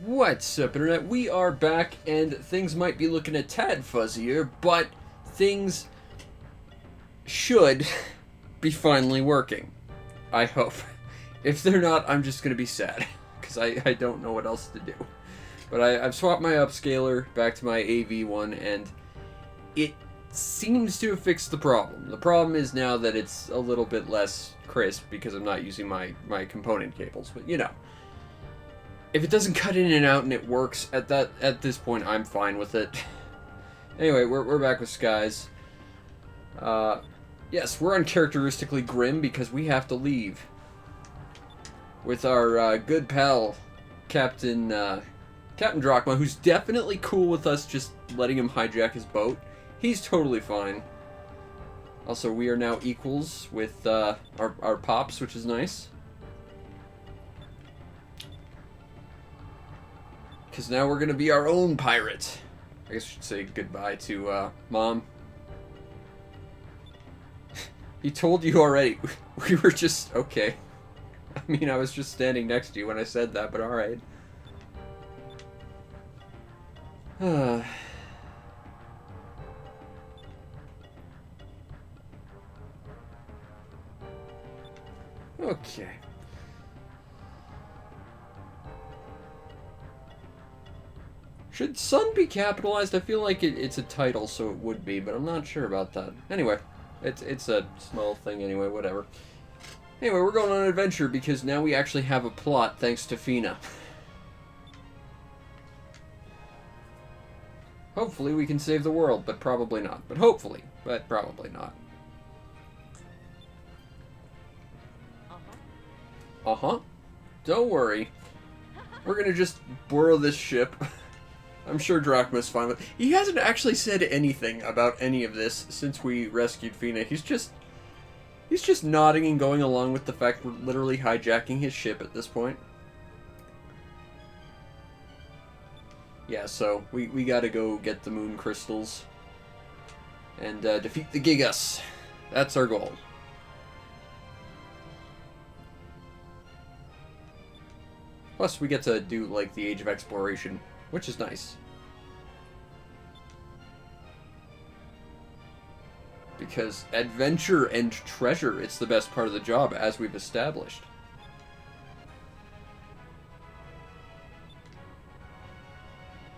What's up, Internet? We are back, and things might be looking a tad fuzzier, but things should be finally working. I hope. If they're not, I'm just going to be sad, because I don't know what else to do. But I've swapped my upscaler back to my AV one, and it seems to have fixed the problem. The problem is now that it's a little bit less crisp, because I'm not using my component cables, but you know. If it doesn't cut in and out and it works, at this point, I'm fine with it. Anyway, we're back with Skies. Yes, we're uncharacteristically grim because we have to leave. With our good pal, Captain Drachma, who's definitely cool with us just letting him hijack his boat. He's totally fine. Also, we are now equals with our pops, which is nice. Because now we're going to be our own pirate. I guess I should say goodbye to, Mom. He told you already. We were just... okay. I mean, I was just standing next to you when I said that, but alright. Okay. Should sun be capitalized? I feel like it's a title, so it would be, but I'm not sure about that. Anyway, it's a small thing anyway, whatever. Anyway, we're going on an adventure because now we actually have a plot thanks to Fina. Hopefully we can save the world, but probably not. But hopefully, but probably not. Uh-huh. Don't worry. We're gonna just borrow this ship. I'm sure Drachma's fine with it. He hasn't actually said anything about any of this since we rescued Fina. He's just nodding and going along with the fact we're literally hijacking his ship at this point. Yeah, so we gotta go get the moon crystals and defeat the Gigas. That's our goal. Plus, we get to do, like, the Age of Exploration, which is nice. Because adventure and treasure, it's the best part of the job, as we've established.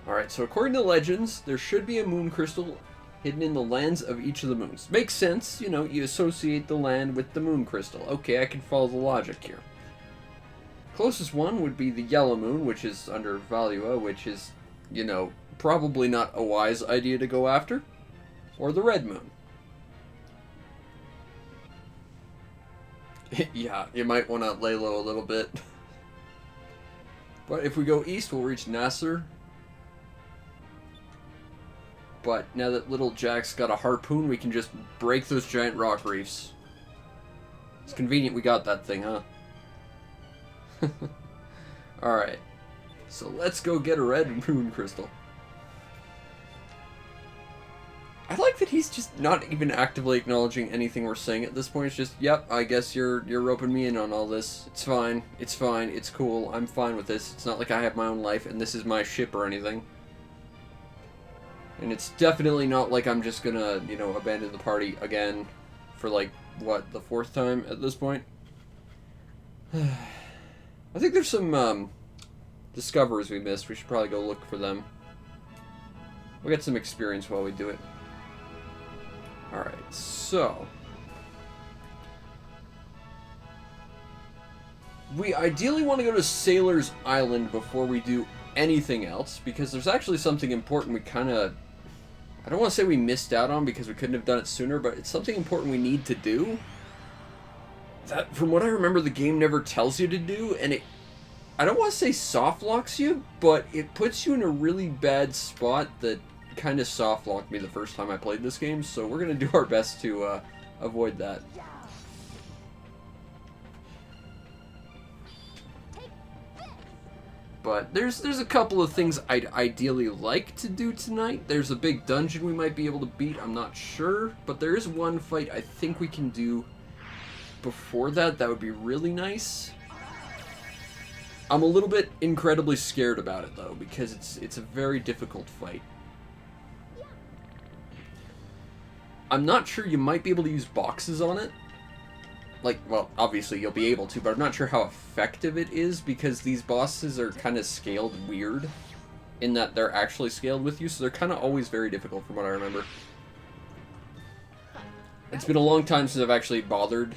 Alright, so according to legends, there should be a moon crystal hidden in the lands of each of the moons. Makes sense, you know, you associate the land with the moon crystal. Okay, I can follow the logic here. Closest one would be the yellow moon, which is under Valua, which is, you know, probably not a wise idea to go after. Or the red moon. Yeah, you might want to lay low a little bit. But if we go east, we'll reach Nasser. But now that little Jack's got a harpoon, we can just break those giant rock reefs. It's convenient we got that thing, huh? Alright. So let's go get a red moon crystal. I like that he's just not even actively acknowledging anything we're saying at this point. It's just, yep, I guess you're roping me in on all this. It's fine. It's fine. It's cool. I'm fine with this. It's not like I have my own life and this is my ship or anything. And it's definitely not like I'm just gonna, you know, abandon the party again for, like, what, the 4th time at this point? I think there's some discoveries we missed. We should probably go look for them. We'll get some experience while we do it. Alright, so... we ideally want to go to Sailor's Island before we do anything else, because there's actually something important we kind of... I don't want to say we missed out on because we couldn't have done it sooner, but it's something important we need to do. That, from what I remember, the game never tells you to do, and it... I don't want to say soft locks you, but it puts you in a really bad spot that kind of soft locked me the first time I played this game, so we're going to do our best to avoid that. But there's a couple of things I'd ideally like to do tonight. There's a big dungeon we might be able to beat, I'm not sure, but there is one fight I think we can do before that. That would be really nice. I'm a little bit incredibly scared about it, though, because it's a very difficult fight. I'm not sure you might be able to use boxes on it. Like, well, obviously you'll be able to, but I'm not sure how effective it is, because these bosses are kind of scaled weird, in that they're actually scaled with you, so they're kind of always very difficult from what I remember. It's been a long time since I've actually bothered,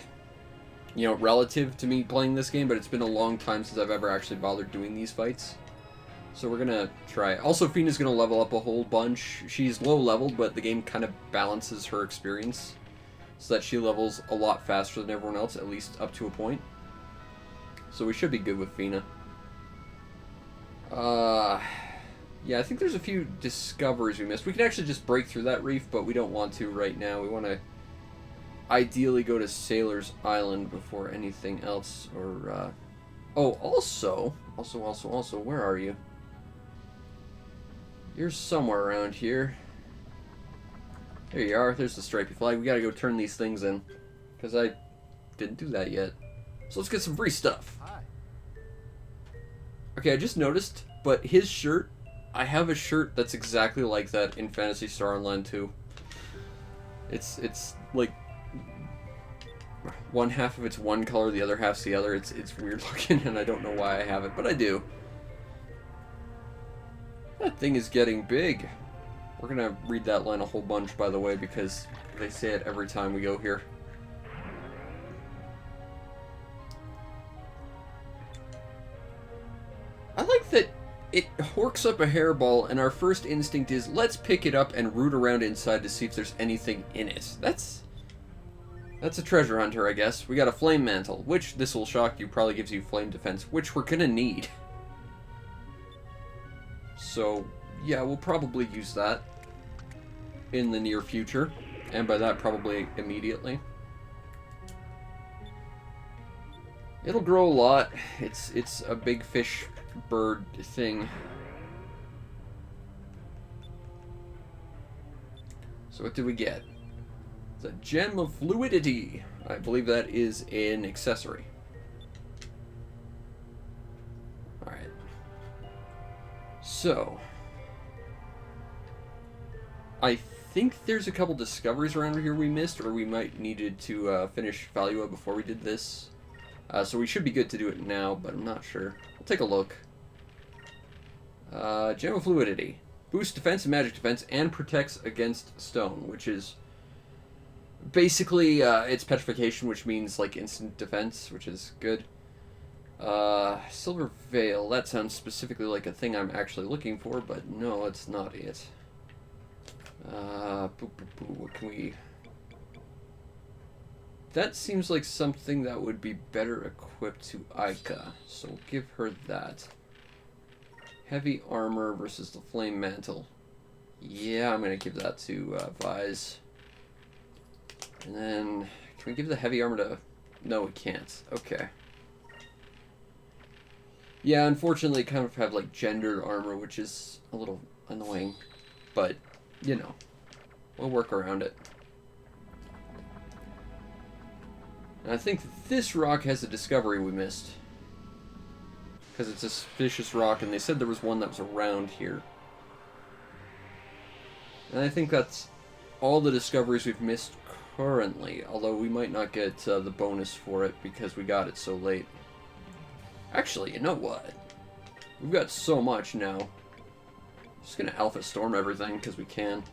you know, relative to me playing this game, but it's been a long time since I've ever actually bothered doing these fights. So we're gonna try. Also, Fina's gonna level up a whole bunch. She's low leveled, but the game kind of balances her experience so that she levels a lot faster than everyone else, at least up to a point. So we should be good with Fina. Yeah, I think there's a few discoveries we missed. We can actually just break through that reef, but we don't want to right now. We want to ideally go to Sailor's Island before anything else, or, oh, also, where are you? You're somewhere around here. There you are, there's the stripy flag. We gotta go turn these things in, because I didn't do that yet. So let's get some free stuff. Okay, I just noticed, but his shirt, I have a shirt that's exactly like that in Phantasy Star Online 2. It's like one half of it's one color, the other half's the other. It's weird looking, and I don't know why I have it, but I do. That thing is getting big. We're gonna read that line a whole bunch, by the way, because they say it every time we go here. I like that it horks up a hairball, and our first instinct is, let's pick it up and root around inside to see if there's anything in it. That's a treasure hunter, I guess. We got a flame mantle, which, this will shock you, probably gives you flame defense, which we're gonna need. So, yeah, we'll probably use that in the near future, and by that, probably immediately. It'll grow a lot. It's a big fish bird thing. So what did we get? The Gem of Fluidity. I believe that is an accessory. Alright. So, I think there's a couple discoveries around here we missed, or we might needed to finish Valua before we did this. So we should be good to do it now, but I'm not sure. We'll take a look. Gem of Fluidity. Boosts defense and magic defense, and protects against stone, which is basically it's petrification, which means like instant defense, which is good. Silver Veil. That sounds specifically like a thing I'm actually looking for, but no, it's not it. What can we... That seems like something that would be better equipped to Aika, so we'll give her that. Heavy armor versus the flame mantle. Yeah, I'm gonna give that to Vise. And then, can we give the heavy armor to... No, we can't. Okay. Yeah, unfortunately, kind of have like gendered armor, which is a little annoying. But, you know, we'll work around it. And I think this rock has a discovery we missed. Because it's a suspicious rock, and they said there was one that was around here. And I think that's all the discoveries we've missed currently, although we might not get the bonus for it because we got it so late. Actually, you know what? We've got so much now. Just gonna Alpha Storm everything, because we can.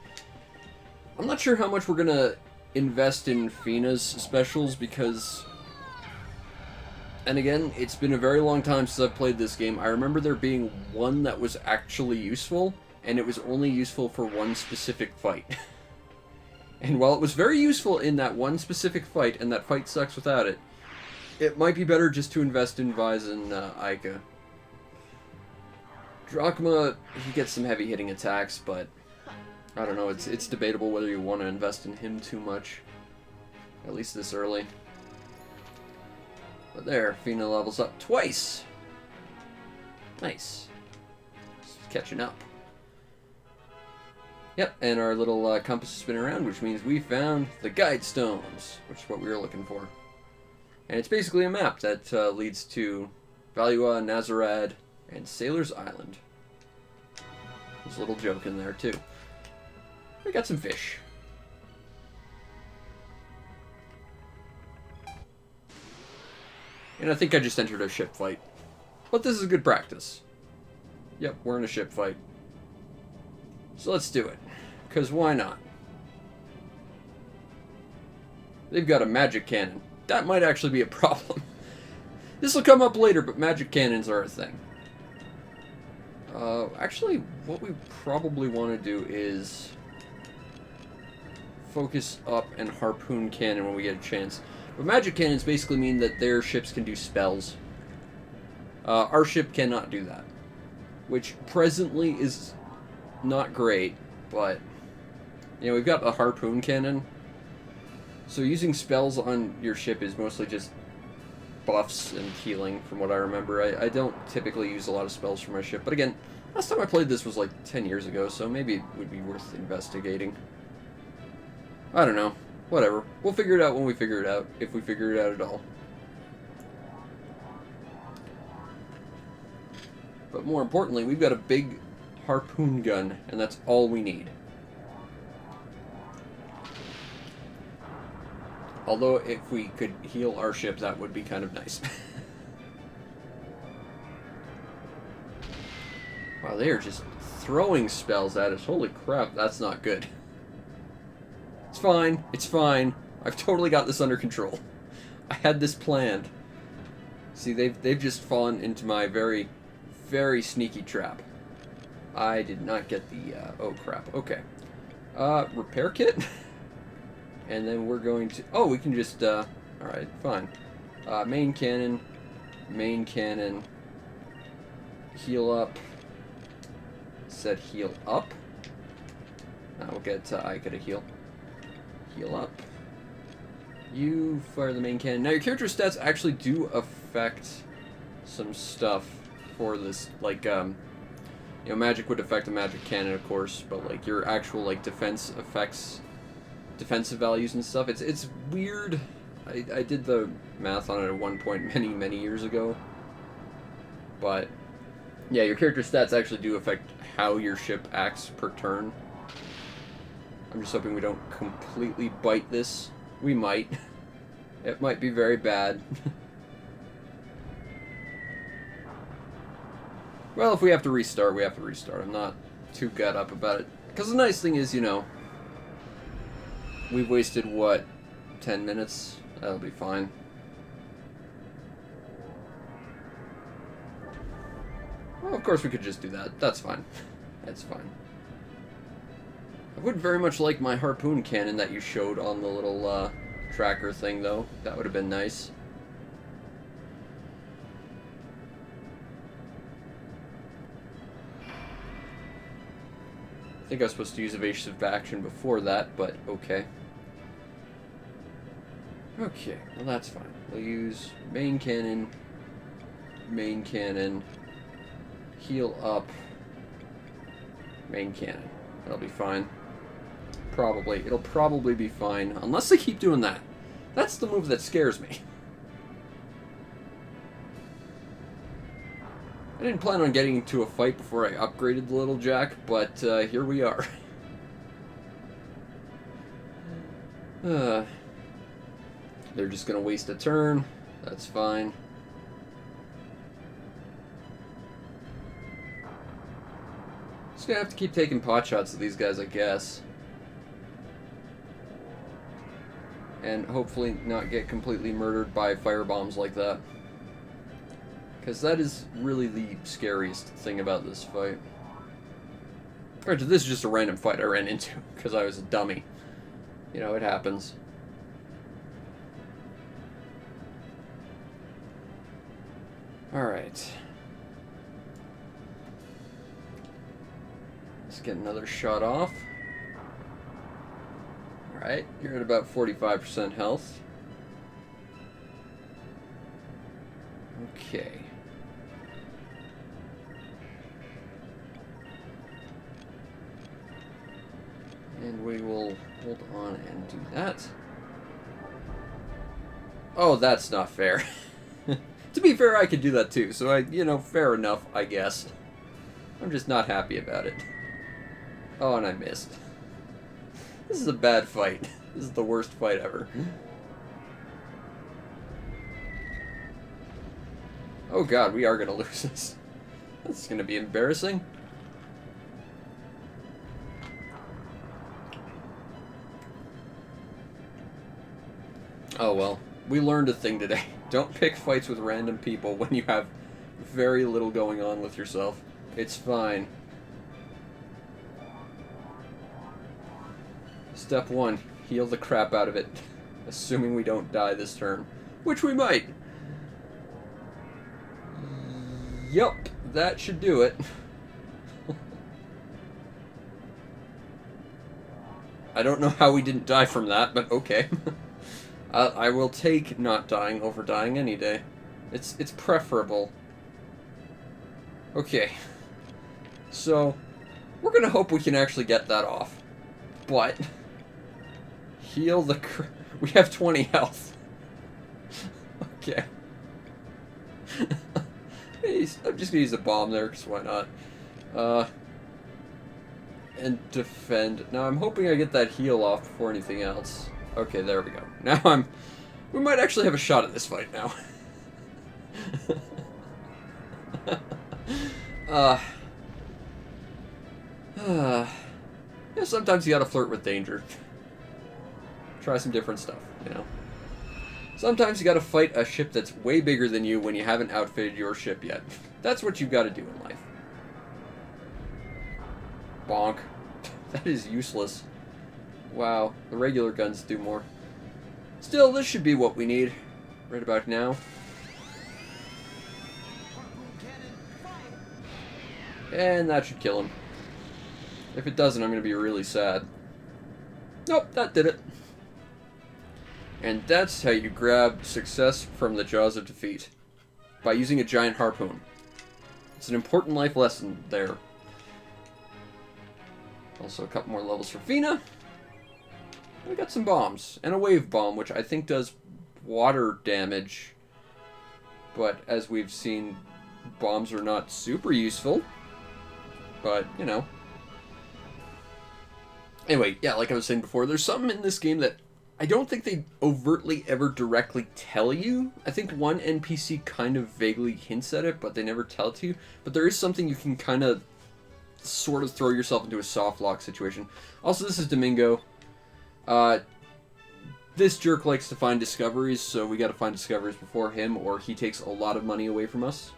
I'm not sure how much we're gonna invest in Fina's specials, because... And again, it's been a very long time since I've played this game. I remember there being one that was actually useful, and it was only useful for one specific fight. And while it was very useful in that one specific fight, and that fight sucks without it, it might be better just to invest in Vise and Aika. Drachma, he gets some heavy hitting attacks, but I don't know, it's debatable whether you want to invest in him too much. At least this early. But there, Fina levels up twice. Nice. Catching up. Yep, and our little compass is spinning around, which means we found the guide stones, which is what we were looking for. And it's basically a map that leads to Valua, Nazarad, and Sailor's Island. There's a little joke in there, too. We got some fish. And I think I just entered a ship fight. But this is good practice. Yep, we're in a ship fight. So let's do it. Because why not? They've got a magic cannon. That might actually be a problem. This will come up later, but magic cannons are a thing. Actually, what we probably want to do is focus up and harpoon cannon when we get a chance. But magic cannons basically mean that their ships can do spells. Our ship cannot do that, which presently is not great, but you know, we've got a harpoon cannon, so using spells on your ship is mostly just buffs and healing, from what I remember. I don't typically use a lot of spells for my ship, but again, last time I played this was like 10 years ago, so maybe it would be worth investigating. I don't know. Whatever. We'll figure it out when we figure it out, if we figure it out at all. But more importantly, we've got a big harpoon gun, and that's all we need. Although, if we could heal our ship, that would be kind of nice. Wow, they are just throwing spells at us. Holy crap, that's not good. It's fine. It's fine. I've totally got this under control. I had this planned. See, they've just fallen into my very, very sneaky trap. I did not get the, oh crap. Okay. Repair kit? And then we're going to... Oh, we can just, alright, fine. Main cannon. Main cannon. Heal up. Said heal up. Now we'll get, I get a heal. Heal up. You fire the main cannon. Now your character stats actually do affect some stuff for this, like, you know, magic would affect a magic cannon, of course, but, like, your actual, like, defense effects... defensive values and stuff. It's weird. I did the math on it at one point many years ago. But yeah, your character stats actually do affect how your ship acts per turn. I'm just hoping we don't completely bite this. We might. It might be very bad. Well, if we have to restart, we have to restart. I'm not too gut up about it. Because the nice thing is, you know, we've wasted, what, 10 minutes? That'll be fine. Well, of course we could just do that. That's fine. That's fine. I would very much like my harpoon cannon that you showed on the little tracker thing, though. That would have been nice. I think I was supposed to use evasive action before that, but okay. Okay, well that's fine. We'll use main cannon, heal up, main cannon. That'll be fine. Probably. It'll probably be fine, unless they keep doing that. That's the move that scares me. I didn't plan on getting into a fight before I upgraded the little jack, but here we are. They're just gonna waste a turn. That's fine. Just gonna have to keep taking pot shots at these guys, I guess. And hopefully not get completely murdered by firebombs like that. Because that is really the scariest thing about this fight. Granted, this is just a random fight I ran into because I was a dummy. You know, it happens. Alright. Let's get another shot off. Alright, you're at about 45% health. Okay. And we will hold on and do that. Oh, that's not fair. To To be fair, I could do that too, so fair enough, I guess. I'm just not happy about it. Oh, and I missed. This is a bad fight. This is the worst fight ever. Oh god, we are gonna lose this. This is gonna be embarrassing. Oh well, we learned a thing today. Don't pick fights with random people when you have very little going on with yourself. It's fine. Step 1, heal the crap out of it. Assuming we don't die this turn. Which we might. Yup, that should do it. I don't know how we didn't die from that, but okay. I will take not dying over dying any day. It's preferable. Okay. So, we're gonna hope we can actually get that off. But, heal the we have 20 health. Okay. I'm just gonna use a bomb there, because why not? And defend. Now, I'm hoping I get that heal off before anything else. Okay, there we go. Now we might actually have a shot at this fight now. Yeah, sometimes you gotta flirt with danger. Try some different stuff, you know. Sometimes you gotta fight a ship that's way bigger than you when you haven't outfitted your ship yet. That's what you've gotta do in life. Bonk. That is useless. Wow, the regular guns do more. Still, this should be what we need right about now. And that should kill him. If it doesn't, I'm going to be really sad. Nope, that did it. And that's how you grab success from the jaws of defeat. By using a giant harpoon. It's an important life lesson there. Also a couple more levels for Fina. We got some bombs. And a wave bomb, which I think does water damage. But as we've seen, bombs are not super useful. But, you know. Anyway, yeah, like I was saying before, there's something in this game that I don't think they overtly ever directly tell you. I think one NPC kind of vaguely hints at it, but they never tell it to you. But there is something you can kind of sort of throw yourself into a soft lock situation. Also, this is Domingo. This jerk likes to find discoveries, so we gotta find discoveries before him, or he takes a lot of money away from us.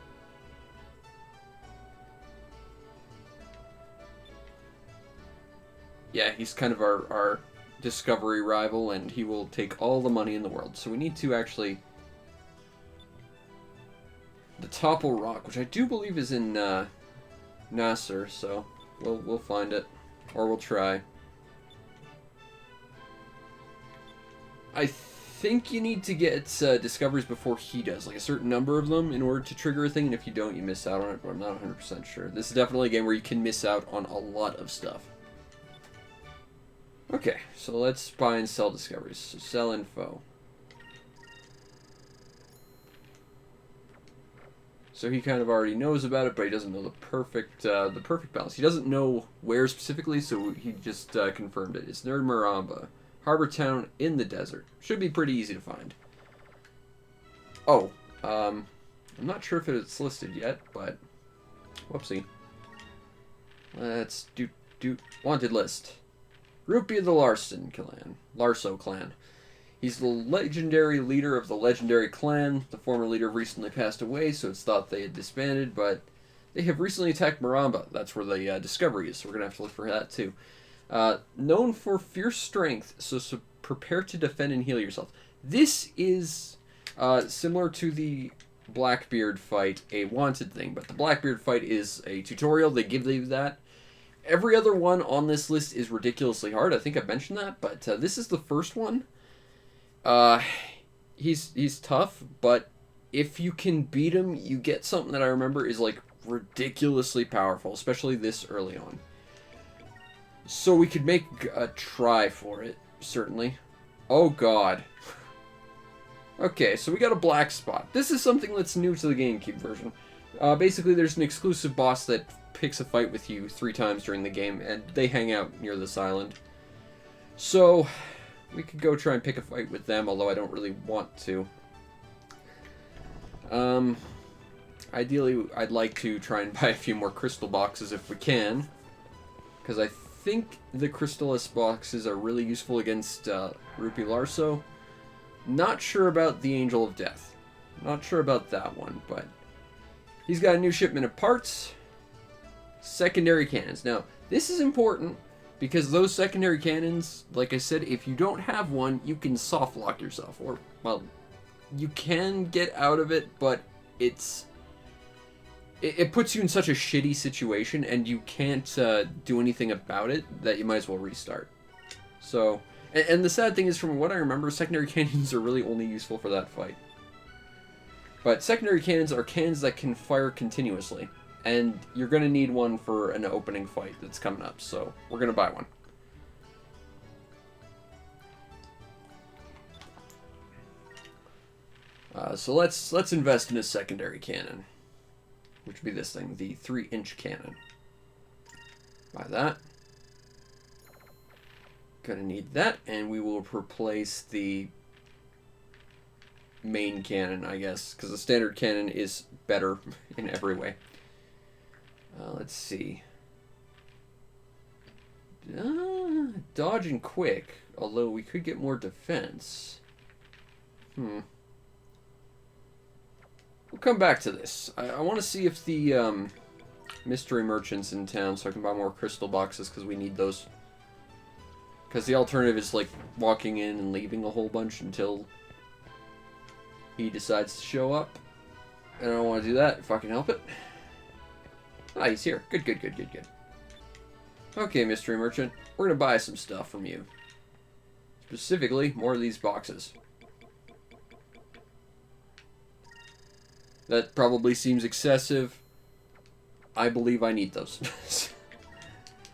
Yeah, he's kind of our discovery rival, and he will take all the money in the world. So we need to actually... The Topple Rock, which I do believe is in Nasser, so we'll find it. Or we'll try. I think you need to get discoveries before he does, like a certain number of them, in order to trigger a thing, and if you don't, you miss out on it, but I'm not 100% sure. This is definitely a game where you can miss out on a lot of stuff. Okay, so let's buy and sell discoveries. So sell info. So he kind of already knows about it, but he doesn't know the perfect balance. He doesn't know where specifically, so he just confirmed it. It's near Maramba. Harbor town in the desert. Should be pretty easy to find. Oh, I'm not sure if it's listed yet, but whoopsie. Let's do wanted list. Rupee of the Larso clan. He's the legendary leader of the legendary clan. The former leader recently passed away, so it's thought they had disbanded, but they have recently attacked Maramba. That's where the discovery is, so we're going to have to look for that too. Known for fierce strength, so prepare to defend and heal yourself. This is similar to the Blackbeard fight, a wanted thing, but the Blackbeard fight is a tutorial. They give you that. Every other one on this list is ridiculously hard. I think I mentioned that, but this is the first one. He's tough, but if you can beat him, you get something that I remember is like ridiculously powerful, especially this early on. So we could make a try for it, certainly. Oh god. Okay, so we got a black spot. This is something that's new to the GameCube version. Basically, there's an exclusive boss that picks a fight with you 3 times during the game, and they hang out near this island. So, we could go try and pick a fight with them, although I don't really want to. Ideally, I'd like to try and buy a few more crystal boxes if we can, because I think the Crystallis boxes are really useful against Rupi Larso. Not sure about the Angel of Death. Not sure about that one, but he's got a new shipment of parts. Secondary cannons. Now, this is important because those secondary cannons, like I said, if you don't have one, you can soft lock yourself. Or, well, you can get out of it, but it puts you in such a shitty situation, and you can't do anything about it, that you might as well restart. So, and the sad thing is, from what I remember, secondary cannons are really only useful for that fight. But secondary cannons are cannons that can fire continuously, and you're going to need one for an opening fight that's coming up, so we're going to buy one. So let's invest in a secondary cannon, which would be this thing, the 3-inch cannon. Buy that. Gonna need that, and we will replace the main cannon, I guess, because the standard cannon is better in every way. Let's see. Dodge and quick, although we could get more defense. We'll come back to this. I want to see if the mystery merchant's in town so I can buy more crystal boxes, because we need those. Because the alternative is like walking in and leaving a whole bunch until he decides to show up. And I don't want to do that if I can help it. Ah, he's here. Good, good, good, good, good. Okay, mystery merchant. We're going to buy some stuff from you. Specifically, more of these boxes. That probably seems excessive. I believe I need those.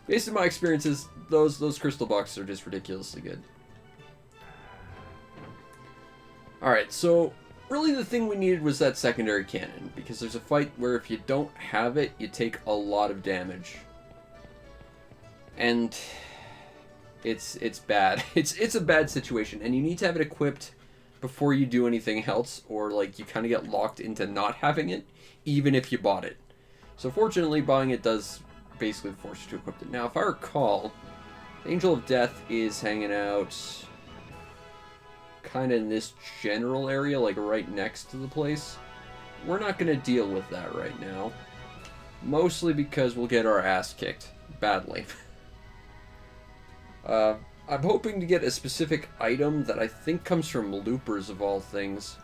Based on my experiences, those crystal boxes are just ridiculously good. Alright, so really the thing we needed was that secondary cannon, because there's a fight where if you don't have it, you take a lot of damage. And it's bad. It's a bad situation, and you need to have it equipped before you do anything else, or like you kind of get locked into not having it, even if you bought it. So fortunately, buying it does basically force you to equip it. Now, if I recall, the Angel of Death is hanging out kind of in this general area, like right next to the place. We're not going to deal with that right now, mostly because we'll get our ass kicked badly. I'm hoping to get a specific item that I think comes from loopers of all things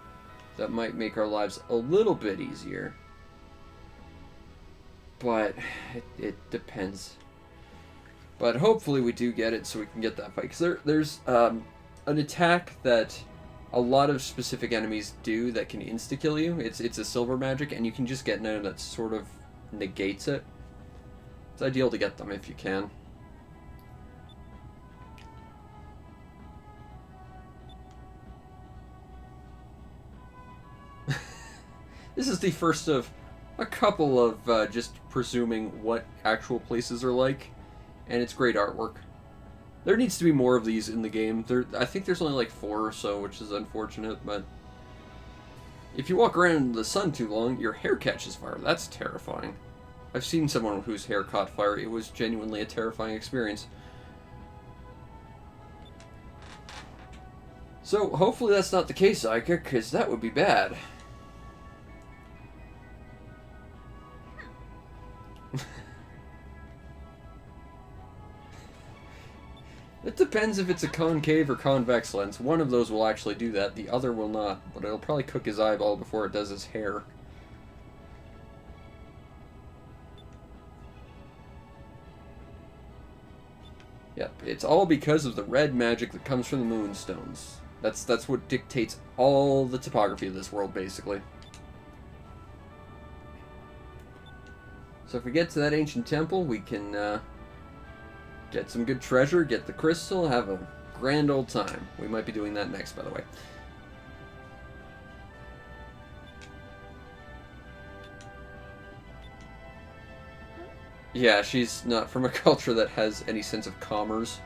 that might make our lives a little bit easier. But it depends. But hopefully we do get it so we can get that fight. Because there's an attack that a lot of specific enemies do that can insta-kill you. It's a silver magic, and you can just get an item that sort of negates it. It's ideal to get them if you can. This is the first of a couple of just presuming what actual places are like, and it's great artwork. There needs to be more of these in the game. I think there's only like 4 or so, which is unfortunate, but if you walk around in the sun too long, your hair catches fire. That's terrifying. I've seen someone whose hair caught fire. It was genuinely a terrifying experience. So, hopefully that's not the case, Ica, because that would be bad. It depends if it's a concave or convex lens. One of those will actually do that, the other will not, but it'll probably cook his eyeball before it does his hair. Yep, it's all because of the red magic that comes from the moonstones. That's what dictates all the topography of this world, basically. So if we get to that ancient temple, we can get some good treasure, get the crystal, have a grand old time. We might be doing that next, by the way. Yeah, she's not from a culture that has any sense of commerce.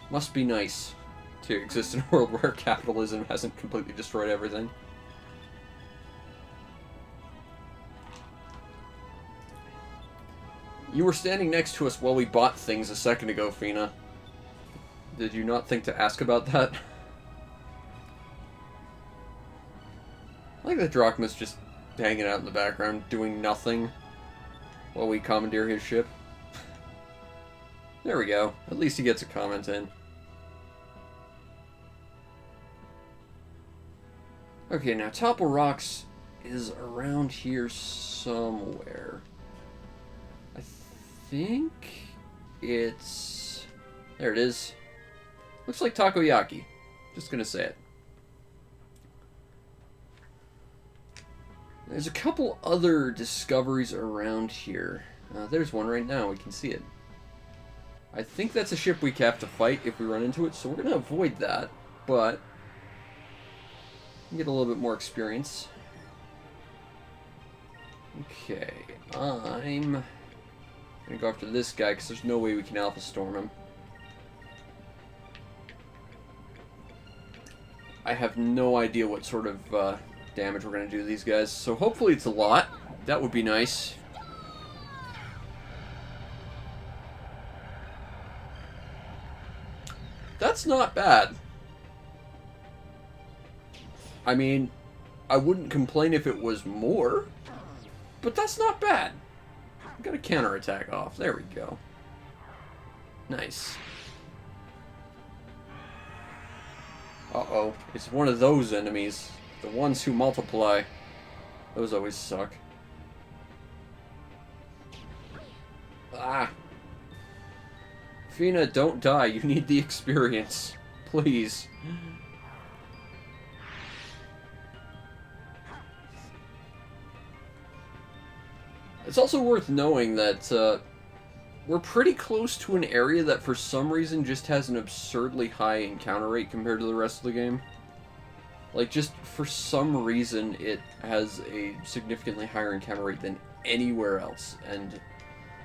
Must be nice to exist in a world where capitalism hasn't completely destroyed everything. You were standing next to us while we bought things a second ago, Fina. Did you not think to ask about that? I like that Drachma's just hanging out in the background, doing nothing, while we commandeer his ship. There we go. At least he gets a comment in. Okay, now Topple Rocks is around here somewhere. I think it's... There it is. Looks like takoyaki. Just gonna say it. There's a couple other discoveries around here. There's one right now. We can see it. I think that's a ship we have to fight if we run into it, so we're gonna avoid that, but get a little bit more experience. Okay, I'm gonna go after this guy because there's no way we can Alpha Storm him. I have no idea what sort of damage we're gonna do to these guys, so hopefully it's a lot. That would be nice. That's not bad. I mean, I wouldn't complain if it was more, but that's not bad. Got a counterattack off. There we go. Nice. Uh-oh. It's one of those enemies. The ones who multiply. Those always suck. Ah. Fina, don't die. You need the experience. Please. It's also worth knowing that we're pretty close to an area that for some reason just has an absurdly high encounter rate compared to the rest of the game. Like, just for some reason it has a significantly higher encounter rate than anywhere else, and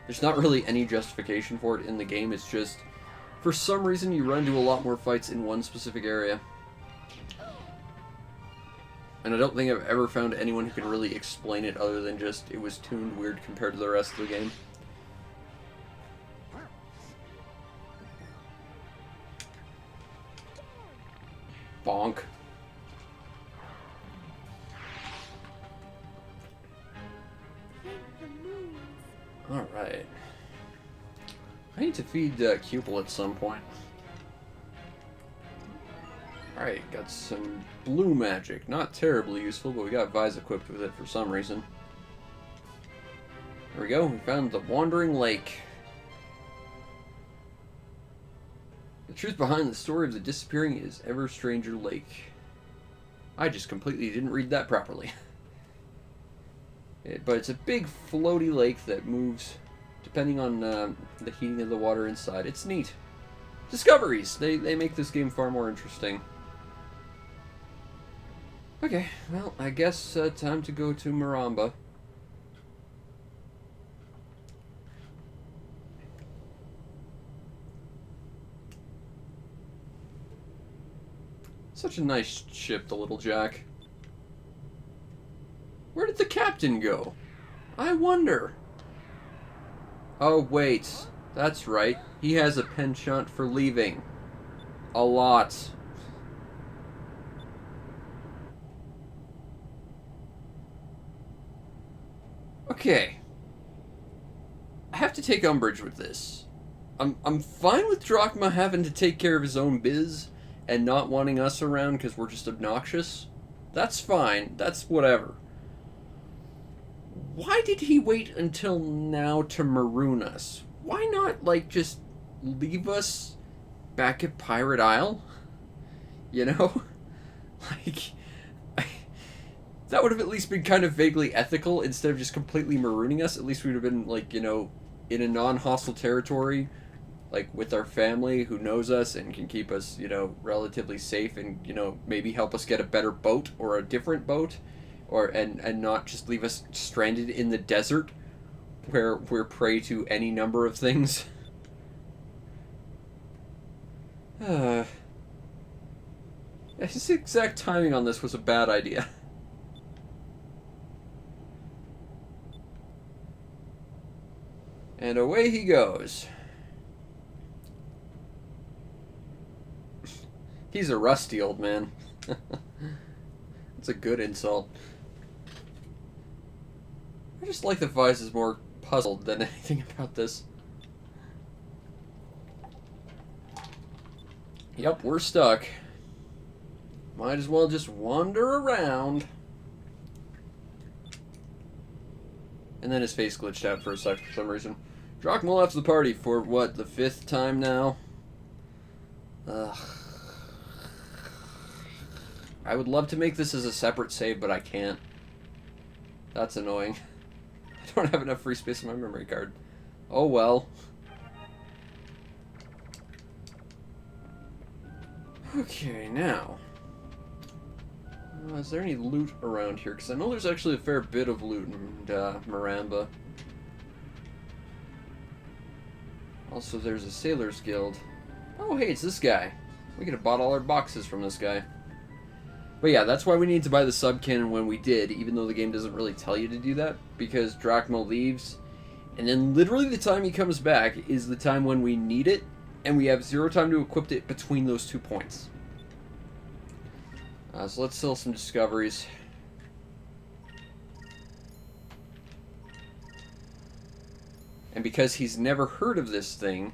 there's not really any justification for it in the game. It's just, for some reason you run into a lot more fights in one specific area. And I don't think I've ever found anyone who can really explain it other than just it was tuned weird compared to the rest of the game. Bonk. Alright. I need to feed Cupel at some point. Alright, got some blue magic. Not terribly useful, but we got Vise equipped with it for some reason. There we go, we found the Wandering Lake. The truth behind the story of the disappearing is Ever Stranger Lake. I just completely didn't read that properly. But it's a big floaty lake that moves depending on the heating of the water inside. It's neat. Discoveries! They make this game far more interesting. Okay, well, I guess time to go to Maramba. Such a nice ship, the Little Jack. Where did the captain go? I wonder. Oh, wait. That's right. He has a penchant for leaving. A lot. Okay. I have to take umbrage with this. I'm fine with Drachma having to take care of his own biz and not wanting us around because we're just obnoxious. That's fine. That's whatever. Why did he wait until now to maroon us? Why not, like, just leave us back at Pirate Isle? You know? Like, that would have at least been kind of vaguely ethical instead of just completely marooning us. At least we would have been, like, you know, in a non-hostile territory, like, with our family who knows us and can keep us, you know, relatively safe and, you know, maybe help us get a better boat or a different boat. And not just leave us stranded in the desert where we're prey to any number of things. His exact timing on this was a bad idea. And away he goes. He's a rusty old man. It's a good insult. I just like that Vyse is more puzzled than anything about this. Yep, we're stuck. Might as well just wander around. And then his face glitched out for a sec for some reason. Drachma left the party for, what, the 5th time now? Ugh. I would love to make this as a separate save, but I can't. That's annoying. I don't have enough free space on my memory card. Oh well. Okay, now. Is there any loot around here? Because I know there's actually a fair bit of loot in Maramba. Also, there's a Sailor's Guild. Oh, hey, it's this guy. We could have bought all our boxes from this guy. But yeah, that's why we need to buy the sub-cannon when we did, even though the game doesn't really tell you to do that, because Drachma leaves, and then literally the time he comes back is the time when we need it, and we have 0 time to equip it between those 2 points. So let's sell some discoveries. And because he's never heard of this thing,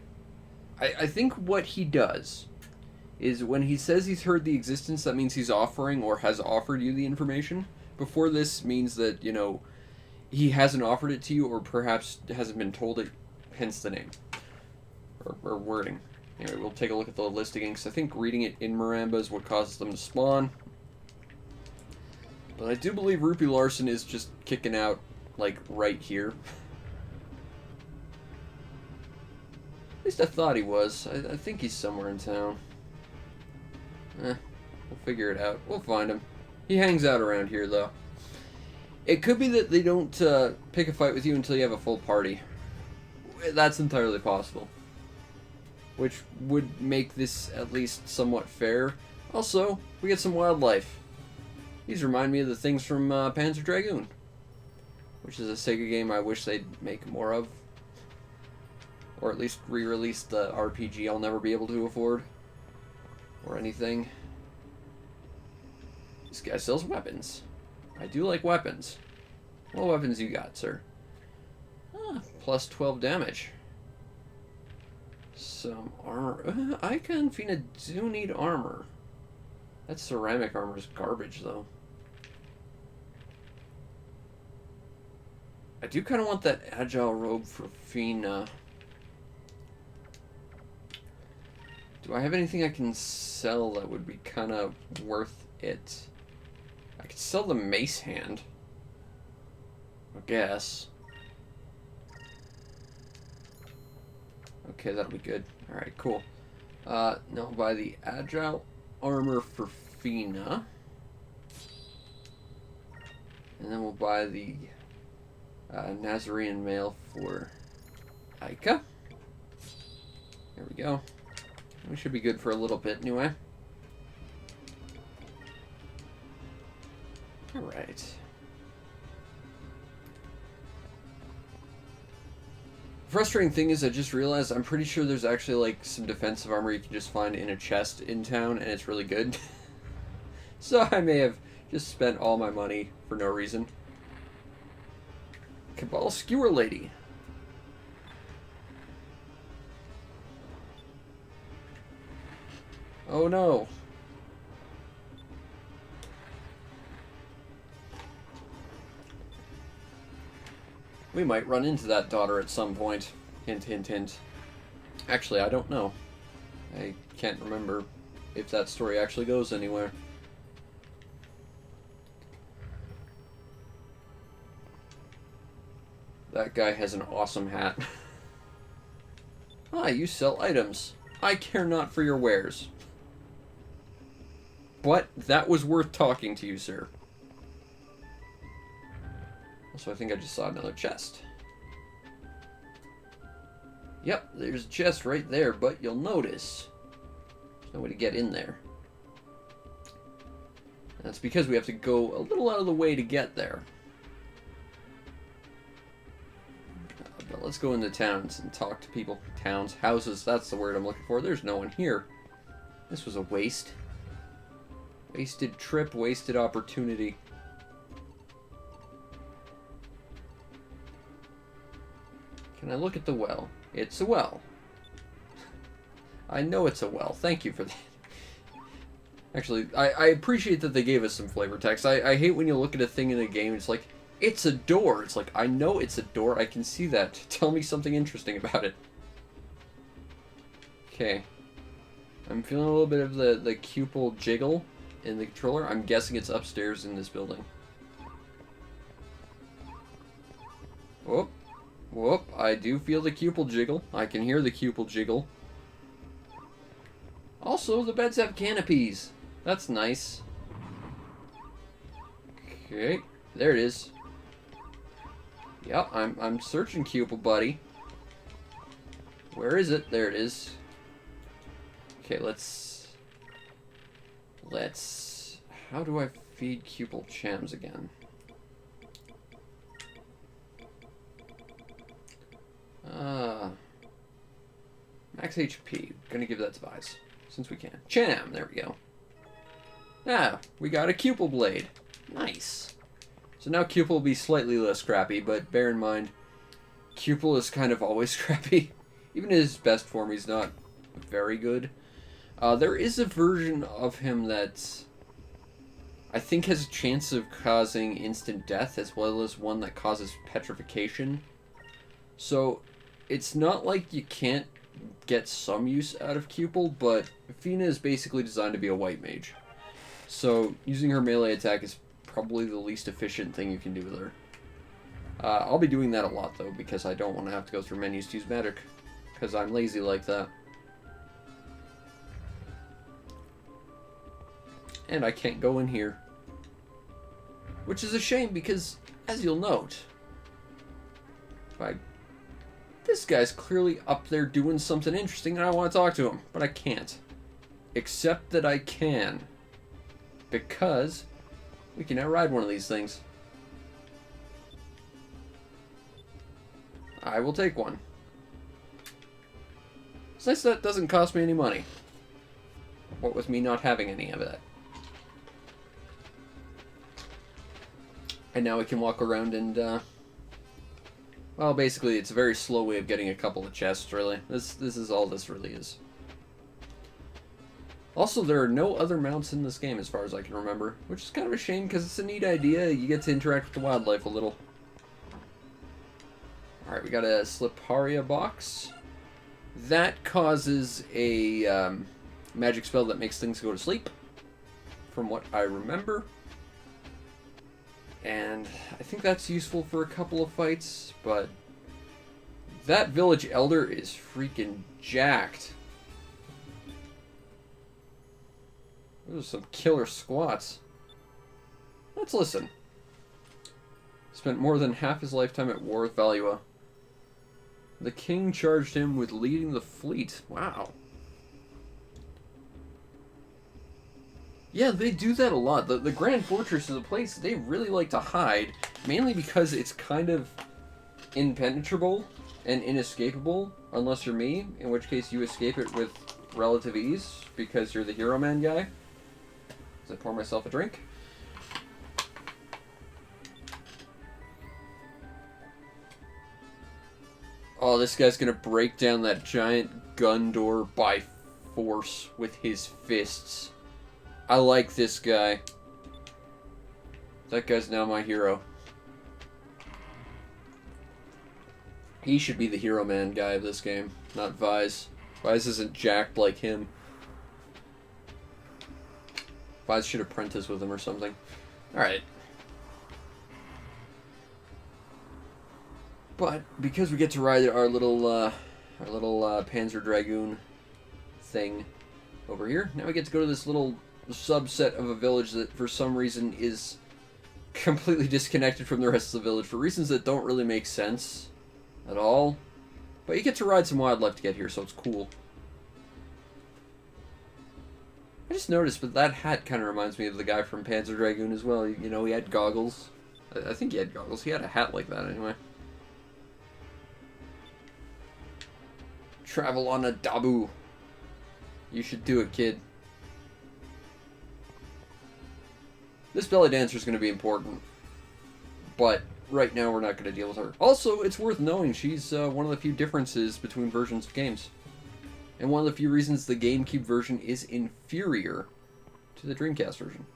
I think what he does is when he says he's heard the existence, that means he's offering or has offered you the information. Before this means that, you know, he hasn't offered it to you or perhaps hasn't been told it, hence the name. Or wording. Anyway, we'll take a look at the list again, because I think reading it in Maramba is what causes them to spawn. But I do believe Rupee Larson is just kicking out, like, right here. At least I thought he was. I think he's somewhere in town. We'll figure it out. We'll find him. He hangs out around here, though. It could be that they don't pick a fight with you until you have a full party. That's entirely possible. Which would make this at least somewhat fair. Also, we get some wildlife. These remind me of the things from Panzer Dragoon, which is a Sega game I wish they'd make more of. Or at least re-release the RPG I'll never be able to afford. Or anything. This guy sells weapons. I do like weapons. What weapons you got, sir? Plus 12 damage. Some armor. Ica and Fina do need armor. That ceramic armor is garbage, though. I do kind of want that agile robe for Fina. Do I have anything I can sell that would be kind of worth it? I could sell the mace hand, I guess. Okay, that'll be good. Alright, cool. Now I'll buy the agile armor for Fina. And then we'll buy the Nazarene mail for Ica. There we go. We should be good for a little bit anyway. Alright. Frustrating thing is I just realized I'm pretty sure there's actually like some defensive armor you can just find in a chest in town and it's really good. So I may have just spent all my money for no reason. Cabal Skewer Lady. Oh no. We might run into that daughter at some point. Hint, hint, hint. Actually, I don't know. I can't remember if that story actually goes anywhere. That guy has an awesome hat. Ah, you sell items. I care not for your wares. But that was worth talking to you, sir. Also, I think I just saw another chest. Yep, there's a chest right there, but you'll notice there's no way to get in there. That's because we have to go a little out of the way to get there. But let's go into towns and talk to people. Towns, houses, that's the word I'm looking for. There's no one here. This was a waste. Wasted trip, wasted opportunity. Can I look at the well? It's a well. I know it's a well. Thank you for that. Actually, I appreciate that they gave us some flavor text. I hate when you look at a thing in a game, it's like, it's a door. It's like, I know it's a door. I can see that. Tell me something interesting about it. Okay. I'm feeling a little bit of the cupel jiggle in the controller. I'm guessing it's upstairs in this building. Whoop. Whoop. I do feel the cupel jiggle. I can hear the cupel jiggle. Also, the beds have canopies. That's nice. Okay. There it is. Yep, I'm searching cupel, buddy. Where is it? There it is. Okay, let's... How do I feed cupel chams again? Max HP. Gonna give that to Vise, since we can. Cham! There we go. Ah, we got a cupel blade. Nice. So now cupel will be slightly less scrappy, but bear in mind, cupel is kind of always scrappy. Even in his best form, he's not very good. There is a version of him that I think has a chance of causing instant death, as well as one that causes petrification. So, it's not like you can't get some use out of cupel, but Fina is basically designed to be a white mage. So, using her melee attack is probably the least efficient thing you can do with her. I'll be doing that a lot, though, because I don't want to have to go through menus to use magic, because I'm lazy like that. And I can't go in here. Which is a shame, because, as you'll note, this guy's clearly up there doing something interesting, and I want to talk to him, but I can't. Except that I can. Because we can now ride one of these things. I will take one. It's nice that it doesn't cost me any money. What with me not having any of that. And now we can walk around and, well, basically, it's a very slow way of getting a couple of chests, really. This is all this really is. Also, there are no other mounts in this game, as far as I can remember, which is kind of a shame, because it's a neat idea. You get to interact with the wildlife a little. Alright, we got a Sliparia box. That causes a magic spell that makes things go to sleep, from what I remember. And I think that's useful for a couple of fights, but that village elder is freaking jacked. Those are some killer squats. Let's listen. Spent more than half his lifetime at war with Valua. The king charged him with leading the fleet. Wow. Yeah, they do that a lot. The Grand Fortress is a place they really like to hide, mainly because it's kind of impenetrable and inescapable, unless you're me, in which case you escape it with relative ease, because you're the hero man guy. As I pour myself a drink. Oh, this guy's gonna break down that giant gun door by force with his fists. I like this guy. That guy's now my hero. He should be the hero man guy of this game, not Vise. Vise isn't jacked like him. Vise should apprentice with him or something. Alright. But, because we get to ride our little Panzer Dragoon thing over here, now we get to go to this little subset of a village that for some reason is completely disconnected from the rest of the village for reasons that don't really make sense at all. But you get to ride some wildlife to get here, so it's cool. I just noticed, but that hat kind of reminds me of the guy from Panzer Dragoon as well. You know, he had goggles. I think he had goggles. He had a hat like that anyway. Travel on a Dabu. You should do it, kid. This belly dancer is going to be important. But right now we're not going to deal with her. Also, it's worth knowing she's one of the few differences between versions of games. And one of the few reasons the GameCube version is inferior to the Dreamcast version.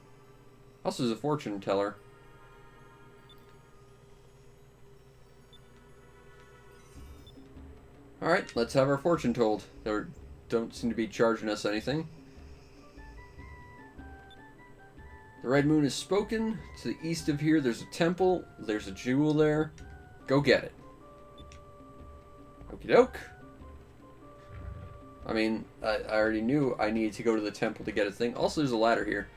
Also, there's a fortune teller. Alright, let's have our fortune told. They don't seem to be charging us anything. The Red Moon is spoken. To the east of here, there's a temple. There's a jewel there. Go get it. Okie doke. I mean, I already knew I needed to go to the temple to get a thing. Also, there's a ladder here.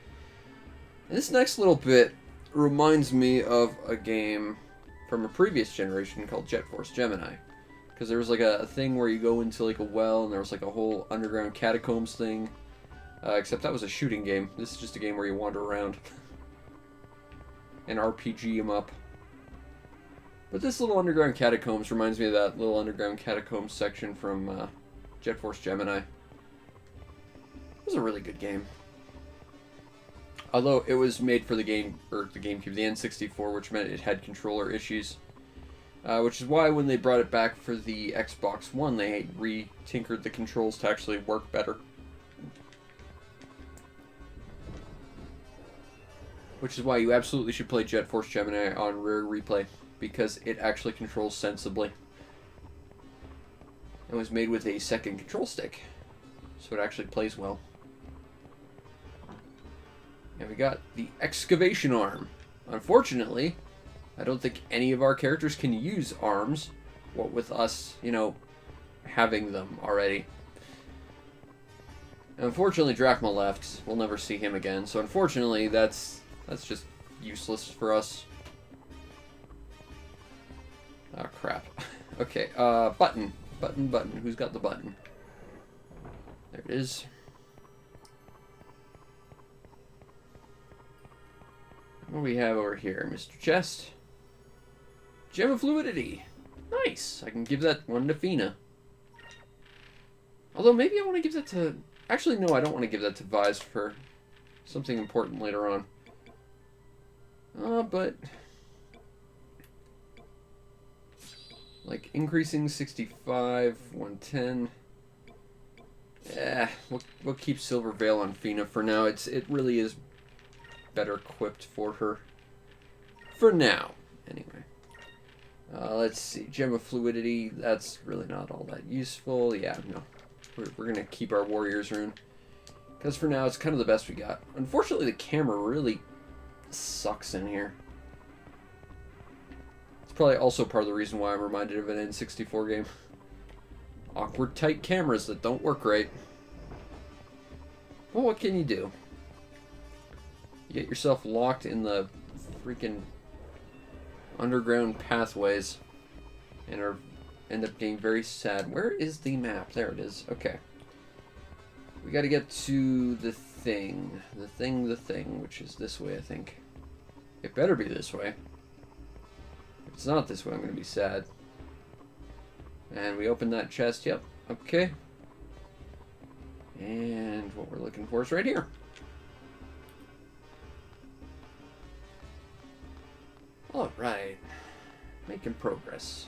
And this next little bit reminds me of a game from a previous generation called Jet Force Gemini. Because there was like a thing where you go into like a well, and there was like a whole underground catacombs thing. Except that was a shooting game. This is just a game where you wander around and RPG them up. But this little underground catacombs reminds me of that little underground catacombs section from Jet Force Gemini. It was a really good game. Although it was made for the game, or the GameCube, the N64, which meant it had controller issues. Which is why when they brought it back for the Xbox One, they re-tinkered the controls to actually work better. Which is why you absolutely should play Jet Force Gemini on Rear Replay, because it actually controls sensibly. It was made with a second control stick, so it actually plays well. And we got the excavation arm. Unfortunately, I don't think any of our characters can use arms, what with us, you know, having them already. And unfortunately, Drachma left. We'll never see him again, so unfortunately, that's just useless for us. Oh, crap. Okay, button. Button. Who's got the button? There it is. What do we have over here, Mr. Chest? Gem of Fluidity. Nice. I can give that one to Fina. Although, maybe I want to give that to... Actually, no, I don't want to give that to Vise for something important later on. But... like, increasing 65, 110... Yeah, we'll keep Silver Veil on Fina for now. It really is better equipped for her. For now, anyway. Let's see. Gem of Fluidity, that's really not all that useful. Yeah, no. We're going to keep our Warrior's Rune. Because for now, it's kind of the best we got. Unfortunately, the camera really sucks in here. It's probably also part of the reason why I'm reminded of an N64 game. Awkward, tight cameras that don't work right. Well, what can you do? You get yourself locked in the freaking underground pathways and end up getting very sad. Where is the map? There it is. Okay. We gotta get to the thing. The thing, which is this way, I think. It better be this way. If it's not this way, I'm gonna be sad. And we open that chest. Yep. Okay. And what we're looking for is right here. Alright. Making progress.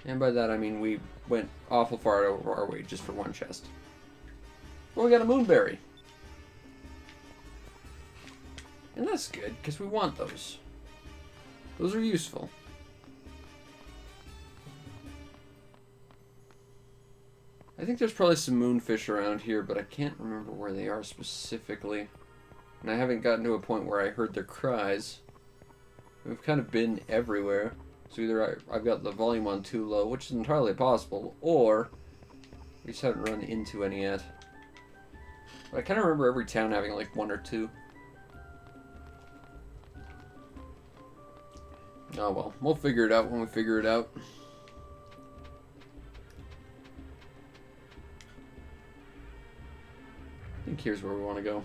And by that I mean we went awful far over our way just for one chest. Well, we got a moonberry. And that's good, because we want those. Those are useful. I think there's probably some moonfish around here, but I can't remember where they are specifically. And I haven't gotten to a point where I heard their cries. We've kind of been everywhere. So either I've got the volume on too low, which is entirely possible, or we just haven't run into any yet. But I kind of remember every town having like one or two. Oh well, we'll figure it out when we figure it out. think here's where we want to go.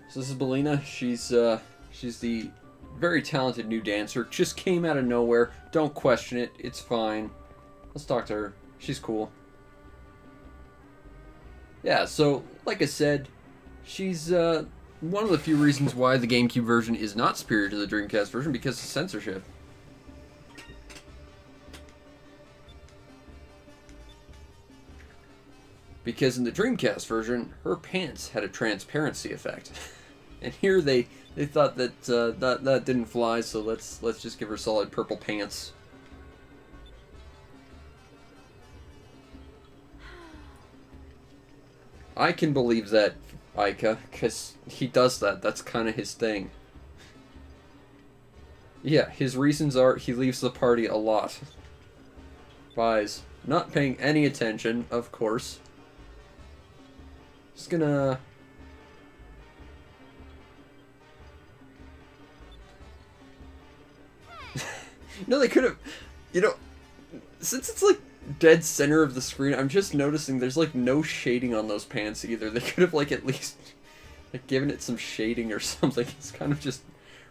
So this is Belina. She's the very talented new dancer. Just came out of nowhere. Don't question it. It's fine. Let's talk to her. She's cool. Yeah, so, like I said, she's one of the few reasons why the GameCube version is not superior to the Dreamcast version, because of censorship. Because in the Dreamcast version, her pants had a transparency effect. And here they thought that that didn't fly, so let's just give her solid purple pants. I can believe that, Aika, because he does that. That's kind of his thing. Yeah, his reasons are he leaves the party a lot. Buys. Not paying any attention, of course. Just gonna... No, they could have... You know, since it's like dead center of the screen, I'm just noticing there's like no shading on those pants either. They could have like at least like given it some shading or something. It's kind of just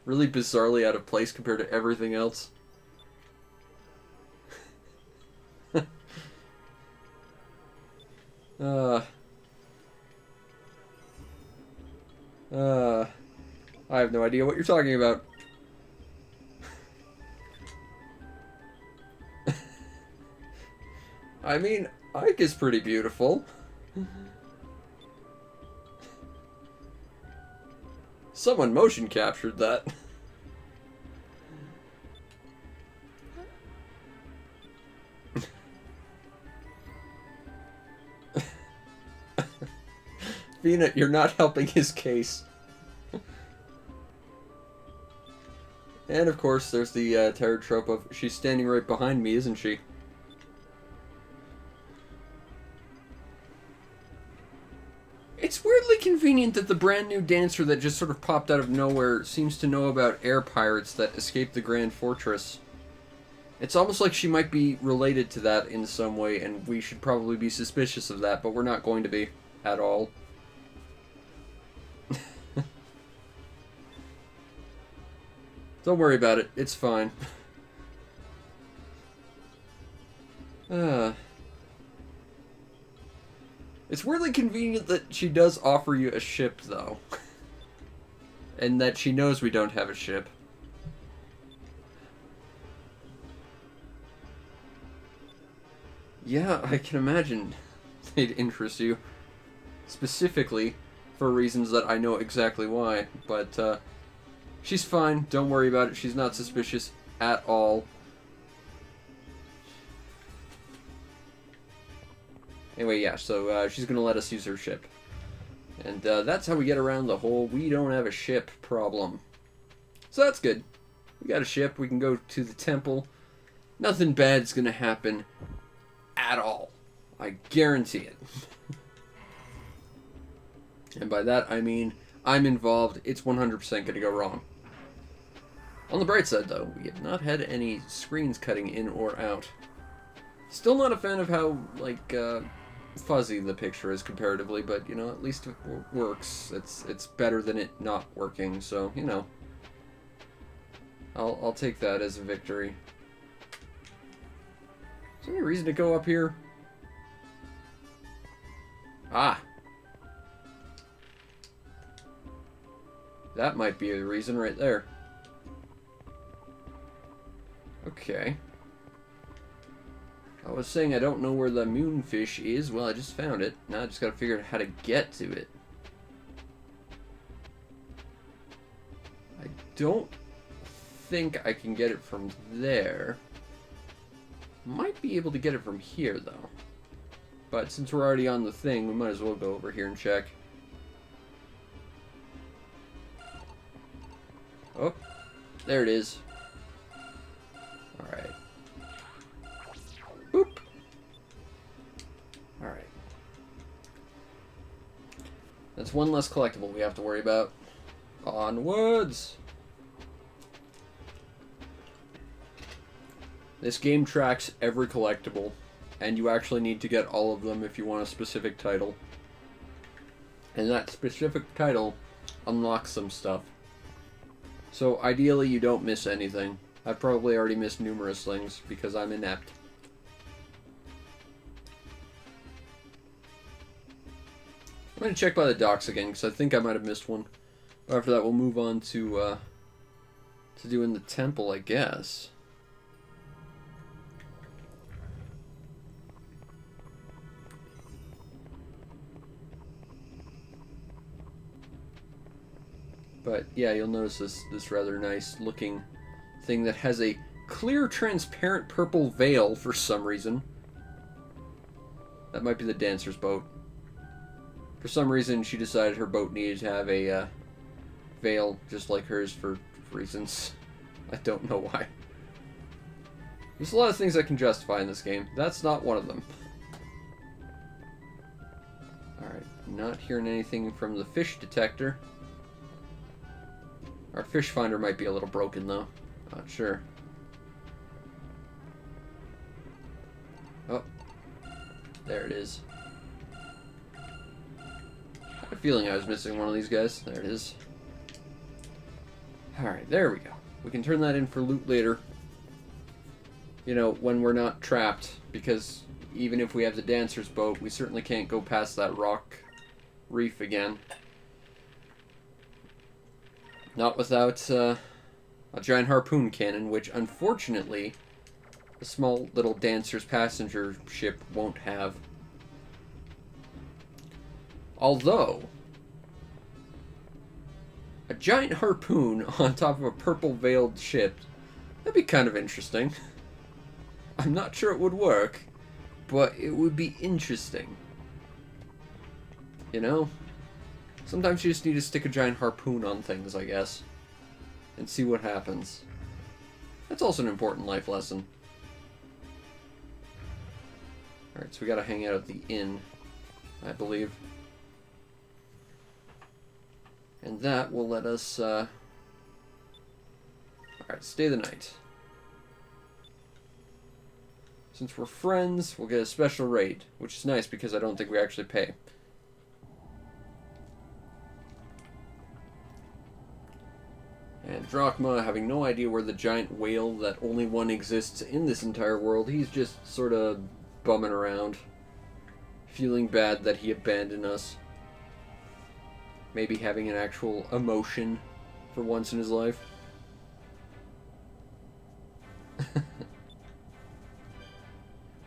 really bizarrely out of place compared to everything else. I have no idea what you're talking about. I mean, Ike is pretty beautiful. Someone motion captured that. Vina, you're not helping his case. And of course, there's the terror trope of she's standing right behind me, isn't she? It's weirdly convenient that the brand new dancer that just sort of popped out of nowhere seems to know about air pirates that escaped the Grand Fortress. It's almost like she might be related to that in some way, and we should probably be suspicious of that, but we're not going to be at all. Don't worry about it. It's fine. It's weirdly convenient that she does offer you a ship, though. And that she knows we don't have a ship. Yeah, I can imagine they'd interest you. Specifically, for reasons that I know exactly why. But, she's fine. Don't worry about it. She's not suspicious at all. Anyway, yeah, so she's going to let us use her ship. And that's how we get around the whole we don't have a ship problem. So that's good. We got a ship. We can go to the temple. Nothing bad's going to happen at all. I guarantee it. And by that, I mean I'm involved. It's 100% going to go wrong. On the bright side, though, we have not had any screens cutting in or out. Still not a fan of how, like, fuzzy the picture is comparatively, but, you know, at least it works. It's better than it not working, so, you know. I'll take that as a victory. Is there any reason to go up here? Ah! That might be the reason right there. Okay. I was saying I don't know where the moonfish is. Well, I just found it. Now I just gotta figure out how to get to it. I don't think I can get it from there. Might be able to get it from here, though. But since we're already on the thing, we might as well go over here and check. Oh, there it is. Alright. Boop. Alright. That's one less collectible we have to worry about. Onwards! This game tracks every collectible and you actually need to get all of them if you want a specific title. And that specific title unlocks some stuff. So ideally you don't miss anything. I've probably already missed numerous things because I'm inept. I'm going to check by the docks again because I think I might have missed one. But after that we'll move on to doing the temple, I guess. But yeah, you'll notice this rather nice looking thing that has a clear transparent purple veil for some reason. That might be the dancer's boat. For some reason she decided her boat needed to have a veil just like hers for reasons. I don't know why. There's a lot of things I can justify in this game. That's not one of them. Alright, not hearing anything from the fish detector. Our fish finder might be a little broken though. Not sure. Oh. There it is. I had a feeling I was missing one of these guys. There it is. Alright, there we go. We can turn that in for loot later. You know, when we're not trapped. Because even if we have the dancer's boat, we certainly can't go past that rock reef again. Not without a giant harpoon cannon, which unfortunately the small little dancer's passenger ship won't have. Although, a giant harpoon on top of a purple veiled ship, that'd be kind of interesting. I'm not sure it would work, but it would be interesting. You know? Sometimes you just need to stick a giant harpoon on things, I guess, and see what happens. That's also an important life lesson. Alright, so we gotta hang out at the inn, I believe. And that will let us, Alright, stay the night. Since we're friends, we'll get a special rate, which is nice because I don't think we actually pay. And Drachma, having no idea where the giant whale that only one exists in this entire world, he's just sort of bumming around, feeling bad that he abandoned us. Maybe having an actual emotion for once in his life.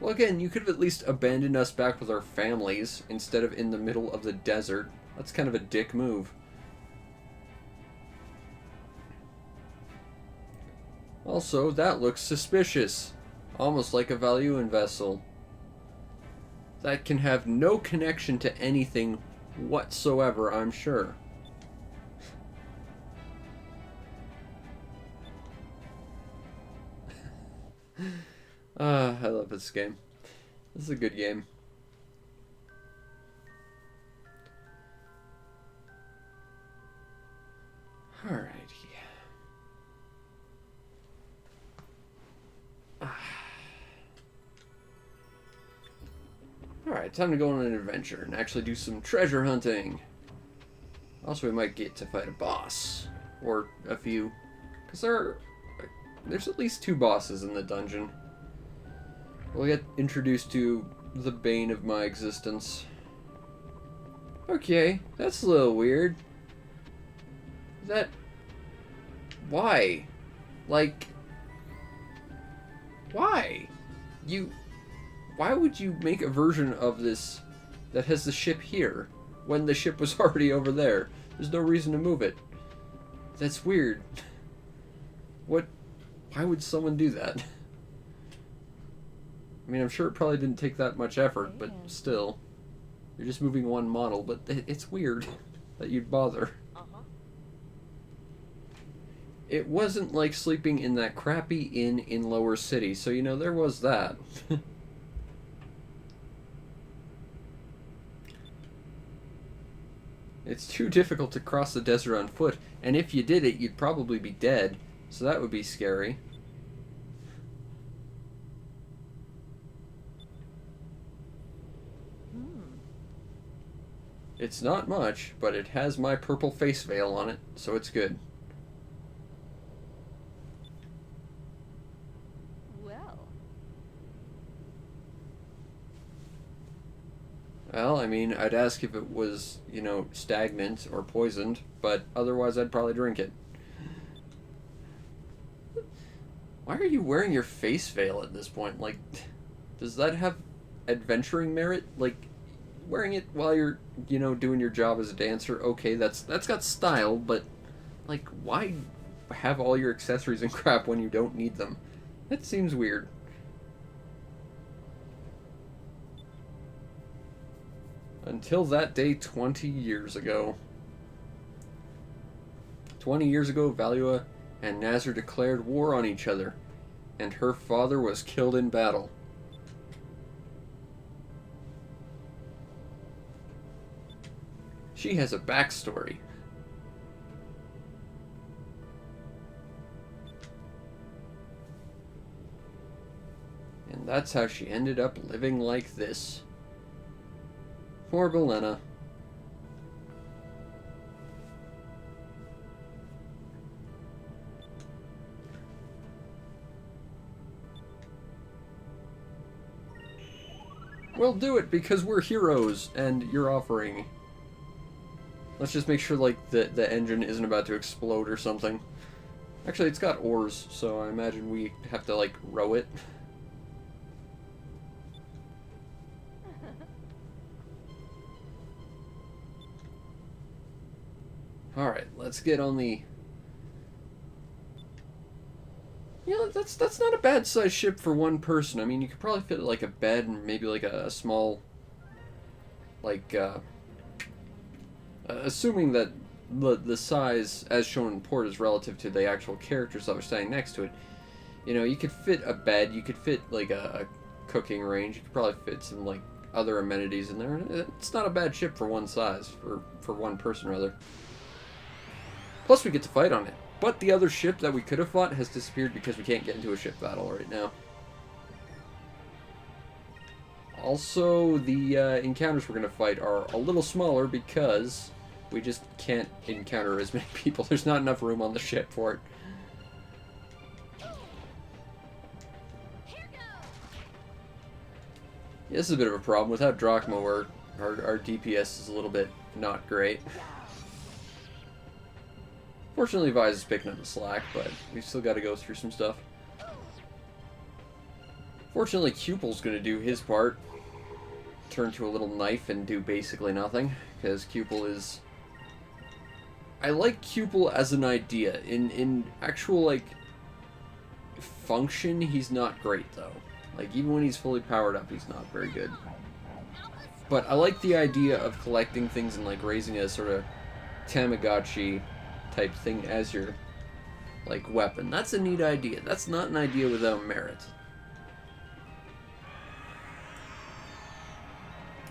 Well, again, you could have at least abandoned us back with our families instead of in the middle of the desert. That's kind of a dick move. Also, that looks suspicious. Almost like a Valuan vessel. That can have no connection to anything whatsoever, I'm sure. I love this game. This is a good game. Alrighty. Alright, time to go on an adventure and actually do some treasure hunting. Also, we might get to fight a boss. Or a few. Because there's at least 2 bosses in the dungeon. We'll get introduced to the bane of my existence. Okay, that's a little weird. That... Why? Like... Why? Why would you make a version of this that has the ship here when the ship was already over there? There's no reason to move it. That's weird. What? Why would someone do that? I mean, I'm sure it probably didn't take that much effort, but still. You're just moving one model, but it's weird that you'd bother. It wasn't like sleeping in that crappy inn in Lower City, so you know, there was that. It's too difficult to cross the desert on foot, and if you did it, you'd probably be dead, so that would be scary. It's not much, but it has my purple face veil on it, so it's good. Well, I mean, I'd ask if it was, you know, stagnant or poisoned, but otherwise I'd probably drink it. Why are you wearing your face veil at this point? Like, does that have adventuring merit? Like, wearing it while you're, you know, doing your job as a dancer, okay, that's got style, but, like, why have all your accessories and crap when you don't need them? That seems weird. Until that day 20 years ago. 20 years ago, Valua and Nazar declared war on each other, and her father was killed in battle. She has a backstory. And that's how she ended up living like this. Poor Belena. We'll do it because we're heroes and you're offering. Let's just make sure like the engine isn't about to explode or something. Actually, it's got oars, so I imagine we have to like row it. Alright, let's get on the... Yeah, that's not a bad sized ship for one person. I mean, you could probably fit like a bed and maybe like a small... Like, assuming that the size as shown in port is relative to the actual characters that are standing next to it. You know, you could fit a bed, you could fit like a cooking range, you could probably fit some like other amenities in there. It's not a bad ship for one size, for one person rather. Plus, we get to fight on it. But the other ship that we could have fought has disappeared because we can't get into a ship battle right now. Also, the encounters we're going to fight are a little smaller because we just can't encounter as many people. There's not enough room on the ship for it. Yeah, this is a bit of a problem. Without Drachma, our DPS is a little bit not great. Fortunately, Vise is picking up the slack, but we've still got to go through some stuff. Fortunately, Cupel's going to do his part. Turn to a little knife and do basically nothing, because Cupel is... I like Cupel as an idea. In actual, like, function, he's not great, though. Like, even when he's fully powered up, he's not very good. But I like the idea of collecting things and, like, raising a sort of Tamagotchi type thing as your, like, weapon. That's a neat idea. That's not an idea without merit.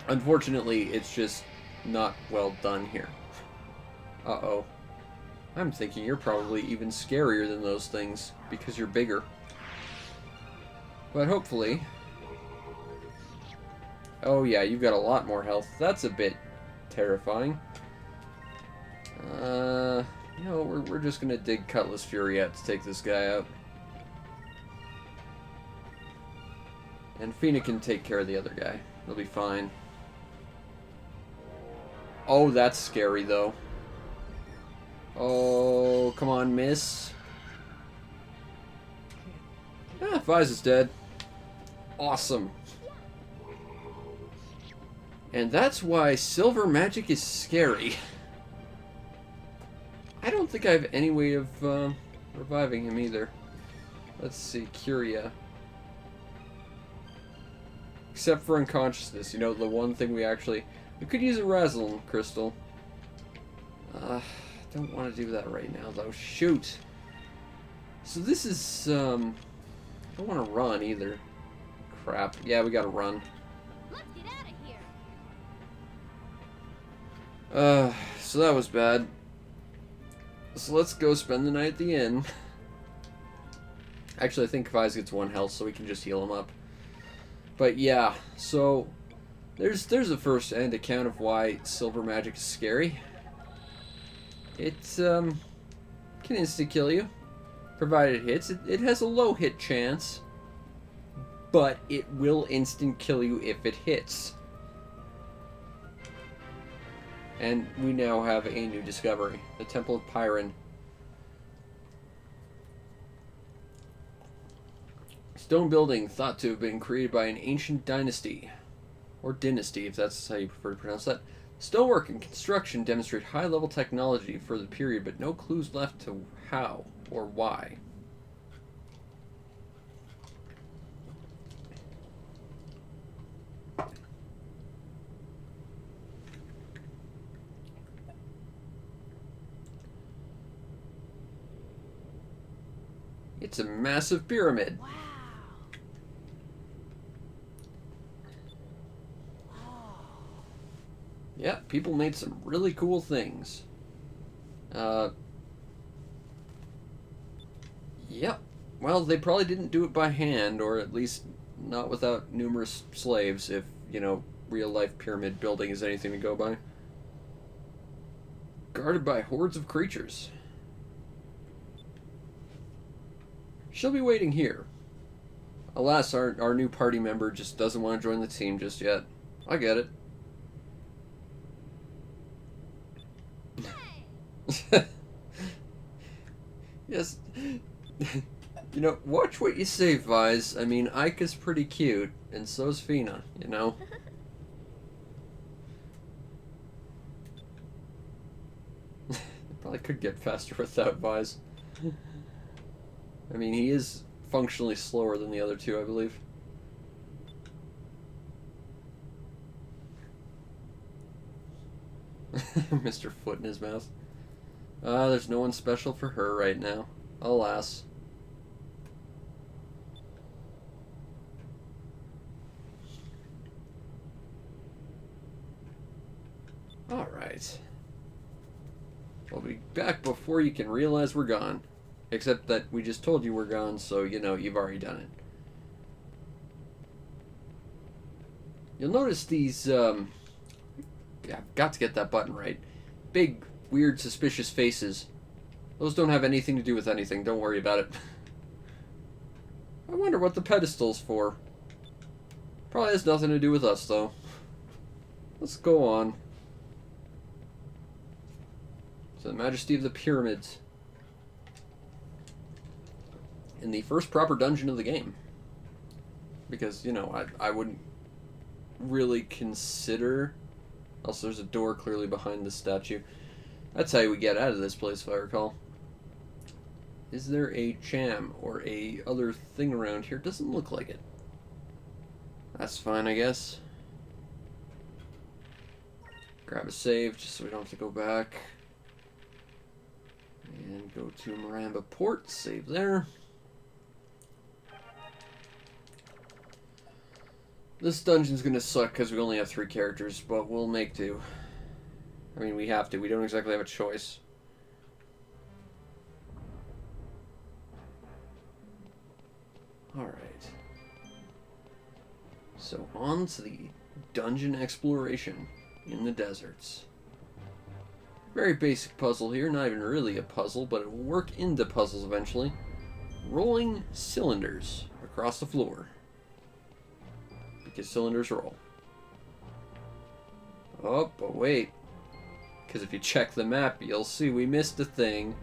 Unfortunately, it's just not well done here. Uh-oh. I'm thinking you're probably even scarier than those things, because you're bigger. But hopefully... Oh yeah, you've got a lot more health. That's a bit terrifying. You know, we're just gonna dig Cutlass Fury out to take this guy out. And Fina can take care of the other guy. He'll be fine. Oh, that's scary, though. Oh, come on, miss. Ah, Vise is dead. Awesome. And that's why silver magic is scary. I don't think I have any way of reviving him either. Let's see, Curia. Except for unconsciousness, you know, the one thing we actually... We could use a Razzle Crystal. Don't want to do that right now, though. Shoot! So this is, I don't want to run, either. Crap. Yeah, we gotta run. Let's get out of here. So that was bad. So let's go spend the night at the inn. Actually, I think Vise gets 1 health, so we can just heal him up. But yeah, so There's a first-hand account of why silver magic is scary. It can insta-kill you, provided it hits. It has a low hit chance, but it will instant-kill you if it hits. And we now have a new discovery, the Temple of Pyron. Stone building thought to have been created by an ancient dynasty. Or dynasty, if that's how you prefer to pronounce that. Stonework and construction demonstrate high-level technology for the period, but no clues left to how or why. It's a massive pyramid. Wow. Yeah, people made some really cool things. Yep. Well, they probably didn't do it by hand, or at least not without numerous slaves, if, you know, real-life pyramid building is anything to go by. Guarded by hordes of creatures. She'll be waiting here. Alas, our new party member just doesn't want to join the team just yet. I get it. Yes. You know, watch what you say, Vise. I mean, Ike is pretty cute, and so's Fina, you know? Probably could get faster without Vise. I mean, he is functionally slower than the other two, I believe. Mr. Foot in his mouth. There's no one special for her right now. Alas. Alright. We'll be back before you can realize we're gone. Except that we just told you we're gone, so, you know, you've already done it. You'll notice these, yeah, I've got to get that button right. Big, weird, suspicious faces. Those don't have anything to do with anything, don't worry about it. I wonder what the pedestal's for. Probably has nothing to do with us, though. Let's go on. To the Majesty of the Pyramids. In the first proper dungeon of the game. Because, you know, I wouldn't really consider... Also, there's a door clearly behind the statue. That's how we get out of this place, if I recall. Is there a jam or a other thing around here? Doesn't look like it. That's fine, I guess. Grab a save, just so we don't have to go back. And go to Maramba Port, save there. This dungeon's gonna suck because we only have 3 characters, but we'll make do. I mean, we have to. We don't exactly have a choice. Alright. So, on to the dungeon exploration in the deserts. Very basic puzzle here. Not even really a puzzle, but it will work into puzzles eventually. Rolling cylinders across the floor. Because cylinders roll. Oh, but wait. Because if you check the map, you'll see we missed a thing.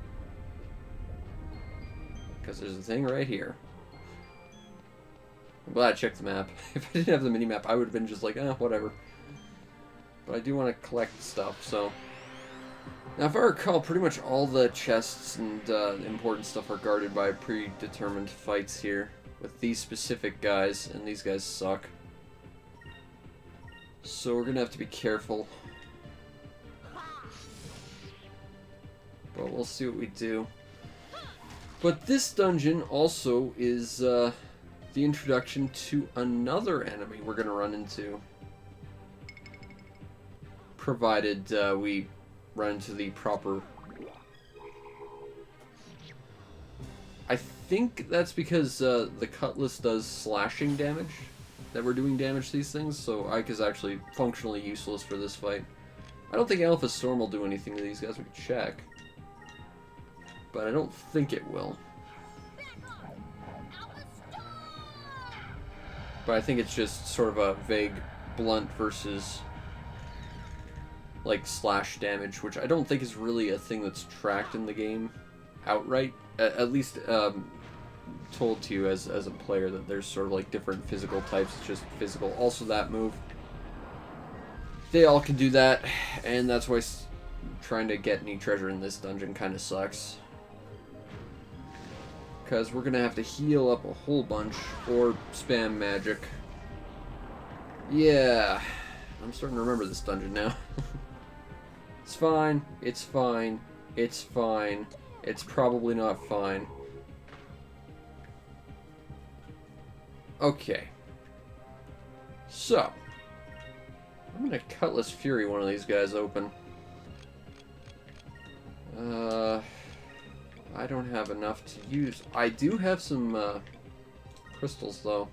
Because there's a thing right here. I'm glad I checked the map. If I didn't have the mini-map, I would have been just like, whatever. But I do want to collect stuff, so... Now, if I recall, pretty much all the chests and important stuff are guarded by predetermined fights here. With these specific guys, and these guys suck. So we're gonna have to be careful. But we'll see what we do. But this dungeon also is the introduction to another enemy we're gonna run into. Provided we run into the proper... I think that's because the cutlass does slashing damage. that we're doing damage to these things, so Ike is actually functionally useless for this fight. I don't think Alpha Storm will do anything to these guys. We can check. But I don't think it will. But I think it's just sort of a vague blunt versus like slash damage, which I don't think is really a thing that's tracked in the game outright. At least told to you as a player that there's sort of like different physical types. It's just physical. Also that move. They all can do that, and that's why trying to get any treasure in this dungeon kind of sucks. Because we're going to have to heal up a whole bunch, or spam magic. Yeah, I'm starting to remember this dungeon now. It's fine, it's fine, it's fine, it's probably not fine. Okay. So, I'm going to Cutlass Fury one of these guys open. I don't have enough to use. I do have some crystals, though.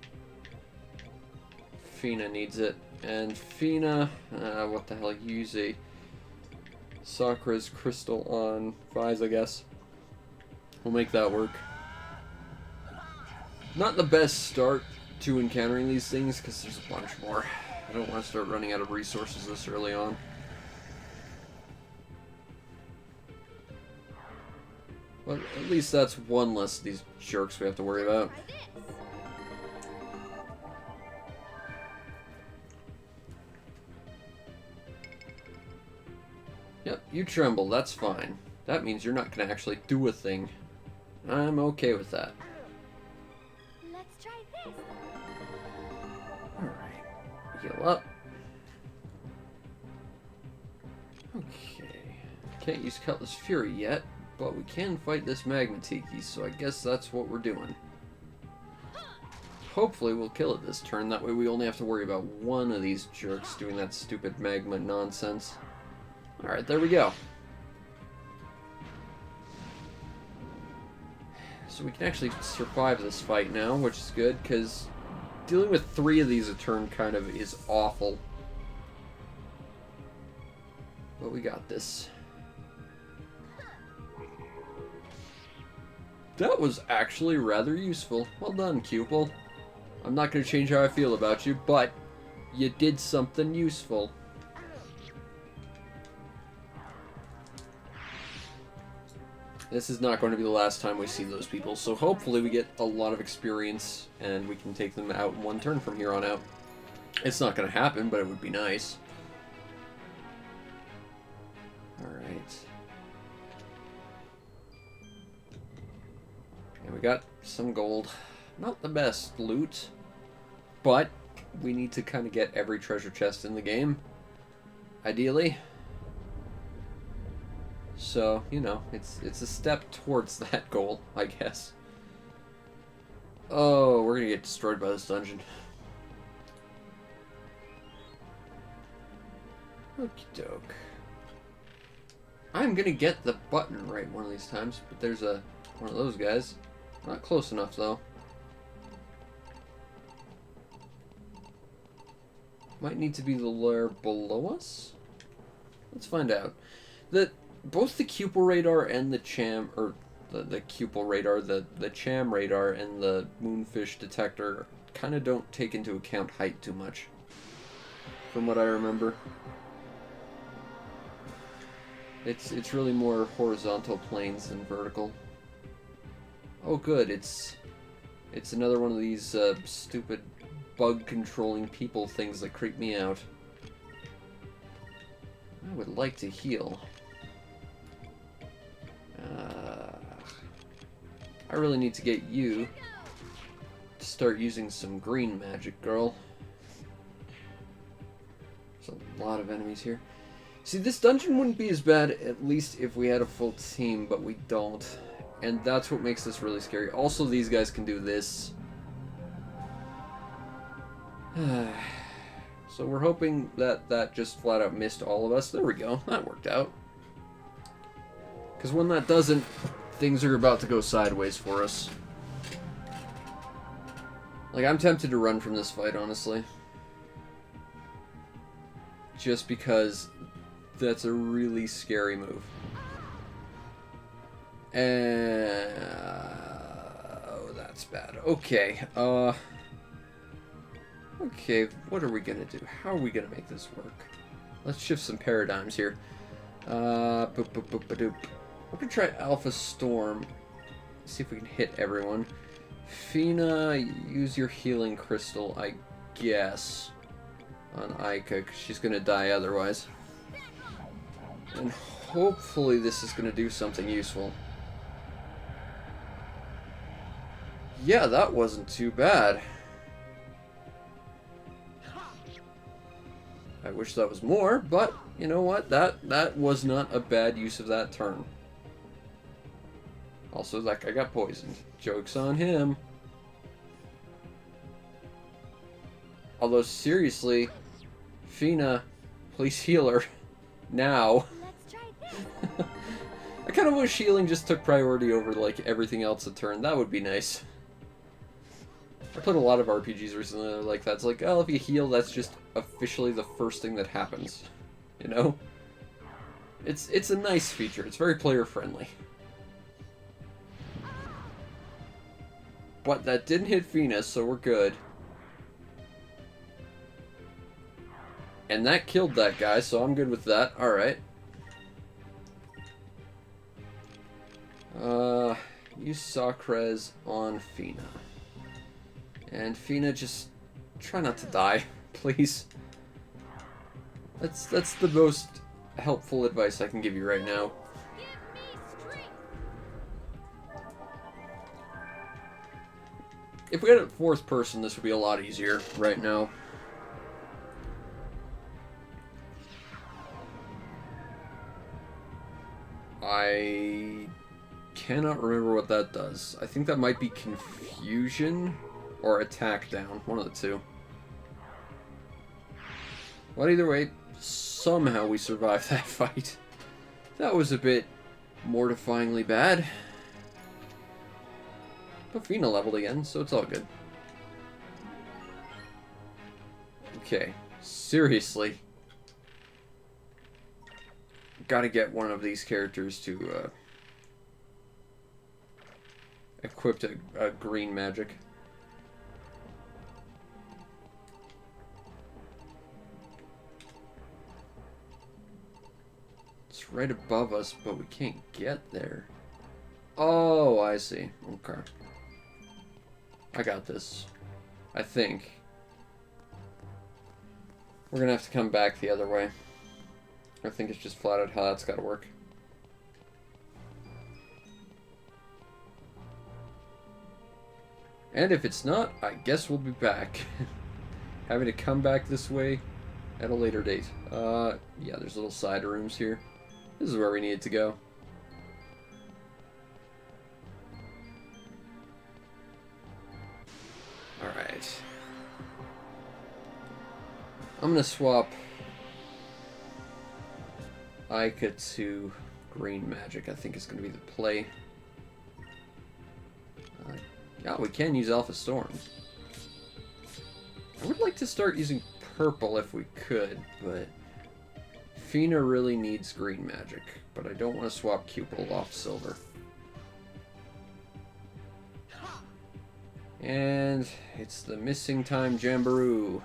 Fina needs it. And Fina, what the hell, use a Sakra's crystal on Vise, I guess. We'll make that work. Not the best start to encountering these things, because there's a bunch more. I don't want to start running out of resources this early on. But at least that's one less of these jerks we have to worry about. Yep, you tremble, that's fine. That means you're not going to actually do a thing. I'm okay with that. Let's try this. Alright, heal up. Okay, can't use Cutlass Fury yet, but we can fight this Magma Tiki, so I guess that's what we're doing. Hopefully we'll kill it this turn, that way we only have to worry about one of these jerks doing that stupid magma nonsense. Alright, there we go. So we can actually survive this fight now, which is good, because dealing with 3 of these a turn kind of is awful. But we got this. That was actually rather useful. Well done, Cupel. I'm not going to change how I feel about you, but you did something useful. This is not going to be the last time we see those people, so hopefully we get a lot of experience and we can take them out in one turn from here on out. It's not going to happen, but it would be nice. Alright. And we got some gold. Not the best loot, but we need to kind of get every treasure chest in the game, ideally. So, you know, it's a step towards that goal, I guess. Oh, we're gonna get destroyed by this dungeon. Okie doke. I'm gonna get the button right one of these times, but there's one of those guys. Not close enough, though. Might need to be the layer below us? Let's find out. Both the Cupel radar and the Cham, or the Cupel radar, the Cham radar and the Moonfish detector kind of don't take into account height too much, from what I remember. It's really more horizontal planes than vertical. Oh good, it's another one of these stupid bug controlling people things that creep me out. I would like to heal. I really need to get you to start using some green magic, girl. There's a lot of enemies here. See, this dungeon wouldn't be as bad, at least if we had a full team, but we don't. And that's what makes this really scary. Also, these guys can do this. So we're hoping that just flat out missed all of us. There we go. That worked out. Because when that doesn't, things are about to go sideways for us. Like, I'm tempted to run from this fight, honestly. Just because that's a really scary move. And... oh, that's bad. Okay, okay, what are we gonna do? How are we gonna make this work? Let's shift some paradigms here. Boop, boop, boop, ba-doop. We're gonna try Alpha Storm. See if we can hit everyone. Fina, use your healing crystal, I guess, on Aika, because she's gonna die otherwise. And hopefully this is gonna do something useful. Yeah, that wasn't too bad. I wish that was more, but you know what? That was not a bad use of that turn. Also, that guy got poisoned. Joke's on him. Although, seriously, Fina, please heal her. Now. Let's try this. I kind of wish healing just took priority over, like, everything else a turn. That would be nice. I played a lot of RPGs recently that are like that. It's like, oh, if you heal, that's just officially the first thing that happens. You know? It's a nice feature. It's very player-friendly. But that didn't hit Fina, so we're good. And that killed that guy, so I'm good with that. Alright. Use Sacrez on Fina. And Fina, just try not to die, please. That's the most helpful advice I can give you right now. If we had a fourth person, this would be a lot easier right now. I cannot remember what that does. I think that might be confusion or attack down. One of the two. But either way, somehow we survived that fight. That was a bit mortifyingly bad. But Fina leveled again, so it's all good. Okay, seriously. Gotta get one of these characters to equip a green magic. It's right above us, but we can't get there. Oh, I see. Okay. I got this. I think. We're gonna have to come back the other way. I think it's just flat out how that's gotta work. And if it's not, I guess we'll be back. Having to come back this way at a later date. Yeah, there's little side rooms here. This is where we needed to go. Alright. I'm gonna swap Aika to green magic. I think is gonna be the play. Yeah, we can use Alpha Storm. I would like to start using purple if we could, but Fina really needs green magic. But I don't want to swap Cupil off silver. And it's the missing time Jamboree.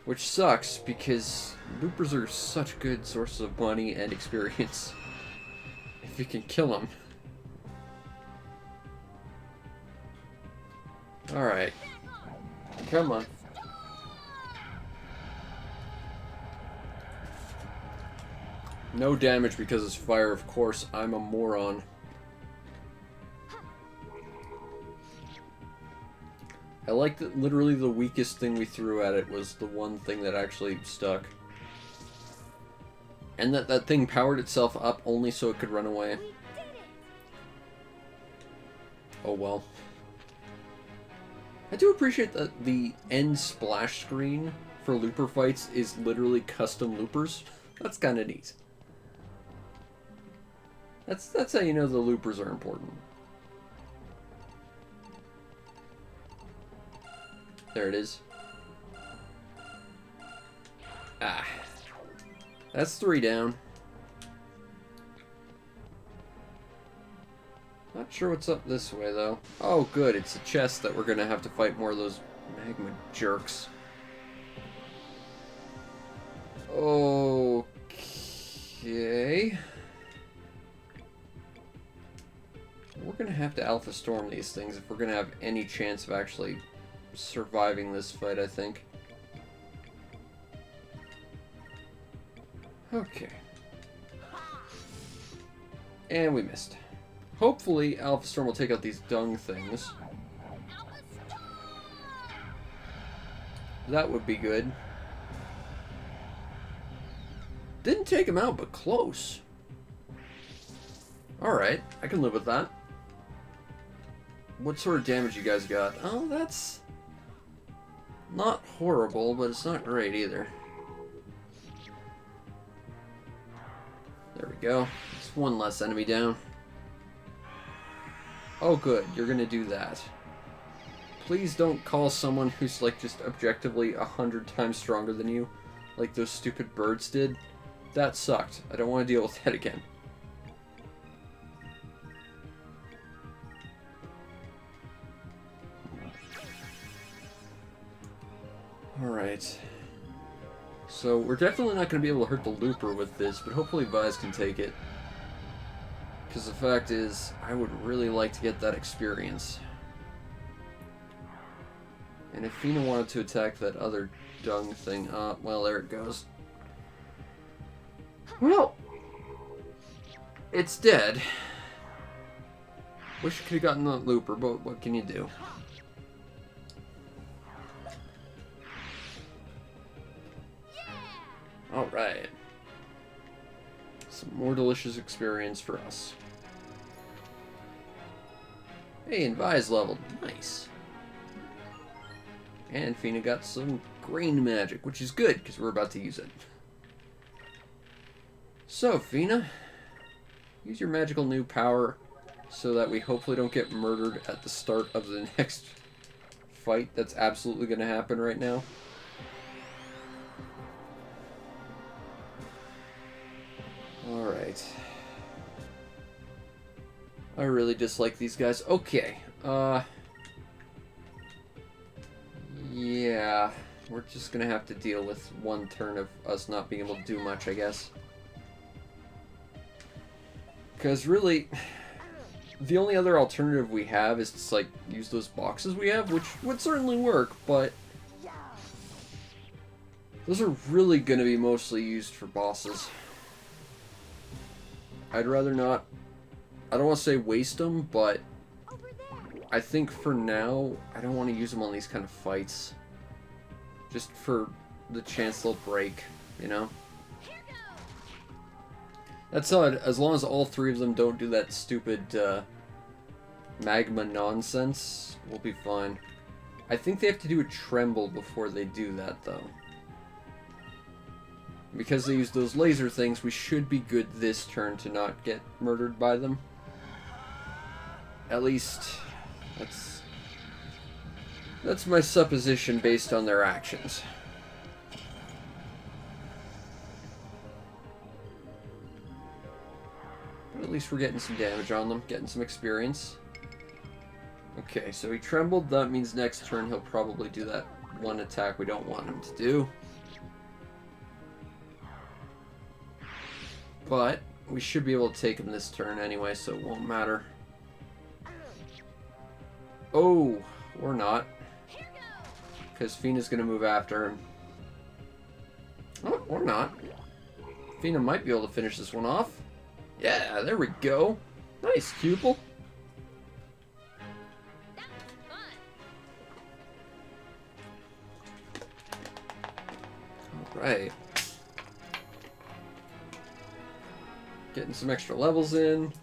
Which sucks, because loopers are such good sources of money and experience. If you can kill them. Alright. Come on. No damage because it's fire, of course. I'm a moron. I like that literally the weakest thing we threw at it was the one thing that actually stuck. And that thing powered itself up only so it could run away. Oh well. I do appreciate that the end splash screen for looper fights is literally custom loopers. That's kind of neat. That's how you know the loopers are important. There it is. Ah. That's 3 down. Not sure what's up this way, though. Oh, good. It's a chest that we're going to have to fight more of those magma jerks. Okay. We're going to have to Alpha Storm these things if we're going to have any chance of actually surviving this fight, I think. Okay. And we missed. Hopefully, Alpha Storm will take out these dung things. That would be good. Didn't take him out, but close. Alright, I can live with that. What sort of damage you guys got? Oh, that's not horrible, but it's not great either. There we go. Just one less enemy down. Oh good, you're gonna do that. Please don't call someone who's like just objectively 100 times stronger than you, like those stupid birds did. That sucked. I don't want to deal with that again. Alright. So we're definitely not going to be able to hurt the Looper with this, but hopefully Vise can take it. Because the fact is, I would really like to get that experience. And if Fina wanted to attack that other dung thing, well, there it goes. Well, it's dead. Wish you could have gotten the Looper, but what can you do? Alright. Some more delicious experience for us. Hey, and Vi's leveled. Nice. And Fina got some green magic, which is good, because we're about to use it. So, Fina, use your magical new power so that we hopefully don't get murdered at the start of the next fight that's absolutely going to happen right now. Alright. I really dislike these guys. Okay, yeah, we're just gonna have to deal with one turn of us not being able to do much, I guess. Because really, the only other alternative we have is to, like, use those boxes we have, which would certainly work, but those are really gonna be mostly used for bosses. I'd rather not, I don't want to say waste them, but I think for now, I don't want to use them on these kind of fights. Just for the chance they'll break, you know? That said, as long as all 3 of them don't do that stupid magma nonsense, we'll be fine. I think they have to do a tremble before they do that, though. Because they use those laser things, we should be good this turn to not get murdered by them. At least, that's my supposition based on their actions. But at least we're getting some damage on them, getting some experience. Okay, so he trembled. That means next turn he'll probably do that one attack we don't want him to do. But we should be able to take him this turn anyway, so it won't matter. Oh, or not. Because Fina's going to move after him. Oh, or not. Fina might be able to finish this one off. Yeah, there we go. Nice, Cupel. Alright. Getting some extra levels in.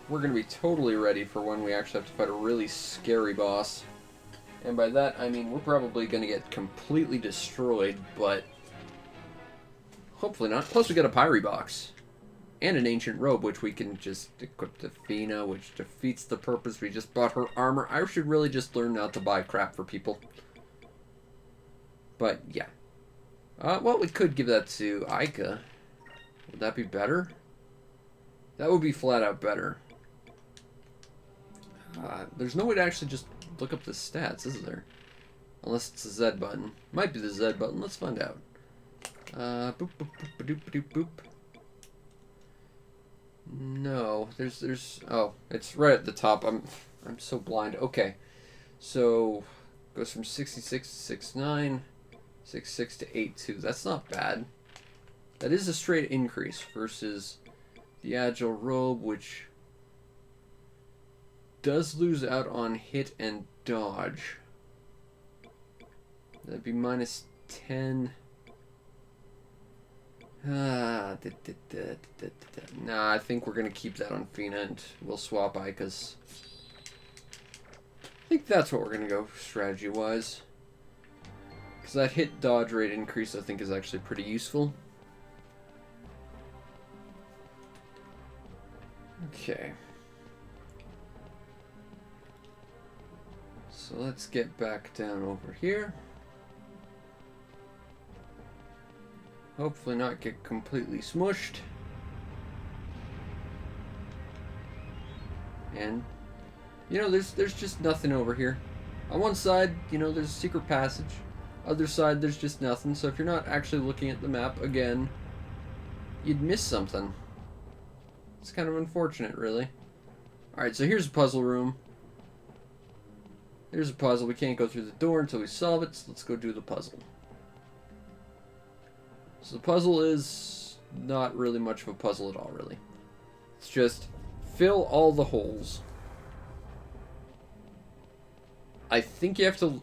We're going to be totally ready for when we actually have to fight a really scary boss. And by that, I mean we're probably going to get completely destroyed, but hopefully not. Plus we got a Pyre box. And an ancient robe, which we can just equip to Fina, which defeats the purpose. We just bought her armor. I should really just learn not to buy crap for people. But, yeah. Well, we could give that to Aika. Would that be better? That would be flat out better. There's no way to actually just look up the stats, is there? Unless it's the Z button. Might be the Z button. Let's find out. Boop, boop, boop, boop, boop, boop. No, there's. Oh, it's right at the top. I'm so blind. Okay, so goes from 66 to 69, 66 to 82. That's not bad. That is a straight increase versus the agile robe, which does lose out on hit and dodge. That'd be minus 10. Nah, I think we're going to keep that on Fina and we'll swap Aika's. I think that's what we're going to go strategy-wise. Because that hit dodge rate increase I think is actually pretty useful. Okay. So let's get back down over here. Hopefully not get completely smushed. And, you know, there's just nothing over here. On one side, you know, there's a secret passage. Other side, there's just nothing. So if you're not actually looking at the map, again, you'd miss something. It's kind of unfortunate, really. Alright, so here's a puzzle room. Here's a puzzle. We can't go through the door until we solve it, so let's go do the puzzle. So the puzzle is not really much of a puzzle at all, really. It's just fill all the holes. I think you have to...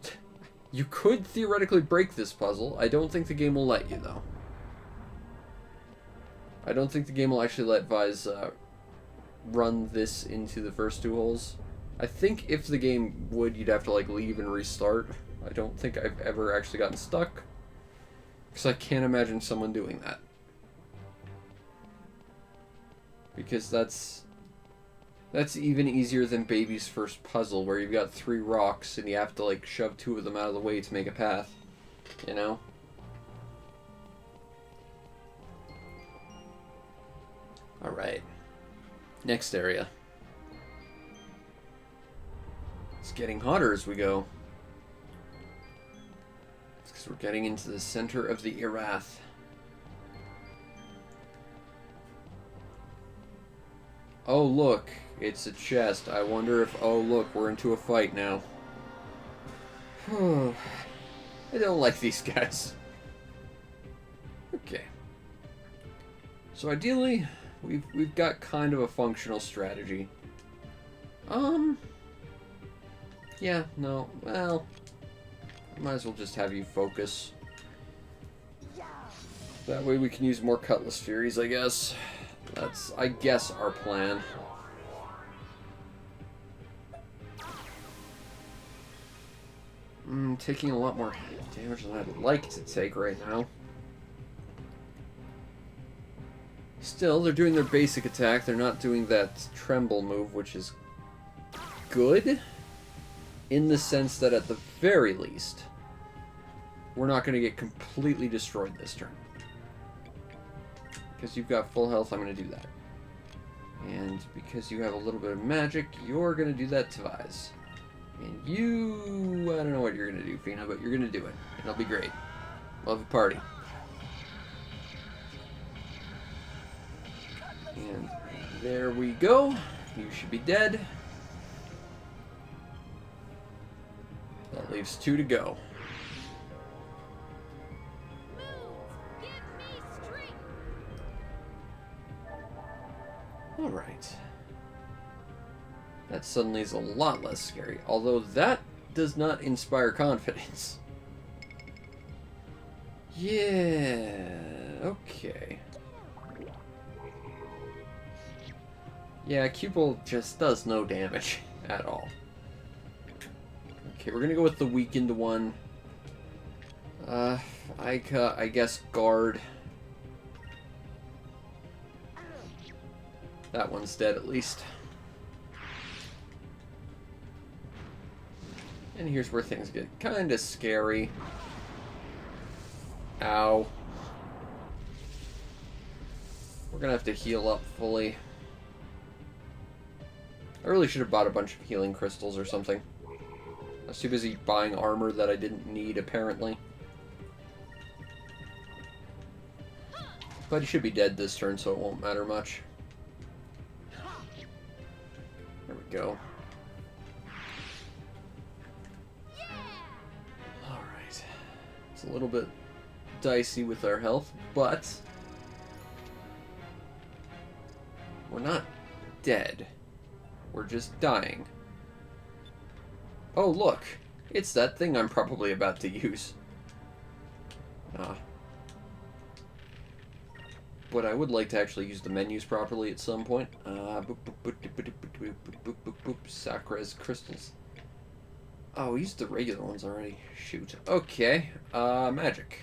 You could theoretically break this puzzle. I don't think the game will let you, though. I don't think the game will actually let Vise run this into the first two holes. I think if the game would, you'd have to, like, leave and restart. I don't think I've ever actually gotten stuck. Because I can't imagine someone doing that. Because that's even easier than Baby's first puzzle, where you've got 3 rocks and you have to, like, shove 2 of them out of the way to make a path. You know? Alright. Next area. It's getting hotter as we go. Because we're getting into the center of the Irath. Oh, look. It's a chest. I wonder if... Oh, look. We're into a fight now. I don't like these guys. Okay. So ideally, we've got kind of a functional strategy. Yeah, no. Well... Might as well just have you focus. That way we can use more Cutlass Furies, I guess. That's, I guess, our plan. Taking a lot more damage than I'd like to take right now. Still, they're doing their basic attack. They're not doing that tremble move, which is good. In the sense that at the very least, we're not going to get completely destroyed this turn. Because you've got full health, I'm going to do that. And because you have a little bit of magic, you're going to do that to Vise. And you... I don't know what you're going to do, Fina, but you're going to do it. And it'll be great. We'll have a party. And there we go. You should be dead. That leaves 2 to go. Alright. That suddenly is a lot less scary, although that does not inspire confidence. Yeah, okay. Yeah, Cupel just does no damage at all. Okay, we're gonna go with the weakened one. I guess guard. That one's dead at least. And here's where things get kind of scary. Ow. We're gonna have to heal up fully. I really should have bought a bunch of healing crystals or something. I was too busy buying armor that I didn't need, apparently. But he should be dead this turn, so it won't matter much. There we go. Alright. It's a little bit dicey with our health, but we're not dead. We're just dying. Oh, look! It's that thing I'm probably about to use. But I would like to actually use the menus properly at some point. Sacres crystals. Oh, we used the regular ones already. Shoot. Okay. Magic.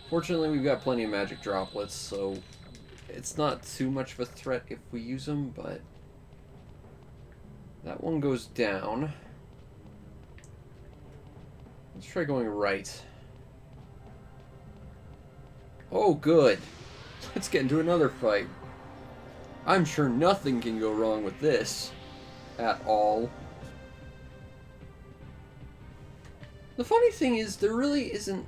Fortunately, we've got plenty of magic droplets, so it's not too much of a threat if we use them, but that one goes down. Let's try going right. Oh, good. Let's get into another fight. I'm sure nothing can go wrong with this. At all. The funny thing is, there really isn't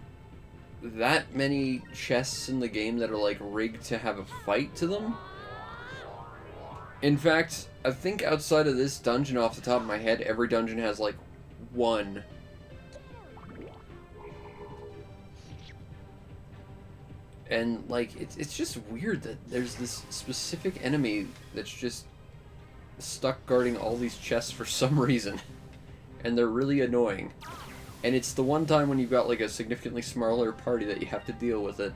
that many chests in the game that are, like, rigged to have a fight to them. In fact, I think outside of this dungeon, off the top of my head, every dungeon has, like, one. And, like, it's just weird that there's this specific enemy that's just stuck guarding all these chests for some reason. And they're really annoying. And it's the one time when you've got, like, a significantly smaller party that you have to deal with it.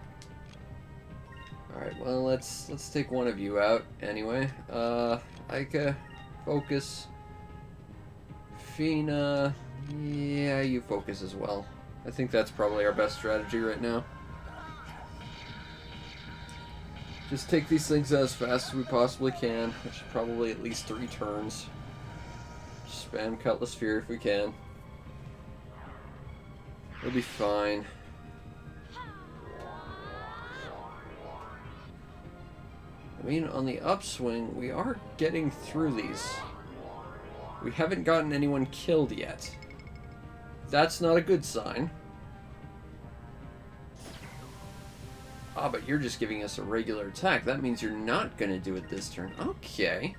Alright, well, let's take one of you out, anyway. Ica, focus. Fina, yeah, you focus as well. I think that's probably our best strategy right now. Just take these things out as fast as we possibly can, which is probably at least 3 turns. Spam Cutlass Fear if we can. We'll be fine. I mean, on the upswing, we are getting through these. We haven't gotten anyone killed yet. That's not a good sign. Ah, but you're just giving us a regular attack. That means you're not going to do it this turn. Okay.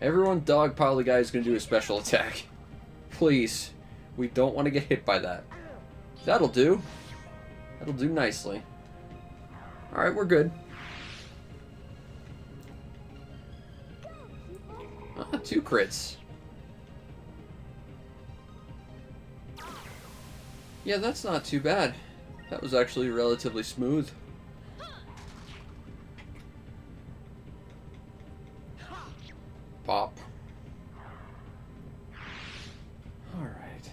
Everyone dogpile the guy who's going to do a special attack. Please. We don't want to get hit by that. That'll do. That'll do nicely. Alright, we're good. Ah, 2 crits. Yeah, that's not too bad. That was actually relatively smooth. Pop. Alright.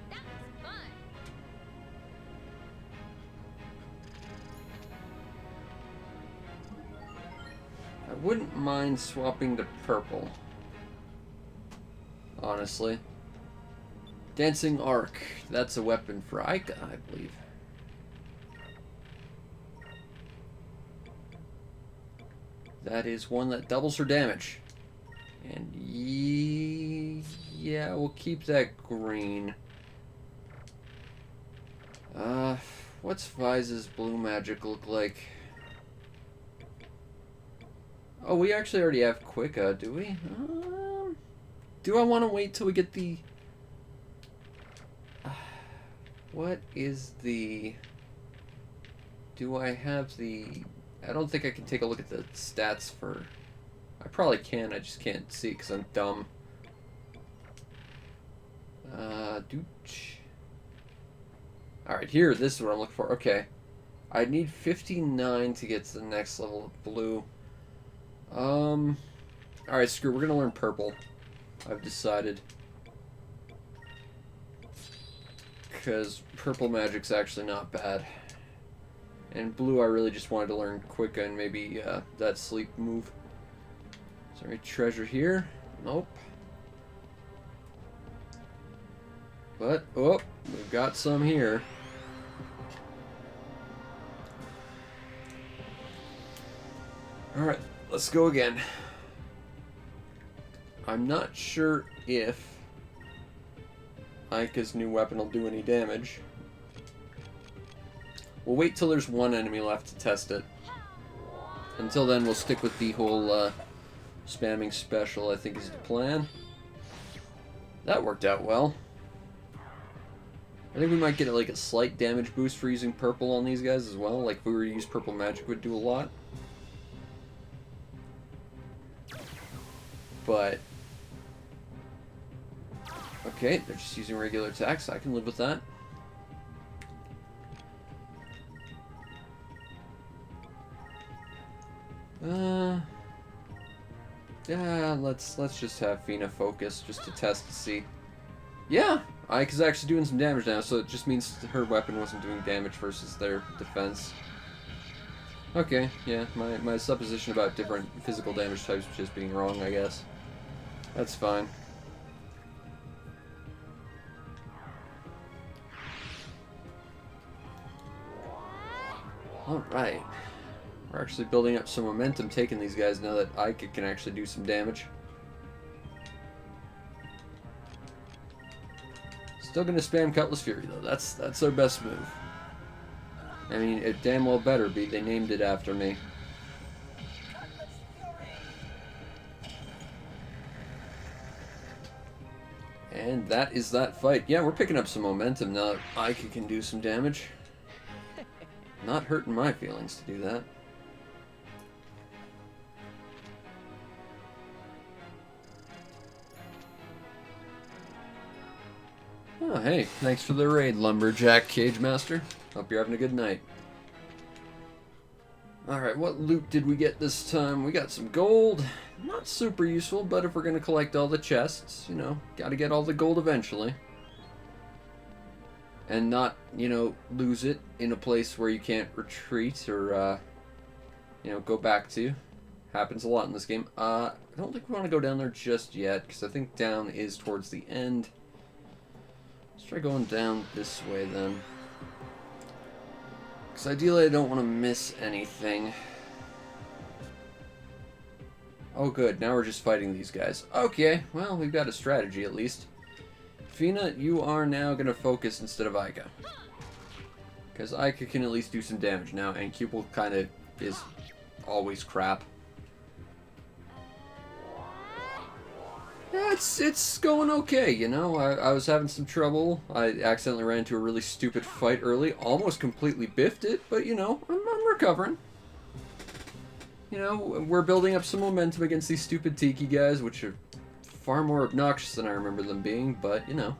That was fun. I wouldn't mind swapping to purple. Honestly. Dancing Arc. That's a weapon for Ica, I believe. That is one that doubles her damage. And yeah, we'll keep that green. What's Vize's blue magic look like? Oh, we actually already have Quicka, do we? Do I want to wait till we get the... what is the... do I have the... I don't think I can take a look at the stats for... I probably can, I just can't see because I'm dumb. Dooch. Alright, here, this is what I'm looking for. Okay. I need 59 to get to the next level of blue. Alright, screw it, we're gonna learn purple. I've decided. Because purple magic's actually not bad. And blue, I really just wanted to learn Quick and maybe that sleep move. Is there any treasure here? Nope. But, oh, we've got some here. Alright, let's go again. I'm not sure if Aika's new weapon will do any damage. We'll wait till there's one enemy left to test it. Until then, we'll stick with the whole spamming special, I think is the plan. That worked out well. I think we might get like a slight damage boost for using purple on these guys as well. Like if we were to use purple magic, would do a lot. But okay, they're just using regular attacks. I can live with that. Yeah, let's just have Fina focus just to test to see. Yeah, Ike's actually doing some damage now, so it just means her weapon wasn't doing damage versus their defense. Okay, yeah, my supposition about different physical damage types just being wrong, I guess. That's fine. Alright. We're actually building up some momentum taking these guys now that Ike can actually do some damage. Still gonna spam Cutlass Fury though. That's our best move. I mean, it damn well better be. They named it after me. And that is that fight. Yeah, we're picking up some momentum now that Ike can do some damage. Not hurting my feelings to do that. Oh, hey, thanks for the raid, Lumberjack Cage Master. Hope you're having a good night. Alright, what loot did we get this time? We got some gold. Not super useful, but if we're going to collect all the chests, you know, gotta get all the gold eventually. And not, you know, lose it in a place where you can't retreat or, you know, go back to. Happens a lot in this game. I don't think we want to go down there just yet, because I think down is towards the end. Let's try going down this way then. Because ideally I don't want to miss anything. Oh good, now we're just fighting these guys. Okay, well we've got a strategy at least. Fina, you are now going to focus instead of Aika. Because Aika can at least do some damage now, and Cupel kind of is always crap. Yeah, it's going okay, you know. I was having some trouble. I accidentally ran into a really stupid fight early. Almost completely biffed it, but, you know, I'm recovering. You know, we're building up some momentum against these stupid Tiki guys, which are far more obnoxious than I remember them being, but, you know.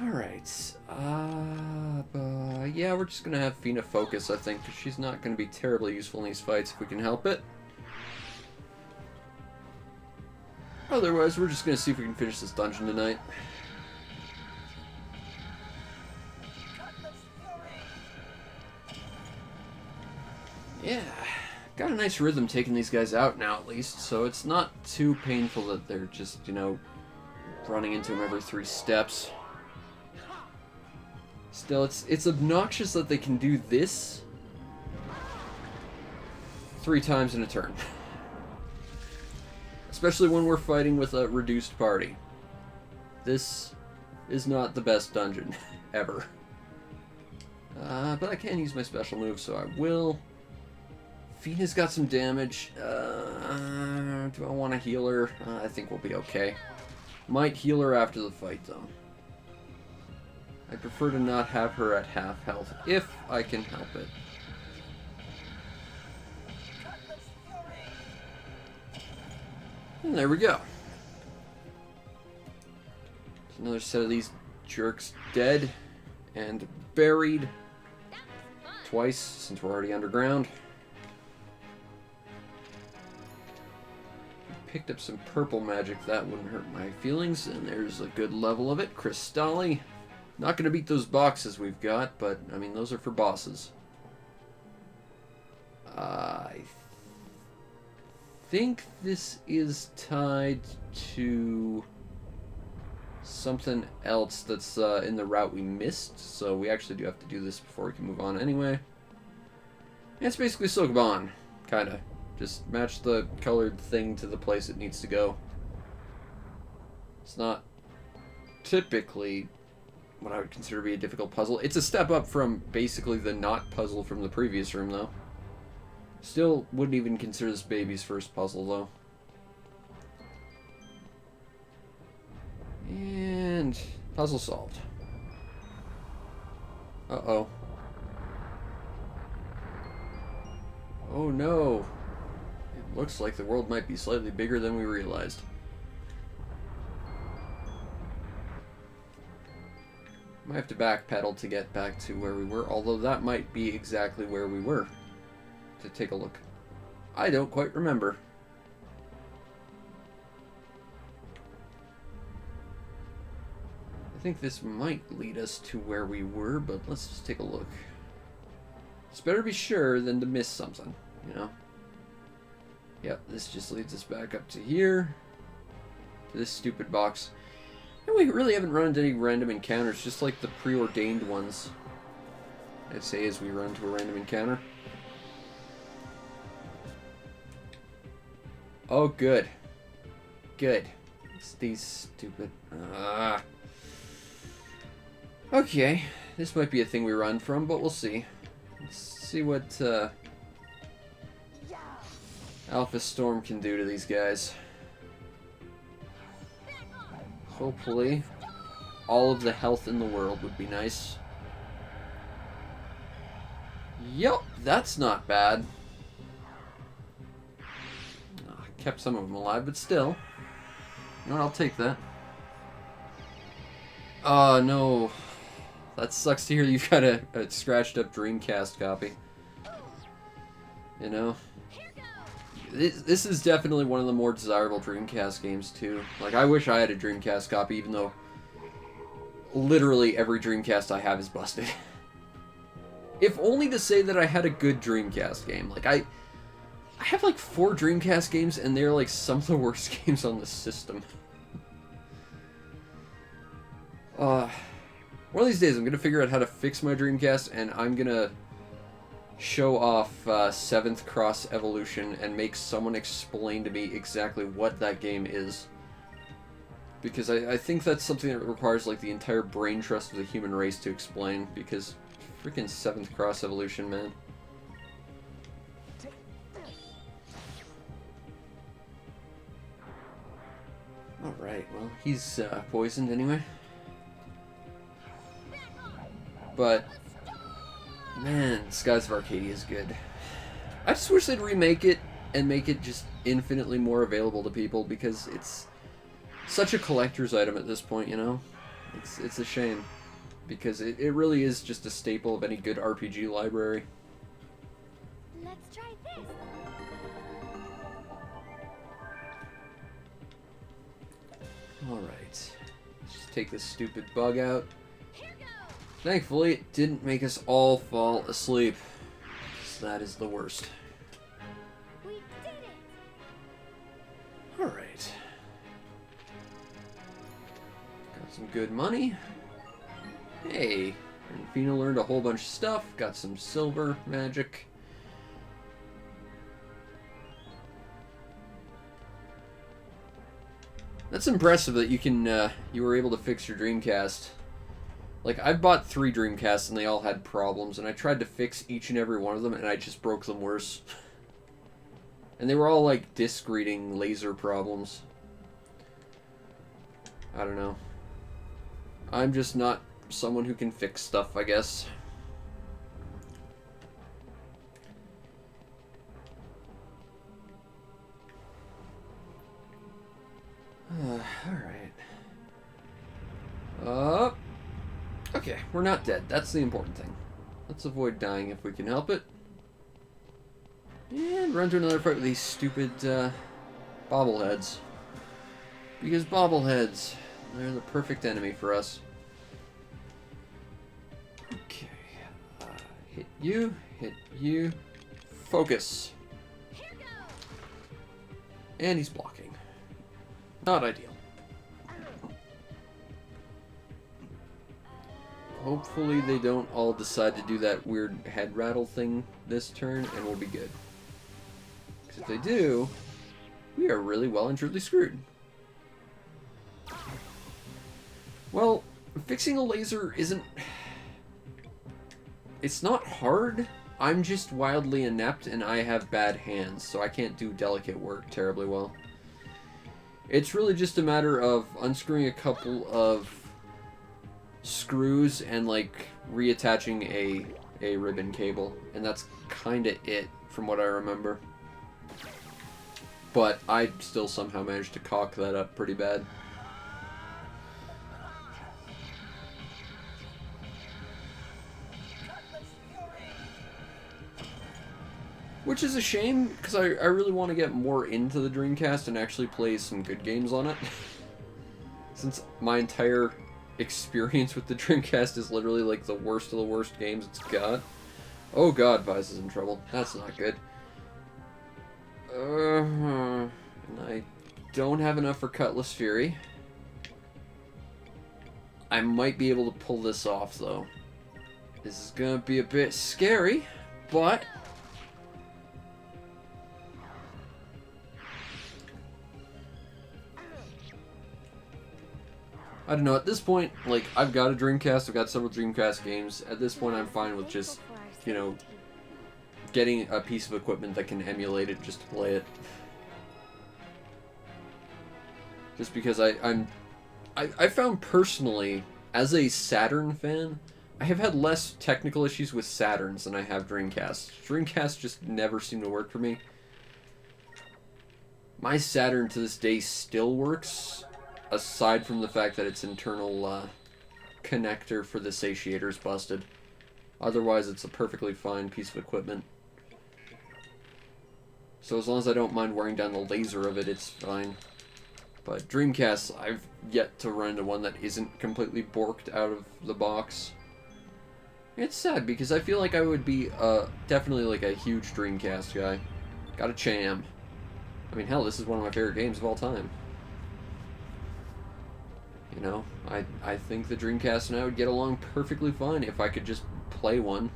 Alright. Yeah, we're just going to have Fina focus, I think, because she's not going to be terribly useful in these fights if we can help it. Otherwise, we're just going to see if we can finish this dungeon tonight. Yeah, got a nice rhythm taking these guys out now at least, so it's not too painful that they're just, you know, running into them every 3 steps. Still, it's obnoxious that they can do this 3 times in a turn. Especially when we're fighting with a reduced party. This is not the best dungeon ever. But I can use my special move, so I will. Fina's got some damage. Do I want to heal her? I think we'll be okay. Might heal her after the fight, though. I prefer to not have her at half health, if I can help it. And there we go. Another set of these jerks dead and buried twice since we're already underground. Picked up some purple magic, that wouldn't hurt my feelings, and there's a good level of it. Crystalli. Not gonna beat those boxes we've got, but, I mean, those are for bosses. I think this is tied to something else that's in the route we missed, so we actually do have to do this before we can move on anyway. It's basically Sokoban, kinda. Just match the colored thing to the place it needs to go. It's not typically what I would consider to be a difficult puzzle. It's a step up from basically the not puzzle from the previous room, though. Still wouldn't even consider this baby's first puzzle, though. And puzzle solved. Uh-oh. Oh no. It looks like the world might be slightly bigger than we realized. Might have to backpedal to get back to where we were, although that might be exactly where we were. To take a look. I don't quite remember. I think this might lead us to where we were, but let's just take a look. It's better to be sure than to miss something, you know? Yep, this just leads us back up to here. To this stupid box. And we really haven't run into any random encounters, just like the preordained ones. I'd say as we run to a random encounter. Oh, good. Good. It's these stupid... Okay, this might be a thing we run from, but we'll see. Let's see what Alpha Storm can do to these guys. Hopefully, all of the health in the world would be nice. Yup, that's not bad. Kept some of them alive, but still. You know what, I'll take that. Oh, no. That sucks to hear you've got a scratched up Dreamcast copy. You know? This is definitely one of the more desirable Dreamcast games, too. Like, I wish I had a Dreamcast copy, even though literally every Dreamcast I have is busted. If only to say that I had a good Dreamcast game. Like, I have like 4 Dreamcast games, and they're like some of the worst games on the system. One of these days I'm going to figure out how to fix my Dreamcast, and I'm going to show off 7th Cross Evolution and make someone explain to me exactly what that game is. Because I think that's something that requires like the entire brain trust of the human race to explain, because freaking 7th Cross Evolution, man. Alright, well, he's poisoned anyway. But, man, Skies of Arcadia is good. I just wish they'd remake it and make it just infinitely more available to people, because it's such a collector's item at this point, you know? It's a shame. Because it really is just a staple of any good RPG library. Let's try this. Alright. Let's just take this stupid bug out. Thankfully, it didn't make us all fall asleep. So that is the worst. We did it. Alright. Got some good money. Hey, and Fina learned a whole bunch of stuff. Got some silver magic. That's impressive that you can, you were able to fix your Dreamcast. Like, I've bought 3 Dreamcasts and they all had problems, and I tried to fix each and every one of them, and I just broke them worse. And they were all, like, disc reading laser problems. I don't know. I'm just not someone who can fix stuff, I guess. Alright. Okay, we're not dead. That's the important thing. Let's avoid dying if we can help it. And run to another fight with these stupid bobbleheads. Because bobbleheads, they're the perfect enemy for us. you, hit you, focus. And he's blocking. Not ideal. Hopefully they don't all decide to do that weird head rattle thing this turn, and we'll be good. Because if they do, we are really well and truly screwed. Well, fixing a laser isn't... It's not hard. I'm just wildly inept and I have bad hands, so I can't do delicate work terribly well. It's really just a matter of unscrewing a couple of screws and like reattaching a ribbon cable, and that's kind of it from what I remember. But I still somehow managed to cock that up pretty bad. Which is a shame, because I really want to get more into the Dreamcast and actually play some good games on it. Since my entire experience with the Dreamcast is literally like the worst of the worst games it's got. Oh god, Vice is in trouble. That's not good. And I don't have enough for Cutlass Fury. I might be able to pull this off, though. This is gonna be a bit scary, but... I don't know, at this point, like, I've got a Dreamcast, I've got several Dreamcast games. At this point, I'm fine with just, you know, getting a piece of equipment that can emulate it just to play it. Just because I found personally, as a Saturn fan, I have had less technical issues with Saturns than I have Dreamcasts. Dreamcast just never seemed to work for me. My Saturn to this day still works, aside from the fact that its internal connector for the satiator is busted. Otherwise, it's a perfectly fine piece of equipment. So as long as I don't mind wearing down the laser of it, it's fine. But Dreamcast, I've yet to run into one that isn't completely borked out of the box. It's sad, because I feel like I would be definitely like a huge Dreamcast guy. Got a Cham. I mean, hell, this is one of my favorite games of all time. You know, I think the Dreamcast and I would get along perfectly fine if I could just play one.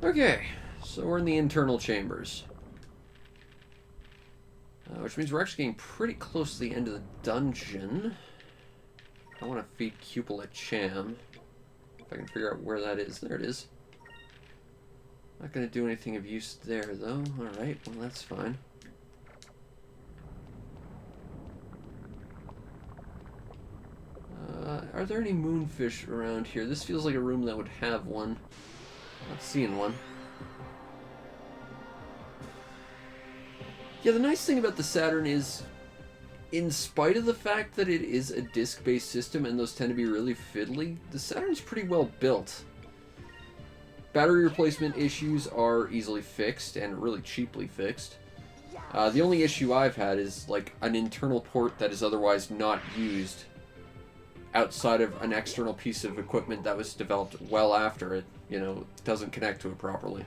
Okay, so we're in the internal chambers. Which means we're actually getting pretty close to the end of the dungeon. I want to feed Cupel a Cham. If I can figure out where that is. There it is. Not going to do anything of use there, though. Alright, well, that's fine. Are there any moonfish around here? This feels like a room that would have one. Not seeing one. Yeah, the nice thing about the Saturn is, in spite of the fact that it is a disc-based system and those tend to be really fiddly, the Saturn's pretty well built. Battery replacement issues are easily fixed and really cheaply fixed. The only issue I've had is like an internal port that is otherwise not used outside of an external piece of equipment that was developed well after it, you know, doesn't connect to it properly.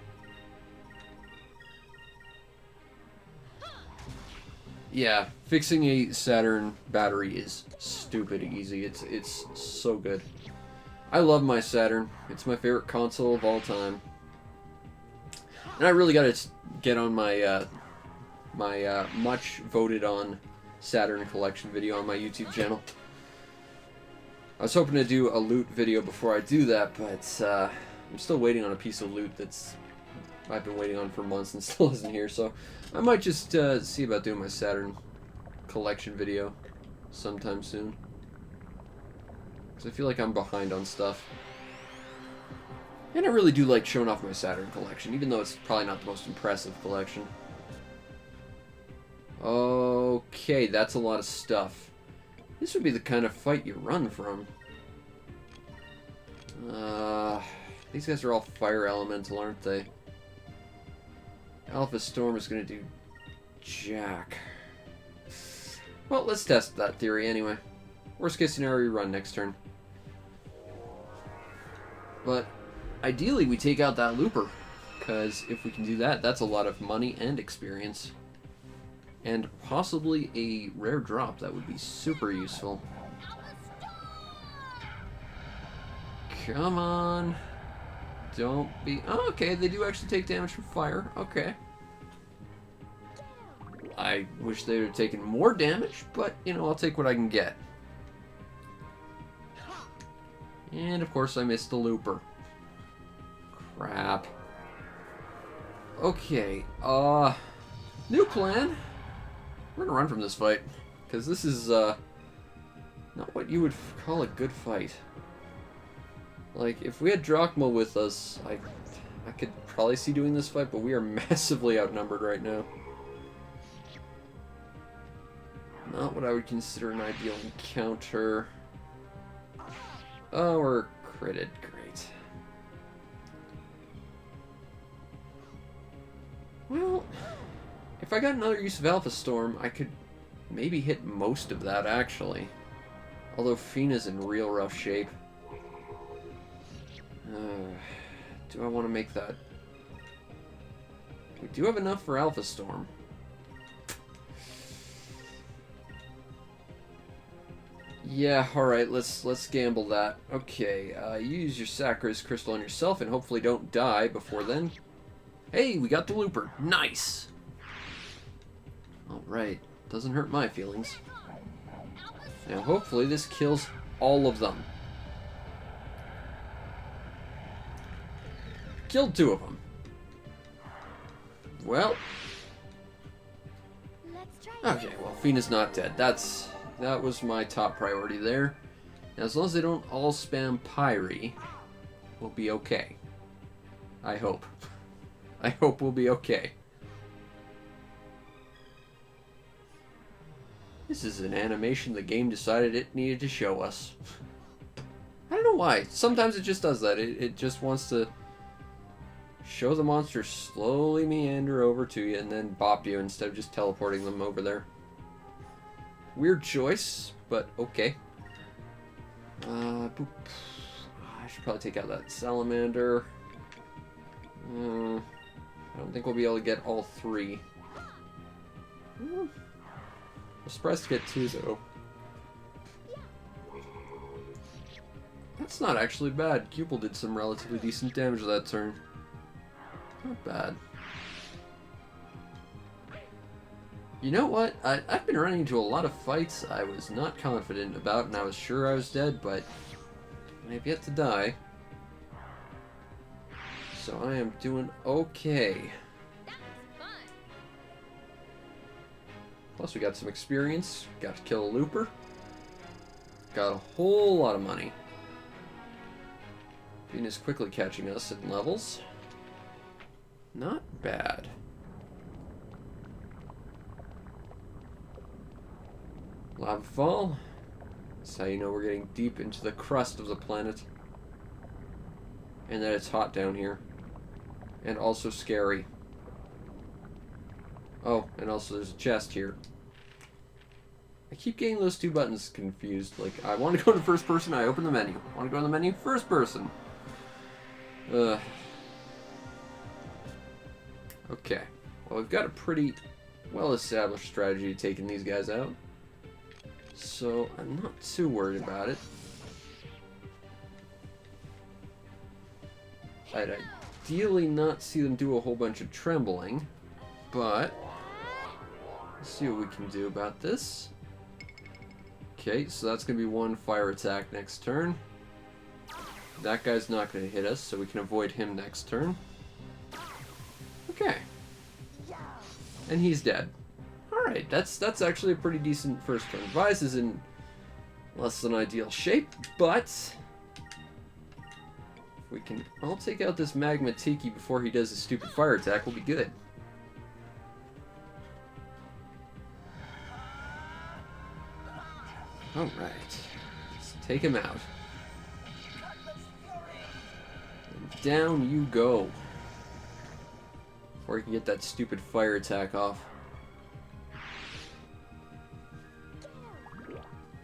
Yeah, fixing a Saturn battery is stupid easy. It's so good. I love my Saturn. It's my favorite console of all time. And I really gotta get on my my much voted on Saturn collection video on my YouTube channel. I was hoping to do a loot video before I do that, but I'm still waiting on a piece of loot that's I've been waiting on for months and still isn't here, so I might just see about doing my Saturn collection video sometime soon. Because I feel like I'm behind on stuff. And I really do like showing off my Saturn collection, even though it's probably not the most impressive collection. Okay, that's a lot of stuff. This would be the kind of fight you run from. These guys are all fire elemental, aren't they? Alpha Storm is going to do Jack. Well, let's test that theory anyway. We're Worst case scenario, we run next turn. But ideally, we take out that looper. Because if we can do that, that's a lot of money and experience. And possibly a rare drop. That would be super useful. Come on. Don't be... Oh, okay, they do actually take damage from fire. Okay. I wish they would have taken more damage, but, you know, I'll take what I can get. And, of course, I missed the looper. Crap. Okay, new plan. We're gonna run from this fight. Because this is, not what you would call a good fight. Like, if we had Drachma with us, I could probably see doing this fight, but we are massively outnumbered right now. Not what I would consider an ideal encounter. Oh, we're critted. Great. Well, if I got another use of Alpha Storm, I could maybe hit most of that, actually. Although Fina's in real rough shape. Do I want to make that? We do have enough for Alpha Storm. Yeah, alright, let's gamble that. Okay, use your Sacris Crystal on yourself and hopefully don't die before then. Hey, we got the looper. Nice! Alright, doesn't hurt my feelings. Now hopefully this kills all of them. Killed 2 of them. Well. Okay, well, Fina's not dead. That was my top priority there. Now, as long as they don't all spam Pyre, we'll be okay. I hope. I hope we'll be okay. This is an animation the game decided it needed to show us. I don't know why. Sometimes it just does that. It just wants to show the monster slowly meander over to you and then bop you instead of just teleporting them over there. Weird choice, but okay. Boop. I should probably take out that salamander. I don't think we'll be able to get all 3. I'm surprised to get 2 though. That's not actually bad. Cupel did some relatively decent damage that turn. Not bad. You know what? I've been running into a lot of fights I was not confident about, and I was sure I was dead, but I've yet to die. So I am doing okay. Plus we got some experience, got to kill a looper, got a whole lot of money. Fina's quickly catching us in levels. Not bad. Lava fall. That's how you know we're getting deep into the crust of the planet. And that it's hot down here. And also scary. Oh, and also there's a chest here. I keep getting those 2 buttons confused. Like, I want to go to first person, I open the menu. I want to go to the menu, first person. Ugh. Okay. Well, we've got a pretty well-established strategy taking these guys out. So, I'm not too worried about it. I'd ideally not see them do a whole bunch of trembling, but let's see what we can do about this. Okay, so that's going to be 1 fire attack next turn. That guy's not going to hit us, so we can avoid him next turn. Okay. And he's dead. Alright, that's actually a pretty decent first turn. Vise is in less than ideal shape, but if we can all take out this Magma Tiki before he does his stupid fire attack, we'll be good. Alright, let's take him out. And down you go. Before he can get that stupid fire attack off.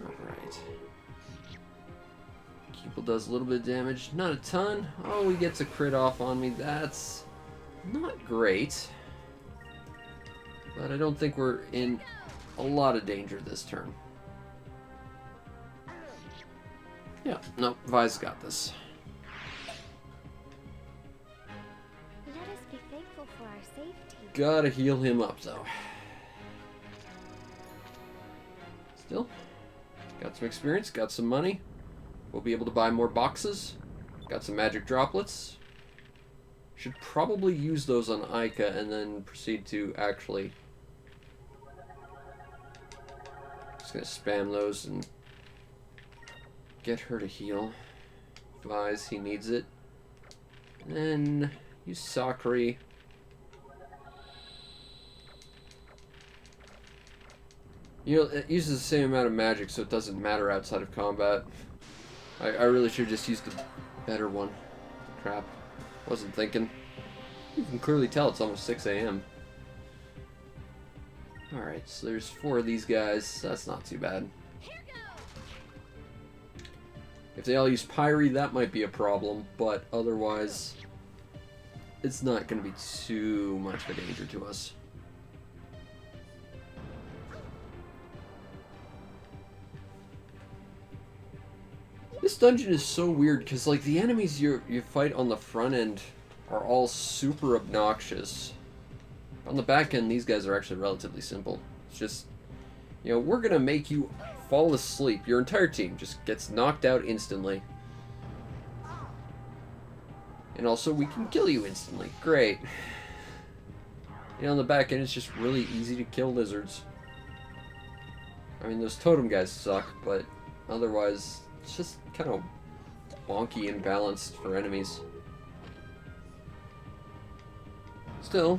Alright. People does a little bit of damage, not a ton. Oh, he gets a crit off on me. That's not great. But I don't think we're in a lot of danger this turn. Yeah, no, Vi's got this. Let us be thankful for our safety. Gotta heal him up, though. Still, got some experience, got some money. We'll be able to buy more boxes. Got some magic droplets. Should probably use those on Ica and then proceed to actually... Just gonna spam those and get her to heal. Vise, he needs it. And then use Sakri. You know, it uses the same amount of magic, so it doesn't matter outside of combat. I really should have just used the better one. Crap. Wasn't thinking. You can clearly tell it's almost 6 a.m. Alright, so there's 4 of these guys. That's not too bad. If they all use Pyre, that might be a problem, but otherwise, it's not going to be too much of a danger to us. This dungeon is so weird because, like, the enemies you fight on the front end are all super obnoxious. On the back end, these guys are actually relatively simple. It's just, you know, we're gonna make you fall asleep. Your entire team just gets knocked out instantly. And also, we can kill you instantly. Great. You know, on the back end, it's just really easy to kill lizards. I mean, those totem guys suck, but otherwise... It's just kind of wonky and balanced for enemies. Still,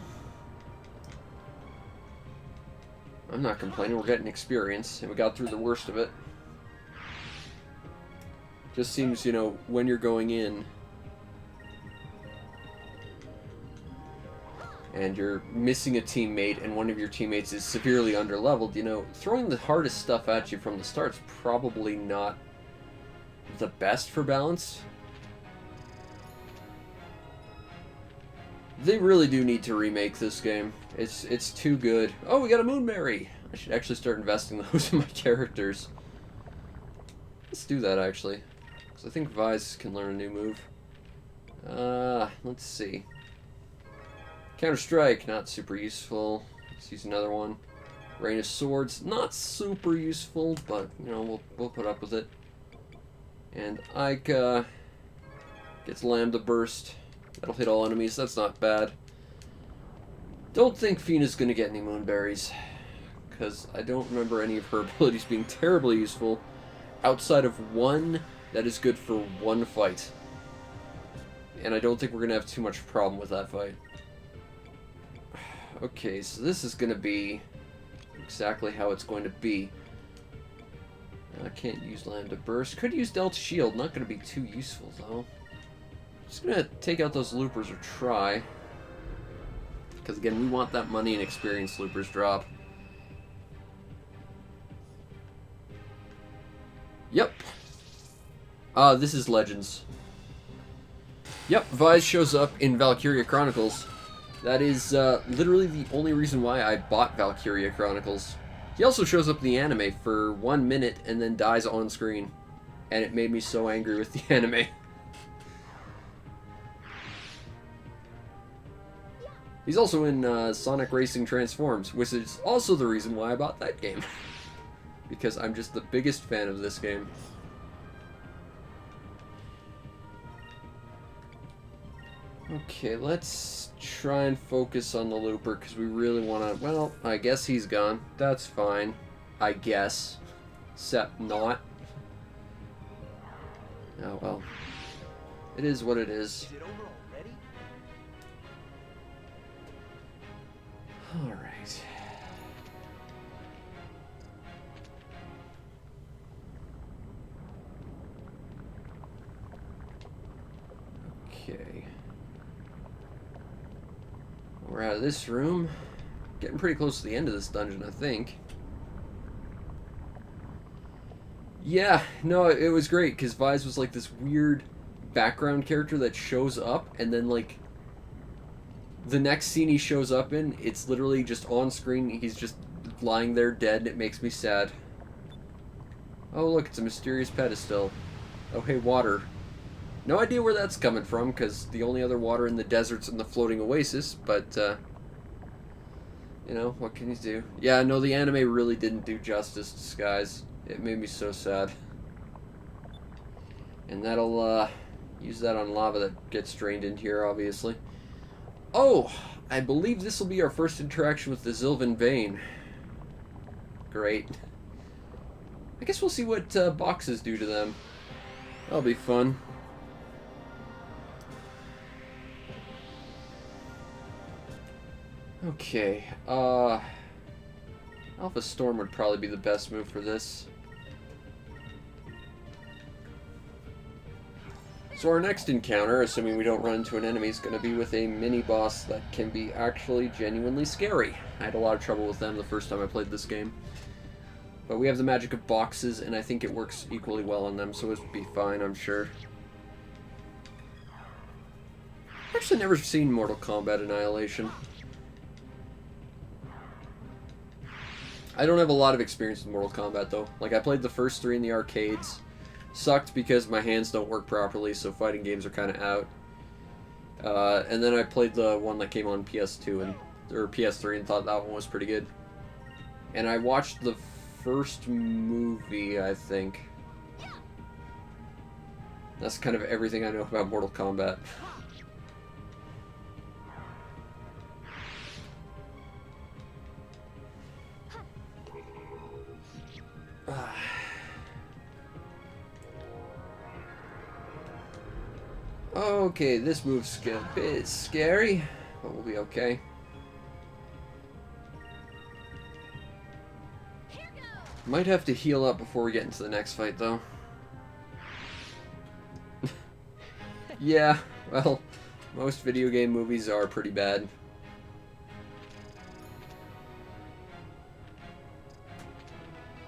I'm not complaining. We're getting experience, and we got through the worst of it. Just seems, you know, when you're going in and you're missing a teammate and one of your teammates is severely underleveled, you know, throwing the hardest stuff at you from the start's probably not the best for balance. They really do need to remake this game. It's too good. Oh, we got a Moonberry! I should actually start investing those in my characters. Let's do that, actually. Because I think Vise can learn a new move. Let's see. Counter-Strike, not super useful. Let's use another one. Rain of Swords, not super useful, but, you know, we'll put up with it. And Ica gets Lambda Burst. That'll hit all enemies. That's not bad. Don't think Fina's going to get any Moonberries, because I don't remember any of her abilities being terribly useful outside of one that is good for one fight. And I don't think we're going to have too much problem with that fight. Okay, so this is going to be exactly how it's going to be. I can't use Lambda Burst. Could use Delta Shield. Not going to be too useful, though. Just going to take out those loopers or try. Because, again, we want that money and experience loopers drop. Yep. This is Legends. Yep, Vise shows up in Valkyria Chronicles. That is literally the only reason why I bought Valkyria Chronicles. He also shows up in the anime for 1 minute and then dies on screen. And it made me so angry with the anime. He's also in Sonic Racing Transforms, which is also the reason why I bought that game. Because I'm just the biggest fan of this game. Okay, let's try and focus on the looper, because we really want to... Well, I guess he's gone. That's fine. I guess. Except not. Oh, well. It is what it is. Is it over already? Alright. Okay. We're out of this room. Getting pretty close to the end of this dungeon, I think. Yeah, no, it was great because Vise was like this weird background character that shows up, and then like the next scene he shows up in, it's literally just on screen. He's just lying there dead. It makes me sad. Oh, look, it's a mysterious pedestal. Oh, hey, water. No idea where that's coming from, because the only other water in the desert's in the floating oasis, but, you know, what can you do? Yeah, no, the anime really didn't do justice to skies. It made me so sad. And that'll, use that on lava that gets drained into here, obviously. Oh, I believe this will be our first interaction with the Sylvan Vein. Great. I guess we'll see what boxes do to them. That'll be fun. Okay, Alpha Storm would probably be the best move for this. So our next encounter, assuming we don't run into an enemy, is going to be with a mini-boss that can be actually genuinely scary. I had a lot of trouble with them the first time I played this game. But we have the magic of boxes, and I think it works equally well on them, so it'll be fine, I'm sure. I've actually never seen Mortal Kombat Annihilation. I don't have a lot of experience with Mortal Kombat, though. Like, I played the first 3 in the arcades. Sucked because my hands don't work properly, so fighting games are kind of out. And then I played the one that came on PS2 or PS3 and thought that one was pretty good. And I watched the first movie, I think. That's kind of everything I know about Mortal Kombat. Okay, this move's a bit scary, but we'll be okay. Might have to heal up before we get into the next fight, though. Yeah, well, most video game movies are pretty bad.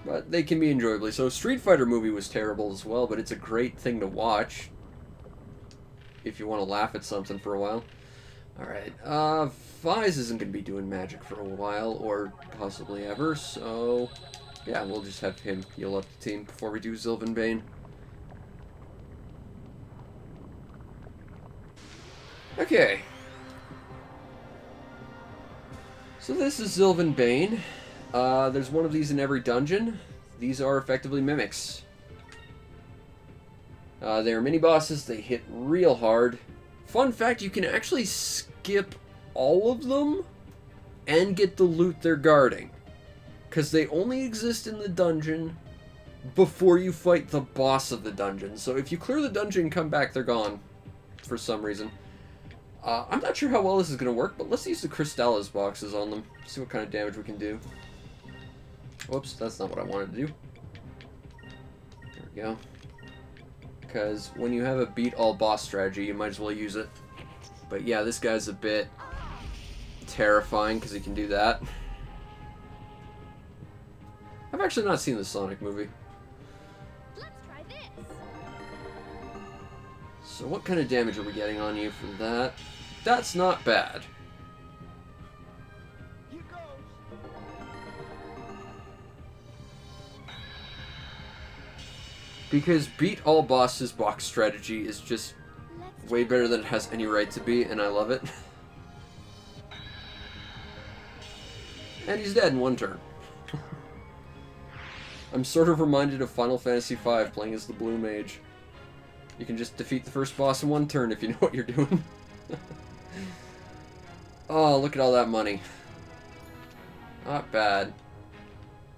But they can be enjoyably. So Street Fighter movie was terrible as well, but it's a great thing to watch if you want to laugh at something for a while. Alright, Vise isn't going to be doing magic for a while, or possibly ever, so yeah, we'll just have him heal up the team before we do Sylvan Bane. Okay. So this is Sylvan Bane. There's one of these in every dungeon. These are effectively mimics. They're mini-bosses, they hit real hard. Fun fact, you can actually skip all of them and get the loot they're guarding. Because they only exist in the dungeon before you fight the boss of the dungeon. So if you clear the dungeon and come back, they're gone. For some reason. I'm not sure how well this is going to work, but let's use the Crystallis boxes on them. See what kind of damage we can do. Whoops, that's not what I wanted to do. There we go. Because when you have a beat all boss strategy, you might as well use it. But yeah, this guy's a bit terrifying because he can do that. I've actually not seen the Sonic movie. Let's try this. So what kind of damage are we getting on you for that? That's not bad. Here goes. Because beat all bosses box strategy is just Let's way better than it has any right to be, and I love it. And he's dead in one turn. I'm sort of reminded of Final Fantasy V playing as the Blue Mage. You can just defeat the first boss in one turn if you know what you're doing. Oh, look at all that money. Not bad.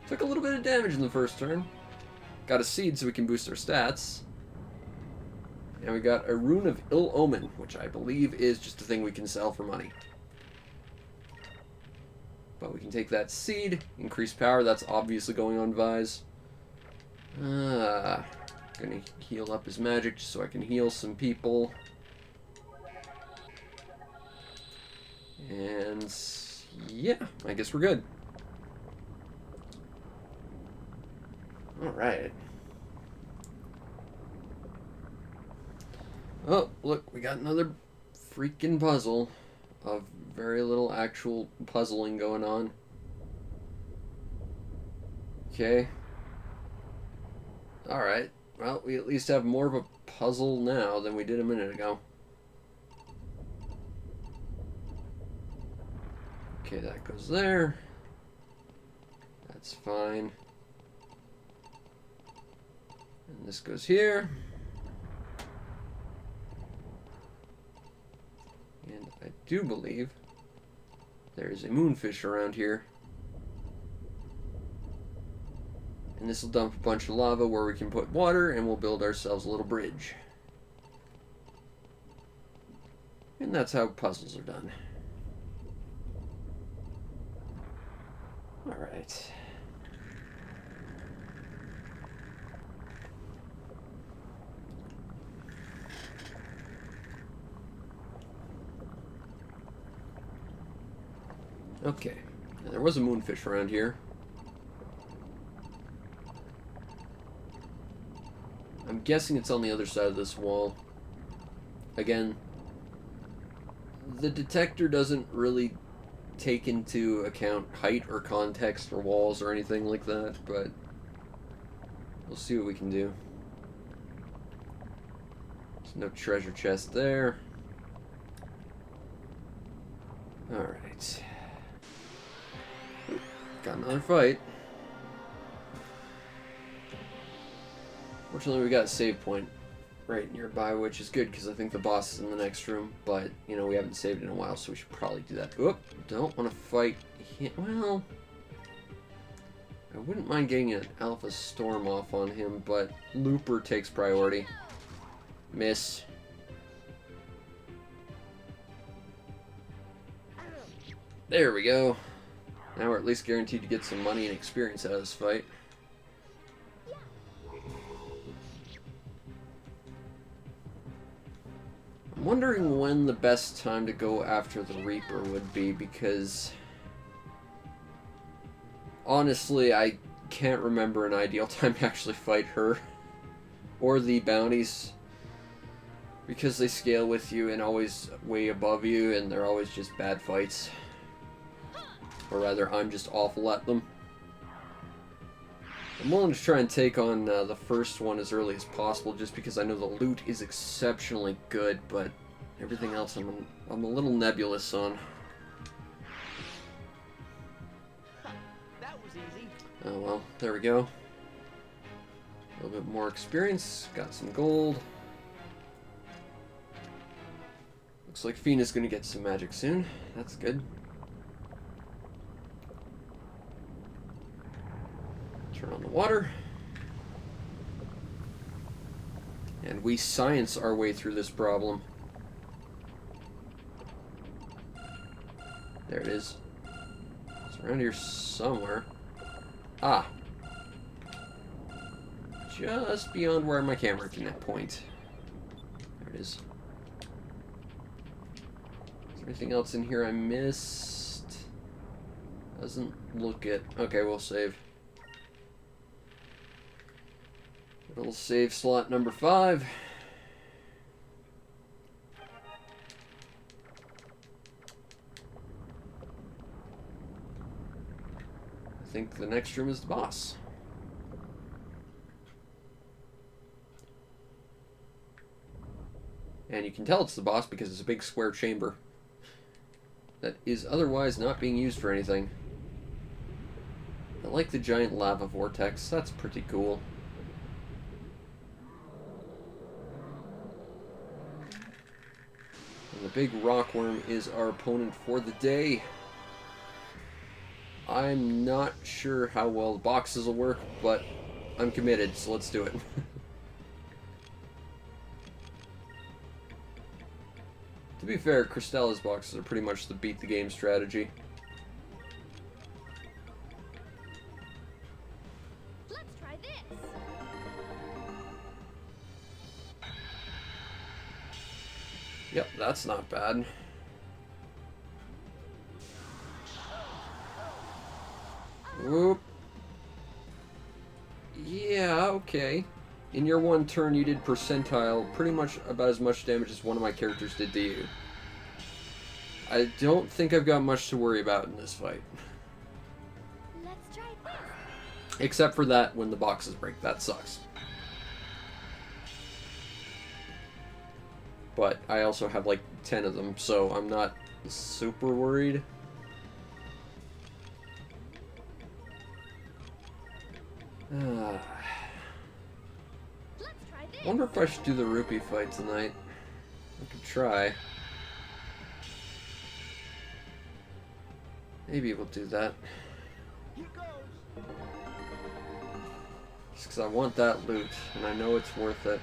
Took a little bit of damage in the first turn. Got a seed so we can boost our stats. And we got a Rune of Ill Omen, which I believe is just a thing we can sell for money. But we can take that seed, increase power, that's obviously going on Vise. Gonna heal up his magic just so I can heal some people. And yeah, I guess we're good. Alright. Oh, look, we got another freaking puzzle of very little actual puzzling going on. Okay. Alright. Well, we at least have more of a puzzle now than we did a minute ago. Okay, that goes there. That's fine. And this goes here. And I do believe there is a moonfish around here. And this will dump a bunch of lava where we can put water, and we'll build ourselves a little bridge. And that's how puzzles are done. Alright. Okay. Now, there was a moonfish around here. I'm guessing it's on the other side of this wall. Again, the detector doesn't really take into account height or context or walls or anything like that, but we'll see what we can do. There's no treasure chest there. Alright. Got another fight. Fortunately, we got a save point right nearby, which is good because I think the boss is in the next room, but, you know, we haven't saved in a while, so we should probably do that. Oop, don't want to fight him. Well, I wouldn't mind getting an Alpha Storm off on him, but Looper takes priority. Miss. There we go. Now we're at least guaranteed to get some money and experience out of this fight. I'm wondering when the best time to go after the Reaper would be, because honestly, I can't remember an ideal time to actually fight her or the bounties, because they scale with you and always way above you, and they're always just bad fights. Or rather, I'm just awful at them. I'm willing to try and take on the first one as early as possible, just because I know the loot is exceptionally good, but everything else I'm a little nebulous on. That was easy. Oh well, there we go. A little bit more experience, got some gold. Looks like Fina's gonna get some magic soon. That's good. Turn on the water. And we science our way through this problem. There it is. It's around here somewhere. Ah. Just beyond where my camera can point. There it is. Is there anything else in here I missed? Doesn't look it. Okay, we'll save. Little save slot number 5. I think the next room is the boss. And you can tell it's the boss because it's a big square chamber that is otherwise not being used for anything. I like the giant lava vortex. That's pretty cool. And the big rockworm is our opponent for the day. I'm not sure how well the boxes will work, but I'm committed, so let's do it. To be fair, Cristella's boxes are pretty much the beat the game strategy. Let's try this. Yep, that's not bad. Whoop. Yeah, okay. In your one turn, you did percentile pretty much about as much damage as one of my characters did to you. I don't think I've got much to worry about in this fight. Let's try this. Except for that when the boxes break. That sucks. But I also have like 10 of them, so I'm not super worried. Let's try I this. wonder if I should do the rupee fight tonight. I could try. Maybe we'll do that. Here goes. Just because I want that loot, and I know it's worth it.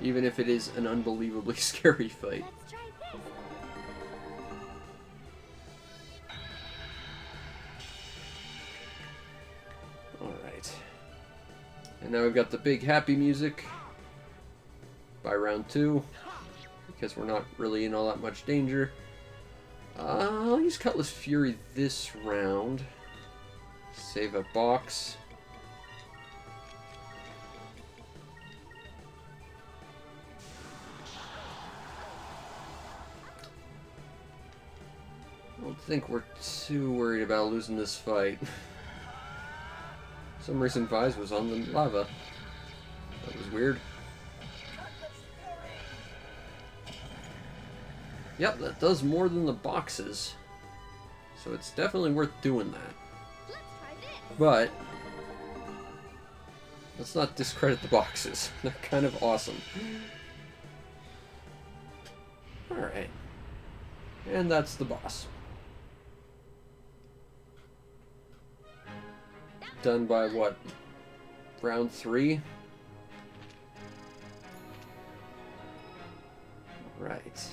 Even if it is an unbelievably scary fight. Let's try this. Alright. And now we've got the big happy music by round 2. Because we're not really in all that much danger. I'll use Cutlass Fury this round. Save a box. I don't think we're too worried about losing this fight. For some reason Vise was on the lava. That was weird. Yep, that does more than the boxes. So it's definitely worth doing that. Let's try this. But let's not discredit the boxes. They're kind of awesome. Alright. And that's the boss. Done by what? Round 3? Right.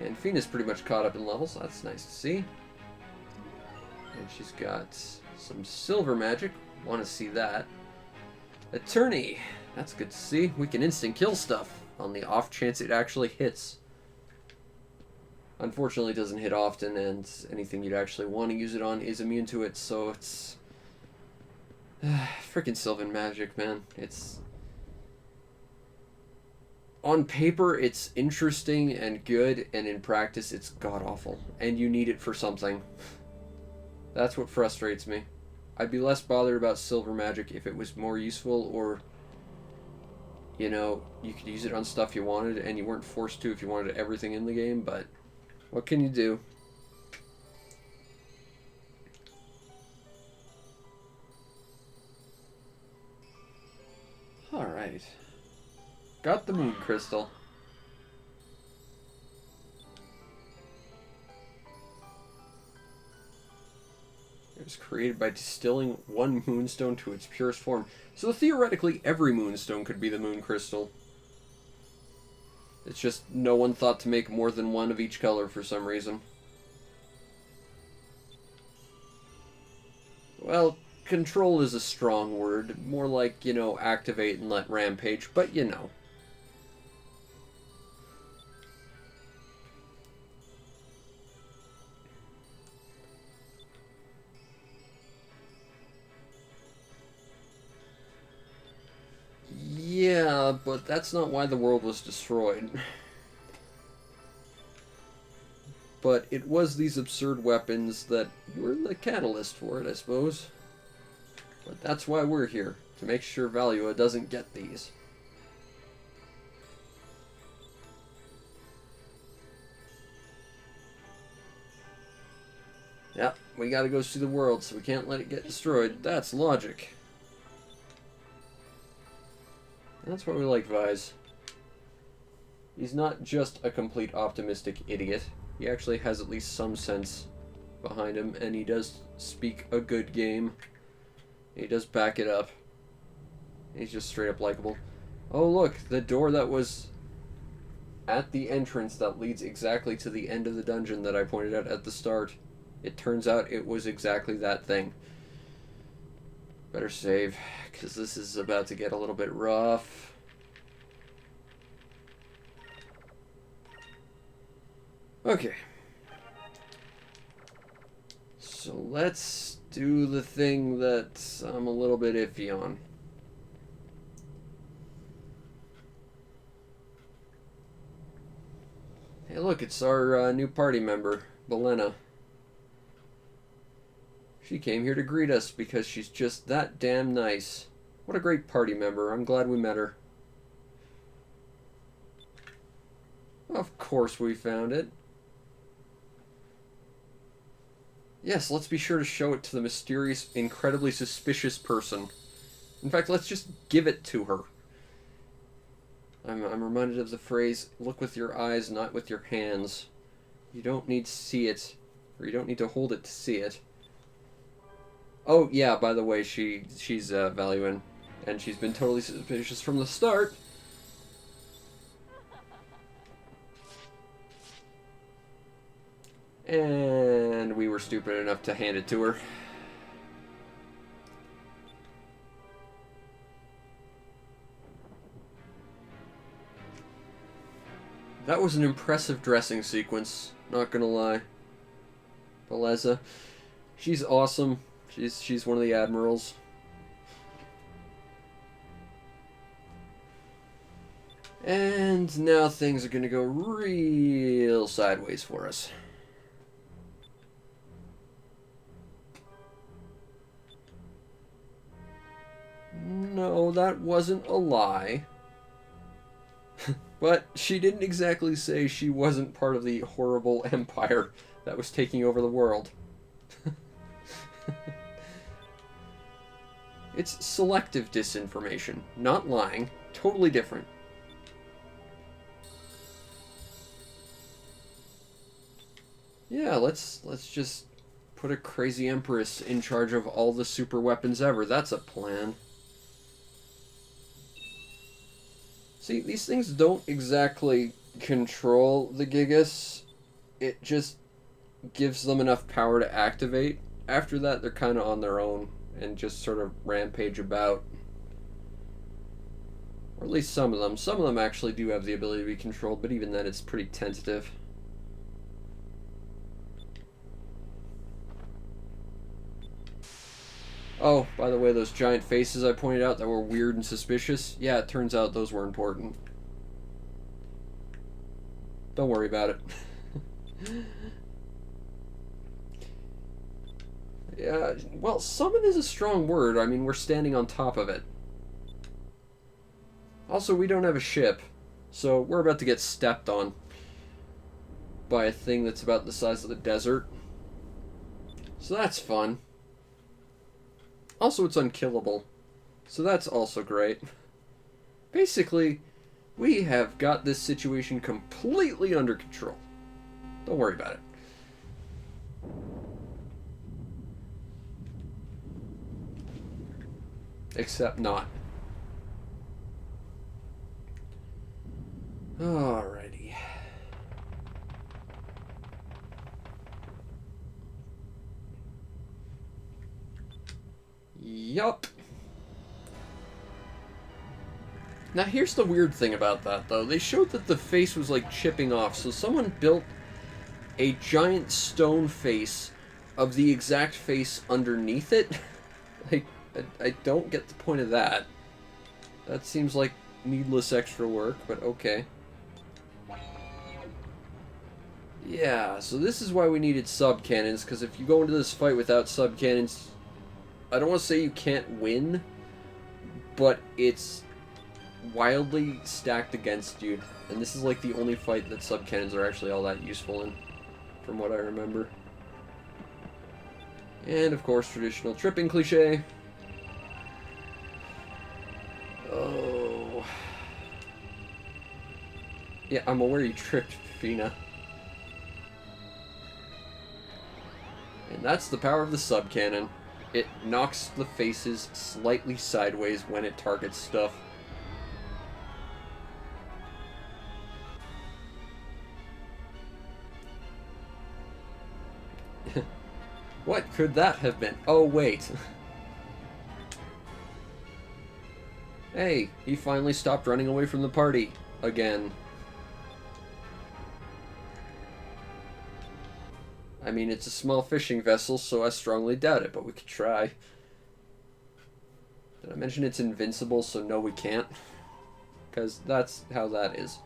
And Fina's pretty much caught up in levels. So that's nice to see. And she's got some silver magic. Want to see that. Attorney. That's good to see. We can instant kill stuff on the off chance it actually hits. Unfortunately, it doesn't hit often, and anything you'd actually want to use it on is immune to it, so it's... freaking Sylvan magic, man. It's... On paper, it's interesting and good, and in practice, it's god-awful. And you need it for something. That's what frustrates me. I'd be less bothered about silver magic if it was more useful, or... you know, you could use it on stuff you wanted, and you weren't forced to if you wanted everything in the game, but... what can you do? Alright. Got the moon crystal. It was created by distilling one moonstone to its purest form. So theoretically, every moonstone could be the moon crystal. It's just no one thought to make more than one of each color for some reason. Well, control is a strong word. More like, you know, activate and let rampage, but you know. Yeah, but that's not why the world was destroyed. But it was these absurd weapons that were the catalyst for it, I suppose. But that's why we're here, to make sure Valua doesn't get these. Yep, we gotta go see the world, so we can't let it get destroyed. That's logic. That's why we like Vise. He's not just a complete optimistic idiot. He actually has at least some sense behind him, and he does speak a good game. He does back it up. He's just straight up likable. Oh look, the door that was at the entrance that leads exactly to the end of the dungeon that I pointed out at the start. It turns out it was exactly that thing. Better save, because this is about to get a little bit rough. Okay. So let's do the thing that I'm a little bit iffy on. look, it's our new party member, Belena. She came here to greet us because she's just that damn nice. What a great party member. I'm glad we met her. Of course we found it. Yes, let's be sure to show it to the mysterious, incredibly suspicious person. In fact, let's just give it to her. I'm reminded of the phrase, look with your eyes, not with your hands. You don't need to see it, or you don't need to hold it to see it. Oh, yeah, by the way, she's Valuin, and she's been totally suspicious from the start. And we were stupid enough to hand it to her. That was an impressive dressing sequence, not gonna lie. Beleza. She's awesome. She's one of the admirals. And now things are gonna go real sideways for us. No, that wasn't a lie. But she didn't exactly say she wasn't part of the horrible empire that was taking over the world. It's selective disinformation, not lying. Totally different. Yeah, let's just put a crazy empress in charge of all the super weapons ever. That's a plan. See, these things don't exactly control the Gigas. It just gives them enough power to activate. After that, they're kind of on their own and just sort of rampage about. Or at least some of them. Some of them actually do have the ability to be controlled, but even then it's pretty tentative. Oh, by the way, those giant faces I pointed out that were weird and suspicious, yeah, it turns out those were important. Don't worry about it. Yeah, well, summon is a strong word. I mean, we're standing on top of it. Also, we don't have a ship, so we're about to get stepped on by a thing that's about the size of the desert. So that's fun. Also, it's unkillable, so that's also great. Basically, we have got this situation completely under control. Don't worry about it. Except not. Alrighty. Yup. Now here's the weird thing about that, though. They showed that the face was like chipping off, so someone built a giant stone face of the exact face underneath it. Like, I don't get the point of that. That seems like needless extra work, but okay. Yeah, so this is why we needed sub-cannons, because if you go into this fight without sub-cannons, I don't want to say you can't win, but it's wildly stacked against you. And this is like the only fight that sub-cannons are actually all that useful in, from what I remember. And of course, traditional tripping cliche. Oh. Yeah, I'm aware you tripped, Fina. And that's the power of the sub-cannon. It knocks the faces slightly sideways when it targets stuff. What could that have been? Oh, wait. Hey, he finally stopped running away from the party. Again. I mean, it's a small fishing vessel, so I strongly doubt it, but we could try. Did I mention it's invincible, so no, we can't? Because that's how that is.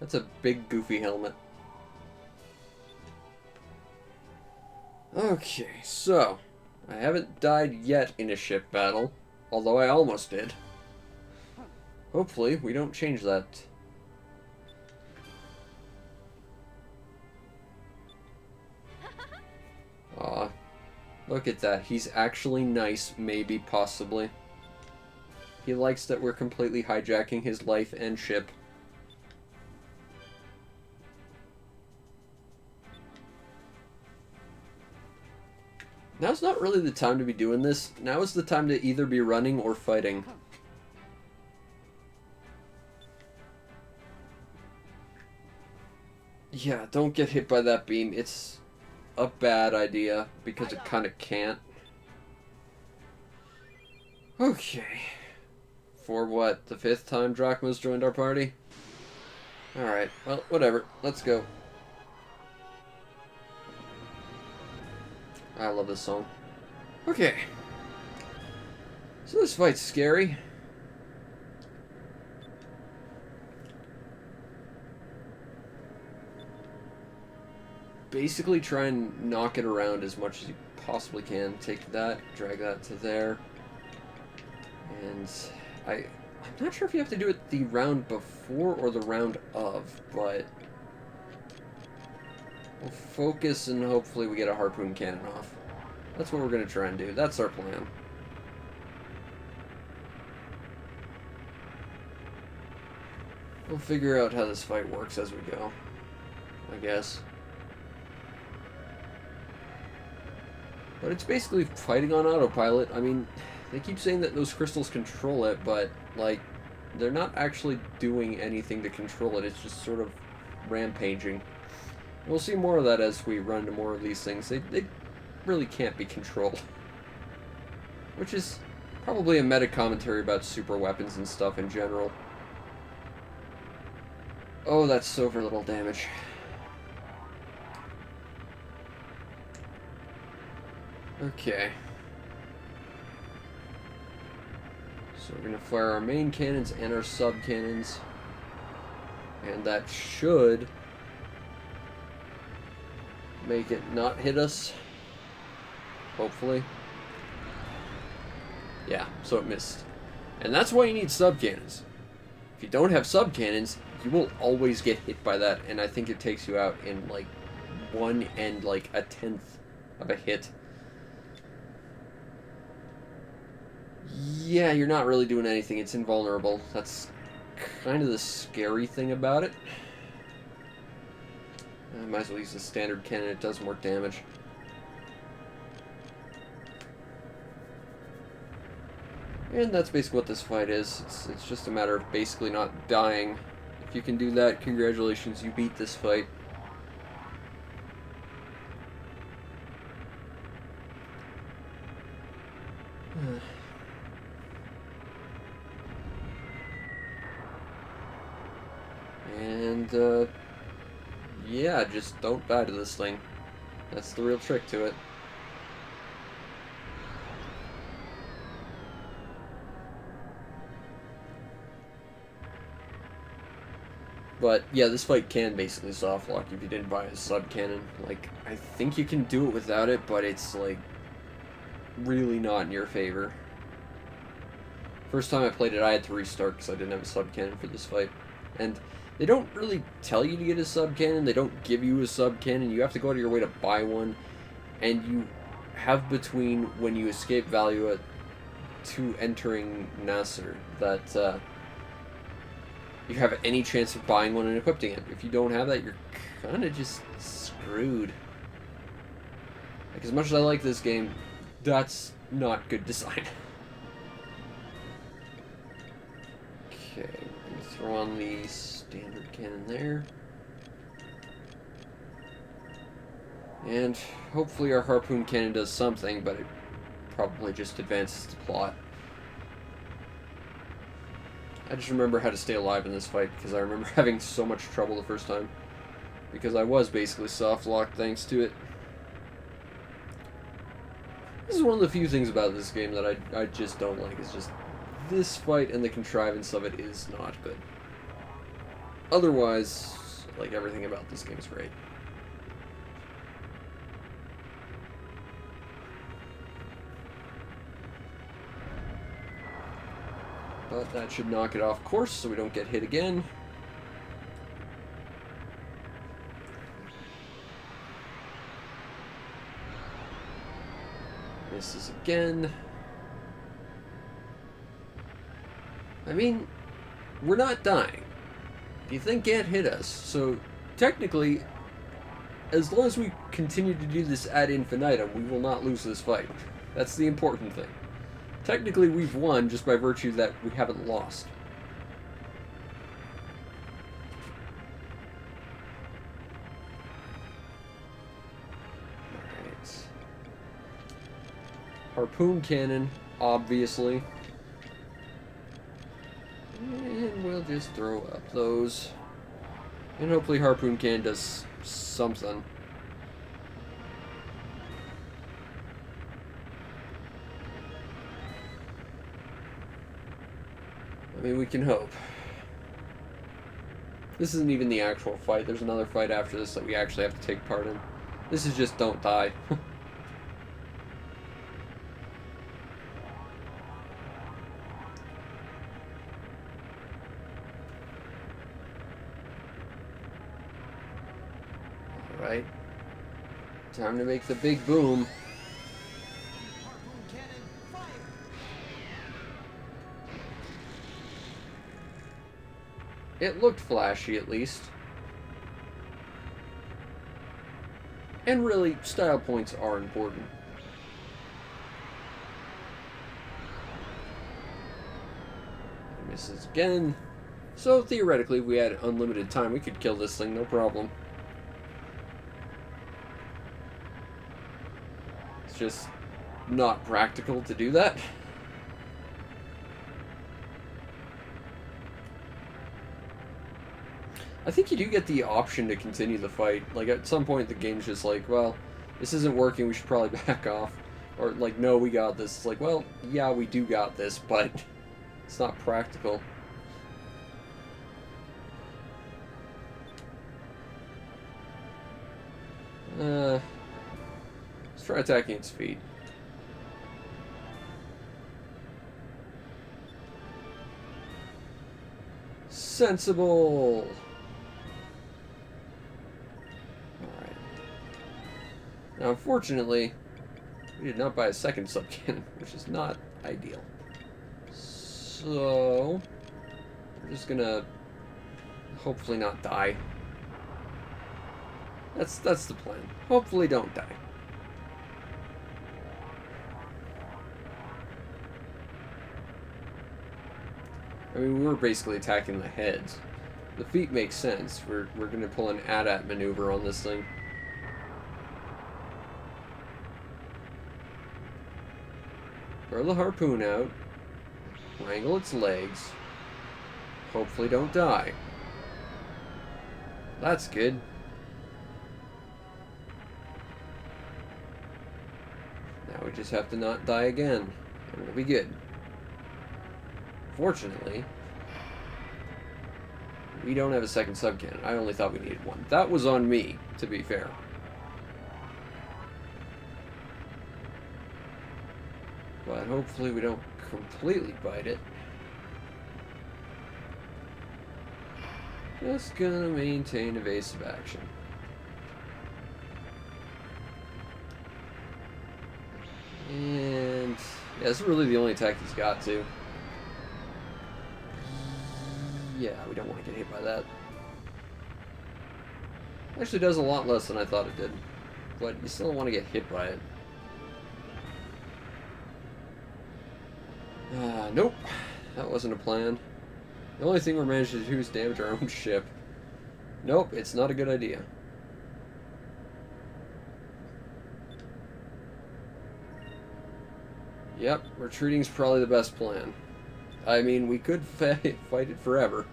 That's a big, goofy helmet. Okay, so... I haven't died yet in a ship battle, although I almost did. Hopefully, we don't change that. Aw. Look at that. He's actually nice, maybe, possibly. He likes that we're completely hijacking his life and ship. Now's not really the time to be doing this. Now is the time to either be running or fighting. Yeah, don't get hit by that beam. It's a bad idea because it kind of can't. Okay. For what? The 5th time Drachma's joined our party? Alright, well, whatever. Let's go. I love this song. Okay. So this fight's scary. Basically try and knock it around as much as you possibly can. Take that, drag that to there. And I'm not sure if you have to do it the round before or the round of, but we'll focus and hopefully we get a harpoon cannon off. That's what we're going to try and do. That's our plan. We'll figure out how this fight works as we go, I guess. But it's basically fighting on autopilot. I mean, they keep saying that those crystals control it, but, like, they're not actually doing anything to control it. It's just sort of rampaging. We'll see more of that as we run into more of these things. They really can't be controlled. Which is probably a meta-commentary about super weapons and stuff in general. Oh, that's so for little damage. Okay. So we're going to fire our main cannons and our sub-cannons. And that should make it not hit us. Hopefully. Yeah, so it missed. And that's why you need sub-cannons. If you don't have sub-cannons, you will always get hit by that, and I think it takes you out in, like, 1 and, like, 1/10 of a hit. Yeah, you're not really doing anything. It's invulnerable. That's kind of the scary thing about it. I might as well use the standard cannon. It does more damage. And that's basically what this fight is. It's just a matter of basically not dying. If you can do that, congratulations, you beat this fight. And, yeah, just don't die to this thing. That's the real trick to it. But, yeah, this fight can basically softlock if you didn't buy a sub-cannon. Like, I think you can do it without it, but it's, like, really not in your favor. First time I played it, I had to restart because I didn't have a sub-cannon for this fight. And they don't really tell you to get a sub-cannon. They don't give you a sub-cannon. You have to go out of your way to buy one. And you have between when you escape Valua to entering Nasser that you have any chance of buying one and equipping it. If you don't have that, you're kind of just screwed. Like, as much as I like this game, that's not good design. Okay, throw on the standard cannon there. And hopefully our harpoon cannon does something, but it probably just advances the plot. I just remember how to stay alive in this fight, because I remember having so much trouble the first time. Because I was basically soft-locked thanks to it. This is one of the few things about this game that I just don't like, is just this fight and the contrivance of it is not good. otherwise, like, everything about this game is great. But that should knock it off course so we don't get hit again. Misses again. I mean, we're not dying. The thing can't hit us, so technically, as long as we continue to do this ad infinitum, we will not lose this fight. That's the important thing. Technically, we've won just by virtue that we haven't lost. Alright. Harpoon cannon, obviously. And we'll just throw up those. And hopefully Harpoon cannon does something. I mean, we can hope. This isn't even the actual fight. There's another fight after this that we actually have to take part in. This is just don't die. Alright. Time to make the big boom. Harpoon cannon, fire! It looked flashy, at least. And really, style points are important. It misses again. So, theoretically, if we had unlimited time, we could kill this thing, no problem. It's just not practical to do that. I think you do get the option to continue the fight. Like, at some point, the game's just like, well, this isn't working, we should probably back off. Or, like, no, we got this. It's like, well, yeah, we do got this, but it's not practical. Let's try attacking its feet. Sensible! Alright. Now, unfortunately, we did not buy a second subcannon, which is not ideal. So, we're just gonna hopefully not die. That's the plan. Hopefully don't die. I mean, we were basically attacking the heads. The feet make sense. We're gonna pull an AT-AT maneuver on this thing. Throw the harpoon out. Wrangle its legs. Hopefully don't die. That's good. Now we just have to not die again, and we'll be good. Fortunately, we don't have a second subcannon. I only thought we needed one. That was on me, to be fair. But hopefully we don't completely bite it. Just gonna maintain evasive action. And yeah, this is really the only attack he's got to. Yeah, we don't want to get hit by that. Actually does a lot less than I thought it did. But you still don't want to get hit by it. Nope. That wasn't a plan. The only thing we're managing to do is damage our own ship. Nope, it's not a good idea. Yep, retreating's probably the best plan. I mean, we could fight it forever.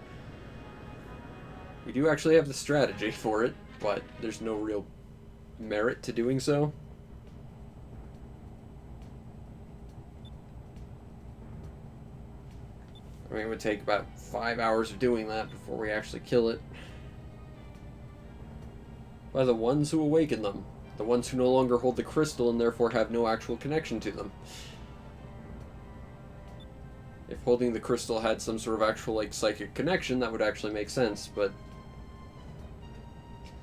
We do actually have the strategy for it, but there's no real merit to doing so. I mean, it would take about 5 hours of doing that before we actually kill it. By the ones who awaken them. The ones who no longer hold the crystal and therefore have no actual connection to them. If holding the crystal had some sort of actual, like, psychic connection, that would actually make sense, but...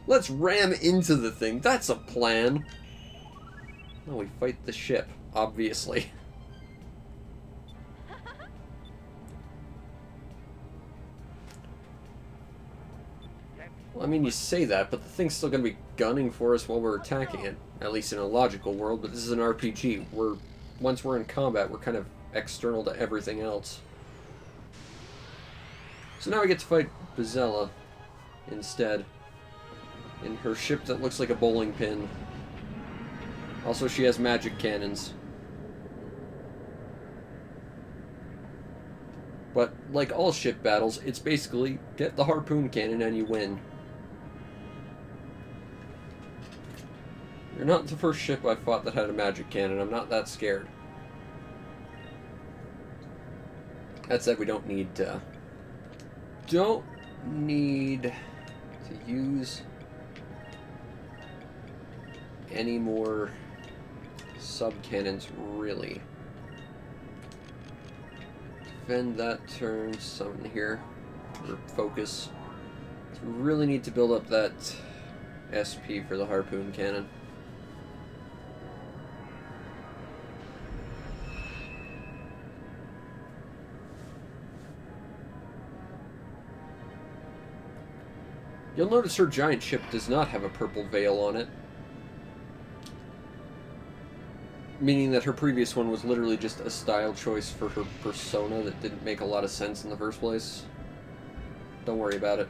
Let's ram into the thing. That's a plan. No, we fight the ship, obviously. Well, I mean, you say that, but the thing's still going to be gunning for us while we're attacking it. At least in a logical world, but this is an RPG. Once we're in combat, we're kind of external to everything else. So now we get to fight Bazella instead. In her ship that looks like a bowling pin. Also, she has magic cannons. But, like all ship battles, it's basically get the harpoon cannon and you win. You're not the first ship I've fought that had a magic cannon. I'm not that scared. That said, we don't need to use any more sub-cannons, really. Defend that turn, summon here, or focus. So we really need to build up that SP for the harpoon cannon. You'll notice her giant ship does not have a purple veil on it. Meaning that her previous one was literally just a style choice for her persona that didn't make a lot of sense in the first place. Don't worry about it.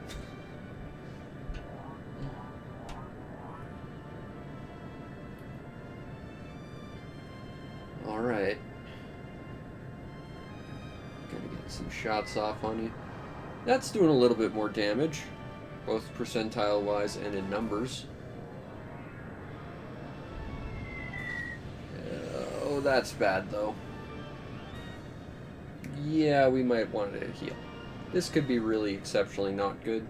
Alright. Gonna get some shots off on you. That's doing a little bit more damage, both percentile-wise and in numbers. Oh, that's bad, though. Yeah, we might want to heal. This could be really exceptionally not good.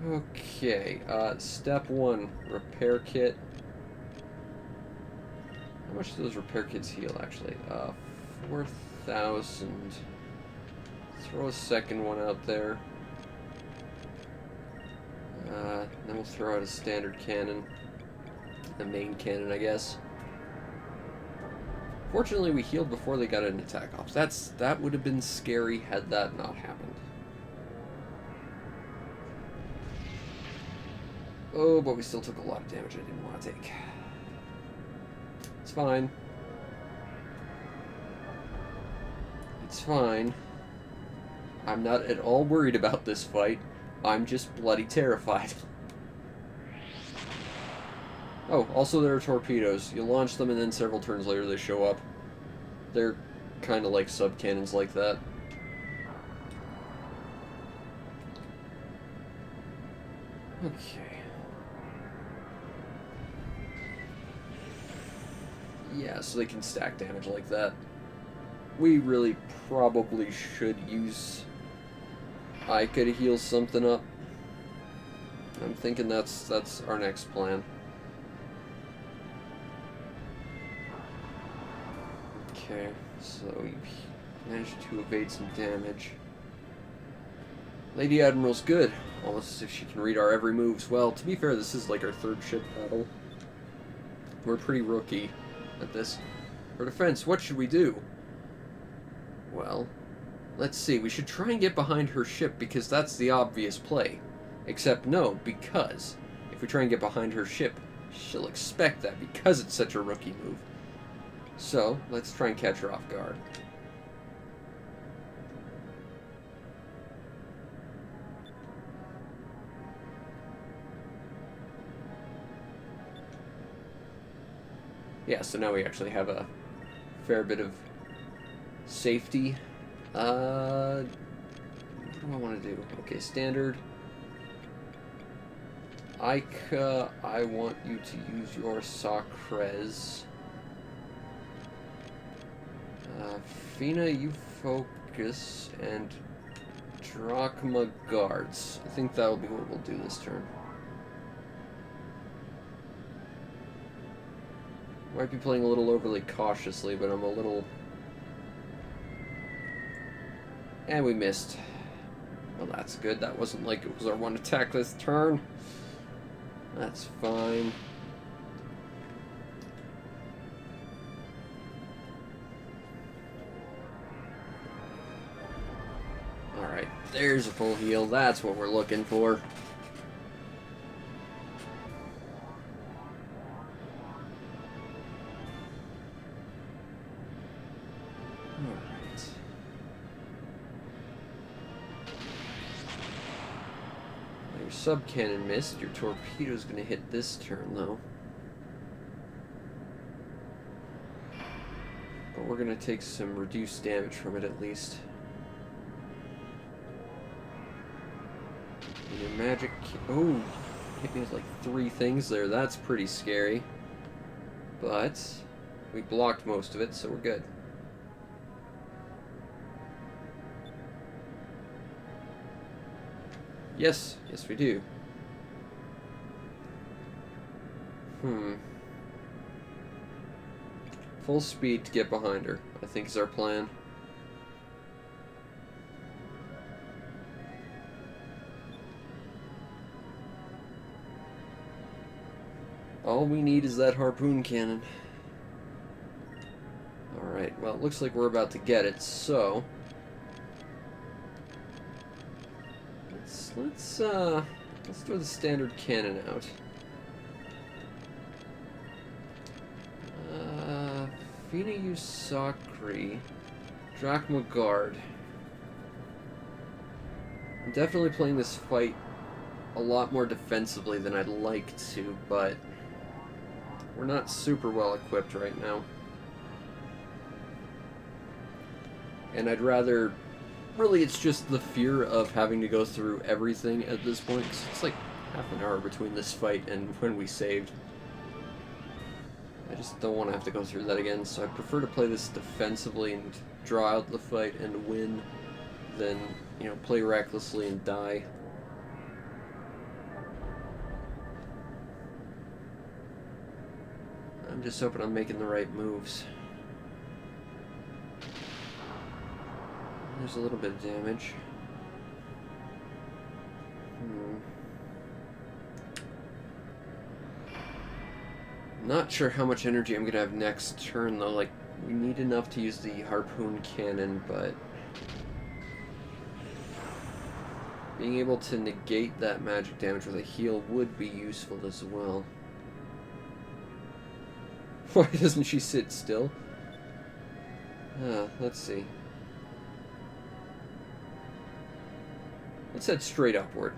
Okay, step 1, repair kit. How much do those repair kits heal, actually? 4,000. Throw a second one out there. Then we'll throw out a standard cannon. The main cannon, I guess. Fortunately, we healed before they got an attack off. That would have been scary had that not happened. Oh, but we still took a lot of damage I didn't want to take. It's fine. It's fine. I'm not at all worried about this fight. I'm just bloody terrified. Oh, also there are torpedoes. You launch them and then several turns later they show up. They're kind of like sub-cannons like that. Okay. Yeah, so they can stack damage like that. We really probably should use Ica to heal something up. I'm thinking that's our next plan. Okay, so we managed to evade some damage. Lady Admiral's good, almost as if she can read our every moves. Well, to be fair, this is like our third ship battle. We're pretty rookie at this. For defense, what should we do? Well, let's see. We should try and get behind her ship because that's the obvious play. Except no, because if we try and get behind her ship, she'll expect that because it's such a rookie move. So, let's try and catch her off guard. Yeah, so now we actually have a fair bit of safety. What do I want to do? Okay, standard. Ica, I want you to use your Sacres. Fina, you focus, and Drachma guards. I think that'll be what we'll do this turn. Might be playing a little overly cautiously, but I'm a little... And we missed. Well, that's good. That wasn't like it was our one attack this turn. That's fine. Alright, there's a full heal. That's what we're looking for. Sub-cannon missed. Your torpedo's gonna hit this turn, though. But we're gonna take some reduced damage from it, at least. And your magic... Oh! Hit me with, like, 3 things there. That's pretty scary. But... we blocked most of it, so we're good. Yes, yes we do. Full speed to get behind her, I think is our plan. All we need is that harpoon cannon. Alright, well it looks like we're about to get it, so... Let's throw the standard cannon out. Fina Yusakri, Drachma Guard. I'm definitely playing this fight a lot more defensively than I'd like to, but we're not super well equipped right now. And I'd rather... Really, it's just the fear of having to go through everything at this point, 'cause it's like half an hour between this fight and when we saved. I just don't want to have to go through that again, so I prefer to play this defensively and draw out the fight and win than, you know, play recklessly and die. I'm just hoping I'm making the right moves. There's a little bit of damage. Not sure how much energy I'm gonna have next turn though. Like, we need enough to use the harpoon cannon, but being able to negate that magic damage with a heal would be useful as well. Why doesn't she sit still? Let's see. Let's head straight upward.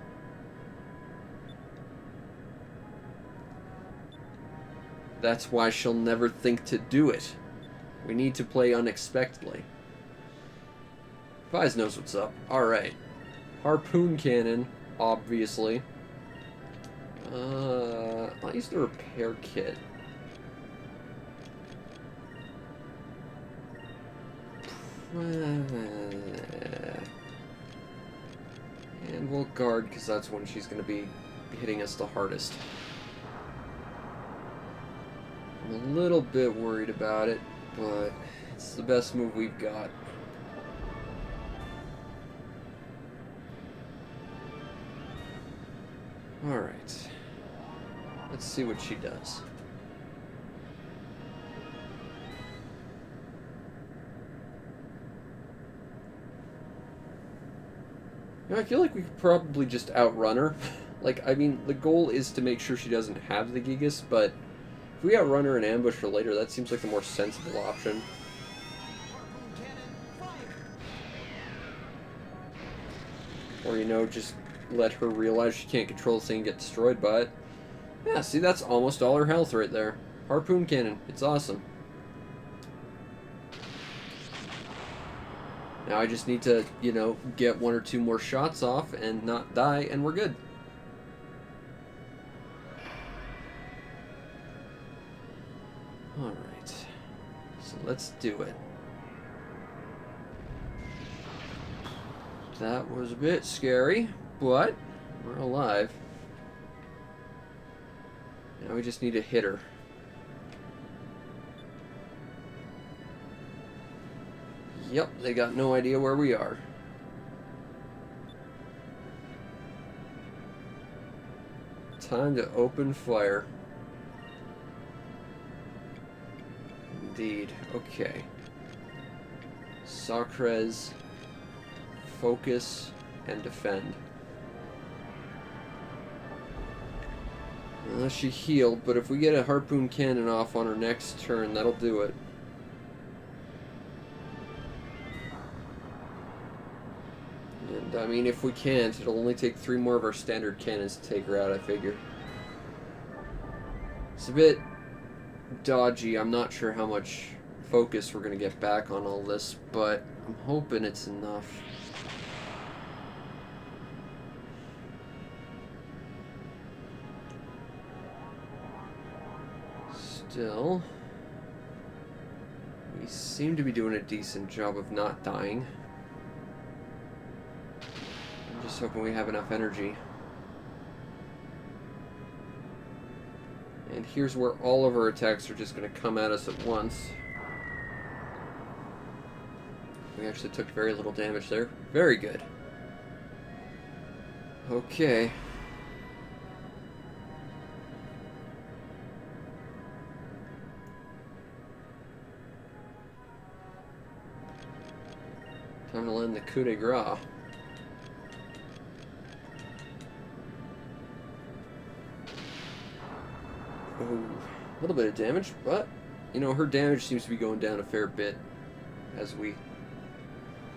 That's why she'll never think to do it. We need to play unexpectedly. Pies knows what's up. Alright. Harpoon cannon, obviously. I'll use the repair kit. And we'll guard, because that's when she's going to be hitting us the hardest. I'm a little bit worried about it, but it's the best move we've got. Alright. Let's see what she does. You know, I feel like we could probably just outrun her. Like, I mean, the goal is to make sure she doesn't have the Gigas, but if we outrun her and ambush her later, that seems like the more sensible option. Or, you know, just let her realize she can't control the thing and get destroyed by it. Yeah, see, that's almost all her health right there. Harpoon cannon. It's awesome. Now I just need to, you know, get 1 or 2 more shots off and not die, and we're good. Alright. So let's do it. That was a bit scary, but we're alive. Now we just need to hit her. Yep, they got no idea where we are. Time to open fire. Indeed. Okay. Sacres, focus, and defend. Well, she healed, but if we get a harpoon cannon off on her next turn, that'll do it. And, I mean, if we can't, it'll only take 3 more of our standard cannons to take her out, I figure. It's a bit dodgy. I'm not sure how much focus we're going to get back on all this, but I'm hoping it's enough. Still, we seem to be doing a decent job of not dying. I'm just hoping we have enough energy. And here's where all of our attacks are just going to come at us at once. We actually took very little damage there. Very good. Okay. Time to land the coup de grace. Oh, a little bit of damage, but, you know, her damage seems to be going down a fair bit as we...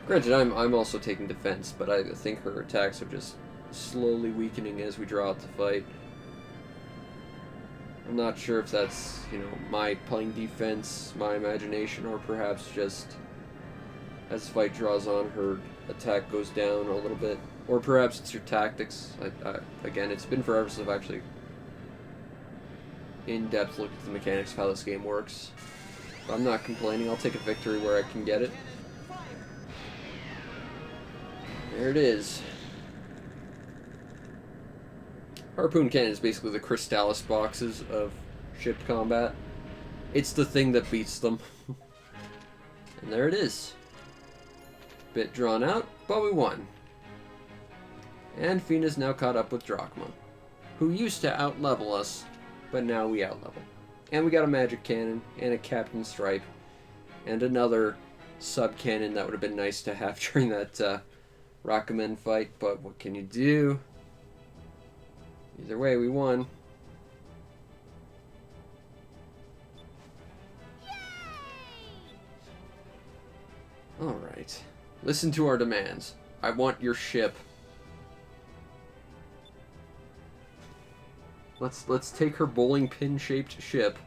Granted, I'm also taking defense, but I think her attacks are just slowly weakening as we draw out the fight. I'm not sure if that's, you know, my playing defense, my imagination, or perhaps just as the fight draws on, her attack goes down a little bit. Or perhaps it's your tactics. Again, it's been forever since I've actually in-depth looked at the mechanics of how this game works. But I'm not complaining. I'll take a victory where I can get it. There it is. Harpoon cannon is basically the Crystallis boxes of ship combat. It's the thing that beats them. And there it is. Bit drawn out, but we won. And Fina's now caught up with Drachma, who used to out-level us, but now we out-level. And we got a magic cannon, and a captain stripe, and another sub-cannon that would have been nice to have during that Rakamen fight, but what can you do? Either way, we won. Alright. Listen to our demands. I want your ship. Let's take her bowling pin-shaped ship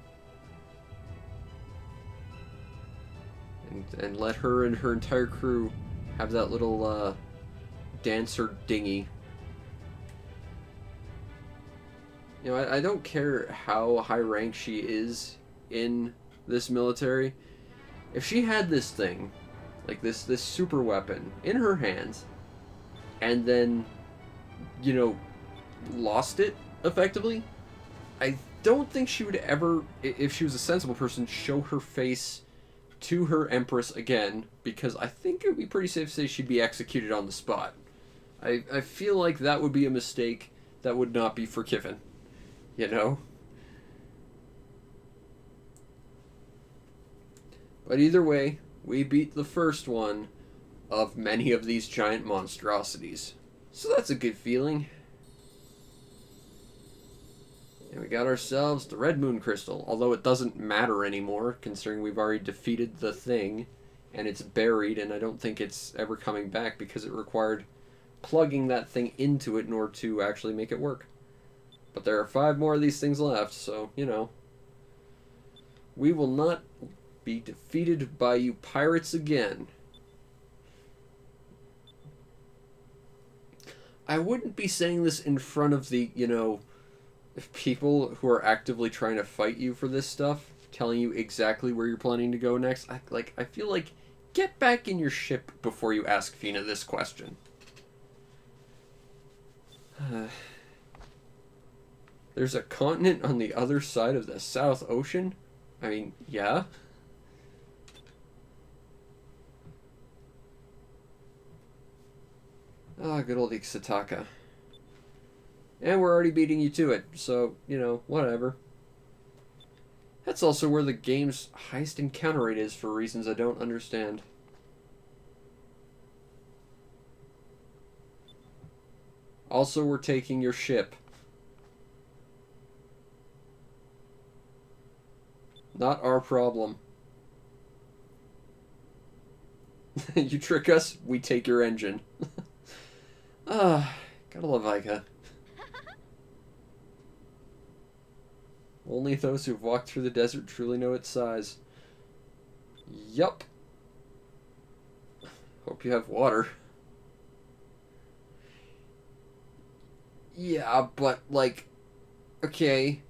and let her and her entire crew have that little dancer dinghy. You know, I don't care how high rank she is in this military. If she had this thing, like this super weapon in her hands, and then, you know, lost it effectively, I don't think she would ever, if she was a sensible person, show her face to her Empress again, because I think it would be pretty safe to say she'd be executed on the spot. I feel like that would be a mistake that would not be forgiven. You know? But either way, we beat the first one of many of these giant monstrosities. So that's a good feeling. And we got ourselves the Red Moon Crystal, although it doesn't matter anymore, considering we've already defeated the thing, and it's buried, and I don't think it's ever coming back because it required plugging that thing into it in order to actually make it work. But there are 5 more of these things left, so, you know. We will not be defeated by you pirates again. I wouldn't be saying this in front of the, you know, people who are actively trying to fight you for this stuff, telling you exactly where you're planning to go next. I feel like, get back in your ship before you ask Fina this question. There's a continent on the other side of the South Ocean? I mean, yeah. Ah, good old Ixtaka. And we're already beating you to it, so, you know, whatever. That's also where the game's highest encounter rate is for reasons I don't understand. Also, we're taking your ship. Not our problem. You trick us, we take your engine. Ah, gotta love Ica. Only those who've walked through the desert truly know its size. Yup. Hope you have water. Yeah, but, like, okay,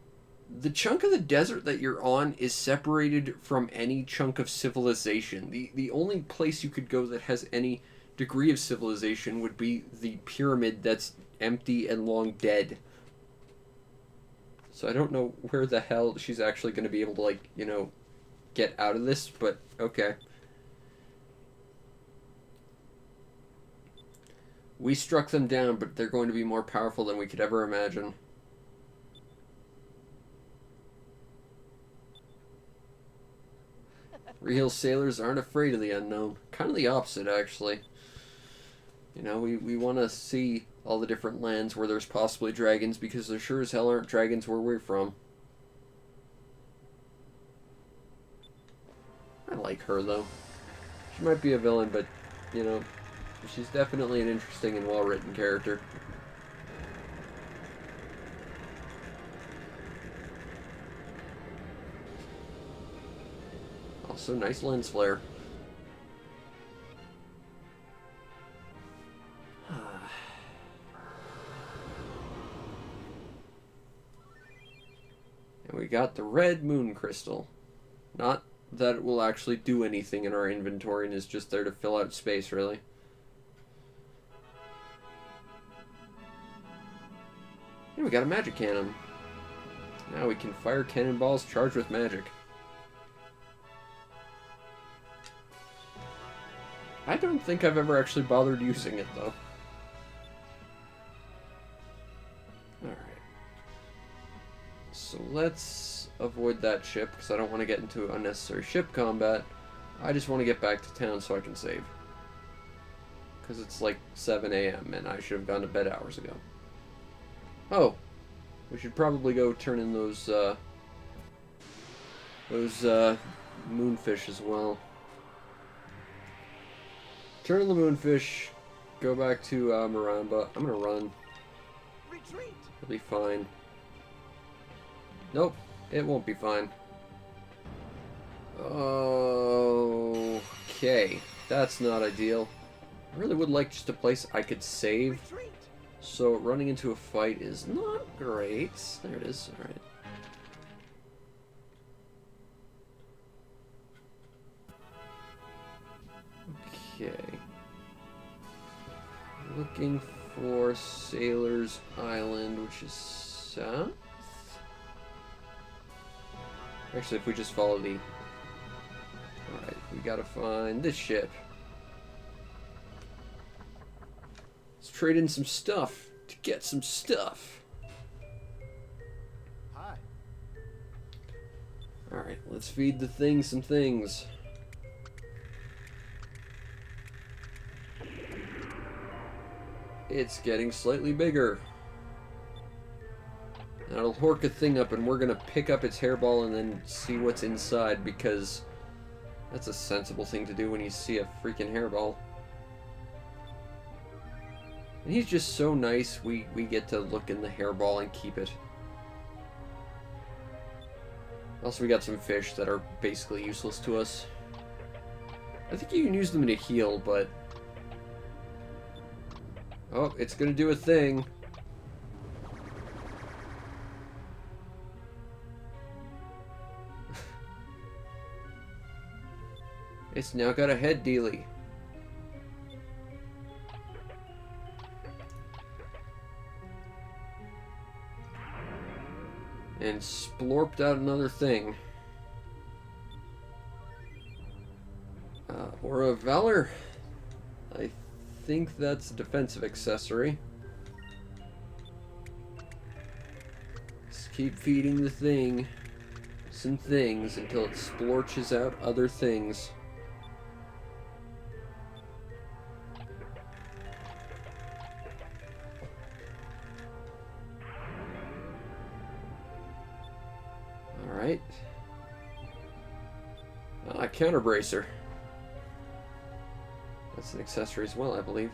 the chunk of the desert that you're on is separated from any chunk of civilization. The only place you could go that has any degree of civilization would be the pyramid that's empty and long dead. So I don't know where the hell she's actually going to be able to, like, you know, get out of this, but okay. We struck them down, but they're going to be more powerful than we could ever imagine. Real sailors aren't afraid of the unknown. Kind of the opposite, actually. You know, we want to see all the different lands where there's possibly dragons, because there sure as hell aren't dragons where we're from. I like her, though. She might be a villain, but, you know, she's definitely an interesting and well-written character. Also, nice lens flare. And we got the red moon crystal. Not that it will actually do anything in our inventory and is just there to fill out space, really. And we got a magic cannon. Now we can fire cannonballs charged with magic. I don't think I've ever actually bothered using it, though. Alright. So let's avoid that ship, because I don't want to get into unnecessary ship combat. I just want to get back to town so I can save. Because it's like 7 a.m. and I should have gone to bed hours ago. Oh, we should probably go turn in those moonfish as well. Turn in the moonfish, go back to Maramba. I'm gonna run. Retreat. It'll be fine. Nope, it won't be fine. Okay, that's not ideal. I really would like just a place I could save. Retreat. So running into a fight is not great. There it is. All right. Okay. Looking for Sailor's Island, which is south. Actually, if we just follow the... Alright, we gotta find this ship. Let's trade in some stuff to get some stuff. Hi. Alright, let's feed the thing some things. It's getting slightly bigger. Now it'll hork a thing up and we're gonna pick up its hairball and then see what's inside, because that's a sensible thing to do when you see a freaking hairball. And he's just so nice, we get to look in the hairball and keep it. Also, we got some fish that are basically useless to us. I think you can use them to heal, but... Oh, it's gonna do a thing. It's now got a head dealy. And splorped out another thing. Aura of Valor. I think that's a defensive accessory. Just keep feeding the thing some things until it splorches out other things. Alright. Counter bracer. That's an accessory as well, I believe.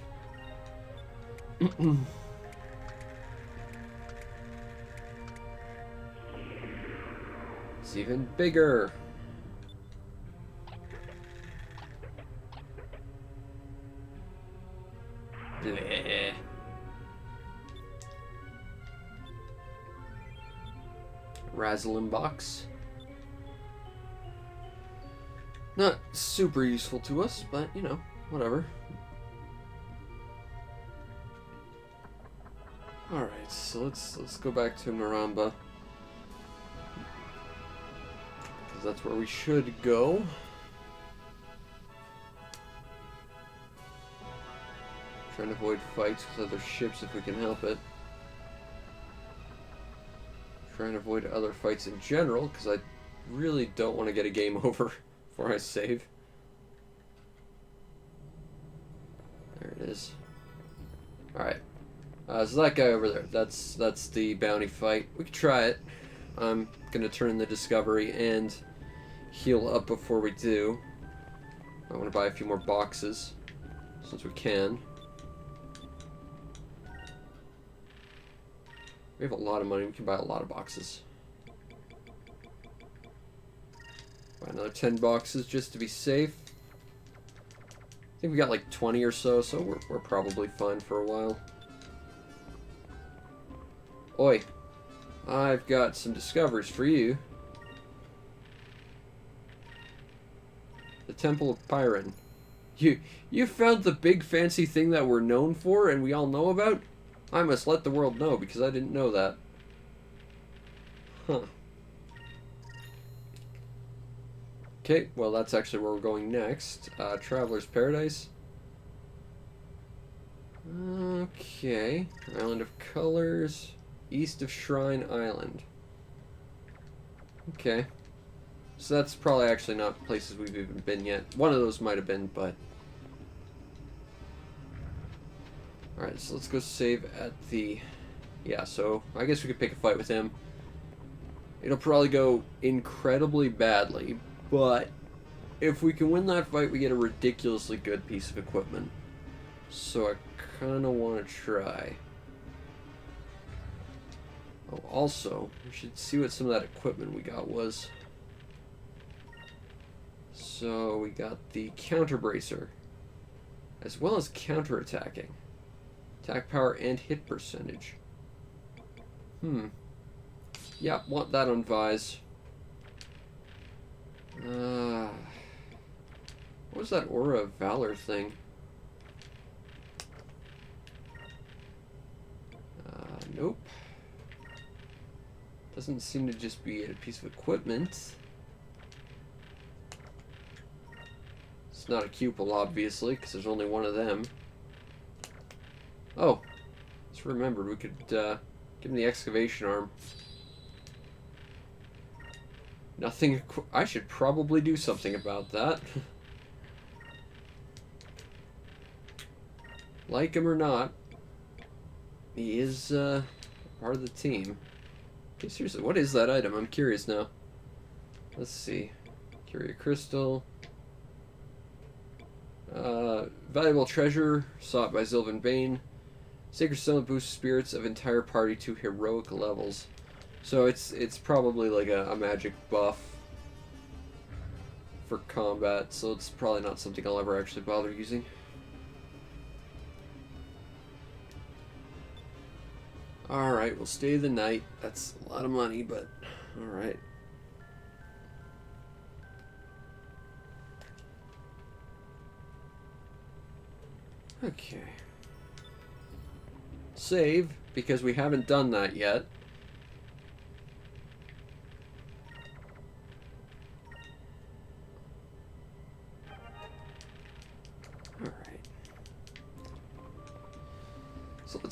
It's even bigger. Bleh. Razzling box. Not super useful to us, but you know, whatever. Alright, so let's go back to Maramba. Because that's where we should go. Trying to avoid fights with other ships if we can help it. Trying to avoid other fights in general, because I really don't want to get a game over before I save. There it is. Alright. So that guy over there, that's the bounty fight. We could try it. I'm gonna turn the discovery and heal up before we do. I want to buy a few more boxes, since we can. We have a lot of money, we can buy a lot of boxes. Buy another 10 boxes just to be safe. I think we got like 20 or so, so we're probably fine for a while. Oi, I've got some discoveries for you. The Temple of Pyron. You found the big fancy thing that we're known for and we all know about? I must let the world know because I didn't know that. Huh. Okay, well that's actually where we're going next. Traveler's Paradise. Okay. Island of Colors. East of Shrine Island. Okay. So that's probably actually not places we've even been yet. One of those might have been, but... Alright, so let's go save at the... Yeah, so I guess we could pick a fight with him. It'll probably go incredibly badly, but if we can win that fight, we get a ridiculously good piece of equipment. So I kind of want to try. Oh, also, we should see what some of that equipment we got was. So we got the counter bracer, as well as counter attacking. Attack power and hit percentage. Yeah, want that on Vise. What was that Aura of Valor thing? Nope. Doesn't seem to just be a piece of equipment. It's not a cupel, obviously, because there's only one of them. Oh, just remembered we could give him the excavation arm. Nothing. I should probably do something about that. Like him or not, he is part of the team. Okay, seriously, what is that item? I'm curious now. Let's see. Curia Crystal. Valuable treasure sought by Sylvan Bane. Sacred Stone boosts spirits of entire party to heroic levels. So it's probably like a magic buff for combat, so it's probably not something I'll ever actually bother using. Alright, we'll stay the night. That's a lot of money, but alright. Okay. Save, because we haven't done that yet.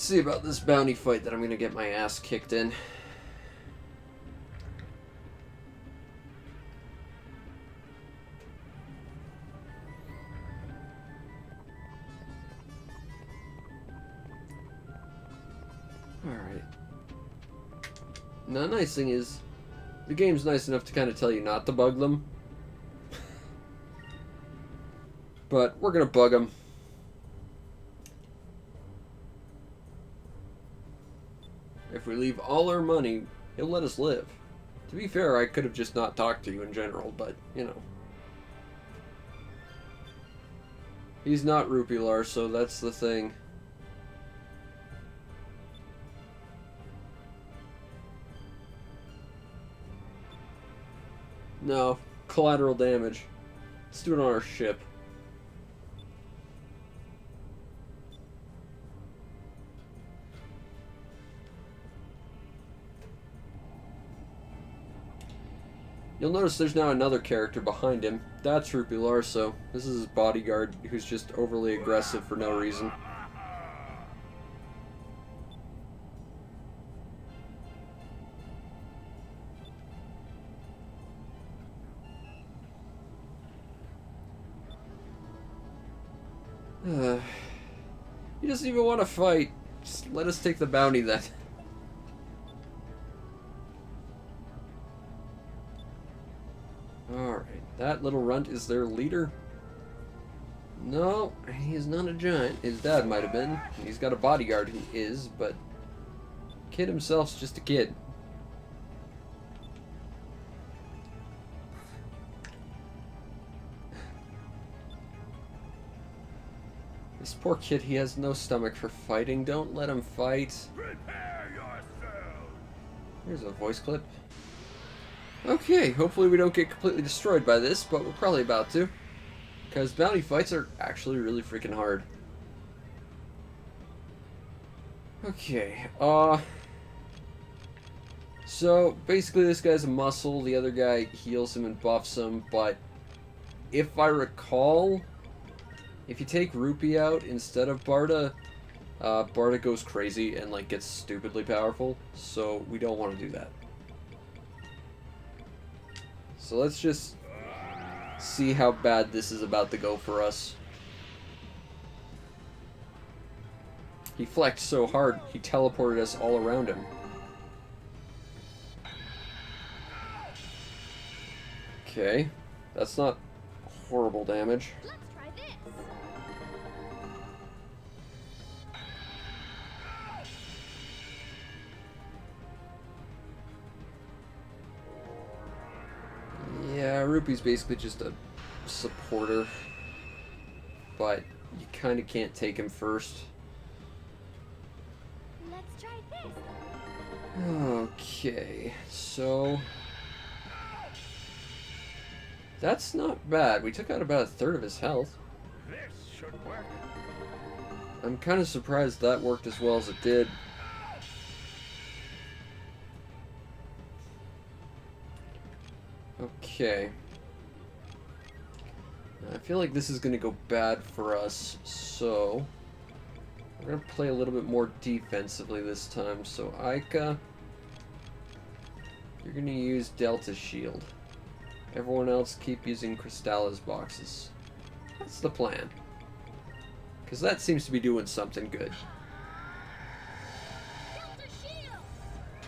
Let's see about this bounty fight that I'm gonna get my ass kicked in. Alright. Now, the nice thing is, the game's nice enough to kind of tell you not to bug them. But we're gonna bug them. If we leave all our money, he'll let us live. To be fair, I could have just not talked to you in general, but, you know. He's not Rupilar, so that's the thing. No, collateral damage. Let's do it on our ship. You'll notice there's now another character behind him. That's Rupilar, so this is his bodyguard who's just overly aggressive for no reason. He doesn't even want to fight. Just let us take the bounty then. Alright, that little runt is their leader? No, he's not a giant. His dad might have been. He's got a bodyguard who is, but kid himself's just a kid. This poor kid, he has no stomach for fighting. Don't let him fight. Prepare yourself. Here's a voice clip. Okay, hopefully we don't get completely destroyed by this, but we're probably about to. Because bounty fights are actually really freaking hard. Okay, so basically this guy's a muscle, the other guy heals him and buffs him, but if I recall, if you take Rupee out instead of Barda, Barda goes crazy and like gets stupidly powerful, so we don't want to do that. So let's just see how bad this is about to go for us. He flexed so hard, he teleported us all around him. Okay, that's not horrible damage. Let's try this. Yeah, Rupee's basically just a supporter, but you kind of can't take him first. Let's try this. Okay, so that's not bad. We took out about a third of his health. This should work. I'm kind of surprised that worked as well as it did. Okay. I feel like this is going to go bad for us, so we're going to play a little bit more defensively this time. So Aika, you're going to use Delta Shield. Everyone else keep using Crystalla's boxes. That's the plan. Because that seems to be doing something good. Delta Shield!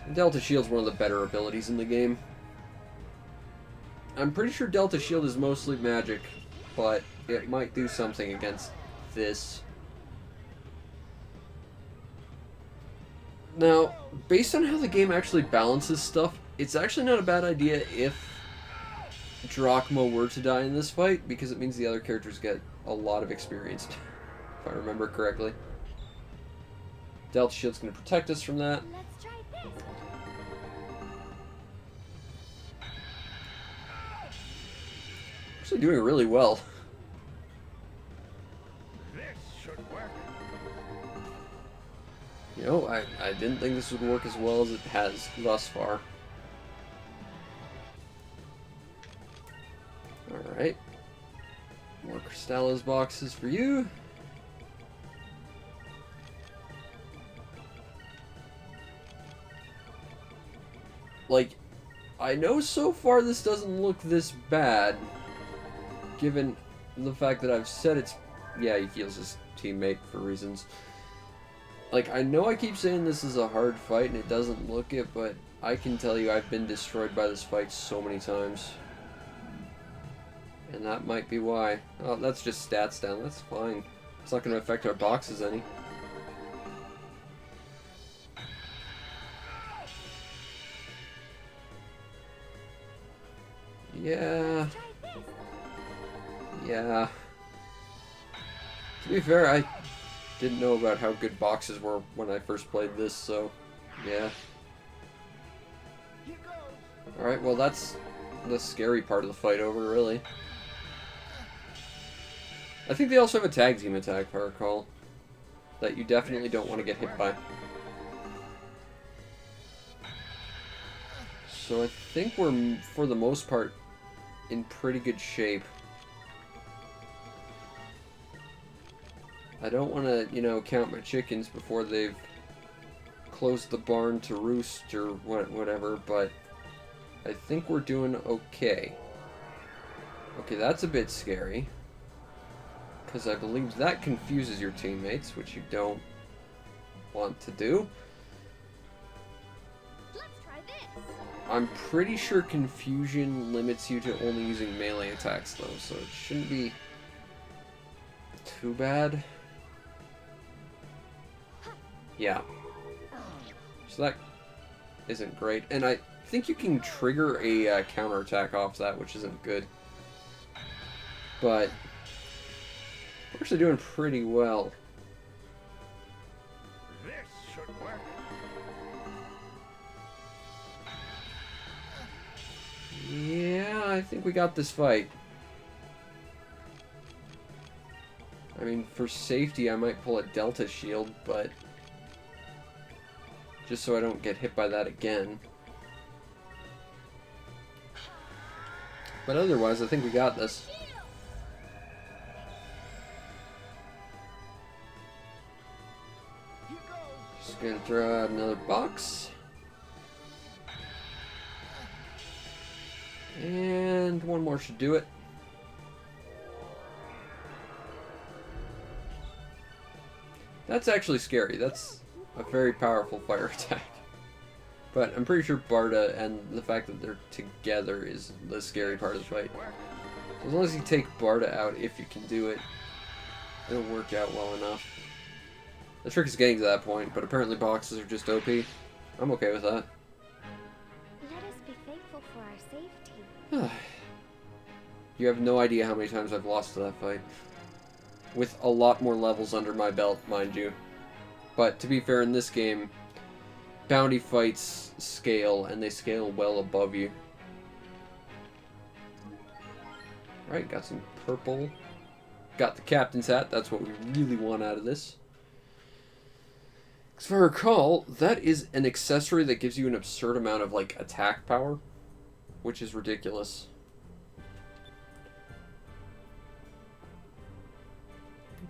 And Delta Shield's one of the better abilities in the game. I'm pretty sure Delta Shield is mostly magic, but it might do something against this. Now, based on how the game actually balances stuff, it's actually not a bad idea if Drachma were to die in this fight, because it means the other characters get a lot of experience, if I remember correctly. Delta Shield's going to protect us from that. Let's try this. Actually doing really well. This should work. You know, I didn't think this would work as well as it has thus far. Alright. More Crystalla's boxes for you. Like, I know so far this doesn't look this bad, given the fact that I've said it's... Yeah, he heals his teammate for reasons. Like, I know I keep saying this is a hard fight and it doesn't look it, but I can tell you I've been destroyed by this fight so many times. And that might be why. Oh, that's just stats down. That's fine. It's not going to affect our boxes any. Yeah. Yeah. To be fair, I didn't know about how good boxes were when I first played this, so yeah. Alright, well that's the scary part of the fight over, really. I think they also have a tag team attack, if I recall, that you definitely don't want to get hit by. So I think we're, for the most part, in pretty good shape. I don't want to, you know, count my chickens before they've closed the barn to roost or whatever, but I think we're doing okay. Okay, that's a bit scary, because I believe that confuses your teammates, which you don't want to do. Let's try this. I'm pretty sure confusion limits you to only using melee attacks, though, so it shouldn't be too bad. Yeah. So that isn't great. And I think you can trigger a counterattack off that, which isn't good. But we're actually doing pretty well. This should work. Yeah, I think we got this fight. I mean, for safety, I might pull a Delta Shield, but just so I don't get hit by that again. But otherwise, I think we got this. Just gonna throw out another box. And one more should do it. That's actually scary. That's a very powerful fire attack. But I'm pretty sure Barda and the fact that they're together is the scary part of the fight. So as long as you take Barda out, if you can do it, it'll work out well enough. The trick is getting to that point, but apparently boxes are just OP. I'm okay with that. Let us be thankful for our safety. You have no idea how many times I've lost to that fight. With a lot more levels under my belt, mind you. But to be fair, in this game, bounty fights scale, and they scale well above you. Alright, got some purple. Got the captain's hat, that's what we really want out of this. As I recall, that is an accessory that gives you an absurd amount of, like, attack power, which is ridiculous.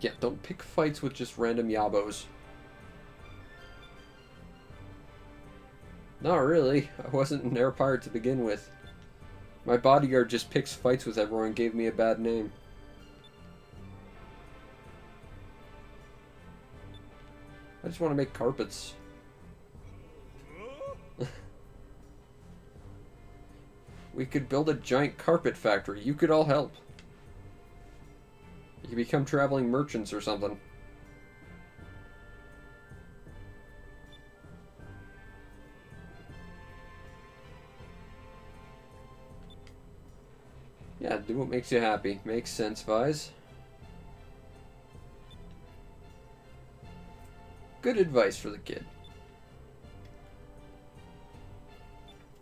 Yeah, don't pick fights with just random yabos. Not really. I wasn't an air pirate to begin with. My bodyguard just picks fights with everyone and gave me a bad name. I just want to make carpets. We could build a giant carpet factory. You could all help. You could become traveling merchants or something. Yeah, do what makes you happy. Makes sense, Vise. Good advice for the kid.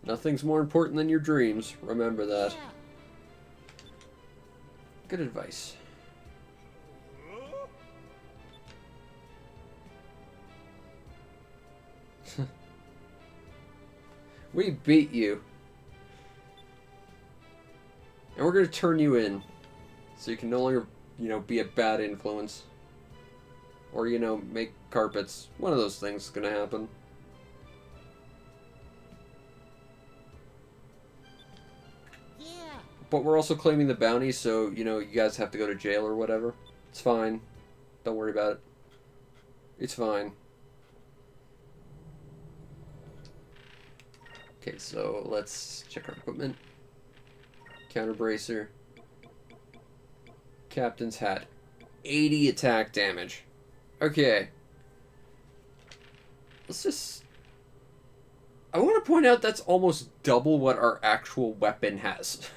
Nothing's more important than your dreams. Remember that. Good advice. We beat you. And we're going to turn you in. So you can no longer, you know, be a bad influence. Or, you know, make carpets. One of those things is going to happen. but we're also claiming the bounty, so, you know, you guys have to go to jail or whatever. It's fine. Don't worry about it. It's fine. Okay, so let's check our equipment. Counter bracer. Captain's hat. 80 attack damage. Okay. Let's just... I want to point out that's almost double what our actual weapon has.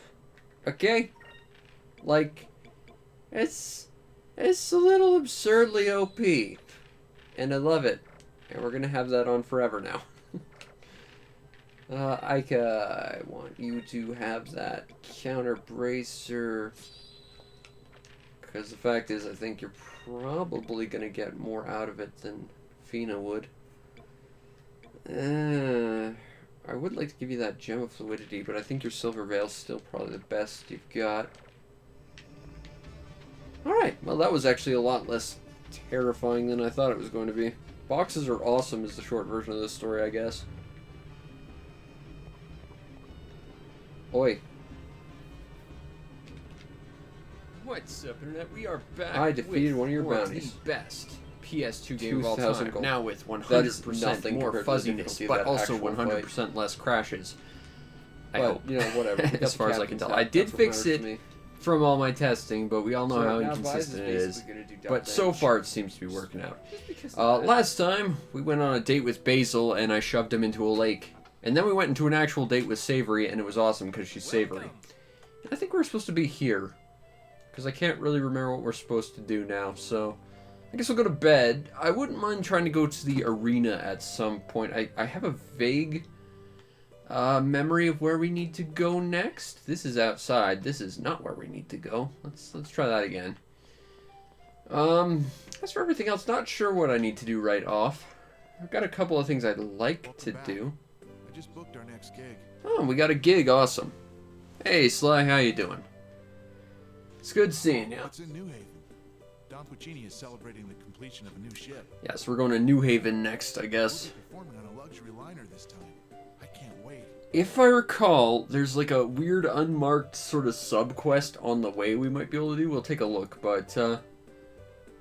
Okay? Like, it's a little absurdly OP. And I love it. And we're gonna have that on forever now. I want you to have that counter bracer. Because the fact is, I think you're probably gonna get more out of it than Fina would. I would like to give you that Gem of Fluidity, but I think your Silver Veil's still probably the best you've got. Alright, well that was actually a lot less terrifying than I thought it was going to be. Boxes are awesome is the short version of this story, I guess. Oi. What's up, Internet? We are back. I defeated with one of your the bounties. best PS2 game of all 2,000 time. gold. Now with That is 100% nothing more compared to the fuzziness, difficulty of but that also actual 100% less crashes. I But, hope. you know, whatever. We got As the far as I can captain's tell. hat. I did That's what fix matters it to me. from all my testing, but we all know So how now Vise inconsistent it is. basically gonna do double But so damage. far it seems to be working out. Just because of that. Last time, we went on a date with Basil, and I shoved him into a lake. And then we went into an actual date with Savory, and it was awesome, because she's Savory. I think we're supposed to be here. Because I can't really remember what we're supposed to do now, so... I guess we'll go to bed. I wouldn't mind trying to go to the arena at some point. I have a vague memory of where we need to go next. This is outside. This is not where we need to go. Let's try that again. As for everything else, not sure what I need to do right off. I've got a couple of things I'd like to do. I just booked our next gig. Oh, we got a gig. Awesome. Hey, Sly, how you doing? It's good seeing you. It's in New Haven. Don Puccini is celebrating the completion of a new ship. Yes, we're going to New Haven next, I guess. We'll be performing on a luxury liner this time. I can't wait. If I recall, there's like a weird unmarked sort of sub-quest on the way we might be able to do. We'll take a look, but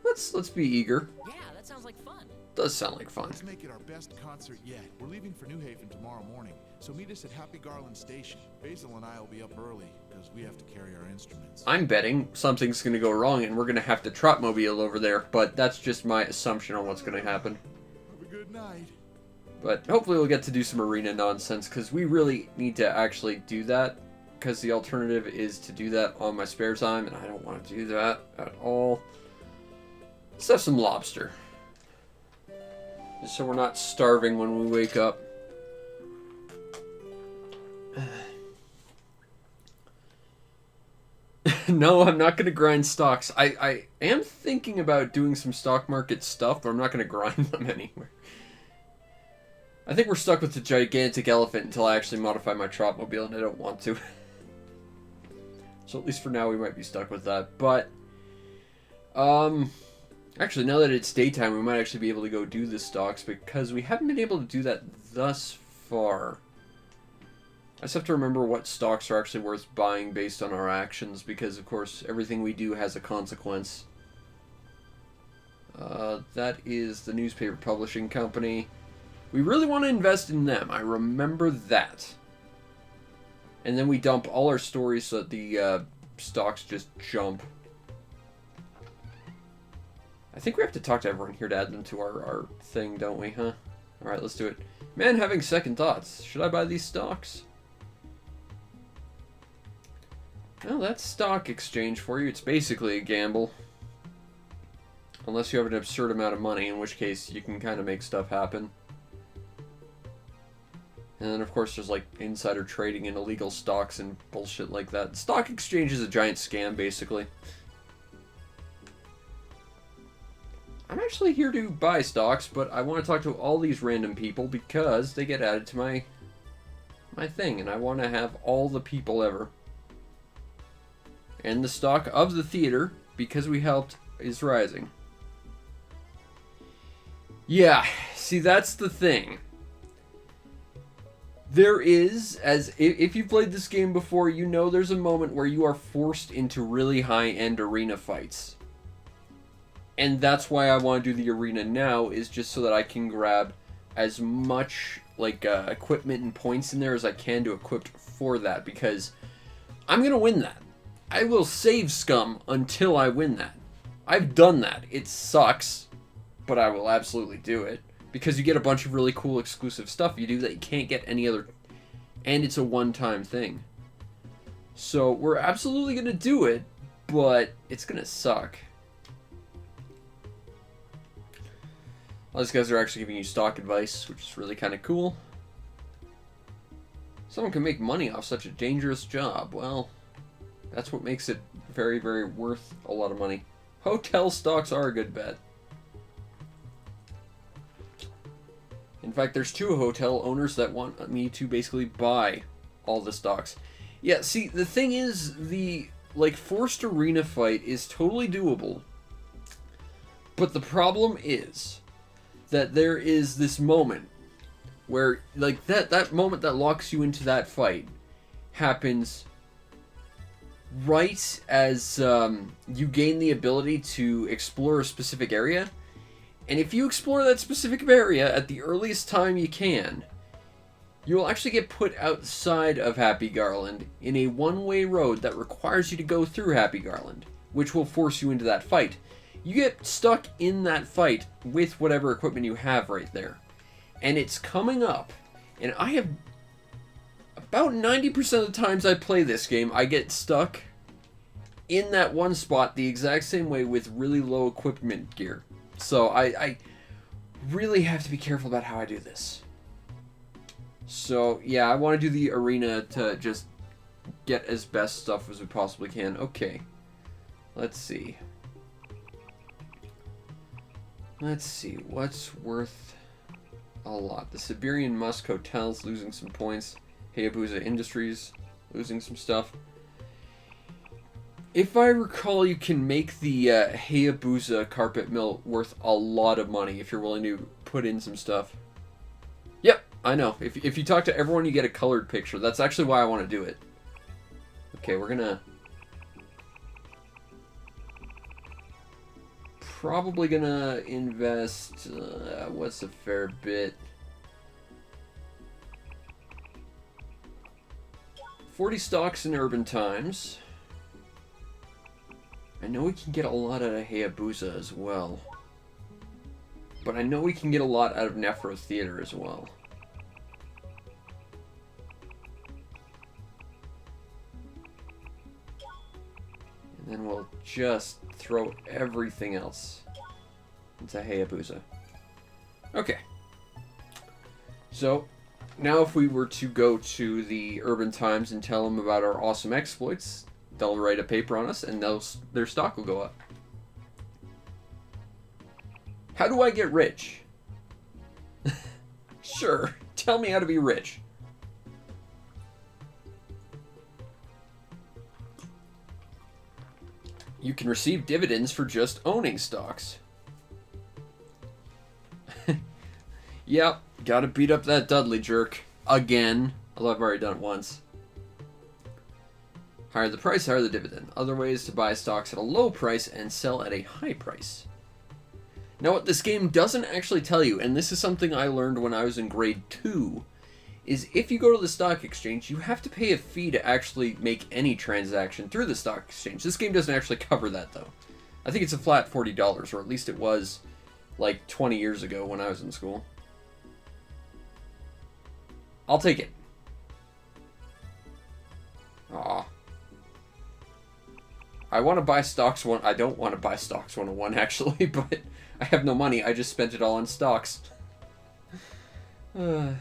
let's be eager. Yeah, that sounds like fun. Does sound like fun. Let's make it our best concert yet. We're leaving for New Haven tomorrow morning, so meet us at Happy Garland Station. Basil and I will be up early, because we have to carry our instruments. I'm betting something's going to go wrong and we're going to have to trotmobile over there, but that's just my assumption on what's going to happen. Have a good night. But hopefully we'll get to do some arena nonsense, because we really need to actually do that, because the alternative is to do that on my spare time, and I don't want to do that at all. Let's have some lobster. Just so we're not starving when we wake up. No, I'm not going to grind stocks. I am thinking about doing some stock market stuff, but I'm not going to grind them anywhere. I think we're stuck with the gigantic elephant until I actually modify my Trotmobile, and I don't want to. So at least for now we might be stuck with that. But, actually, now that it's daytime, we might actually be able to go do the stocks, because we haven't been able to do that thus far. I just have to remember what stocks are actually worth buying based on our actions, because, of course, everything we do has a consequence. That is the newspaper publishing company. We really want to invest in them. I remember that. And then we dump all our stories so that the stocks just jump. I think we have to talk to everyone here to add them to our thing, don't we, huh? Alright, let's do it. Man, having second thoughts. Should I buy these stocks? Well, that's stock exchange for you. It's basically a gamble. Unless you have an absurd amount of money, in which case you can kind of make stuff happen. And then, of course, there's, like, insider trading in illegal stocks and bullshit like that. Stock exchange is a giant scam, basically. I'm actually here to buy stocks, but I want to talk to all these random people because they get added to my thing, and I want to have all the people ever. And the stock of the theater, because we helped, is rising. Yeah, see, that's the thing. There is, if you've played this game before, you know there's a moment where you are forced into really high-end arena fights. And that's why I want to do the arena now, is just so that I can grab as much equipment and points in there as I can to equip for that, because I'm going to win that. I will save scum until I win that. I've done that. It sucks, but I will absolutely do it. Because you get a bunch of really cool exclusive stuff you do that you can't get any other... And it's a one-time thing. So, we're absolutely going to do it, but it's going to suck. All these guys are actually giving you stock advice, which is really kind of cool. Someone can make money off such a dangerous job. Well, that's what makes it very, very worth a lot of money. Hotel stocks are a good bet. In fact, there's 2 hotel owners that want me to basically buy all the stocks. Yeah, see, the thing is, the, forced arena fight is totally doable. But the problem is that there is this moment where, that moment that locks you into that fight happens right as you gain the ability to explore a specific area. And if you explore that specific area at the earliest time you can, you will actually get put outside of Happy Garland in a one-way road that requires you to go through Happy Garland, which will force you into that fight. You get stuck in that fight with whatever equipment you have right there. And it's coming up, and I have... About 90% of the times I play this game, I get stuck in that one spot the exact same way with really low equipment gear. So I really have to be careful about how I do this. So yeah, I want to do the arena to just get as best stuff as we possibly can. Okay, let's see. Let's see, what's worth a lot? The Siberian Musk Hotel's losing some points. Hayabusa Industries losing some stuff. If I recall, you can make the Hayabusa carpet mill worth a lot of money if you're willing to put in some stuff. Yep, I know. If you talk to everyone, you get a colored picture. That's actually why I want to do it. Okay, we're gonna... Probably gonna invest... what's a fair bit? 40 stocks in Urban Times. I know we can get a lot out of Hayabusa as well. But I know we can get a lot out of Nephro Theater as well. And then we'll just throw everything else into Hayabusa. Okay. So, now if we were to go to the Urban Times and tell them about our awesome exploits, they'll write a paper on us and their stock will go up. How do I get rich? Sure, tell me how to be rich. You can receive dividends for just owning stocks. Yep, gotta beat up that Dudley jerk. Again. Although I've already done it once. Higher the price, higher the dividend. Other ways to buy stocks at a low price and sell at a high price. Now what this game doesn't actually tell you, and this is something I learned when I was in grade 2, is if you go to the stock exchange, you have to pay a fee to actually make any transaction through the stock exchange. This game doesn't actually cover that, though. I think it's a flat $40, or at least it was like 20 years ago when I was in school. I'll take it. Aw. I want to buy stocks one. I don't want to buy stocks 101 actually, but I have no money. I just spent it all on stocks. Yep,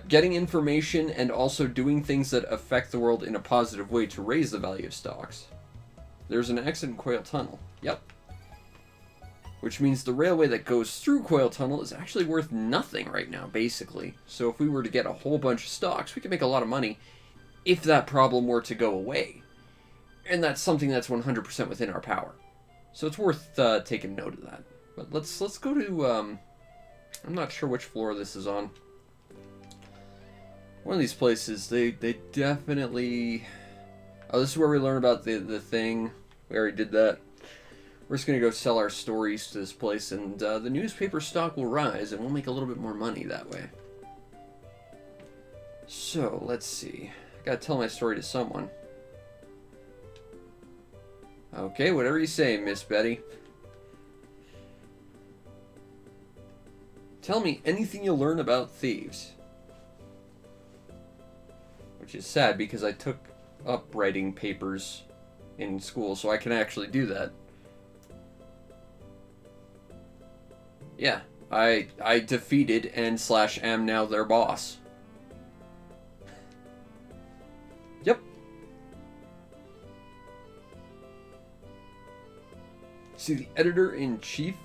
getting information and also doing things that affect the world in a positive way to raise the value of stocks. There's an accident in Quail Tunnel. Yep. Which means the railway that goes through Quail Tunnel is actually worth nothing right now, basically. So if we were to get a whole bunch of stocks, we could make a lot of money if that problem were to go away. And that's something that's 100% within our power. So it's worth taking note of that. But let's go to... I'm not sure which floor this is on. One of these places, they definitely... Oh, this is where we learn about the thing. We already did that. We're just going to go sell our stories to this place, and the newspaper stock will rise, and we'll make a little bit more money that way. So, let's see. I gotta tell my story to someone. Okay, whatever you say, Miss Betty. Tell me anything you learn about thieves. Which is sad, because I took up writing papers in school, so I can actually do that. Yeah, I defeated and / am now their boss. Yep. See the editor-in-chief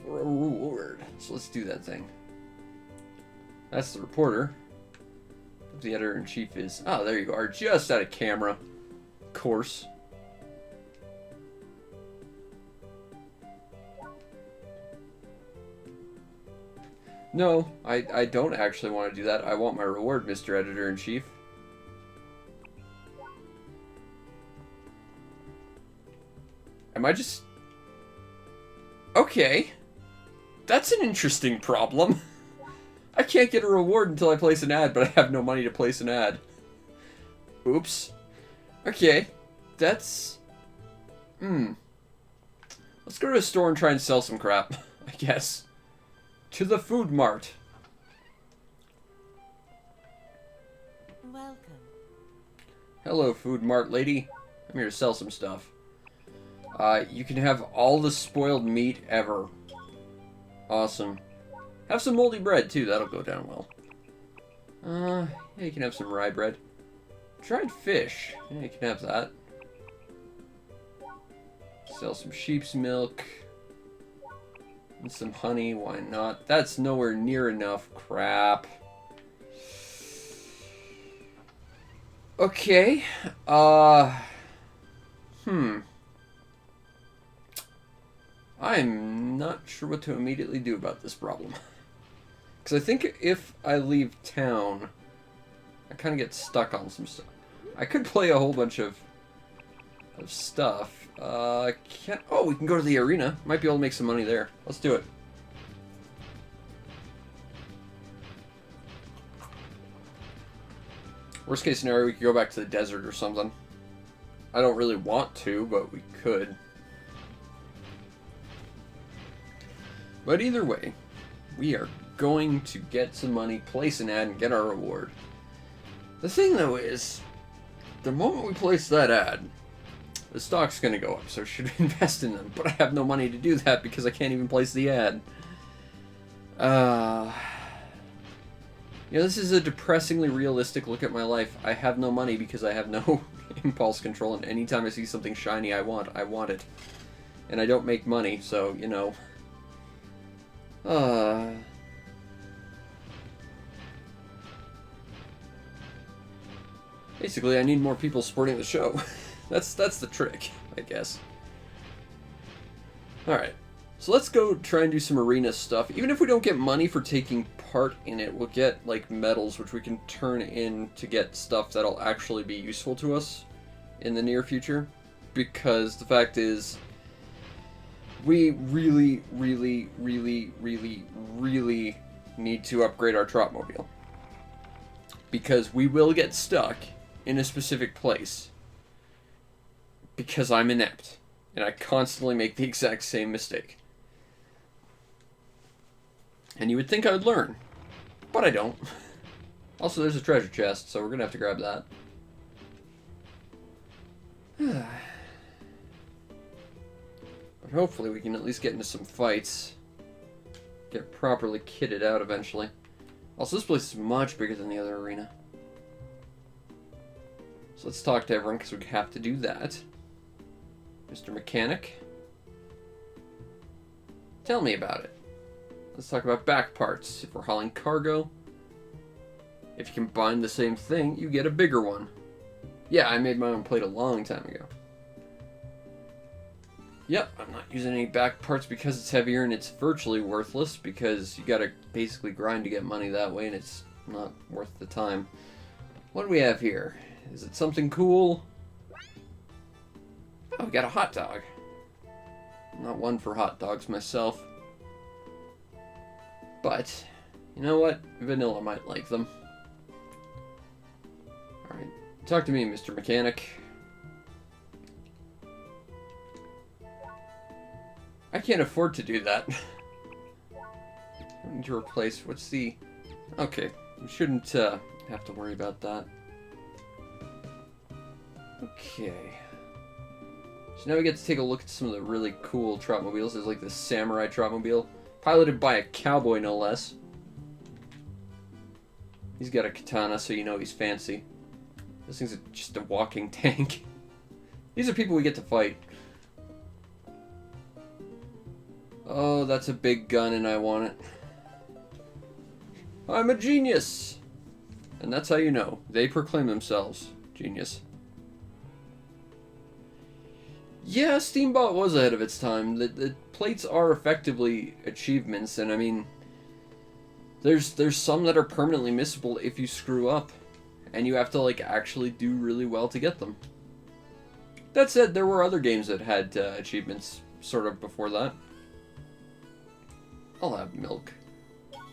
for a reward. So let's do that thing. That's the reporter. The editor-in-chief is... Oh, there you are. Just out of camera. Of course. No, I don't actually want to do that. I want my reward, Mr. Editor-in-Chief. Am I just... Okay. That's an interesting problem. I can't get a reward until I place an ad, but I have no money to place an ad. Oops. Okay. That's... Let's go to a store and try and sell some crap, I guess. To the food mart. Welcome. Hello, food mart lady. I'm here to sell some stuff. You can have all the spoiled meat ever. Awesome. Have some moldy bread, too. That'll go down well. Yeah, you can have some rye bread. Dried fish. Yeah, you can have that. Sell some sheep's milk. And some honey. Why not? That's nowhere near enough. Crap. Okay. I'm not sure what to immediately do about this problem. Because I think if I leave town, I kind of get stuck on some stuff. I could play a whole bunch of stuff. Can't... Oh, we can go to the arena. Might be able to make some money there. Let's do it. Worst case scenario, we could go back to the desert or something. I don't really want to, but we could. But either way, we are going to get some money, place an ad, and get our reward. The thing, though, is, the moment we place that ad, the stock's going to go up, so I should invest in them. But I have no money to do that because I can't even place the ad. You know, this is a depressingly realistic look at my life. I have no money because I have no impulse control, and anytime I see something shiny I want it. And I don't make money, so, you know... Basically, I need more people supporting the show. That's the trick, I guess. Alright, so let's go try and do some arena stuff. Even if we don't get money for taking part in it, we'll get, like, medals, which we can turn in to get stuff that'll actually be useful to us in the near future. Because the fact is, we really, really, really, really, really need to upgrade our Trotmobile. Because we will get stuck in a specific place. Because I'm inept. And I constantly make the exact same mistake. And you would think I would learn. But I don't. Also, there's a treasure chest, so we're going to have to grab that. But hopefully we can at least get into some fights. Get properly kitted out eventually. Also, this place is much bigger than the other arena. So let's talk to everyone, because we have to do that. Mr. Mechanic. Tell me about it. Let's talk about back parts. If we're hauling cargo, if you combine the same thing, you get a bigger one. Yeah, I made my own plate a long time ago. Yep, I'm not using any back parts because it's heavier and it's virtually worthless because you gotta basically grind to get money that way and it's not worth the time. What do we have here? Is it something cool? Oh, we got a hot dog. I'm not one for hot dogs myself. But, you know what? Vanilla might like them. Alright, talk to me, Mr. Mechanic. I can't afford to do that. I need to replace, what's the... Okay, we shouldn't have to worry about that. Okay. So now we get to take a look at some of the really cool Trotmobiles. There's like the Samurai Trotmobile, piloted by a cowboy no less. He's got a katana, so you know he's fancy. This thing's just a walking tank. These are people we get to fight. Oh, that's a big gun and I want it. I'm a genius! And that's how you know. They proclaim themselves genius. Yeah, Steambot was ahead of its time. The plates are effectively achievements, and I mean, there's some that are permanently missable if you screw up, and you have to like actually do really well to get them. That said, there were other games that had achievements sort of before that. I'll have milk.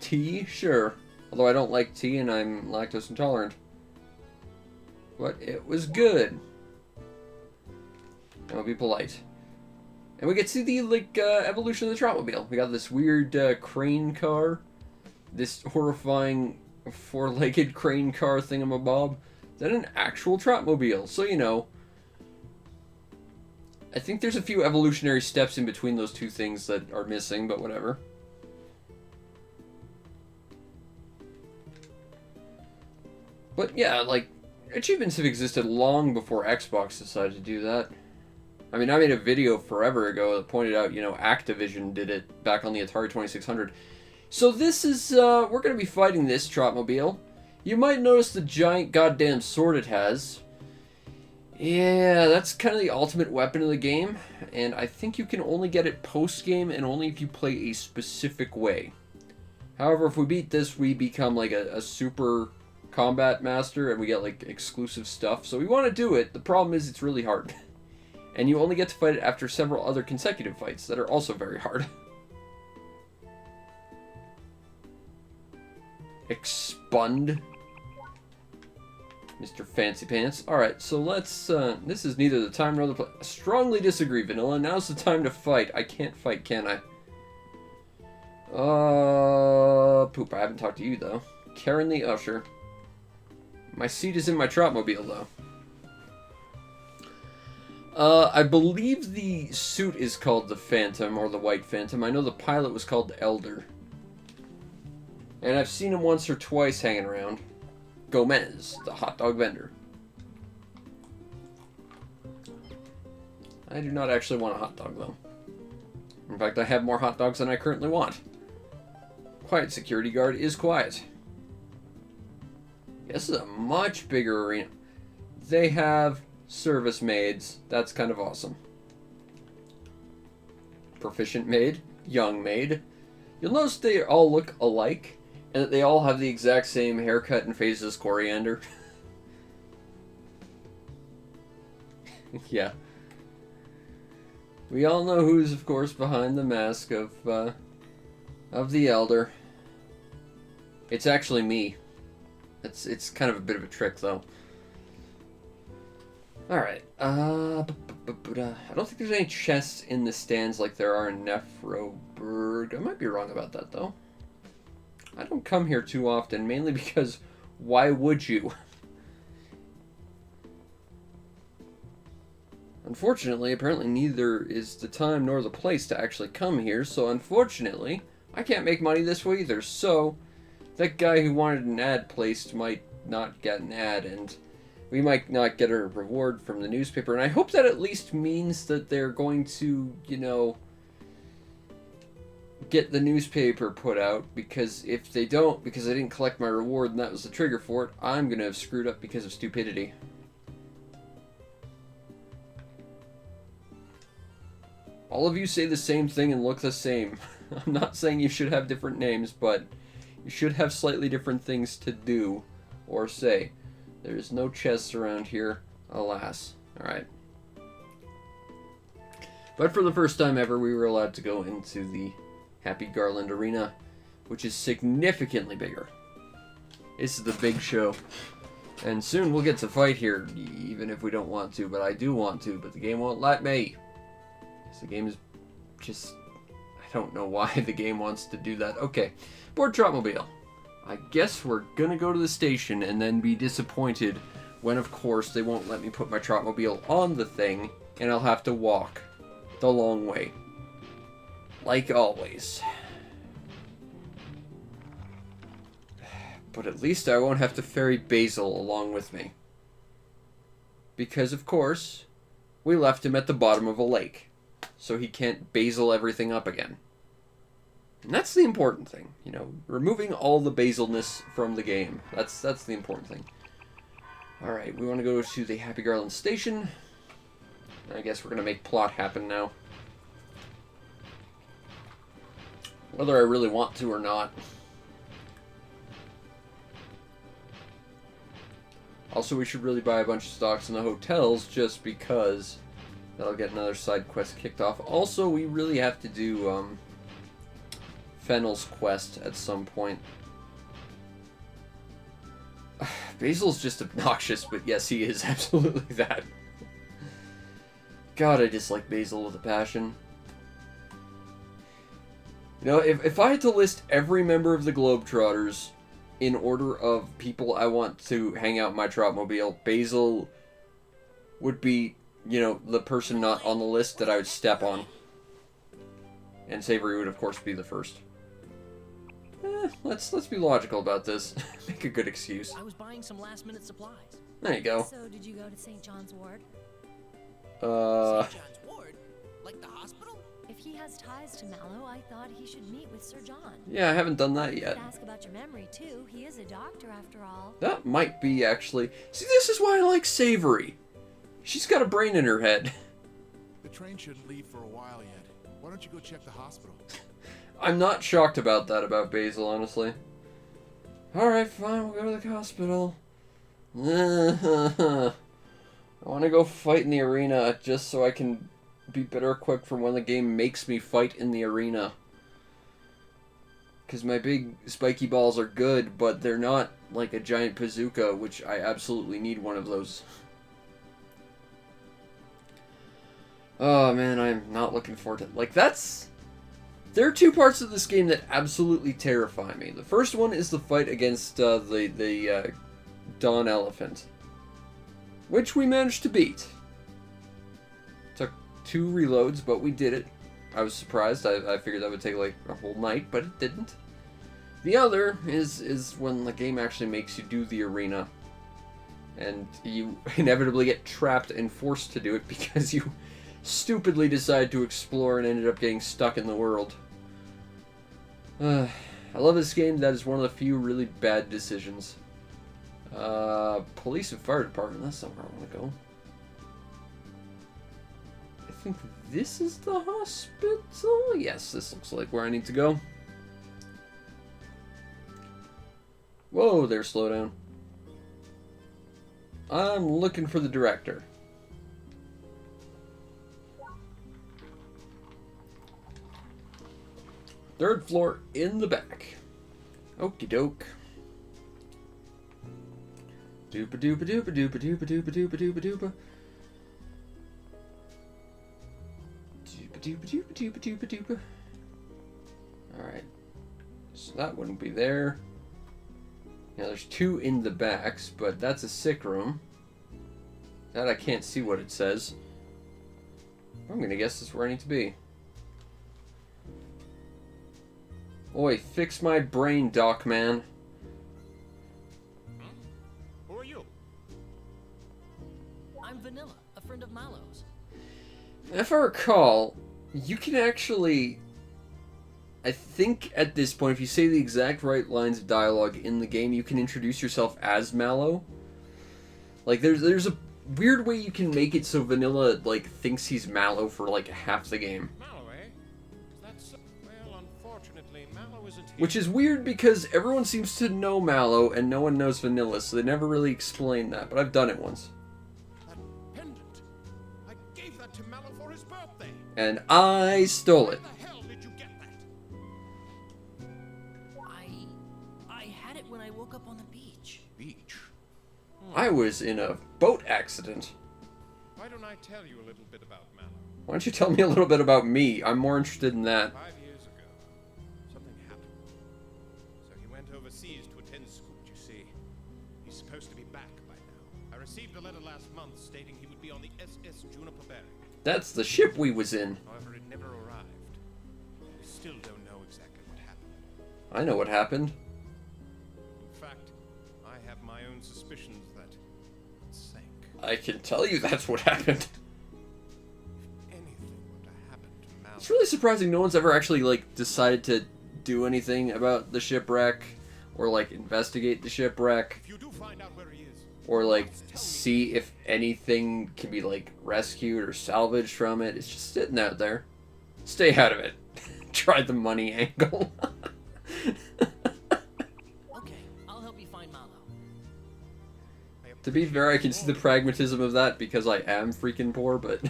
Tea? Sure. Although I don't like tea and I'm lactose intolerant. But it was good. I'll be polite. And we get to see the like evolution of the Trotmobile. We got this weird crane car. This horrifying four-legged crane car thingamabob. Then an actual Trotmobile. So, you know, I think there's a few evolutionary steps in between those two things that are missing, but whatever. But yeah, like, achievements have existed long before Xbox decided to do that. I mean, I made a video forever ago that pointed out, you know, Activision did it back on the Atari 2600. So this is, we're going to be fighting this Trotmobile. You might notice the giant goddamn sword it has. Yeah, that's kind of the ultimate weapon of the game. And I think you can only get it post-game and only if you play a specific way. However, if we beat this, we become like a super combat master and we get like exclusive stuff. So we want to do it. The problem is it's really hard. And you only get to fight it after several other consecutive fights that are also very hard. Expund. Mr. Fancy Pants. Alright, so let's, this is neither the time nor the place. Strongly disagree, Vanilla. Now's the time to fight. I can't fight, can I? Poop, I haven't talked to you, though. Karen the Usher. My seat is in my Trotmobile, though. I believe the suit is called the Phantom, or the White Phantom. I know the pilot was called the Elder. And I've seen him once or twice hanging around. Gomez, the hot dog vendor. I do not actually want a hot dog, though. In fact, I have more hot dogs than I currently want. Quiet security guard is quiet. This is a much bigger arena. They have service maids. That's kind of awesome. Proficient maid, young maid. You'll notice they all look alike, and that they all have the exact same haircut and face as Coriander. Yeah. We all know who's, of course, behind the mask of the Elder. It's actually me. It's kind of a bit of a trick, though. Alright, I don't think there's any chests in the stands like there are in Nefroburg. I might be wrong about that, though. I don't come here too often, mainly because why would you? Unfortunately, apparently neither is the time nor the place to actually come here, so unfortunately, I can't make money this way either, so that guy who wanted an ad placed might not get an ad, and we might not get a reward from the newspaper, and I hope that at least means that they're going to, you know, get the newspaper put out, because if they don't, because I didn't collect my reward and that was the trigger for it, I'm going to have screwed up because of stupidity. All of you say the same thing and look the same. I'm not saying you should have different names, but you should have slightly different things to do or say. There's no chests around here, alas. Alright. But for the first time ever, we were allowed to go into the Happy Garland Arena, which is significantly bigger. This is the big show. And soon we'll get to fight here, even if we don't want to, but I do want to, but the game won't let me. Because the game is just... I don't know why the game wants to do that. Okay, board Trotmobile. I guess we're gonna go to the station and then be disappointed when, of course, they won't let me put my Trotmobile on the thing, and I'll have to walk the long way. Like always. But at least I won't have to ferry Basil along with me. Because, of course, we left him at the bottom of a lake. So he can't Basil everything up again. And that's the important thing. You know, removing all the Basilness from the game. That's the important thing. Alright, we want to go to the Happy Garland Station. I guess we're going to make plot happen now. Whether I really want to or not. Also, we should really buy a bunch of stocks in the hotels just because that'll get another side quest kicked off. Also, we really have to do Fennel's quest at some point. Basil's just obnoxious, but yes, he is absolutely that. God, I dislike Basil with a passion. You know, if I had to list every member of the Globetrotters in order of people I want to hang out in my Trotmobile, Basil would be, you know, the person not on the list that I would step on. And Savory would, of course, be the first. Let's be logical about this. Make a good excuse. I was buying some last-minute supplies. There you go. So, did you go to St. John's Ward? St. John's Ward? Like the hospital? If he has ties to Mallow, I thought he should meet with Sir John. Yeah, I haven't done that yet. Ask about your memory, too. He is a doctor, after all. That might be, actually. See, this is why I like Savory. She's got a brain in her head. The train shouldn't leave for a while yet. Why don't you go check the hospital? I'm not shocked about that about Basil, honestly. Alright, fine, we'll go to the hospital. I want to go fight in the arena just so I can be better equipped for when the game makes me fight in the arena. Because my big spiky balls are good, but they're not like a giant bazooka, which I absolutely need one of those. Oh man, I'm not looking forward to it. Like, there are two parts of this game that absolutely terrify me. The first one is the fight against the Dawn Elephant, which we managed to beat. Took 2 reloads, but we did it. I was surprised. I figured that would take like a whole night, but it didn't. The other is when the game actually makes you do the arena, and you inevitably get trapped and forced to do it because you stupidly decide to explore and ended up getting stuck in the world. I love this game. That is one of the few really bad decisions. Police and fire department. That's not where I want to go. I think this is the hospital. Yes, this looks like where I need to go. Whoa there, slow down. I'm looking for the director. Third floor in the back. Okie doke. Doopa doopa doopa doopa doopa doopa doopa doopa doopa. Doopa doopa doopa doopa doopa doopa. Alright. So that wouldn't be there. Now there's 2 in the backs, but that's a sick room. That I can't see what it says. I'm gonna guess this is where I need to be. Oi, fix my brain, Doc Man. Who are you? I'm Vanilla, a friend of Mallow's. If I recall, you can actually... I think at this point, if you say the exact right lines of dialogue in the game, you can introduce yourself as Mallow. Like, there's a weird way you can make it so Vanilla, like, thinks he's Mallow for, like, half the game. Mallow, eh? That's... well, unfortunately, Unfortunately, Mallow isn't here. Which is weird because everyone seems to know Mallow and no one knows Vanilla, so they never really explain that, but I've done it once. That pendant. I gave that to Mallow for his birthday. And I stole it. Where the hell did you get that? I had it when I woke up on the beach. Beach. I was in a boat accident. Why don't I tell you a little bit about Mallow? Why don't you tell me a little bit about me? I'm more interested in that. 5 years ago, something happened. So he went overseas to attend school. You see, he's supposed to be back by now. I received a letter last month stating he would be on the SS Juniper Berry. That's the ship we was in. However, it never arrived. We still don't know exactly what happened. I know what happened. In fact, I have my own suspicions that it sank. I can tell you that's what happened. If anything were to happen to Mallow, It's really surprising no one's ever actually, like, decided to do anything about the shipwreck, or, like, investigate the shipwreck, if you do find out where he is, or, like, see if anything can be, like, rescued or salvaged from it. It's just sitting out there. Stay out of it. Try the money angle. Okay, I'll help you find Mallow. To be fair, I can see the pragmatism of that because I am freaking poor, but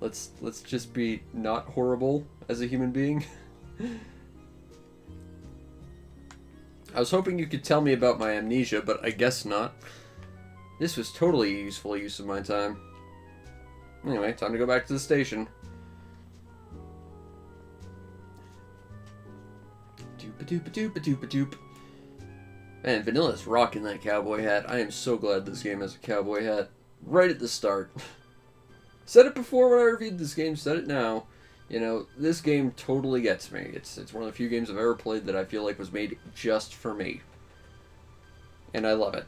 let's just be not horrible as a human being. I was hoping you could tell me about my amnesia, but I guess not. This was totally a useful use of my time. Anyway, time to go back to the station. Doop-a-doop-a-doop-a-doop-a-doop. Man, Vanilla's rocking that cowboy hat. I am so glad this game has a cowboy hat. Right at the start. Said it before when I reviewed this game, said it now. You know, this game totally gets me. It's one of the few games I've ever played that I feel like was made just for me. And I love it.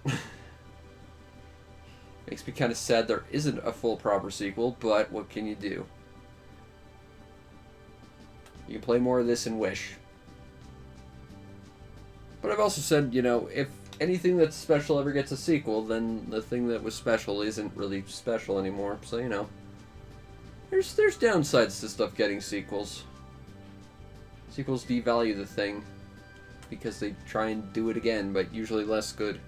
Makes me kind of sad there isn't a full proper sequel, but what can you do? You can play more of this and Wish. But I've also said, you know, if anything that's special ever gets a sequel, then the thing that was special isn't really special anymore. So, you know, there's downsides to stuff getting sequels. Sequels devalue the thing because they try and do it again, but usually less good.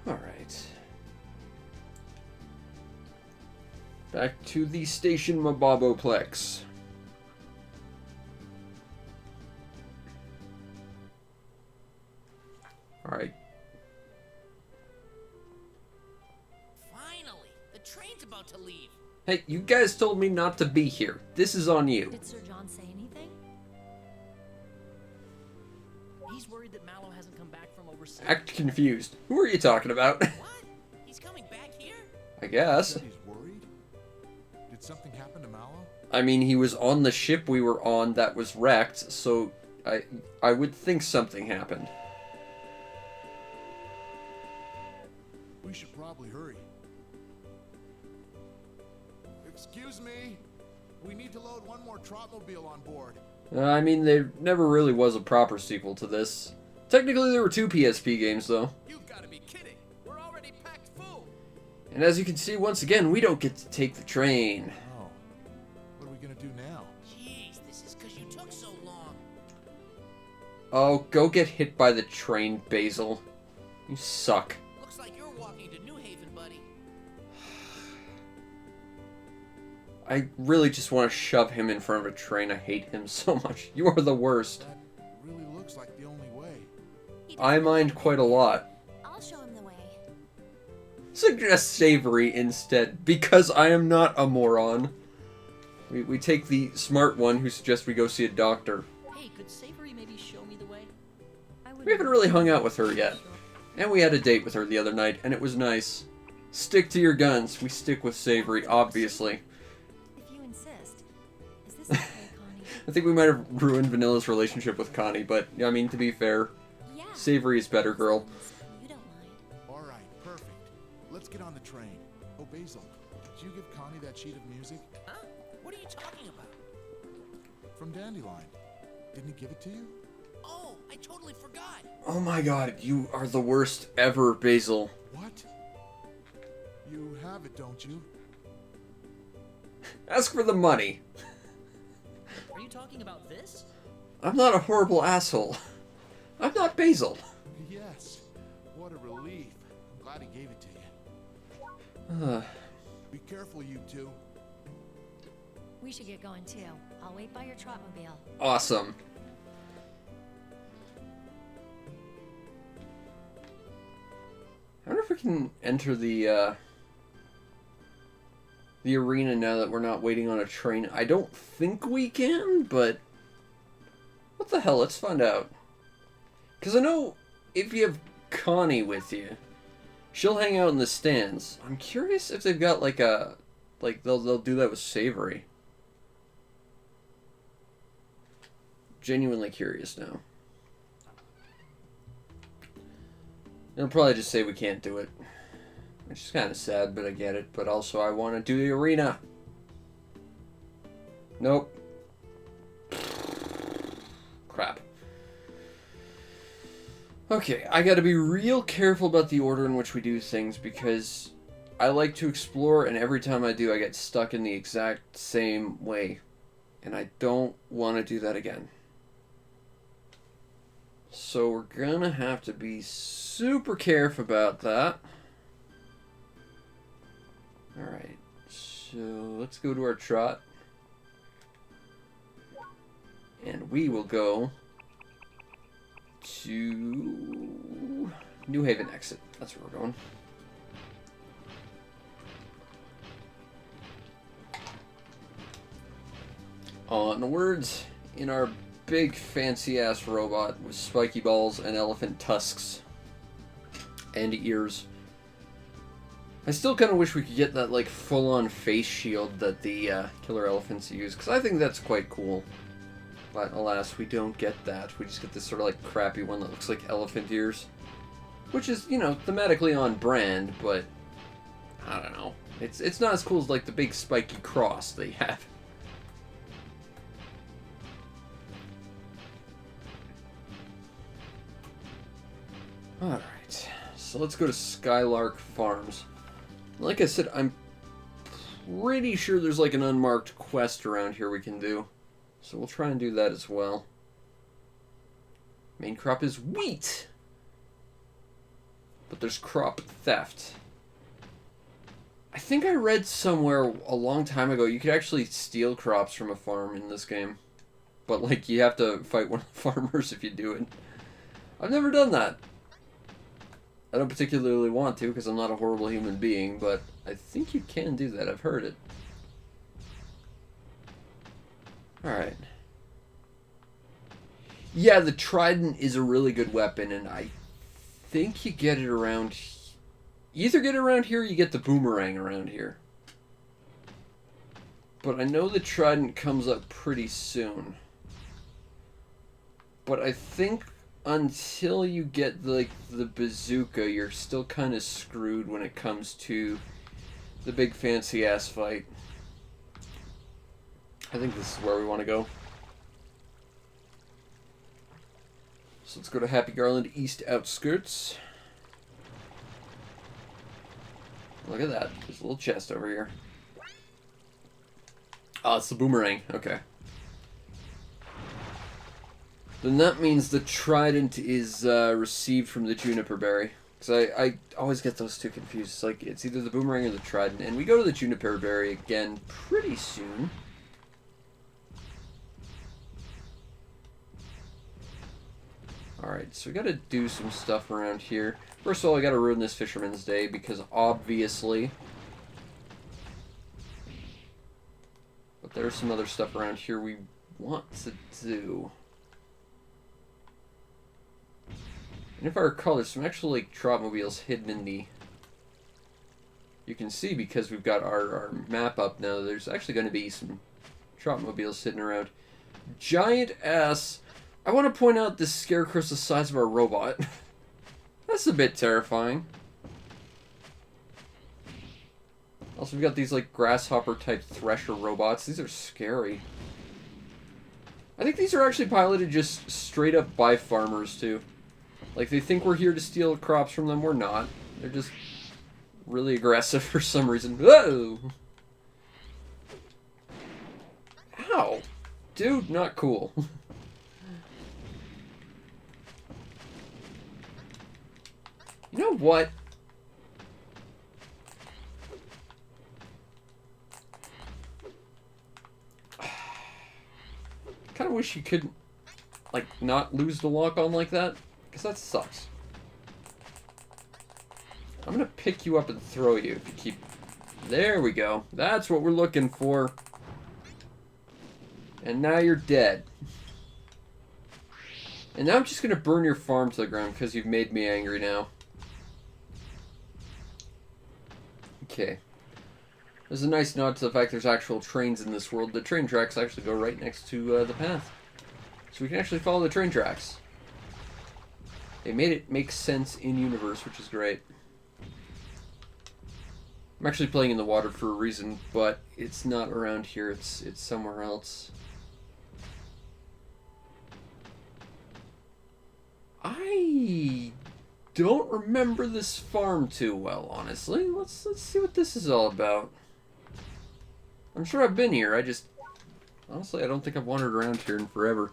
Alright. Back to the Station Maboboplex. Alright. Finally, the train's about to leave. Hey, you guys told me not to be here. This is on you. Did Sir John say anything? He's worried that Mallow hasn't come back from overseas. Act confused. Who are you talking about? What? He's coming back here? I guess. Said he's worried? Did something happen to Mallow? I mean, he was on the ship we were on that was wrecked, so I would think something happened. We should probably hurry. Excuse me. We need to load one more Trotmobile on board. I mean, there never really was a proper sequel to this. Technically, there were 2 PSP games, though. you've got to be kidding. We're already packed full. And as you can see, once again, we don't get to take the train. Oh. What are we gonna do now? Jeez, this is because you took so long. Oh, go get hit by the train, Basil. You suck. Looks like you're walking to New Haven, buddy. I really just want to shove him in front of a train. I hate him so much. You are the worst. That really looks like the only way. I mind quite a lot. I'll show him the way. Suggest Savory instead, because I am not a moron. We take the smart one who suggests we go see a doctor. Hey, could Savory maybe show me the way? We haven't really hung out with her yet. And we had a date with her the other night, and it was nice. Stick to your guns. We stick with Savory, obviously. If you insist. Is this okay, Connie? I think we might have ruined Vanilla's relationship with Connie, but, I mean, to be fair, Yeah. Savory is better, girl. You don't mind. All right, perfect. Let's get on the train. Oh, Basil, did you give Connie that sheet of music? Huh? What are you talking about? From Dandelion. Didn't he give it to you? Oh, I totally forgot. Oh my god, you are the worst ever, Basil. What? You have it, don't you? Ask for the money. Are you talking about this? I'm not a horrible asshole. I'm not Basil. Yes. What a relief. I'm glad he gave it to you. Be careful, you two. We should get going too. I'll wait by your trotmobile. Awesome. I wonder if we can enter the arena now that we're not waiting on a train. I don't think we can, but what the hell? Let's find out. Because I know if you have Connie with you, she'll hang out in the stands. I'm curious if they've got like a... Like, they'll do that with Savory. Genuinely curious now. They'll probably just say we can't do it. Which is kind of sad, but I get it. But also, I want to do the arena. Nope. Crap. Okay, I gotta be real careful about the order in which we do things, because I like to explore, and every time I do, I get stuck in the exact same way. And I don't want to do that again. So we're gonna have to be super careful about that. Alright, so let's go to our trot. And we will go to New Haven exit. That's where we're going. Onwards in our big fancy ass robot with spiky balls and elephant tusks and ears. I still kind of wish we could get that like full-on face shield that the killer elephants use, because I think that's quite cool. But alas, we don't get that. We just get this sort of like crappy one that looks like elephant ears, which is, you know, thematically on brand, but I don't know. It's not as cool as like the big spiky cross they have. Alright, so let's go to Skylark Farms. Like I said, I'm pretty sure there's like an unmarked quest around here we can do. So we'll try and do that as well. Main crop is wheat. But there's crop theft. I think I read somewhere a long time ago you could actually steal crops from a farm in this game. But like you have to fight one of the farmers if you do it. I've never done that. I don't particularly want to because I'm not a horrible human being, but I think you can do that. I've heard it. Alright. Yeah, the trident is a really good weapon, and I think you get it around... You either get it around here or you get the boomerang around here. But I know the trident comes up pretty soon. But I think until you get like the bazooka, you're still kind of screwed when it comes to the big fancy ass fight. I think this is where we want to go. So let's go to Happy Garland East Outskirts. Look at that. There's a little chest over here. Oh, it's the boomerang. Okay. Then that means the trident is received from the juniper berry. Because I always get those two confused. It's like, it's either the boomerang or the trident. And we go to the juniper berry again pretty soon. Alright, so we gotta do some stuff around here. First of all, I gotta ruin this Fisherman's Day, because obviously... But there's some other stuff around here we want to do. And if I recall, there's some actual, like, trotmobiles hidden in the... You can see, because we've got our map up now, there's actually going to be some trotmobiles sitting around. Giant ass... I want to point out this scarecrow's the size of our robot. That's a bit terrifying. Also, we've got these, like, grasshopper-type thresher robots. These are scary. I think these are actually piloted just straight up by farmers, too. Like, they think we're here to steal crops from them. We're not. They're just really aggressive for some reason. Whoa! Dude, not cool. You know what? Kind of wish you could, like, not lose the lock on like that, because that sucks. I'm gonna pick you up and throw you if you keep... There we go. That's what we're looking for. And now you're dead. And now I'm just gonna burn your farm to the ground because you've made me angry now. Okay. There's a nice nod to the fact there's actual trains in this world. The train tracks actually go right next to the path. So we can actually follow the train tracks. They made it make sense in universe, which is great. I'm actually playing in the water for a reason, but it's not around here, it's somewhere else. I don't remember this farm too well, honestly. Let's see what this is all about. I'm sure I've been here, honestly, I don't think I've wandered around here in forever.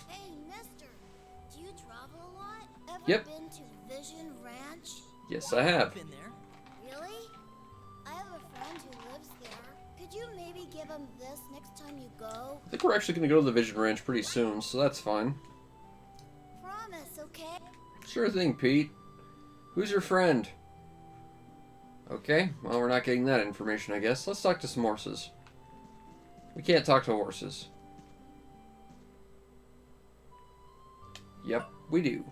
Hey, mister. Do you travel a lot? Ever Yep. been to Vision Ranch? Yes, I have. Been there. Really? I have a friend who lives there. Could you maybe give him this next time you go? I think we're actually going to go to the Vision Ranch pretty soon, so that's fine. Promise, okay? Sure thing, Pete. Who's your friend? Okay, well, we're not getting that information, I guess. Let's talk to some horses. We can't talk to horses. Yep, we do.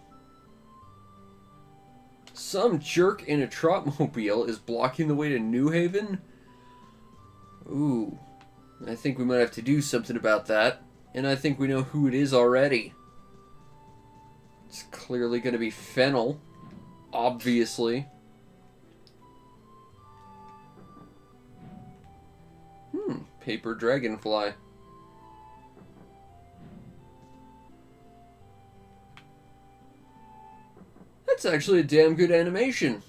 Some jerk in a trotmobile is blocking the way to New Haven? Ooh, I think we might have to do something about that. And I think we know who it is already. It's clearly going to be Fennel. Obviously. Paper dragonfly. That's actually a damn good animation.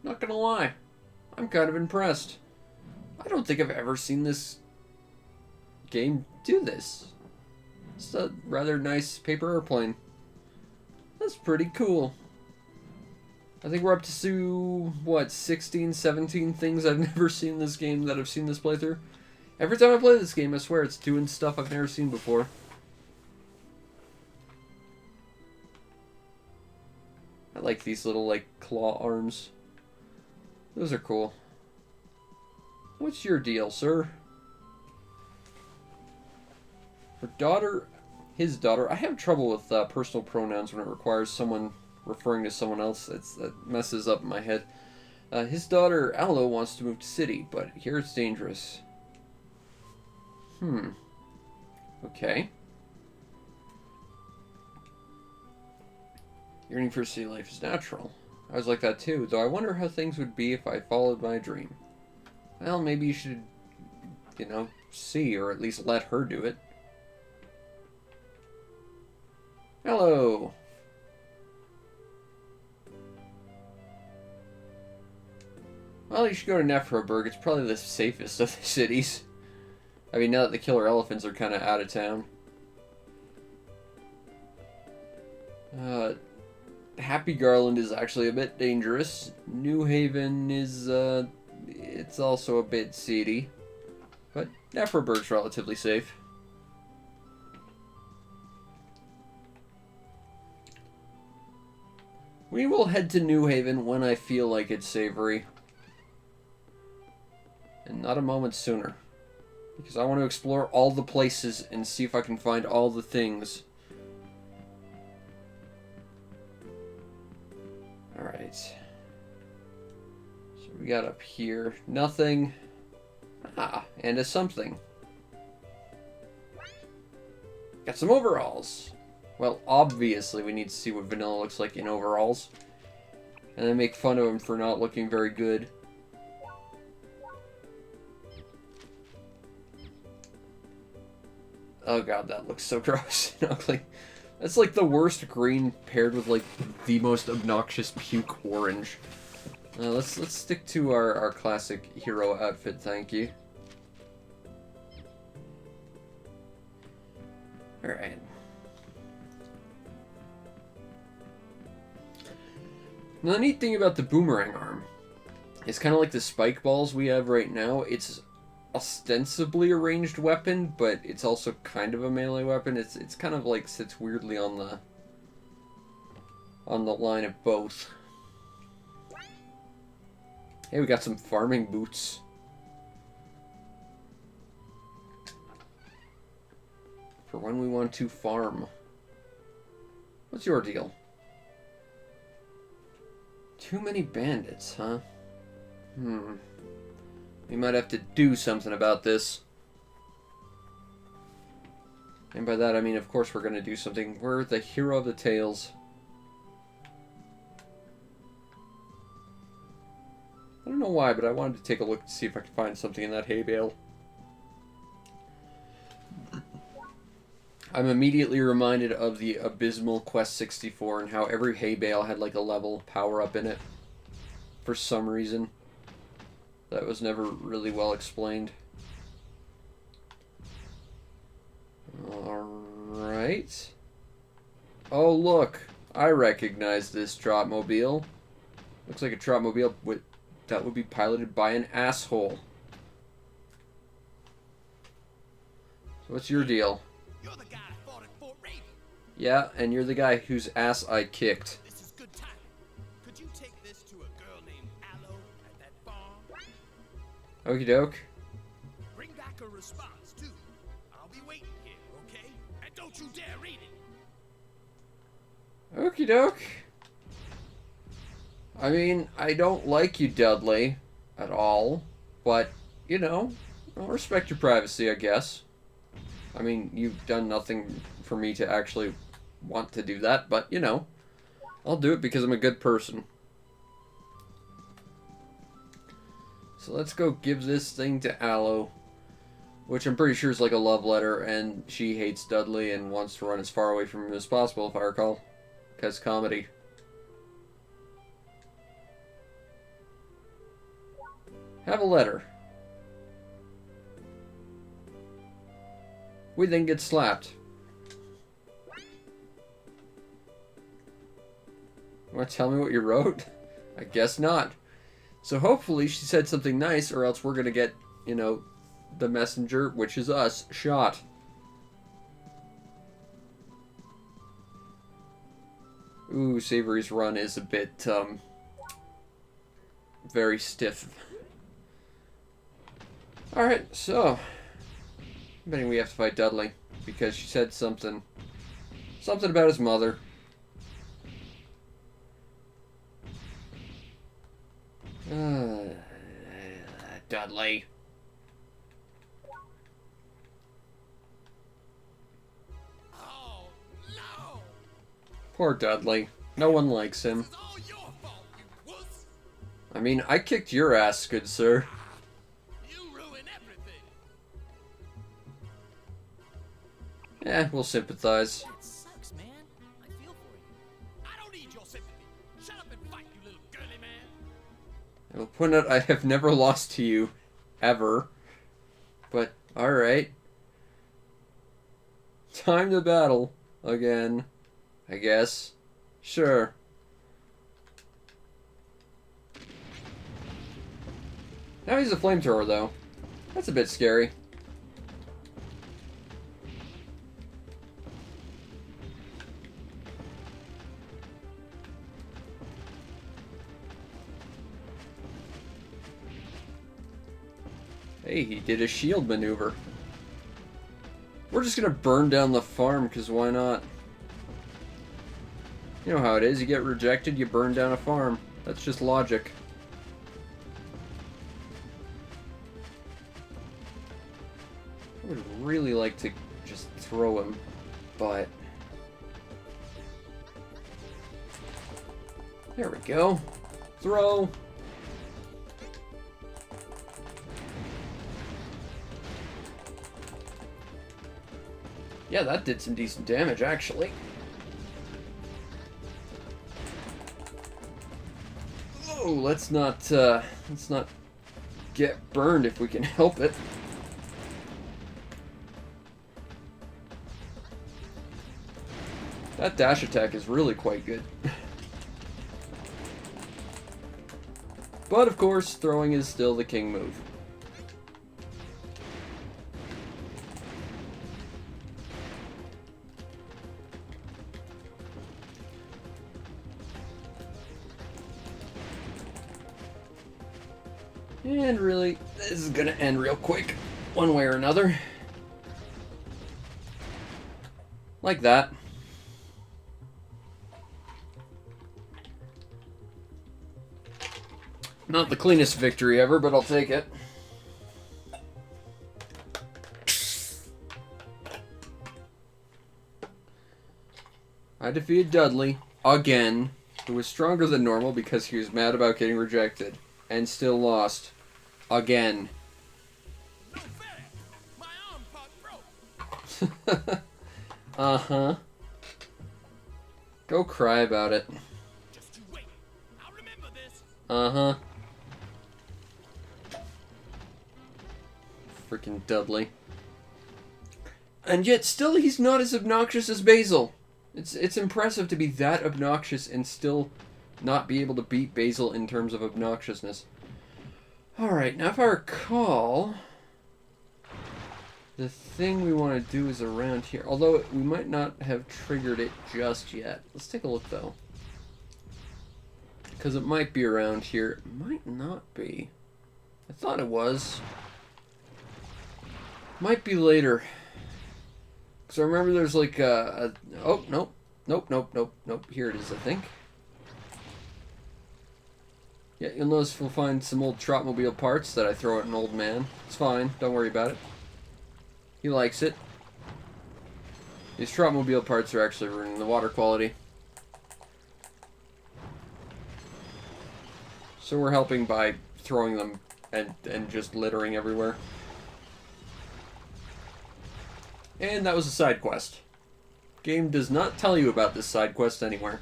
Not gonna lie. I'm kind of impressed. I don't think I've ever seen this game do this. It's a rather nice paper airplane. That's pretty cool. I think we're up to, what, 16, 17 things I've never seen in this game that I've seen this playthrough. Every time I play this game, I swear it's doing stuff I've never seen before. I like these little, like, claw arms. Those are cool. What's your deal, sir? Her daughter, his daughter. I have trouble with personal pronouns when it requires someone referring to someone else. That messes up my head. His daughter, Aloe, wants to move to city, but here it's dangerous. Okay. Yearning for city life is natural. I was like that too, though I wonder how things would be if I followed my dream. Well, maybe you should, you know, see, or at least let her do it. Hello! Well, you should go to Nephroburg. It's probably the safest of the cities. I mean, now that the killer elephants are kind of out of town. Happy Garland is actually a bit dangerous. New Haven is, it's also a bit seedy. But Nephroburg's relatively safe. We will head to New Haven when I feel like it's savory. And not a moment sooner. Because I want to explore all the places and see if I can find all the things. Alright. So we got up here. Nothing. Ah, and a something. Got some overalls. Well, obviously we need to see what Vanilla looks like in overalls. And then make fun of him for not looking very good. Oh god, that looks so gross and ugly. That's like the worst green paired with like the most obnoxious puke orange. Let's stick to our classic hero outfit, thank you. Alright. Now, the neat thing about the boomerang arm, it's kind of like the spike balls we have right now. It's ostensibly a ranged weapon, but it's also kind of a melee weapon. It's kind of like sits weirdly on the line of both. Hey, we got some farming boots. For when we want to farm. What's your deal? Too many bandits, huh? We might have to do something about this. And by that I mean, of course, we're going to do something. We're the hero of the tales. I don't know why, but I wanted to take a look to see if I could find something in that hay bale. I'm immediately reminded of the abysmal Quest 64 and how every hay bale had like a level power-up in it. For some reason. That was never really well explained. Alright. Oh look, I recognize this Trotmobile. Looks like a Trotmobile that would be piloted by an asshole. So what's your deal? You're the guy I fought at Fort Raven. Yeah, and you're the guy whose ass I kicked. This is good timing. Could you take this to a girl named Aloe at that farm? Okie doke. Bring back a response, too. I'll be waiting here, okay? And don't you dare read it. Okie doke. I mean, I don't like you, Dudley, at all. But, you know, I'll respect your privacy, I guess. I mean, you've done nothing for me to actually want to do that, but, you know, I'll do it because I'm a good person. So let's go give this thing to Aloe, which I'm pretty sure is like a love letter, and she hates Dudley and wants to run as far away from him as possible, if I recall. Because comedy. Have a letter. We then get slapped. You want to tell me what you wrote? I guess not. So hopefully she said something nice, or else we're going to get, you know, the messenger, which is us, shot. Ooh, Savory's run is a bit, very stiff. Alright, so I'm betting we have to fight Dudley, because she said something about his mother. Dudley. Oh, no! Poor Dudley. No one likes him. It's all your fault, you wuss! I mean, I kicked your ass, good sir. You ruin everything! Eh, we'll sympathize. It sucks, man. I feel for you. I don't need your sympathy. Shut up and fight, you little girly man. I will point out I have never lost to you, ever. But, alright. Time to battle. Again. I guess. Sure. Now he's a flamethrower, though. That's a bit scary. Hey, he did a shield maneuver. We're just gonna burn down the farm, because why not? You know how it is, you get rejected, you burn down a farm. That's just logic. I would really like to just throw him, but... There we go. Throw! Yeah, that did some decent damage, actually. Oh, let's not get burned if we can help it. That dash attack is really quite good. But of course, throwing is still the king move. And really, this is gonna end real quick, one way or another. Like that. Not the cleanest victory ever, but I'll take it. I defeated Dudley, again, who was stronger than normal because he was mad about getting rejected, and still lost. Again. No fair! My arm part broke! Uh-huh. Go cry about it. Just you wait. I'll remember this. Uh-huh. Freaking Dudley. And yet still he's not as obnoxious as Basil. It's impressive to be that obnoxious and still not be able to beat Basil in terms of obnoxiousness. Alright, now if I recall, the thing we want to do is around here. Although we might not have triggered it just yet. Let's take a look though. Because it might be around here. It might not be. I thought it was. Might be later. Because I remember there's like a... Oh, nope. Nope. Here it is, I think. Yeah, you'll notice we'll find some old Trotmobile parts that I throw at an old man. It's fine. Don't worry about it. He likes it. These Trotmobile parts are actually ruining the water quality. So we're helping by throwing them and just littering everywhere. And that was a side quest. Game does not tell you about this side quest anywhere.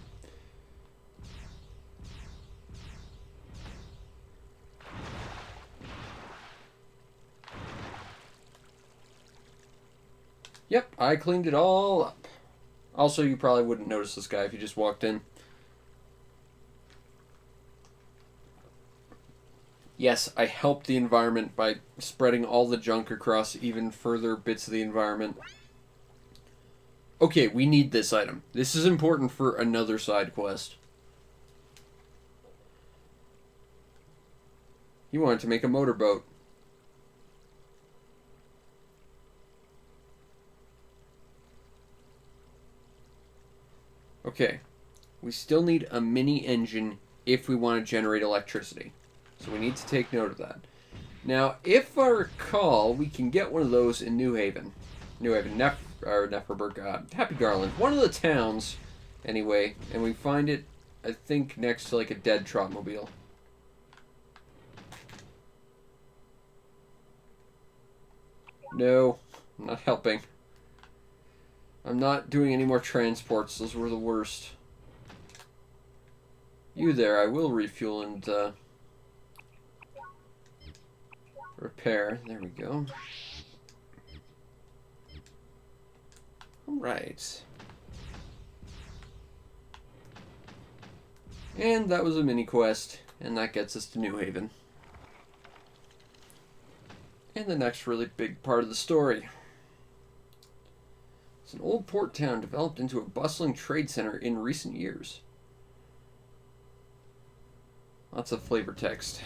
Yep, I cleaned it all up. Also, you probably wouldn't notice this guy if you just walked in. Yes, I helped the environment by spreading all the junk across even further bits of the environment. Okay, we need this item. This is important for another side quest. You wanted to make a motorboat. Okay, we still need a mini engine if we want to generate electricity. So we need to take note of that. Now, if I recall, we can get one of those in New Haven. New Haven, Neferberg, Happy Garland. One of the towns, anyway. And we find it, I think, next to like a dead Trotmobile. No, I'm not helping. I'm not doing any more transports. Those were the worst. You there, I will refuel and repair. There we go. Alright. And that was a mini quest, and that gets us to New Haven. And the next really big part of the story. It's an old port town developed into a bustling trade center in recent years. Lots of flavor text.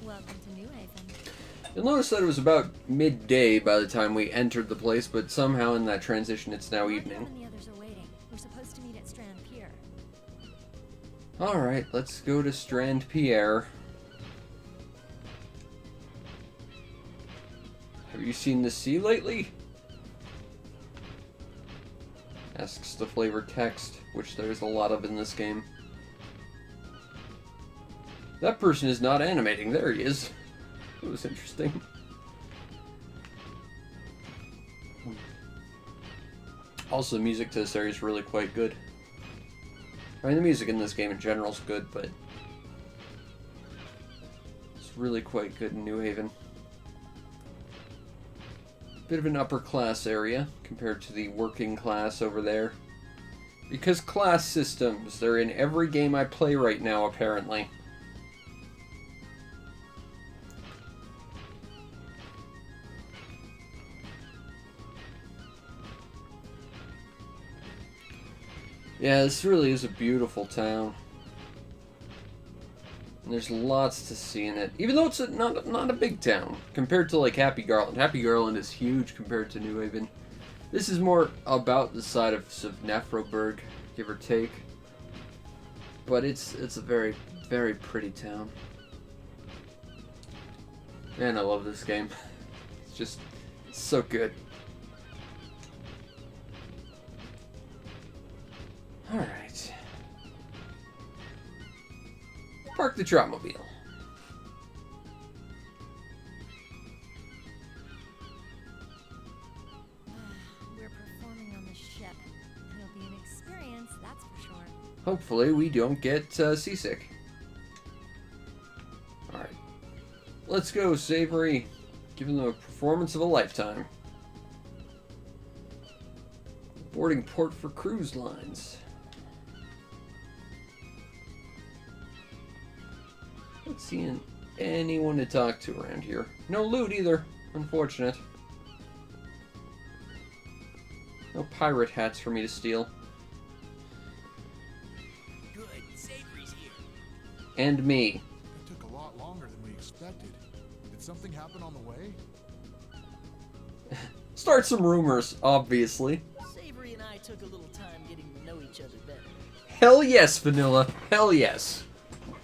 Welcome to New Haven. You'll notice that it was about midday by the time we entered the place, but somehow in that transition it's now Arcadia evening. and the others are waiting. We're supposed to meet at Strand Pier. Alright, let's go to Strand Pierre. Have you seen the sea lately? Asks the flavor text, which there's a lot of in this game. That person is not animating. There he is. That was interesting. Also, the music to this area is really quite good. I mean, the music in this game in general is good, but it's really quite good in New Haven. Bit of an upper class area compared to the working class over there. Because class systems, they're in every game I play right now, apparently. Yeah, this really is a beautiful town. And there's lots to see in it. Even though it's not a big town compared to like Happy Garland. Happy Garland is huge compared to New Haven. This is more about the side of Nefroburg, give or take. But it's a very, very pretty town. Man, I love this game. It's just so good. Alright. Park the Trotmobile. We're performing on the ship. It'll be an experience, that's for sure. Hopefully we don't get seasick. Alright. Let's go, Savory. Give them a performance of a lifetime. Boarding port for cruise lines. Not seeing anyone to talk to around here. No loot either. Unfortunate. No pirate hats for me to steal. Good. Savory's here. And me. It took a lot longer than we expected. Did something happen on the way? Start some rumors, obviously. Savory and I took a little time getting to know each other better. Hell yes, Vanilla. Hell yes. What?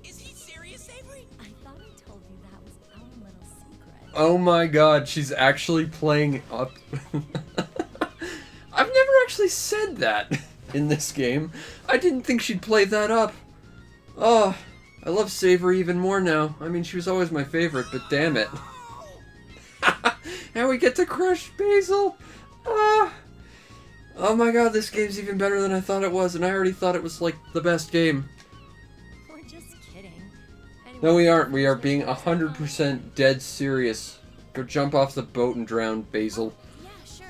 Is he serious, Savory? I thought I told you that was our little secret. Oh my god, she's actually playing up. I've never actually said that in this game. I didn't think she'd play that up. Oh, I love Savory even more now. I mean, she was always my favorite, but damn it. And we get to crush Basil. Ah. Oh my god, this game's even better than I thought it was, and I already thought it was like the best game. We're just kidding. Anyway, No, we aren't. We are being 100% dead serious. Go jump off the boat and drown, Basil. Yeah, sure.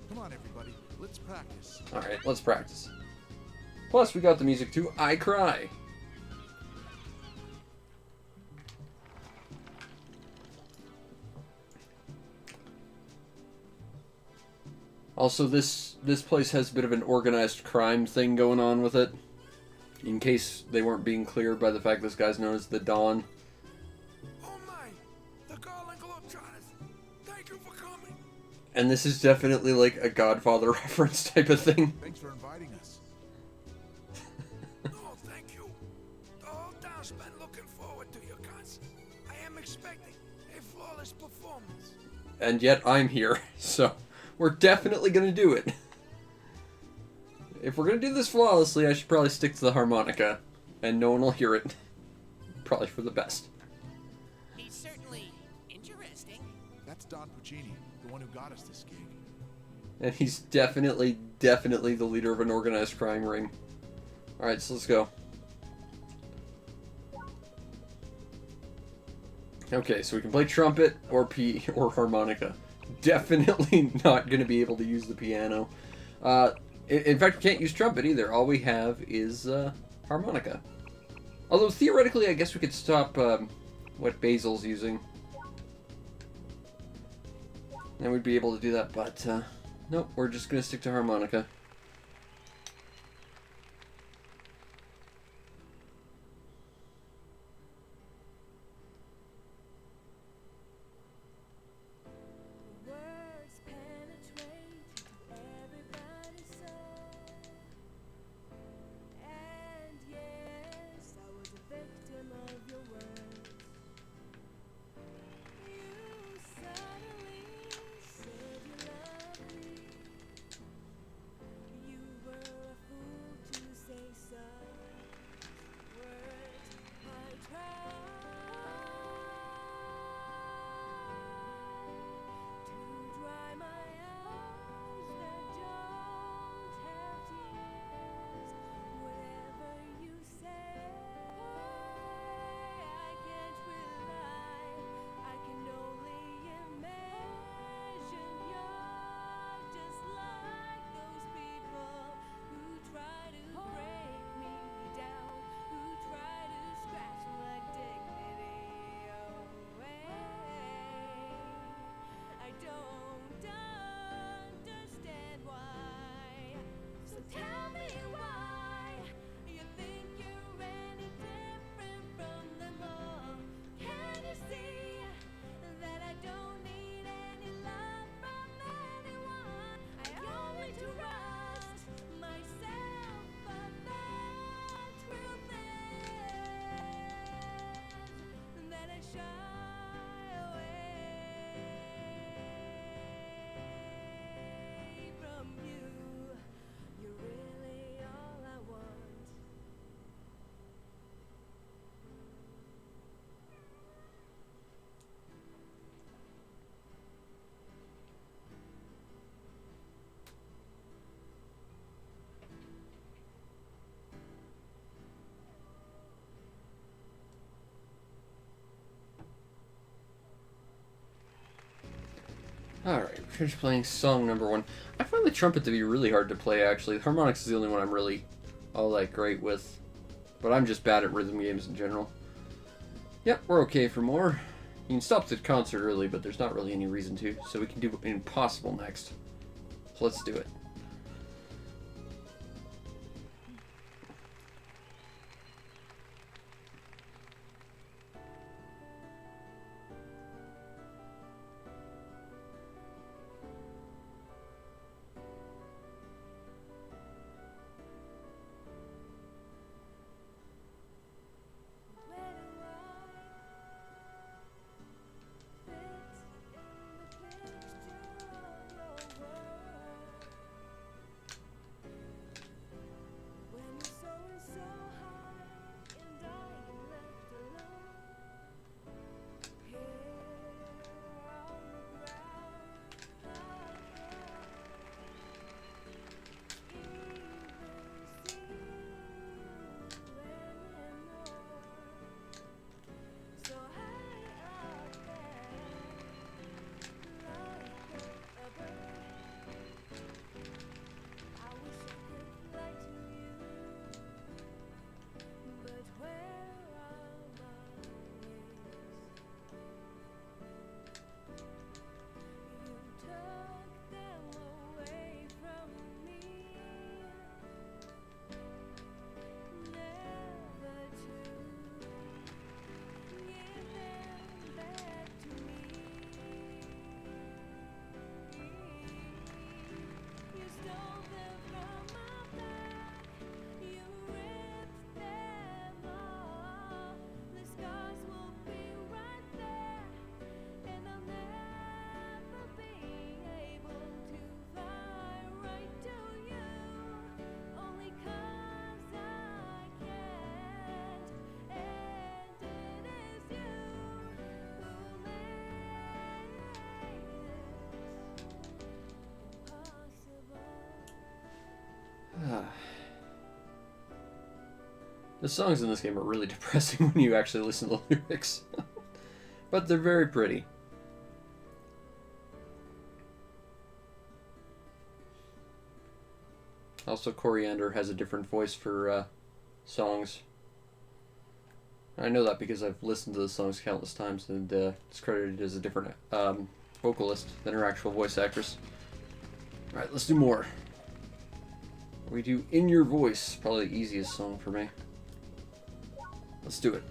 Come on, everybody. Let's practice. Alright, let's practice. Plus, we got the music to I Cry. Also, this place has a bit of an organized crime thing going on with it. In case they weren't being clear by the fact this guy's known as the Dawn. Oh my! The Garland Globetrotters! Thank you for coming! And this is definitely like a Godfather reference type of thing. Thanks for inviting us. Oh, thank you. The whole town's been looking forward to your concert. I am expecting a flawless performance. And yet I'm here, so we're definitely gonna do it. If we're gonna do this flawlessly, I should probably stick to the harmonica, and no one will hear it. Probably for the best. He's certainly interesting. That's Don Puccini, the one who got us this gig. And he's definitely the leader of an organized crime ring. Alright, so let's go. Okay, so we can play trumpet or or harmonica. Definitely not going to be able to use the piano. In fact, we can't use trumpet either. All we have is harmonica. Although, theoretically, I guess we could stop what Basil's using. Then we'd be able to do that, but nope, we're just going to stick to harmonica. Words penetrate everybody's soul. And yes, I was a victim of your words. You suddenly said you loved me. Alright, finished playing song number 1. I find the trumpet to be really hard to play, actually. The harmonics is the only one I'm really all that great with. But I'm just bad at rhythm games in general. Yep, we're okay for more. You can stop the concert early, but there's not really any reason to, so we can do Impossible next. So let's do it. The songs in this game are really depressing when you actually listen to the lyrics. But they're very pretty. Also, Coriander has a different voice for songs. I know that because I've listened to the songs countless times, and it's credited as a different vocalist than her actual voice actress. Alright, let's do more. We do In Your Voice, probably the easiest song for me. Let's do it.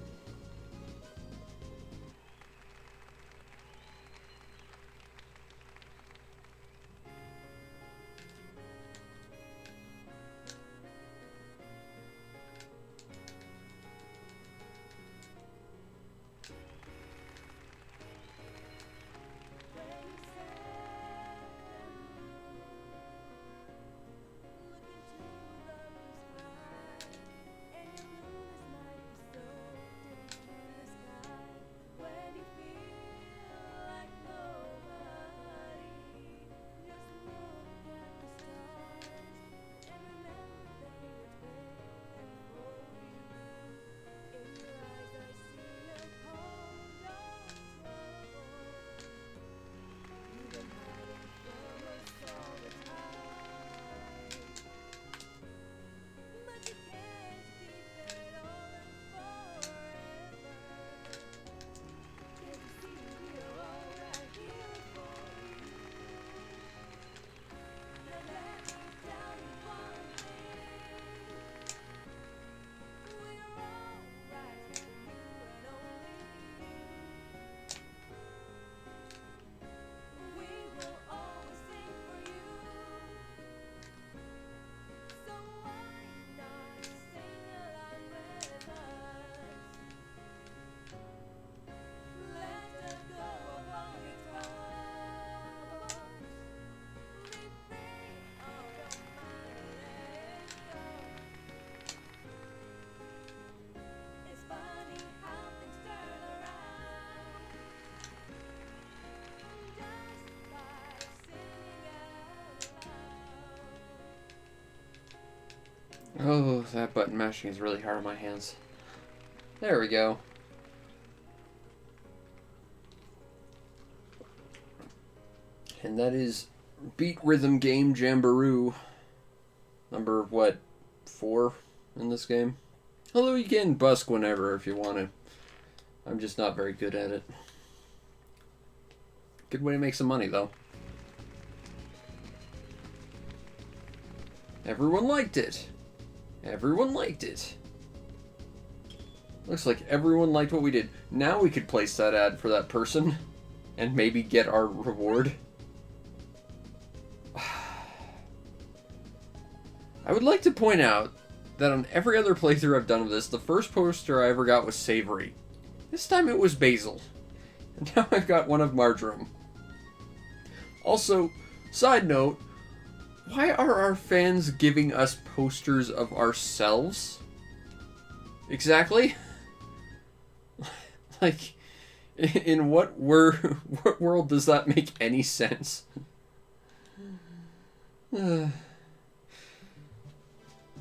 Oh, that button mashing is really hard on my hands. There we go. And that is Beat Rhythm Game Jamboree. Number, what, 4 in this game? Although you can busk whenever if you want to. I'm just not very good at it. Good way to make some money, though. Everyone liked it. Everyone liked it. Looks like everyone liked what we did. Now we could place that ad for that person and maybe get our reward. I would like to point out that on every other playthrough I've done of this, the first poster I ever got was Savory. This time it was Basil. And now I've got one of Marjoram. Also, side note, why are our fans giving us posters of ourselves? Exactly? Like, in what world does that make any sense?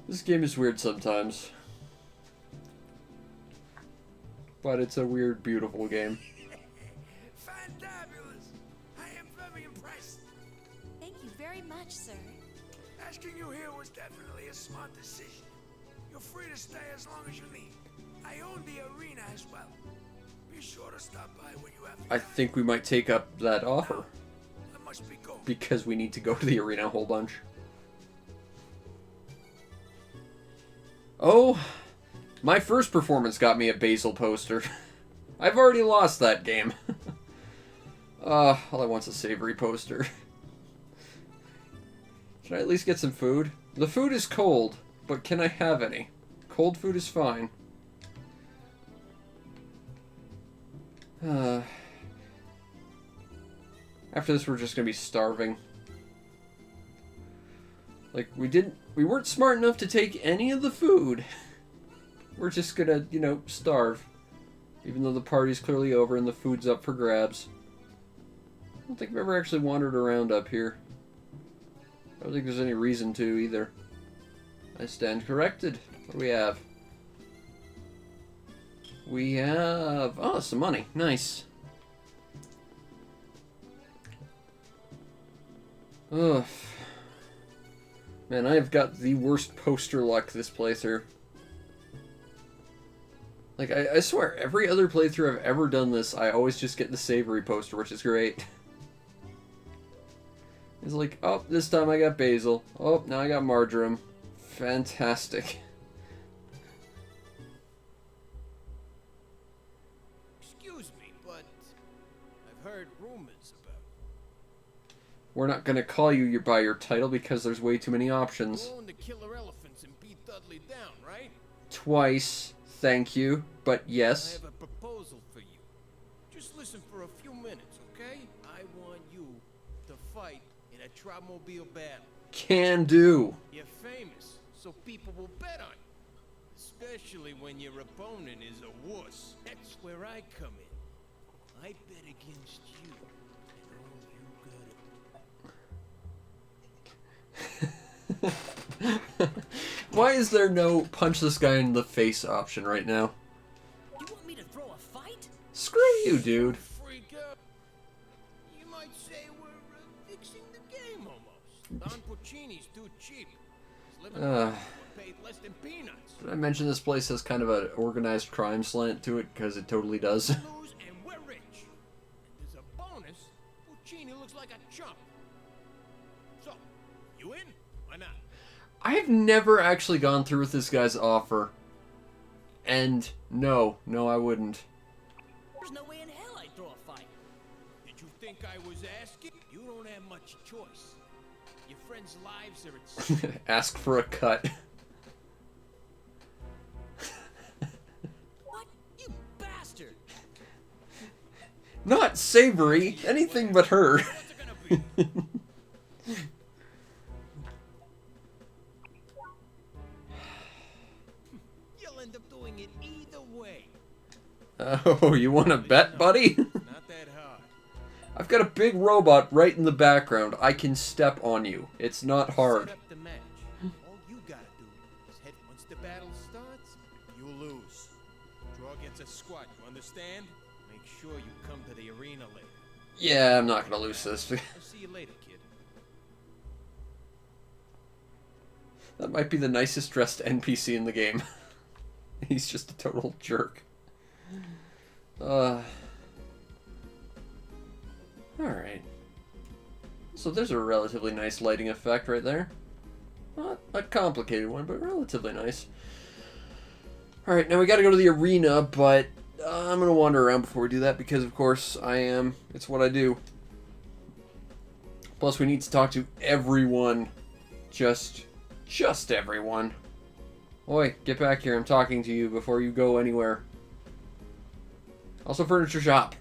This game is weird sometimes. But it's a weird, beautiful game. Fantabulous! I am very impressed. Thank you very much, sir. Asking you here was definitely a smart decision. You're free to stay as long as you need. I own the arena as well. Be sure to stop by when you have I think we might take up that offer. I must be going. Because we need to go to the arena a whole bunch. Oh, my first performance got me a Basil poster. I've already lost that game. All I want's a Savory poster. Should I at least get some food? The food is cold, but can I have any? Cold food is fine. After this, we're just gonna be starving. Like, we weren't smart enough to take any of the food. We're just gonna, you know, starve. Even though the party's clearly over and the food's up for grabs. I don't think I've ever actually wandered around up here. I don't think there's any reason to, either. I stand corrected. What do we have? We have... oh, some money. Nice. Ugh. Man, I have got the worst poster luck this playthrough. Like, I swear, every other playthrough I've ever done this, I always just get the Savory poster, which is great. It's like, oh, this time I got Basil. Oh, now I got Marjoram. Fantastic. Excuse me, but I've heard rumors about. We're not gonna call you by your title because there's way too many options. You own the killer elephants and beat Dudley down, right? Twice, thank you, but I yes. have a proposal for you. Just listen for a few minutes, okay? I want you to fight in a Trimobile battle. Can do. You're famous, so people will bet on you. Especially when your opponent is a wuss. That's where I come in. I bet against you. And all you got it. Why is there no punch this guy in the face option right now? You want me to throw a fight? Screw you, dude. Freak out. You might say we're fixing the game almost. Don Puccini's too cheap. He's living paid less than peanuts. Did I mention this place has kind of an organized crime slant to it? Because it totally does. Lose and we're rich. And there's a bonus. Puccini looks like a chump. So, you in? Why not? I've never actually gone through with this guy's offer. And no, I wouldn't. There's no way in hell I'd throw a fight. Did you think I was asking? You don't have much choice. Your friends' lives are at stake. Ask for a cut. What? You bastard! Not Savory. Anything but her. What's it gonna be? You'll end up doing it either way. Oh, you want to bet, buddy? Not that hard. I've got a big robot right in the background. I can step on you. It's not hard. Set up the match. All you gotta do is head once the battle starts, you lose. Draw gets a squat, you understand? Make sure you come to the arena later. Yeah, I'm not gonna lose this. I'll see you later, kid. That might be the nicest dressed NPC in the game. He's just a total jerk. Alright. So there's a relatively nice lighting effect right there. Not a complicated one, but relatively nice. Alright, now we gotta go to the arena, but I'm gonna wander around before we do that because, of course, it's what I do. Plus, we need to talk to everyone. Just everyone. Oi, get back here. I'm talking to you before you go anywhere. Also, furniture shop.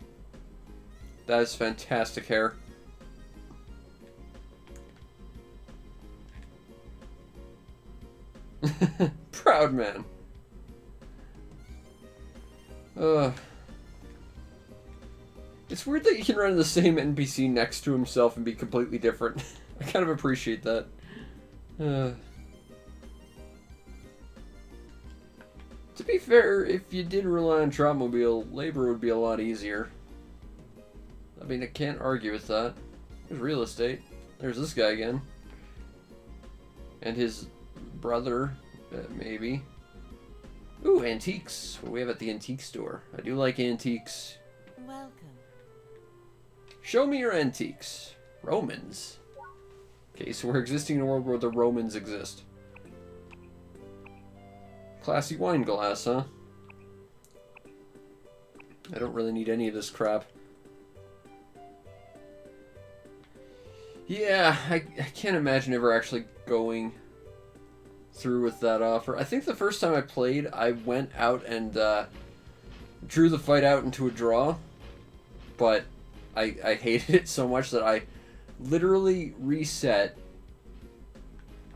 That is fantastic hair. Proud man. It's weird that you can run the same NPC next to himself and be completely different. I kind of appreciate that. To be fair, if you did rely on Trotmobile, labor would be a lot easier. I mean, I can't argue with that. There's real estate. There's this guy again. And his brother, maybe. Ooh, antiques. What do we have at the antique store? I do like antiques. Welcome. Show me your antiques. Romans. Okay, so we're existing in a world where the Romans exist. Classy wine glass, huh? I don't really need any of this crap. Yeah, I can't imagine ever actually going through with that offer. I think the first time I played, I went out and drew the fight out into a draw, but I hated it so much that I literally reset.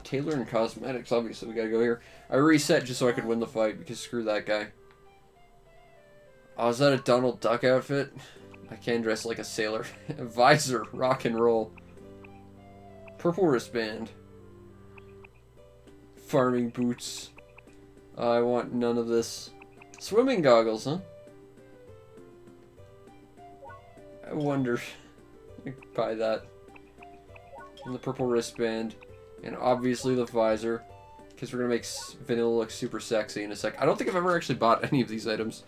Tailor and cosmetics, obviously we gotta go here. I reset just so I could win the fight because screw that guy. Oh, is that a Donald Duck outfit? I can dress like a sailor. Visor, rock and roll. Purple wristband. Farming boots. I want none of this. Swimming goggles, huh? I wonder. I could buy that. And the purple wristband. And obviously the visor. Because we're going to make Vanilla look super sexy in a sec. I don't think I've ever actually bought any of these items.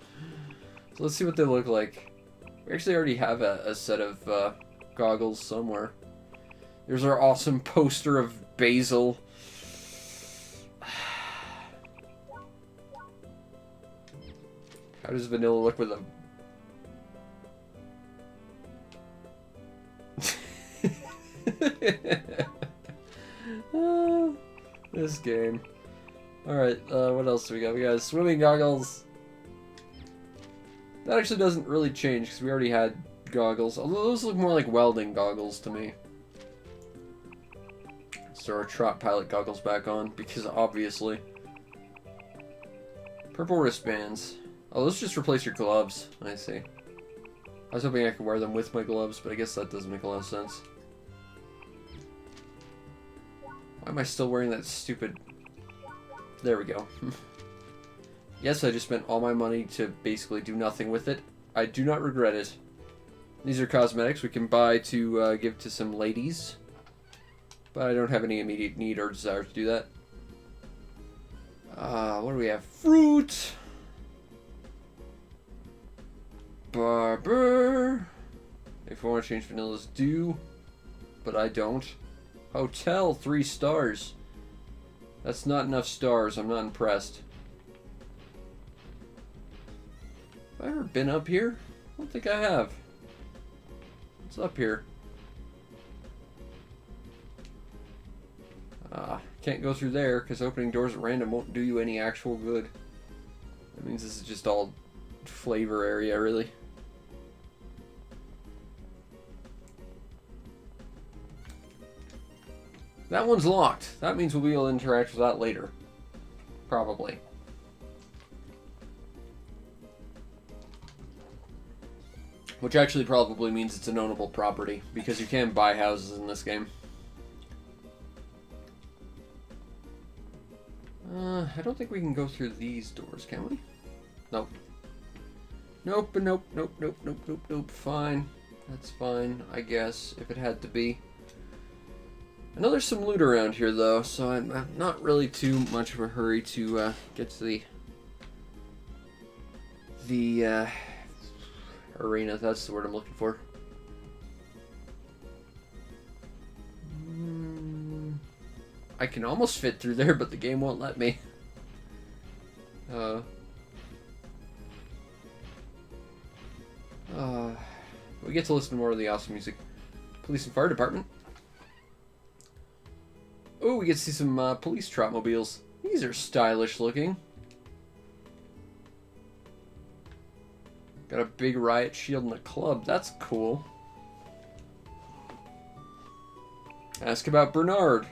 So let's see what they look like. We actually already have a set of goggles somewhere. There's our awesome poster of Basil. How does Vanilla look with a... This game. Alright, what else do we got? We got swimming goggles. That actually doesn't really change because we already had goggles. Although those look more like welding goggles to me. Let's throw our Trot Pilot goggles back on because obviously. Purple wristbands. Oh, those just replace your gloves. I see. I was hoping I could wear them with my gloves, but I guess that doesn't make a lot of sense. Why am I still wearing that stupid... There we go. Yes, I just spent all my money to basically do nothing with it. I do not regret it. These are cosmetics we can buy to give to some ladies. But I don't have any immediate need or desire to do that. What do we have? Fruit! Barber! If I want to change Vanilla's, do. But I don't. Hotel, 3 stars. That's not enough stars. I'm not impressed. Have I ever been up here? I don't think I have. What's up here? Can't go through there because opening doors at random won't do you any actual good. That means this is just all flavor area, really. That one's locked. That means we'll be able to interact with that later. Probably. Which actually probably means it's an ownable property, because you can buy houses in this game. I don't think we can go through these doors, can we? Nope. Nope, nope, nope, nope, nope, nope, nope. Fine. That's fine, I guess, if it had to be. I know there's some loot around here, though, so I'm not really too much of a hurry to get to the arena. That's the word I'm looking for. I can almost fit through there, but the game won't let me. We get to listen to more of the awesome music. Police and Fire Department. Oh, we get to see some police trotmobiles. These are stylish looking. Got a big riot shield and a club. That's cool. Ask about Bernard.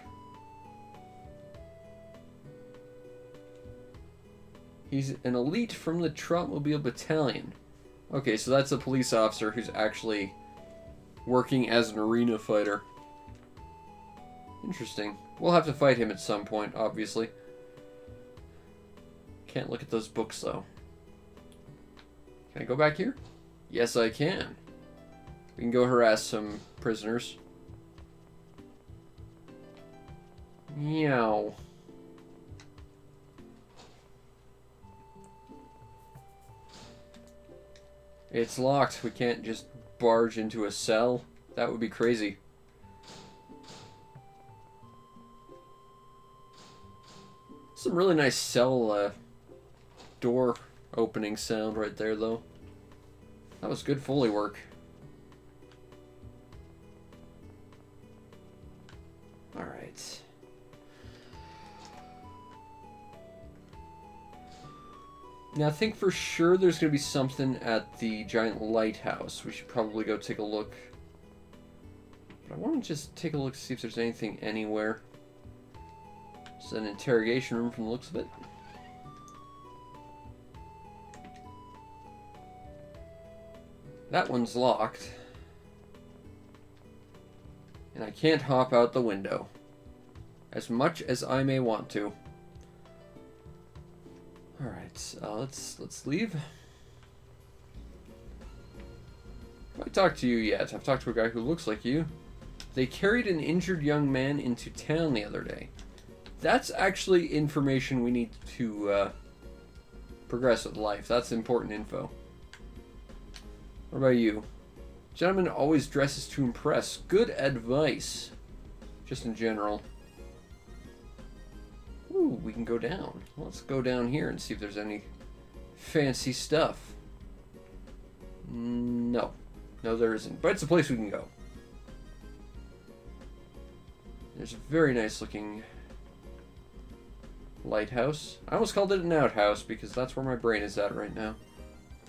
He's an elite from the Trotmobile Battalion. Okay, so that's a police officer who's actually working as an arena fighter. Interesting. We'll have to fight him at some point, obviously. Can't look at those books, though. Can I go back here? Yes, I can. We can go harass some prisoners. Meow. It's locked. We can't just barge into a cell. That would be crazy. Some really nice cell door opening sound right there, though. That was good Foley work. Alright. Now, I think for sure there's going to be something at the giant lighthouse. We should probably go take a look. But I want to just take a look to see if there's anything anywhere. It's an interrogation room from the looks of it. That one's locked. And I can't hop out the window. As much as I may want to. Alright, let's leave. Have I talked to you yet? I've talked to a guy who looks like you. They carried an injured young man into town the other day. That's actually information we need to progress with life. That's important info. What about you? Gentleman always dresses to impress. Good advice. Just in general. Ooh, we can go down. Let's go down here and see if there's any fancy stuff. No. No, there isn't. But it's a place we can go. There's a very nice looking lighthouse. I almost called it an outhouse because that's where my brain is at right now.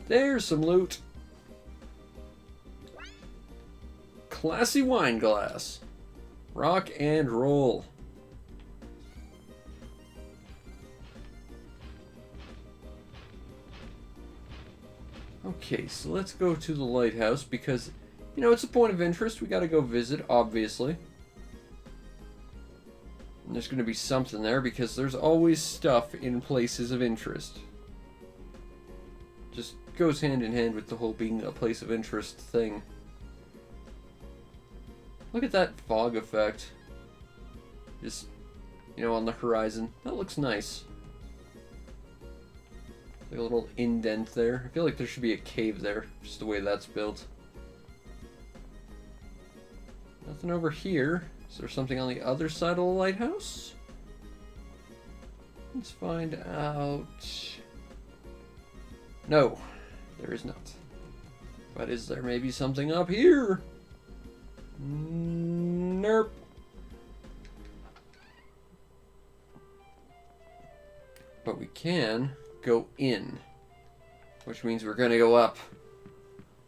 There's some loot. Classy wine glass. Rock and roll. Okay, so let's go to the lighthouse because, you know, it's a point of interest. We gotta go visit, obviously. And there's gonna be something there because there's always stuff in places of interest. Just goes hand in hand with the whole being a place of interest thing. Look at that fog effect. Just, you know, on the horizon. That looks nice. Like a little indent there. I feel like there should be a cave there, just the way that's built. Nothing over here. Is there something on the other side of the lighthouse? Let's find out. No, there is not. But is there maybe something up here? Nope. But we can go in, which means we're going to go up.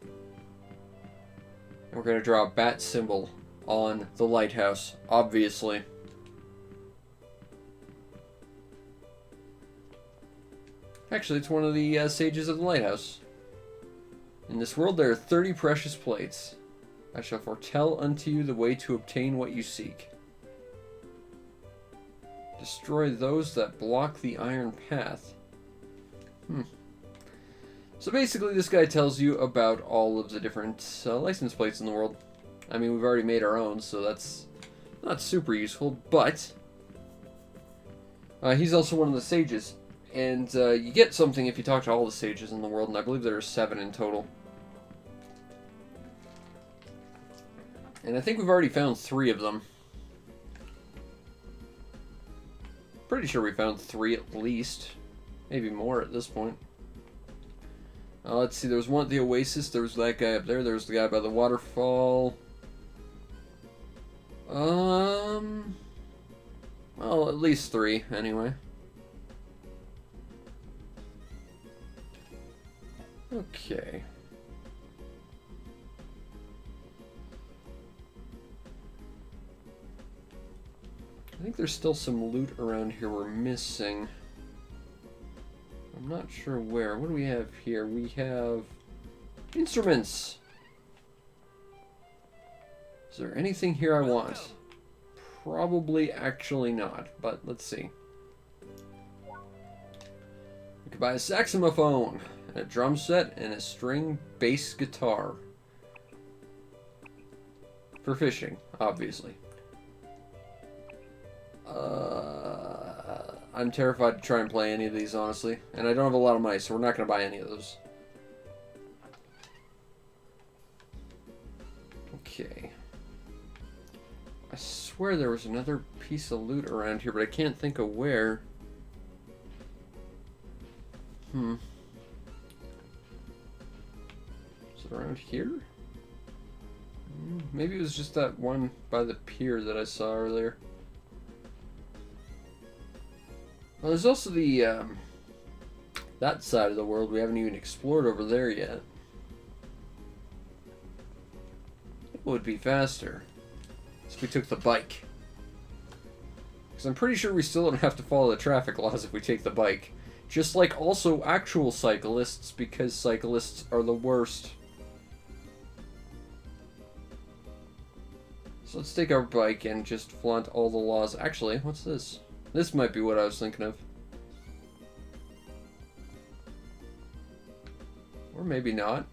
And we're going to draw a bat symbol on the lighthouse, obviously. Actually, it's one of the sages of the lighthouse. In this world there are 30 precious plates. I shall foretell unto you the way to obtain what you seek. Destroy those that block the iron path. So basically, this guy tells you about all of the different license plates in the world. I mean, we've already made our own, so that's not super useful, but he's also one of the sages. And you get something if you talk to all the sages in the world, and I believe there are 7 in total. And I think we've already found 3 of them. Pretty sure we found 3 at least. Maybe more at this point. Let's see, there was one at the Oasis, there was that guy up there, there was the guy by the waterfall. Well, at least 3, anyway. Okay. I think there's still some loot around here we're missing. I'm not sure where. What do we have here? We have instruments. Is there anything here I want? Probably actually not, but let's see. We could buy a saxophone, a drum set, and a string bass guitar. For fishing, obviously. I'm terrified to try and play any of these, honestly. And I don't have a lot of money, so we're not going to buy any of those. Okay. I swear there was another piece of loot around here, but I can't think of where. Is it around here? Maybe it was just that one by the pier that I saw earlier. Well, there's also the, that side of the world we haven't even explored over there yet. It would be faster if we took the bike. Because I'm pretty sure we still don't have to follow the traffic laws if we take the bike. Just like also actual cyclists, because cyclists are the worst. So let's take our bike and just flaunt all the laws. Actually, what's this? This might be what I was thinking of. Or maybe not.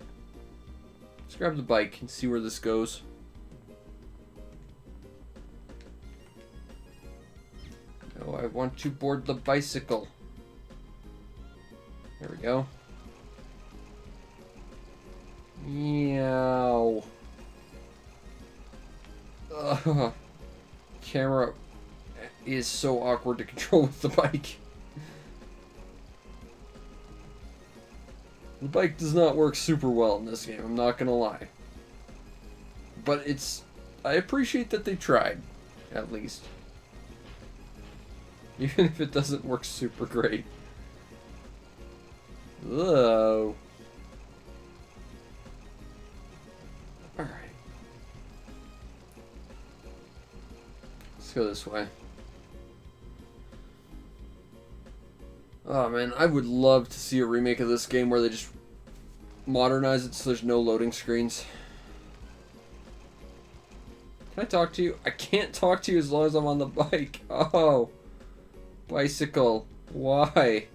Let's grab the bike and see where this goes. No, I want to board the bicycle. There we go. Meow. Camera is so awkward to control with the bike. The bike does not work super well in this game, I'm not gonna lie. But I appreciate that they tried, at least. Even if it doesn't work super great. Whoa. Alright. Let's go this way. Oh man, I would love to see a remake of this game where they just modernize it so there's no loading screens. Can I talk to you? I can't talk to you as long as I'm on the bike. Oh. Bicycle. Why?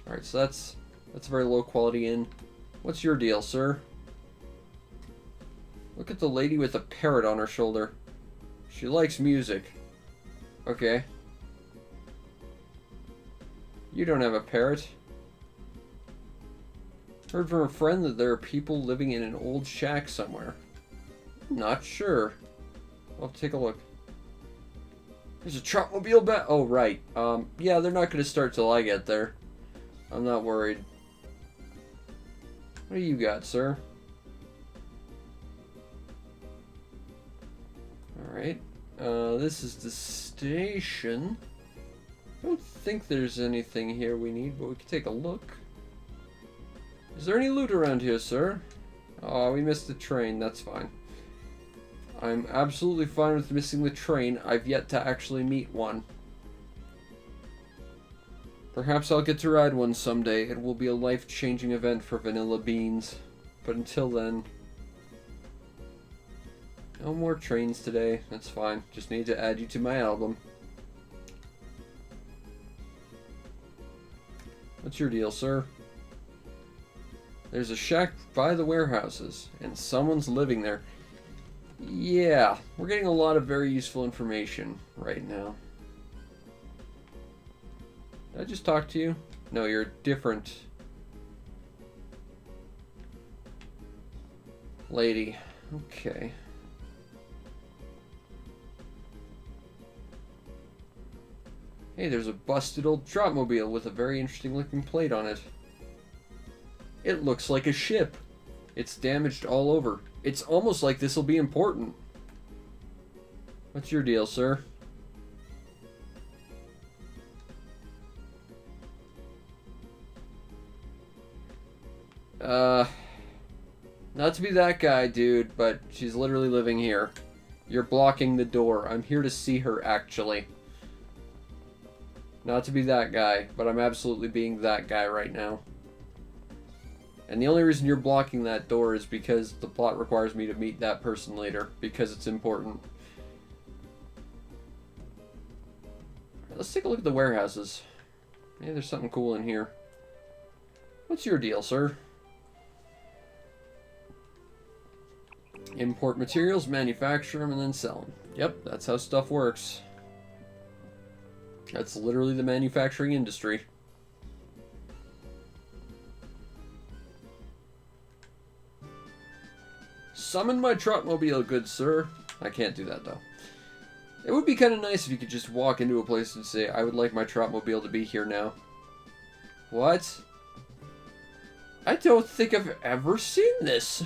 Alright, so that's a very low quality inn. What's your deal, sir? Look at the lady with a parrot on her shoulder. She likes music. Okay. You don't have a parrot. Heard from a friend that there are people living in an old shack somewhere. Not sure. I'll take a look. There's a Trotmobile back. Oh, right. Yeah, they're not going to start till I get there. I'm not worried. What do you got, sir? Alright. This is the station. I don't think there's anything here we need, but we can take a look. Is there any loot around here, sir? Oh, we missed the train. That's fine. I'm absolutely fine with missing the train. I've yet to actually meet one. Perhaps I'll get to ride one someday. It will be a life-changing event for Vanilla Beans. But until then... no more trains today. That's fine. Just need to add you to my album. What's your deal, sir? There's a shack by the warehouses, and someone's living there. Yeah, we're getting a lot of very useful information right now. Did I just talk to you? No, you're different. Lady. Okay. Hey, there's a busted old Trotmobile with a very interesting looking plate on it. It looks like a ship. It's damaged all over. It's almost like this will be important. What's your deal, sir? Not to be that guy, dude, but she's literally living here. You're blocking the door. I'm here to see her, actually. Not to be that guy, but I'm absolutely being that guy right now. And the only reason you're blocking that door is because the plot requires me to meet that person later, because it's important. Let's take a look at the warehouses. Maybe there's something cool in here. What's your deal, sir? Import materials, manufacture them, and then sell them. Yep, that's how stuff works. That's literally the manufacturing industry. Summon my Trotmobile, good sir. I can't do that, though. It would be kind of nice if you could just walk into a place and say, I would like my Trotmobile to be here now. What? I don't think I've ever seen this.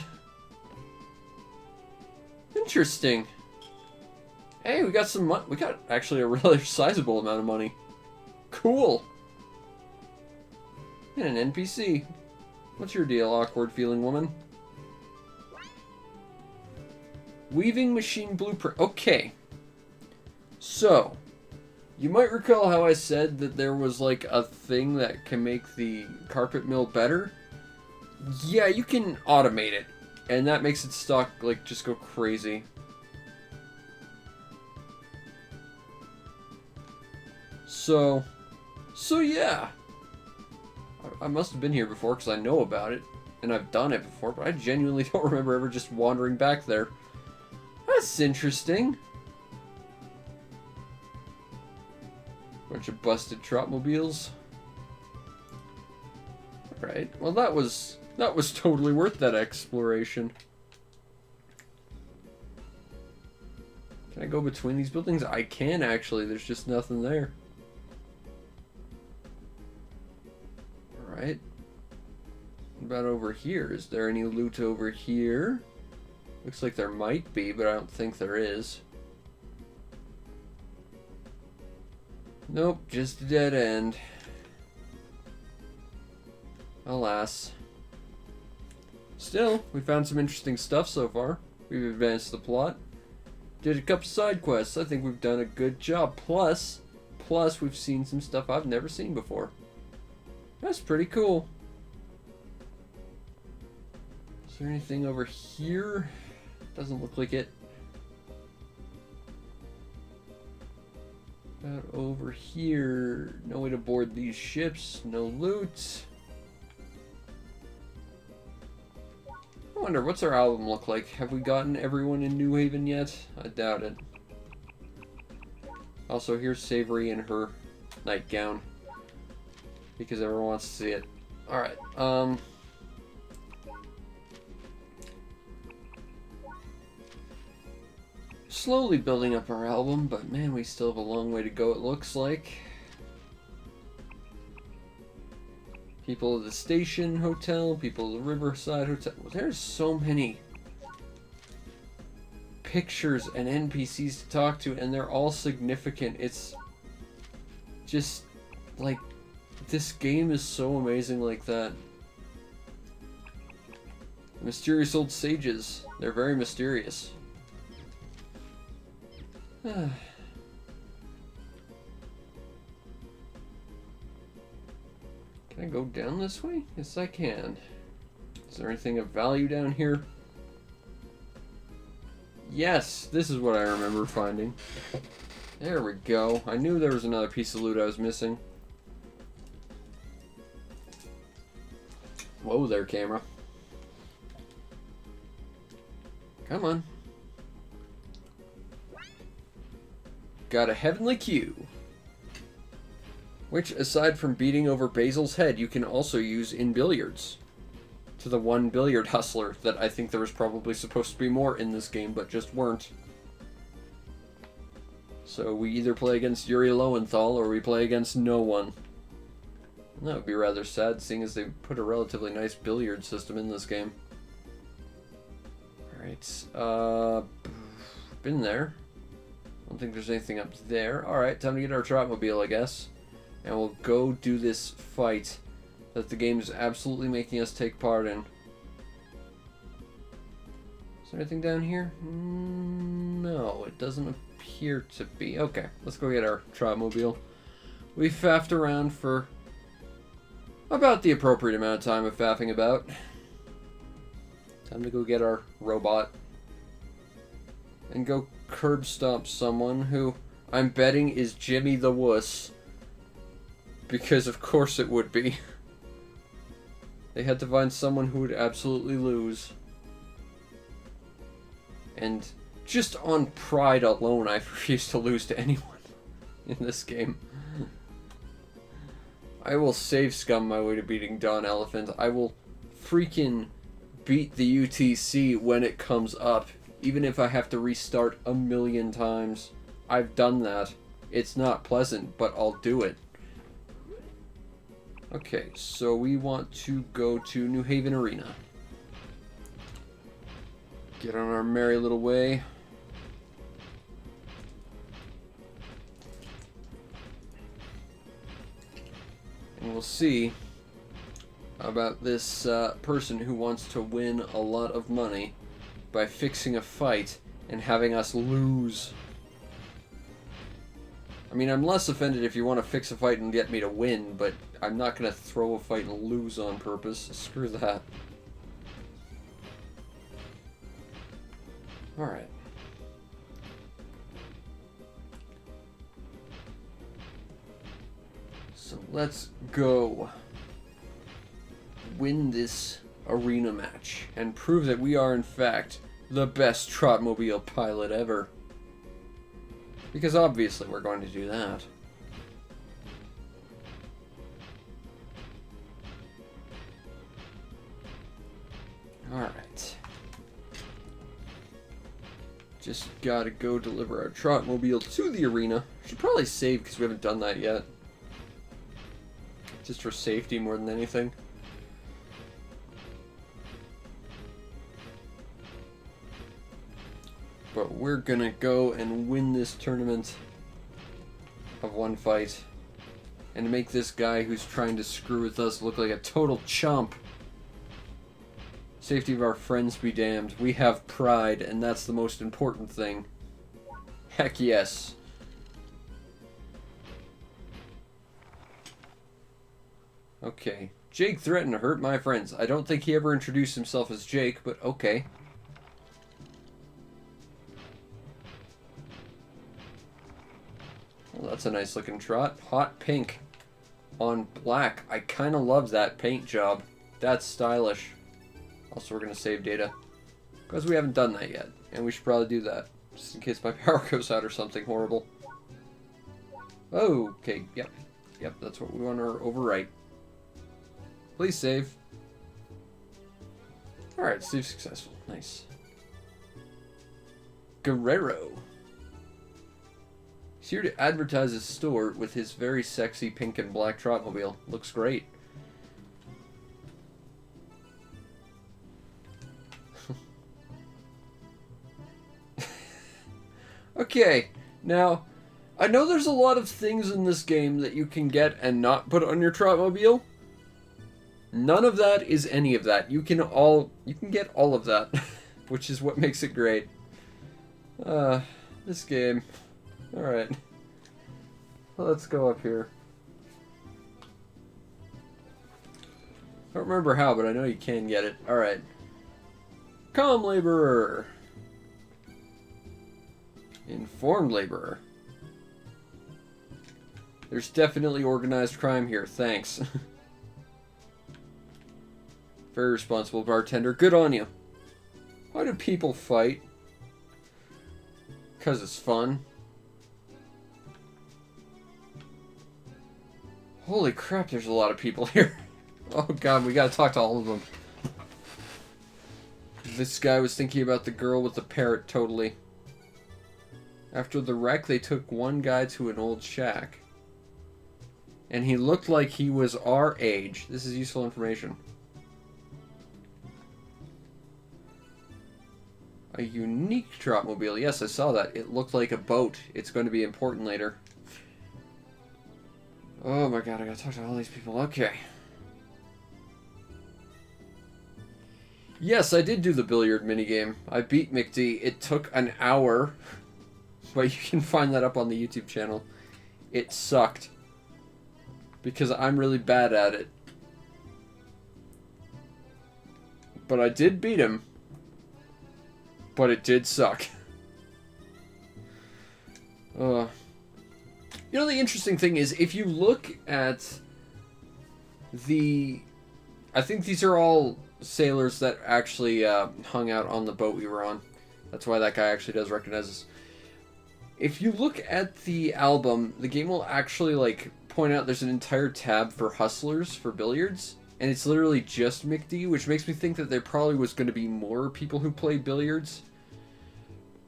Interesting. Hey, we got some money. We got actually a rather sizable amount of money. Cool. And an NPC. What's your deal, awkward feeling woman? Weaving machine blueprint. Okay. So, you might recall how I said that there was like a thing that can make the carpet mill better? Yeah, you can automate it. And that makes it stock like just go crazy. So yeah. I must have been here before because I know about it. And I've done it before, but I genuinely don't remember ever just wandering back there. That's interesting. Bunch of busted Trotmobiles. Alright, well that was totally worth that exploration. Can I go between these buildings? I can actually, there's just nothing there. Alright. What about over here? Is there any loot over here? Looks like there might be, but I don't think there is. Nope, just a dead end. Alas. Still, we found some interesting stuff so far. We've advanced the plot. Did a couple side quests. I think we've done a good job. Plus we've seen some stuff I've never seen before. That's pretty cool. Is there anything over here? Doesn't look like it. About over here. No way to board these ships. No loot. I wonder, what's our album look like? Have we gotten everyone in New Haven yet? I doubt it. Also, here's Savory in her nightgown. Because everyone wants to see it. Alright, slowly building up our album, but man, we still have a long way to go, it looks like. People of the Station Hotel, people of the Riverside Hotel. There's so many pictures and NPCs to talk to, and they're all significant. It's just, like, this game is so amazing like that. Mysterious old sages. They're very mysterious. Can I go down this way? Yes, I can. Is there anything of value down here? Yes, this is what I remember finding. There we go. I knew there was another piece of loot I was missing. Whoa there, camera. Come on. Got a heavenly cue. Which, aside from beating over Basil's head, you can also use in billiards. To the one billiard hustler that I think there was probably supposed to be more in this game, but just weren't. So we either play against Yuri Lowenthal or we play against no one. And that would be rather sad, seeing as they put a relatively nice billiard system in this game. Alright, been there. I don't think there's anything up there. Alright, time to get our Trotmobile, I guess. And we'll go do this fight that the game is absolutely making us take part in. Is there anything down here? No, it doesn't appear to be. Okay, let's go get our Trotmobile. We faffed around for about the appropriate amount of time of faffing about. Time to go get our robot. And go curb stomp someone who I'm betting is Jimmy the Wuss. Because of course it would be. They had to find someone who would absolutely lose. And just on pride alone, I refuse to lose to anyone in this game. I will save scum my way to beating Don Elephant. I will freaking beat the UTC when it comes up, even if I have to restart a million times. I've done that. It's not pleasant, but I'll do it. Okay, so we want to go to New Haven Arena. Get on our merry little way. And we'll see about this person who wants to win a lot of money by fixing a fight and having us lose. I mean, I'm less offended if you want to fix a fight and get me to win, but I'm not going to throw a fight and lose on purpose. Screw that. Alright. So let's go win this arena match and prove that we are in fact the best Trotmobile pilot ever. Because obviously we're going to do that. Alright. Just gotta go deliver our Trotmobile to the arena. Should probably save because we haven't done that yet. Just for safety more than anything. But we're gonna go and win this tournament of one fight. And make this guy who's trying to screw with us look like a total chump. Safety of our friends be damned. We have pride, and that's the most important thing. Heck yes. Okay. Jake threatened to hurt my friends. I don't think he ever introduced himself as Jake, but okay. Well, that's a nice looking trot. Hot pink on black. I kind of love that paint job. That's stylish. Also, we're going to save data. Because we haven't done that yet. And we should probably do that. Just in case my power goes out or something horrible. Oh, okay. Yep. Yep, that's what we want to overwrite. Please save. Alright, save successful. Nice. Guerrero. He's here to advertise his store with his very sexy pink and black Trotmobile. Looks great. Okay, now, I know there's a lot of things in this game that you can get and not put on your Trotmobile. None of that is any of that. You can get all of that, which is what makes it great. This game. Alright. Let's go up here. I don't remember how, but I know you can get it. Alright. Calm laborer. Informed laborer. There's definitely organized crime here. Thanks. Very responsible bartender. Good on you. Why do people fight? Because it's fun. Holy crap, there's a lot of people here. Oh god, we gotta talk to all of them. This guy was thinking about the girl with the parrot, totally. After the wreck, they took one guy to an old shack. And he looked like he was our age. This is useful information. A unique Trotmobile. Yes, I saw that. It looked like a boat. It's going to be important later. Oh my god, I gotta talk to all these people. Okay. Yes, I did do the billiard minigame. I beat McD. It took an hour. But you can find that up on the YouTube channel. It sucked. Because I'm really bad at it. But I did beat him. But it did suck. You know, the interesting thing is, if you look at the... I think these are all sailors that actually hung out on the boat we were on. That's why that guy actually does recognize us. If you look at the album, the game will actually, like, point out there's an entire tab for hustlers for billiards. And it's literally just McD, which makes me think that there probably was going to be more people who play billiards.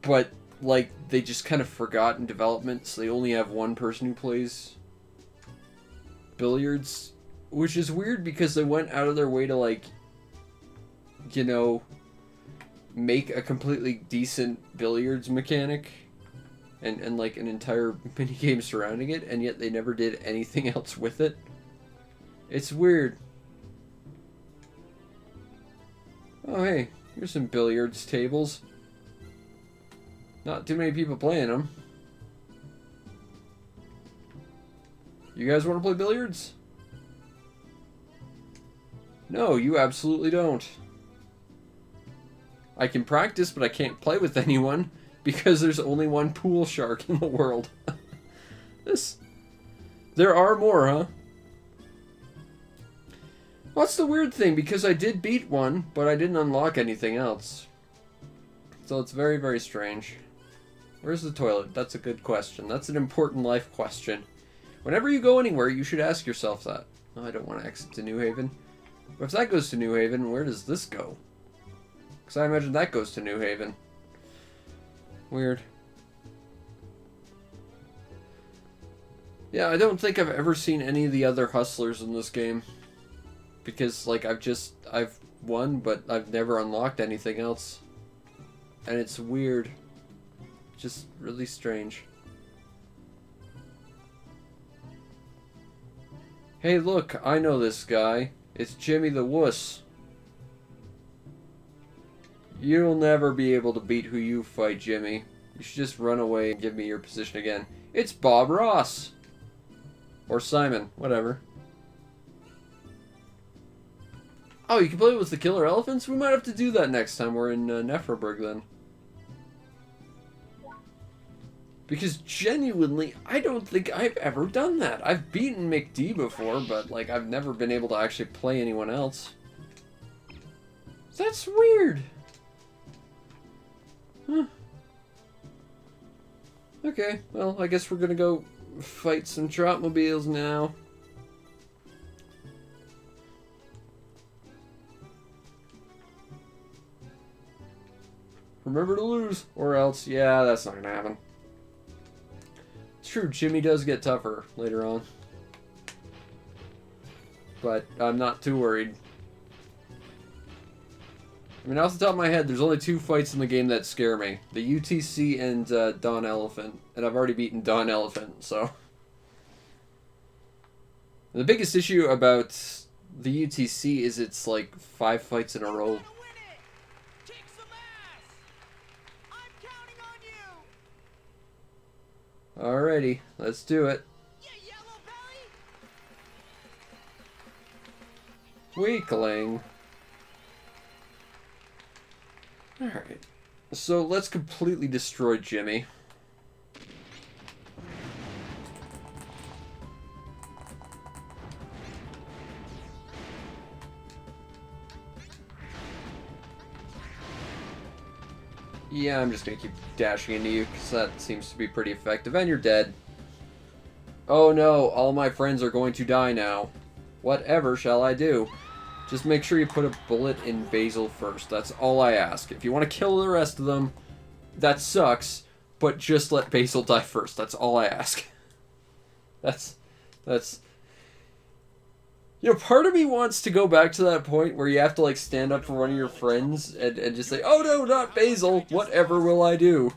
But, like, they just kind of forgot in development, so they only have one person who plays billiards. Which is weird because they went out of their way to, like, you know, make a completely decent billiards mechanic. And like, an entire minigame surrounding it, and yet they never did anything else with it. It's weird. Oh, hey, here's some billiards tables. Not too many people playing them. You guys want to play billiards? No, you absolutely don't. I can practice, but I can't play with anyone because there's only one pool shark in the world. There are more, huh? What's the weird thing? Because I did beat one, but I didn't unlock anything else. So it's very, very strange. Where's the toilet? That's a good question. That's an important life question. Whenever you go anywhere, you should ask yourself that. Oh, I don't want to exit to New Haven. But if that goes to New Haven, where does this go? Because I imagine that goes to New Haven. Weird. Yeah, I don't think I've ever seen any of the other hustlers in this game. Because, like, I've won, but I've never unlocked anything else. And it's weird. Just really strange. Hey, look, I know this guy. It's Jimmy the Wuss. You'll never be able to beat who you fight, Jimmy. You should just run away and give me your position again. It's Bob Ross! Or Simon, whatever. Oh, you can play with the killer elephants? We might have to do that next time we're in Nephroburg, then. Because genuinely, I don't think I've ever done that. I've beaten McD before, but like I've never been able to actually play anyone else. That's weird. Huh. Okay, well, I guess we're gonna go fight some Trotmobiles now. Remember to lose, or else, yeah, that's not gonna happen. It's true, Jimmy does get tougher later on. But I'm not too worried. I mean, off the top of my head, there's only 2 fights in the game that scare me. The UTC and Don Elephant. And I've already beaten Don Elephant, so... The biggest issue about the UTC is it's like 5 fights in a row. Alrighty, let's do it. Weakling. Alright. So let's completely destroy Jimmy. Yeah, I'm just gonna keep dashing into you, because that seems to be pretty effective. And you're dead. Oh no, all my friends are going to die now. Whatever shall I do? Just make sure you put a bullet in Basil first. That's all I ask. If you want to kill the rest of them, that sucks, but just let Basil die first. That's all I ask. That's... You know, part of me wants to go back to that point where you have to, like, stand up for one of your friends and just say, oh no, not Basil, whatever will I do?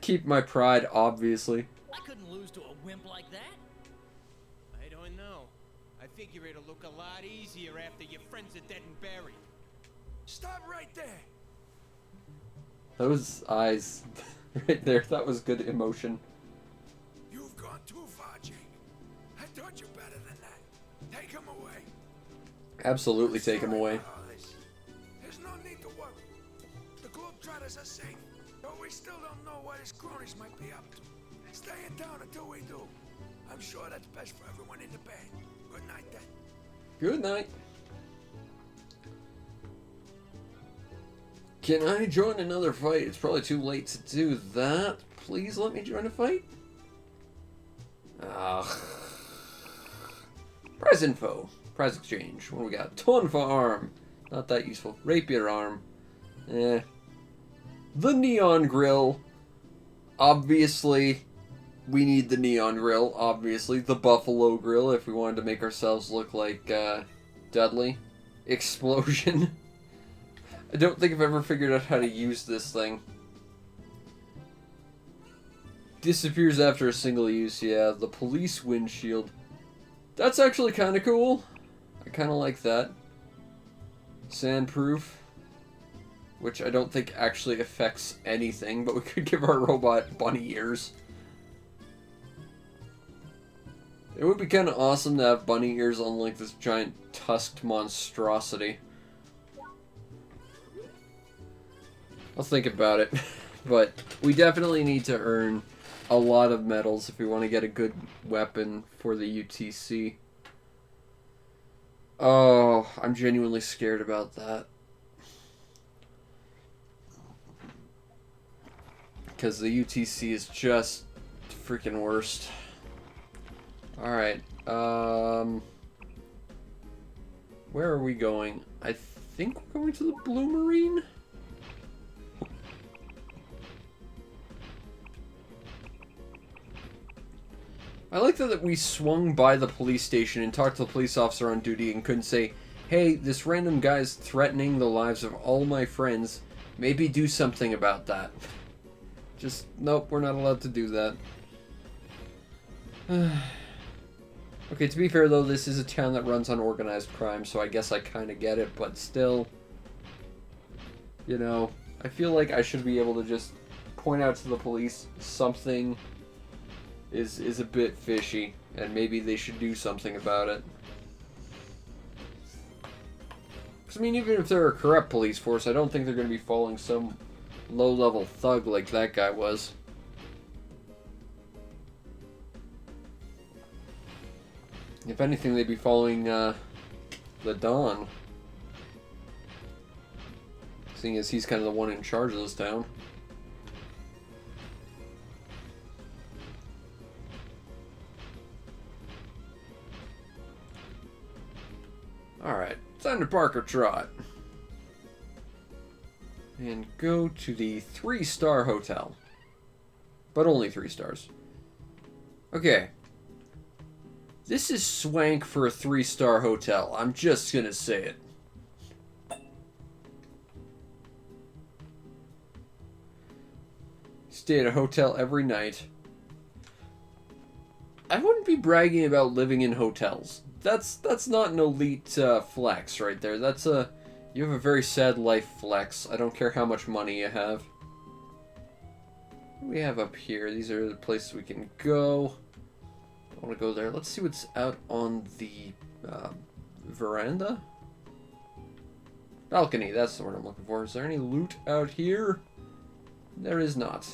Keep my pride, obviously. I couldn't lose to a wimp like that. I don't know. I figure it'll look a lot easier after your friends are dead and buried. Stop right there. Those eyes right there, that was good emotion. You've gone too far, Jake. I taught you better than that. Take him away. Absolutely take him away. There's no need to worry. The Globetrotters are safe, but we still don't know what his cronies might be up to. Stay in town until we do. I'm sure that's best for everyone in the band. Good night, then. Good night. Can I join another fight? It's probably too late to do that. Please let me join a fight. Prize info. Prize exchange. What do we got? Tonfa arm. Not that useful. Rapier arm. The neon grill. Obviously, we need the neon grill. Obviously, the buffalo grill if we wanted to make ourselves look like Dudley. Explosion. I don't think I've ever figured out how to use this thing. Disappears after a single use, yeah. The police windshield. That's actually kind of cool. I kind of like that. Sandproof. Which I don't think actually affects anything, but we could give our robot bunny ears. It would be kind of awesome to have bunny ears on like this giant tusked monstrosity. I'll think about it, but we definitely need to earn a lot of medals if we want to get a good weapon for the UTC. Oh, I'm genuinely scared about that. Because the UTC is just freaking worst. Alright, where are we going? I think we're going to the Blue Marine? I like that we swung by the police station and talked to the police officer on duty and couldn't say, hey, this random guy's threatening the lives of all my friends. Maybe do something about that. Just, nope, we're not allowed to do that. Okay, to be fair though, this is a town that runs on organized crime, so I guess I kind of get it, but still, you know, I feel like I should be able to just point out to the police something is a bit fishy, and maybe they should do something about it. Because, I mean, even if they're a corrupt police force, I don't think they're going to be following some low-level thug like that guy was. If anything, they'd be following, the Don. Seeing as he's kind of the one in charge of this town. Alright, time to park or trot. And go to the 3-star hotel. But only 3 stars. Okay. This is swank for a 3-star hotel. I'm just gonna say it. Stay at a hotel every night. I wouldn't be bragging about living in hotels. That's not an elite flex right there. That's a... You have a very sad life flex. I don't care how much money you have. What do we have up here? These are the places we can go. I want to go there. Let's see what's out on the veranda? Balcony, that's the word I'm looking for. Is there any loot out here? There is not.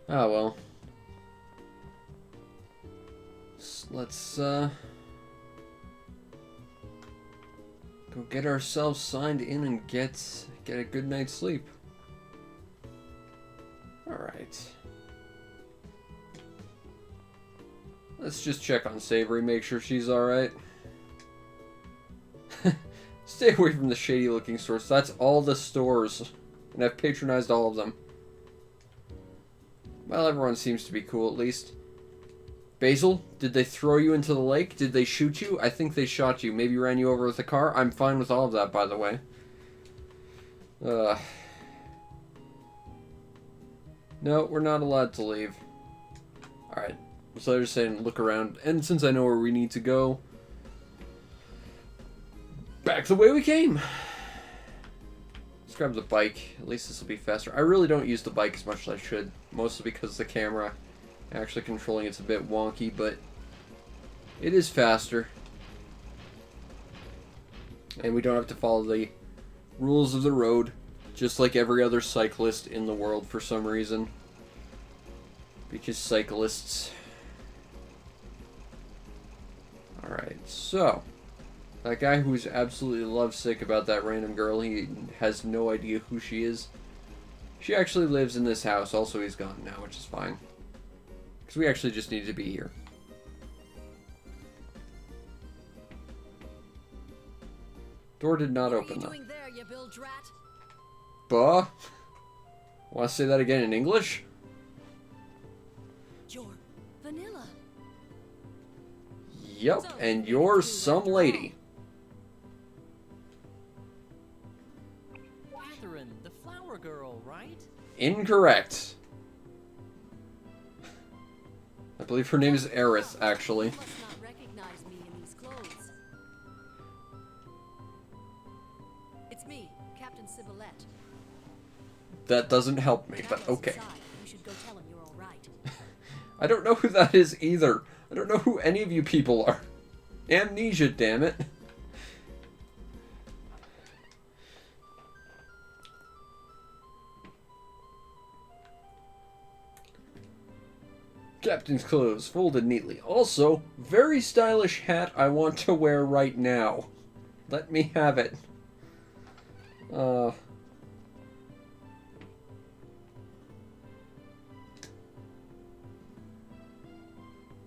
Oh well. let's go get ourselves signed in and get a good night's sleep. Alright. Let's just check on Savory, make sure she's alright. Stay away from the shady looking stores. That's all the stores. And I've patronized all of them. Well, everyone seems to be cool at least. Basil, did they throw you into the lake? Did they shoot you? I think they shot you. Maybe ran you over with a car? I'm fine with all of that, by the way. No, we're not allowed to leave. Alright. So they're just saying look around. And since I know where we need to go, back the way we came. Let's grab the bike. At least this will be faster. I really don't use the bike as much as I should. Mostly because the camera actually controlling it's a bit wonky, but it is faster. And we don't have to follow the rules of the road, just like every other cyclist in the world for some reason. Because cyclists. Alright, so that guy who's absolutely lovesick about that random girl, he has no idea who she is. She actually lives in this house, also he's gone now, which is fine. Because we actually just need to be here. Door did not open, though. There, you bilge rat? Buh? Want to say that again in English? You're Vanilla. Yep, and you're some lady. Catherine, the flower girl, right? Incorrect. I believe her name is Aerith, actually. You must not recognize me in these clothes. It's me, Captain Sybilette. That doesn't help me, but okay. You should go tell him you're all right. I don't know who that is either. I don't know who any of you people are. Amnesia, damn it. Captain's clothes, folded neatly. Also, very stylish hat I want to wear right now. Let me have it.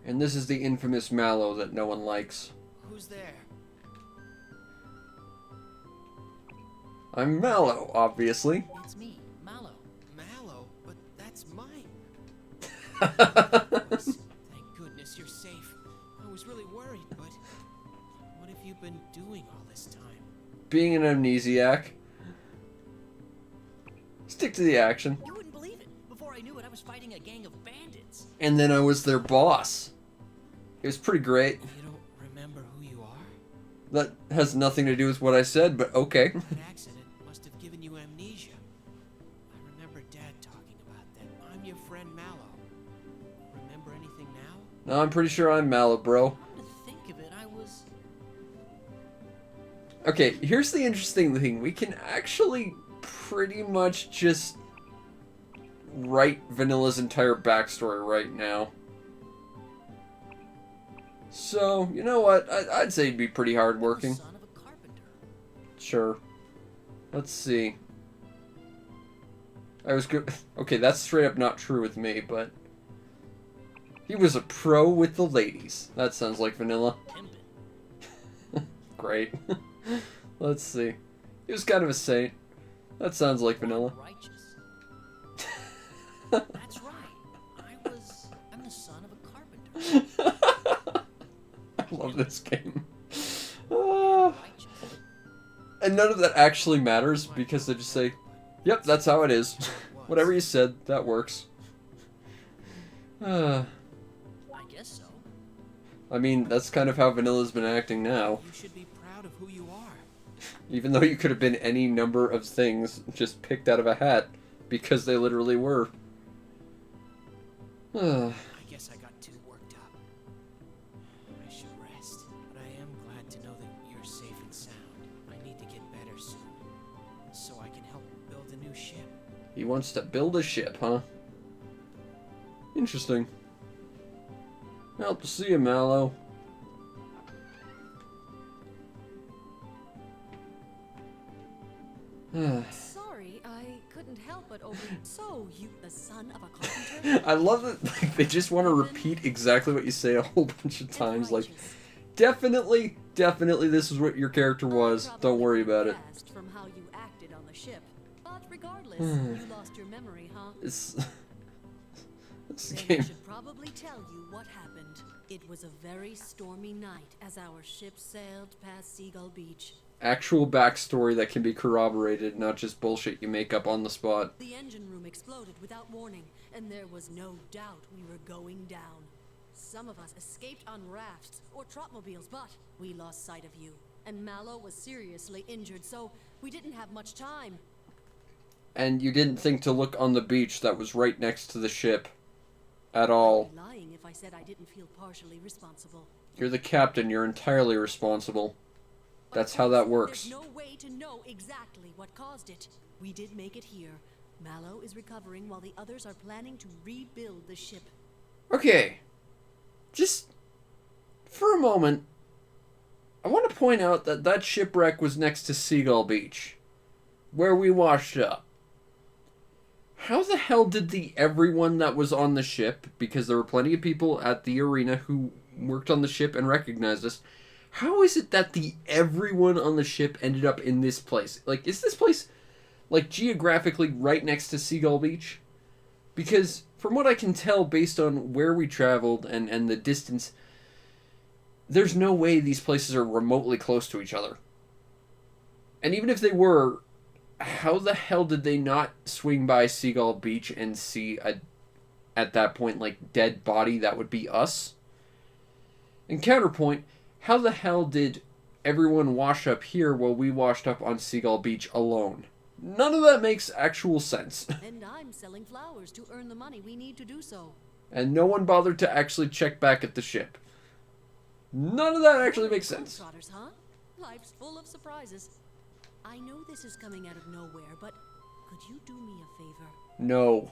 And this is the infamous Mallow that no one likes. Who's there? I'm Mallow, obviously. It's me, Mallow. Mallow, but that's mine. Thank goodness you're safe. I was really worried, but what have you been doing all this time? Being an amnesiac. Stick to the action. You wouldn't believe it. Before I knew it, I was fighting a gang of bandits. And then I was their boss. It was pretty great. You don't remember who you are? That has nothing to do with what I said, but okay. That accident must have given you amnesia. I remember Dad talking about that. I'm your friend Mallow. Remember anything now? No, I'm pretty sure I'm Mallow, bro. Come to think of it, I was... Okay, here's the interesting thing. We can actually pretty much just write Vanilla's entire backstory right now. So, you know what? I'd say it'd be pretty hardworking. Son of a carpenter. Sure. Let's see. I was good. Okay, that's straight up not true with me, but he was a pro with the ladies. That sounds like Vanilla. Pimpin'. Great. Let's see. He was kind of a saint. That sounds like Vanilla. Righteous. That's right. I'm the son of a carpenter. I love this game. And none of that actually matters because they just say, yep, that's how it is. Whatever you said, that works. I guess so. I mean, that's kind of how Vanilla's been acting now. You should be proud of who you are. Even though you could have been any number of things just picked out of a hat. Because they literally were. I guess I got too worked up. I should rest. But I am glad to know that you're safe and sound. I need to get better soon. So I can help build a new ship. He wants to build a ship, huh? Interesting. Well, see you, Mallow. Sorry, I couldn't help but over. So, you the son of a carpenter? I love that like, they just want to repeat exactly what you say a whole bunch of times. Like, Righteous. definitely, this is what your character was. Don't worry about it. Guessed from how you acted on the ship. But regardless, you lost your memory, huh? This Then I game. should probably tell you what happened. It was a very stormy night as our ship sailed past Seagull Beach. Actual backstory that can be corroborated, not just bullshit you make up on the spot. The engine room exploded without warning, and there was no doubt we were going down. Some of us escaped on rafts or trotmobiles, but we lost sight of you. And Mallow was seriously injured, so we didn't have much time. And you didn't think to look on the beach that was right next to the ship. At all. I'd be lying if I said I didn't feel partially responsible. You're the captain, you're entirely responsible. Of That's how course, that works. There's no way to know exactly what caused it. We did make it here. Mallow is recovering while the others are planning to rebuild the ship. Okay. Just for a moment, I want to point out that that shipwreck was next to Seagull Beach, where we washed up. How the hell did everyone that was on the ship, because there were plenty of people at the arena who worked on the ship and recognized us, how is it that everyone on the ship ended up in this place? Like, is this place, like, geographically right next to Seagull Beach? Because, from what I can tell, based on where we traveled and the distance, there's no way these places are remotely close to each other. And even if they were, how the hell did they not swing by Seagull Beach and see at that point, like, dead body that would be us? And counterpoint, how the hell did everyone wash up here while we washed up on Seagull Beach alone? None of that makes actual sense. And I'm selling flowers to earn the money we need to do so. And no one bothered to actually check back at the ship. None of that actually makes sense. Trotters, huh? Life's full of surprises. I know this is coming out of nowhere, but could you do me a favor? No.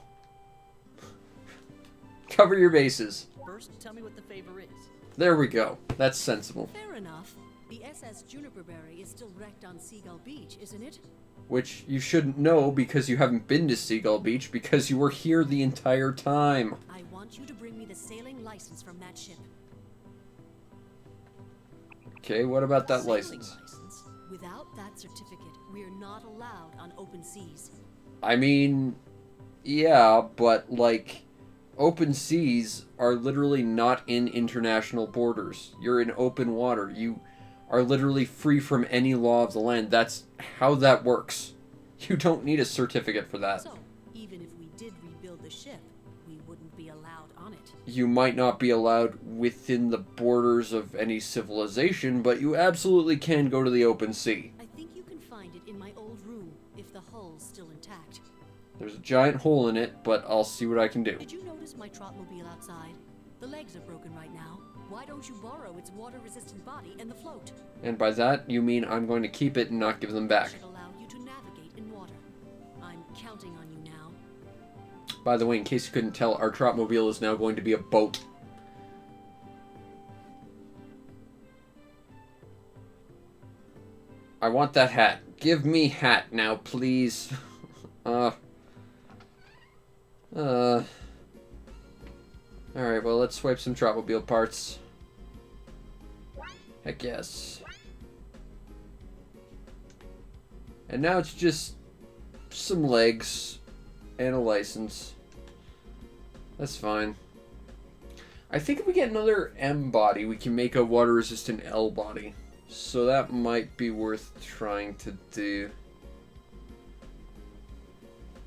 Cover your bases. First, tell me what the favor is. There we go. That's sensible. Fair enough. The SS Juniperberry is still wrecked on Seagull Beach, isn't it? Which you shouldn't know because you haven't been to Seagull Beach because you were here the entire time. I want you to bring me the sailing license from that ship. Okay, what about that Sailing license? Without that certificate, we're not allowed on open seas. I mean, yeah, but like, open seas are literally not in international borders. You're in open water. You are literally free from any law of the land. That's how that works. You don't need a certificate for that. So, even if we did rebuild the ship, we wouldn't be allowed on it. You might not be allowed within the borders of any civilization, but you absolutely can go to the open sea. I think you can find it in my old room, if the hull's still intact. There's a giant hole in it, but I'll see what I can do. Did you notice my trotmobile outside? The legs are broken right now. Why don't you borrow its water-resistant body and the float? And by that, you mean I'm going to keep it and not give them back. Should allow you to navigate in water. I'm counting on you now. By the way, in case you couldn't tell, our Trotmobile is now going to be a boat. I want that hat. Give me hat now, please. Alright, well, let's swipe some Trotmobile parts. Heck yes. And now it's just some legs and a license. That's fine. I think if we get another M body, we can make a water-resistant L body. So that might be worth trying to do.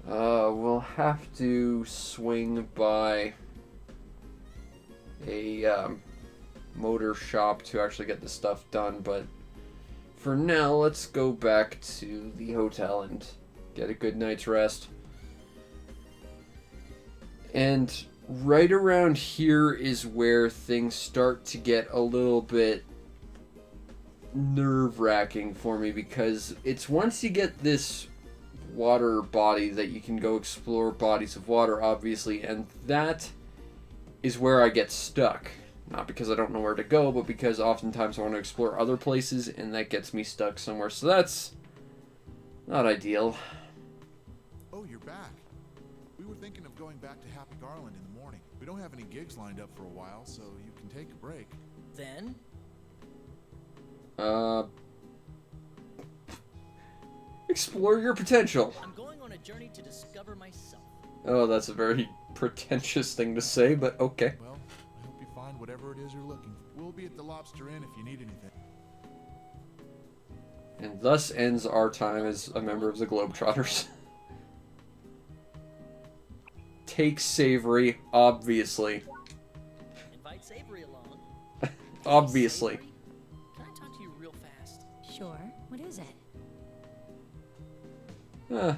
We'll have to swing by a motor shop to actually get the stuff done, but for now, let's go back to the hotel and get a good night's rest. And right around here is where things start to get a little bit nerve-wracking for me, because it's once you get this water body that you can go explore bodies of water, obviously, and that is where I get stuck. Not because I don't know where to go, but because oftentimes I want to explore other places, and that gets me stuck somewhere. So that's not ideal. Oh, you're back. We were thinking of going back to Happy Garland in the morning. We don't have any gigs lined up for a while, so you can take a break. Then? Explore your potential. I'm going on a journey to discover myself. Oh, that's a very pretentious thing to say, but okay. Well, I hope you find whatever it is you're looking for. We'll be at the Lobster Inn if you need anything. And thus ends our time as a member of the Globetrotters. Take Savory, obviously. Invite Savory along. Obviously. Savory, can I talk to you real fast? Sure. What is it? Huh.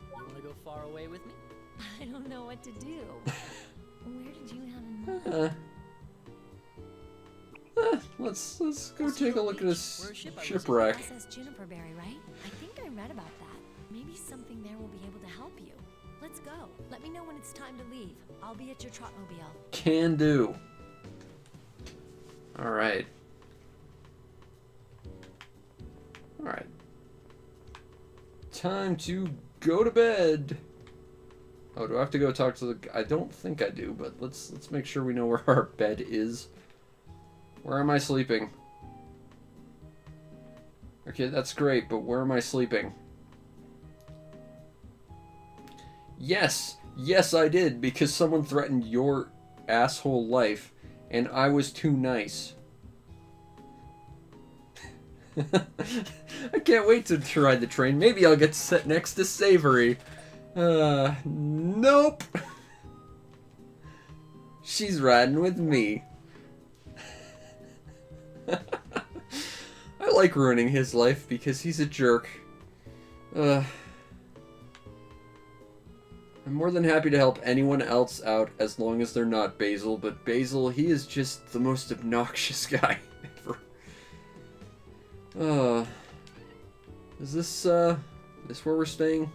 You want to go far away with me? I don't know what to do. Where did you have in mind? Let's go take a look at this We're a ship, I was shipwreck. SS Juniperberry, right? I think I read about that. Maybe something there will be able to help you. Let's go. Let me know when it's time to leave. I'll be at your Trotmobile. Can do. Alright. Alright. Time to go to bed. Oh, do I have to go talk to the... I don't think I do, but let's make sure we know where our bed is. Where am I sleeping? Okay, that's great, but where am I sleeping? Yes! Yes, I did, because someone threatened your asshole life, and I was too nice. I can't wait to ride the train. Maybe I'll get to sit next to Savory. Nope! She's riding with me. I like ruining his life because he's a jerk. I'm more than happy to help anyone else out as long as they're not Basil, but Basil, he is just the most obnoxious guy ever. Is this where we're staying?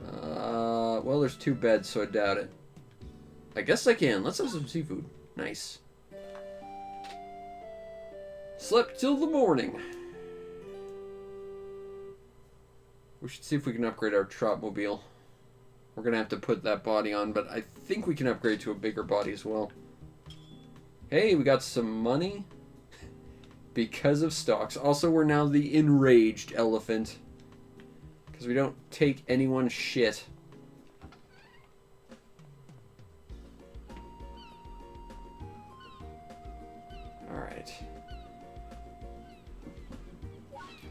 Well, there's 2 beds, so I doubt it. I guess I can. Let's have some seafood. Nice. Slept till the morning. We should see if we can upgrade our Trotmobile. We're gonna have to put that body on, but I think we can upgrade to a bigger body as well. Hey, we got some money. Because of stocks. Also, we're now the enraged elephant. Because we don't take anyone's shit. Alright.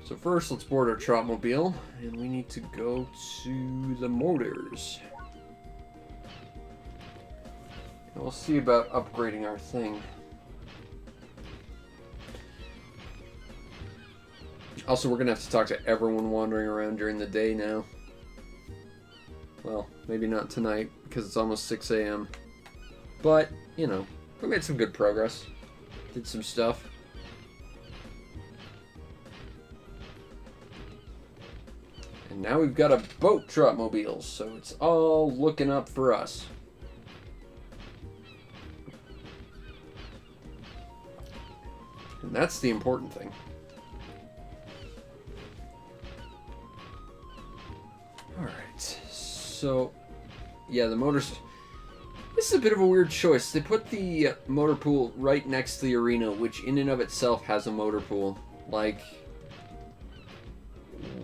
So first, let's board our Trotmobile, and we need to go to the motors. And we'll see about upgrading our thing. Also, we're gonna have to talk to everyone wandering around during the day now. Well, maybe not tonight, because it's almost 6 a.m. But, you know, we made some good progress. Did some stuff. And now we've got a boat Trotmobile, so it's all looking up for us. And that's the important thing. Alright, so, yeah, the motors... This is a bit of a weird choice. They put the motor pool right next to the arena, which in and of itself has a motor pool. Like...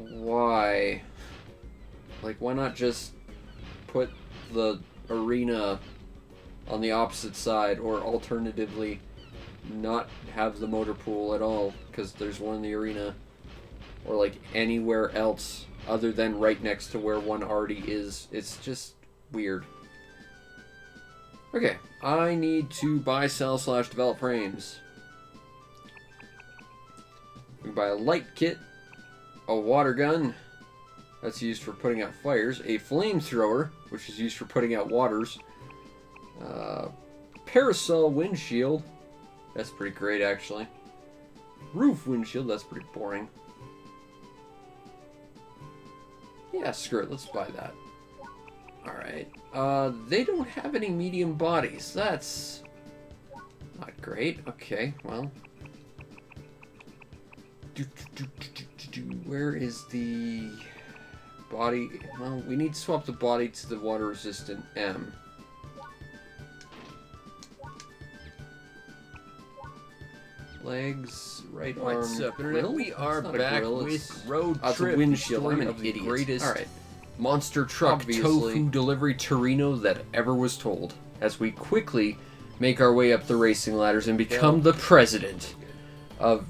Why? Like, why not just put the arena on the opposite side, or alternatively, not have the motor pool at all, because there's one in the arena, or like anywhere else other than right next to where one already is. It's just weird. Okay, I need to buy, sell, / develop frames. We can buy a light kit, a water gun, that's used for putting out fires, a flamethrower, which is used for putting out waters, parasol windshield, that's pretty great actually, roof windshield, that's pretty boring. Yeah, screw it, let's buy that. Alright. Alright. They don't have any medium bodies. That's not great. Okay, well. Where is the body? Well, we need to swap the body to the water-resistant M. Legs, right arm. What's up, grill? Internet? We are It's not a back grill, with it's- Road it's a Trip, windshield. story I'm an of the idiot. greatest Alright. Monster truck Obviously. tofu delivery Torino that ever was told. As we quickly make our way up the racing ladders and become the president of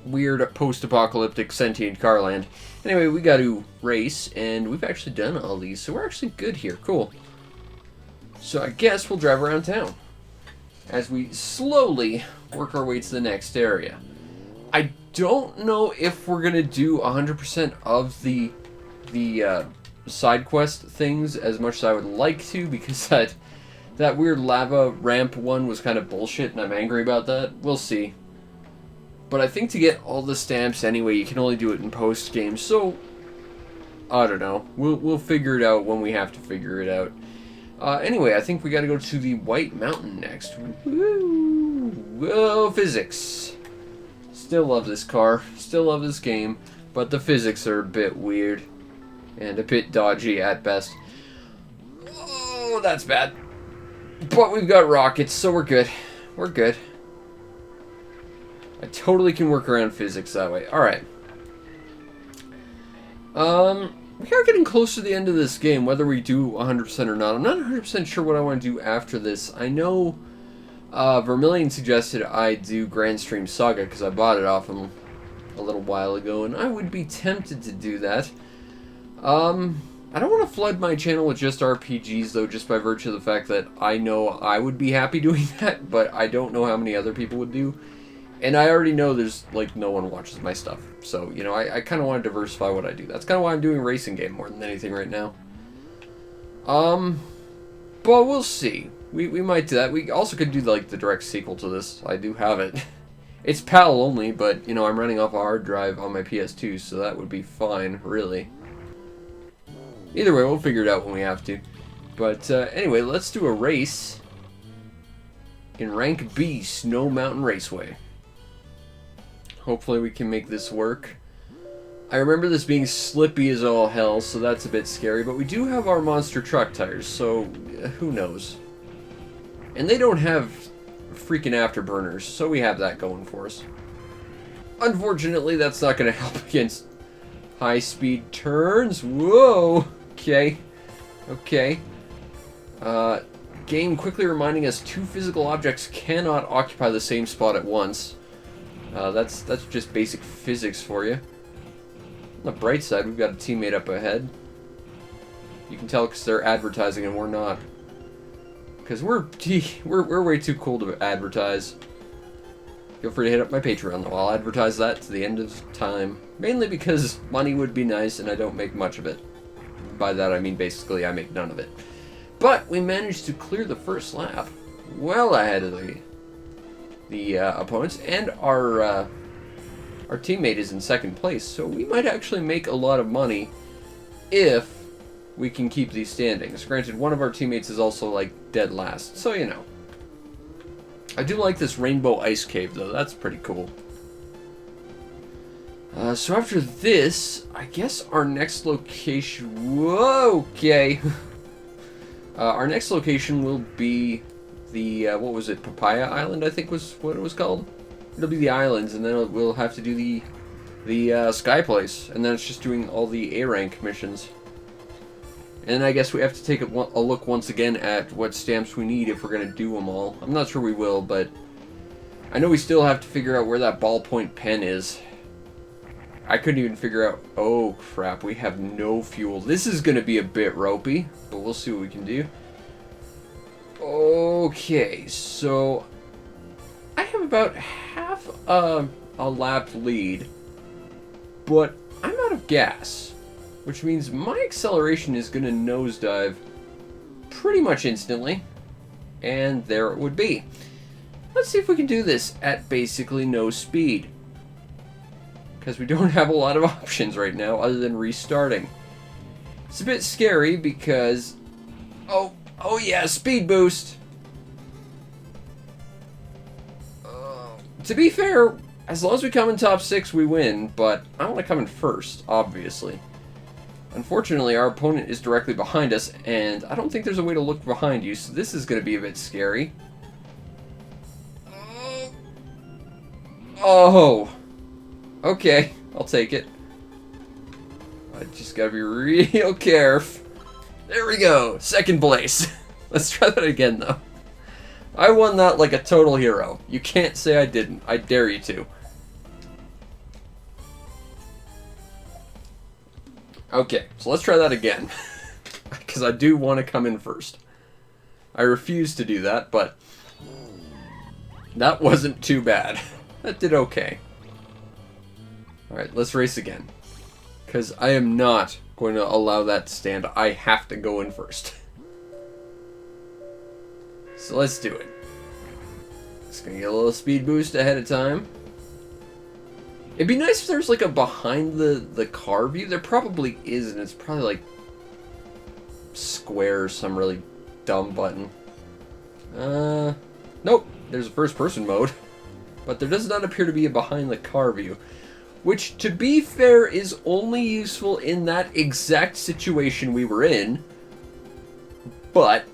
weird post-apocalyptic sentient Carland. Anyway, we got to race, and we've actually done all these, so we're actually good here. Cool. So I guess we'll drive around town as we slowly work our way to the next area. I don't know if we're gonna do 100% of the side quest things as much as I would like to, because that weird lava ramp one was kind of bullshit, and I'm angry about that. We'll see. But I think to get all the stamps anyway, you can only do it in post-game, so I don't know. We'll figure it out when we have to figure it out. Anyway, I think we gotta go to the White Mountain next. Woo! Whoa, physics! Still love this car, still love this game, but the physics are a bit weird. And a bit dodgy at best. Oh, that's bad. But we've got rockets, so we're good. We're good. I totally can work around physics that way. Alright. We are getting close to the end of this game, whether we do 100% or not. I'm not 100% sure what I want to do after this. I know Vermilion suggested I do Grand Stream Saga, because I bought it off him a little while ago, and I would be tempted to do that. I don't want to flood my channel with just RPGs, though, just by virtue of the fact that I know I would be happy doing that, but I don't know how many other people would do. And I already know there's, like, no one watches my stuff. So, you know, I kind of want to diversify what I do. That's kind of why I'm doing racing game more than anything right now. But we'll see. We might do that. We also could do, like, the direct sequel to this. I do have it. It's PAL only, but, you know, I'm running off a hard drive on my PS2, so that would be fine, really. Either way, we'll figure it out when we have to. But, anyway, let's do a race in Rank B, Snow Mountain Raceway. Hopefully we can make this work. I remember this being slippy as all hell, so that's a bit scary, but we do have our monster truck tires, so who knows. And they don't have freaking afterburners, so we have that going for us. Unfortunately, that's not going to help against high-speed turns. Whoa! Okay. Okay. Game quickly reminding us 2 physical objects cannot occupy the same spot at once. That's just basic physics for you. On the bright side, we've got a teammate up ahead. You can tell because they're advertising and we're not. Because we're way too cool to advertise. Feel free to hit up my Patreon, though. I'll advertise that to the end of time. Mainly because money would be nice and I don't make much of it. By that I mean basically I make none of it. But we managed to clear the first lap. Well ahead of the opponents. And our teammate is in second place. So we might actually make a lot of money if we can keep these standings. Granted, one of our teammates is also like dead last. So, you know. I do like this rainbow ice cave, though. That's pretty cool. So after this, I guess our next location... Whoa, okay. Our next location will be the, what was it? Papaya Island, I think was what it was called. It'll be the islands, and then we'll have to do the Sky Place. And then it's just doing all the A-rank missions. And I guess we have to take a look once again at what stamps we need if we're going to do them all. I'm not sure we will, but I know we still have to figure out where that ballpoint pen is. I couldn't even figure out... Oh, crap. We have no fuel. This is going to be a bit ropey, but we'll see what we can do. Okay, so I have about half a lap lead, but I'm out of gas, which means my acceleration is going to nosedive pretty much instantly, and there it would be. Let's see if we can do this at basically no speed, because we don't have a lot of options right now other than restarting. It's a bit scary because Oh yeah, speed boost. To be fair, as long as we come in top 6, we win, but I want to come in first, obviously. Unfortunately, our opponent is directly behind us, and I don't think there's a way to look behind you, so this is going to be a bit scary. Oh! Okay, I'll take it. I just gotta be real careful. There we go, 2nd place. Let's try that again, though. I won that like a total hero. You can't say I didn't. I dare you to. Okay, so let's try that again. Because I do want to come in first. I refuse to do that, but that wasn't too bad. That did okay. Alright, let's race again. Because I am not going to allow that to stand. I have to go in first. So let's do it. Just gonna get a little speed boost ahead of time. It'd be nice if there's like a behind the car view. There probably is, and it's probably like square or some really dumb button. Nope. There's a first person mode. But there does not appear to be a behind the car view. Which, to be fair, is only useful in that exact situation we were in. But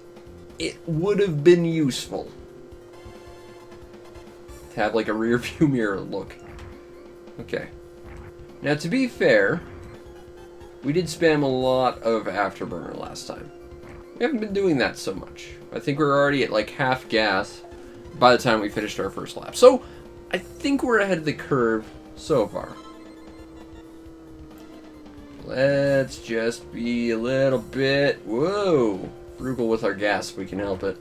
it would have been useful to have like a rear view mirror look. Okay. Now, to be fair, we did spam a lot of Afterburner last time. We haven't been doing that so much. I think we're already at like half gas by the time we finished our first lap. So, I think we're ahead of the curve so far. Let's just be a little bit, whoa, frugal with our gas if we can help it.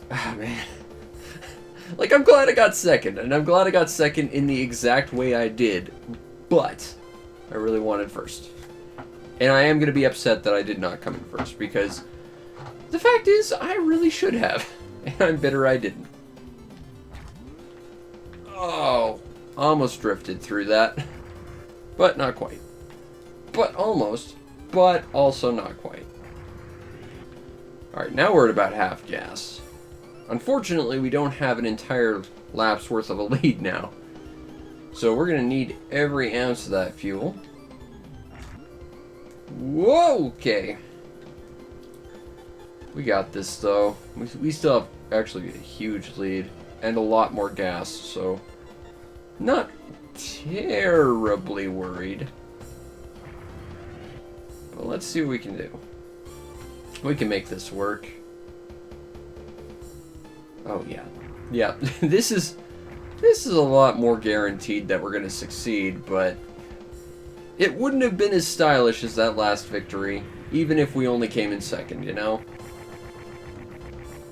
Ah, man. Like, I'm glad I got 2nd, and I'm glad I got 2nd in the exact way I did, but I really wanted 1st. And I am going to be upset that I did not come in 1st, because the fact is, I really should have, and I'm bitter I didn't. Oh, almost drifted through that, but not quite. But almost, but also not quite. Alright, now we're at about half gas. Unfortunately, we don't have an entire lap's worth of a lead now. So we're going to need every ounce of that fuel. Whoa, okay. We got this, though. We still have actually a huge lead and a lot more gas, so not terribly worried. But let's see what we can do. We can make this work. Oh yeah. Yeah, this is a lot more guaranteed that we're going to succeed, but it wouldn't have been as stylish as that last victory, even if we only came in 2nd, you know?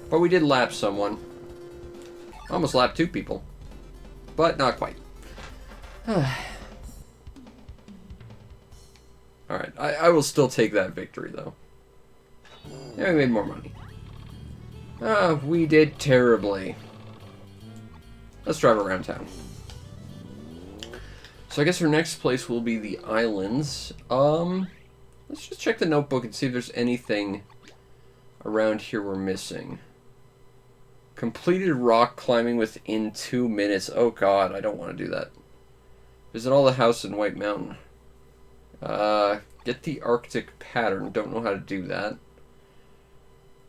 But we did lap someone. Almost lapped 2 people. But not quite. Alright, I will still take that victory, though. Yeah, we made more money. We did terribly. Let's drive around town. So I guess our next place will be the islands. Let's just check the notebook and see if there's anything around here we're missing. Completed rock climbing within 2 minutes. Oh god, I don't want to do that. Visit all the house in White Mountain. Get the Arctic pattern. Don't know how to do that.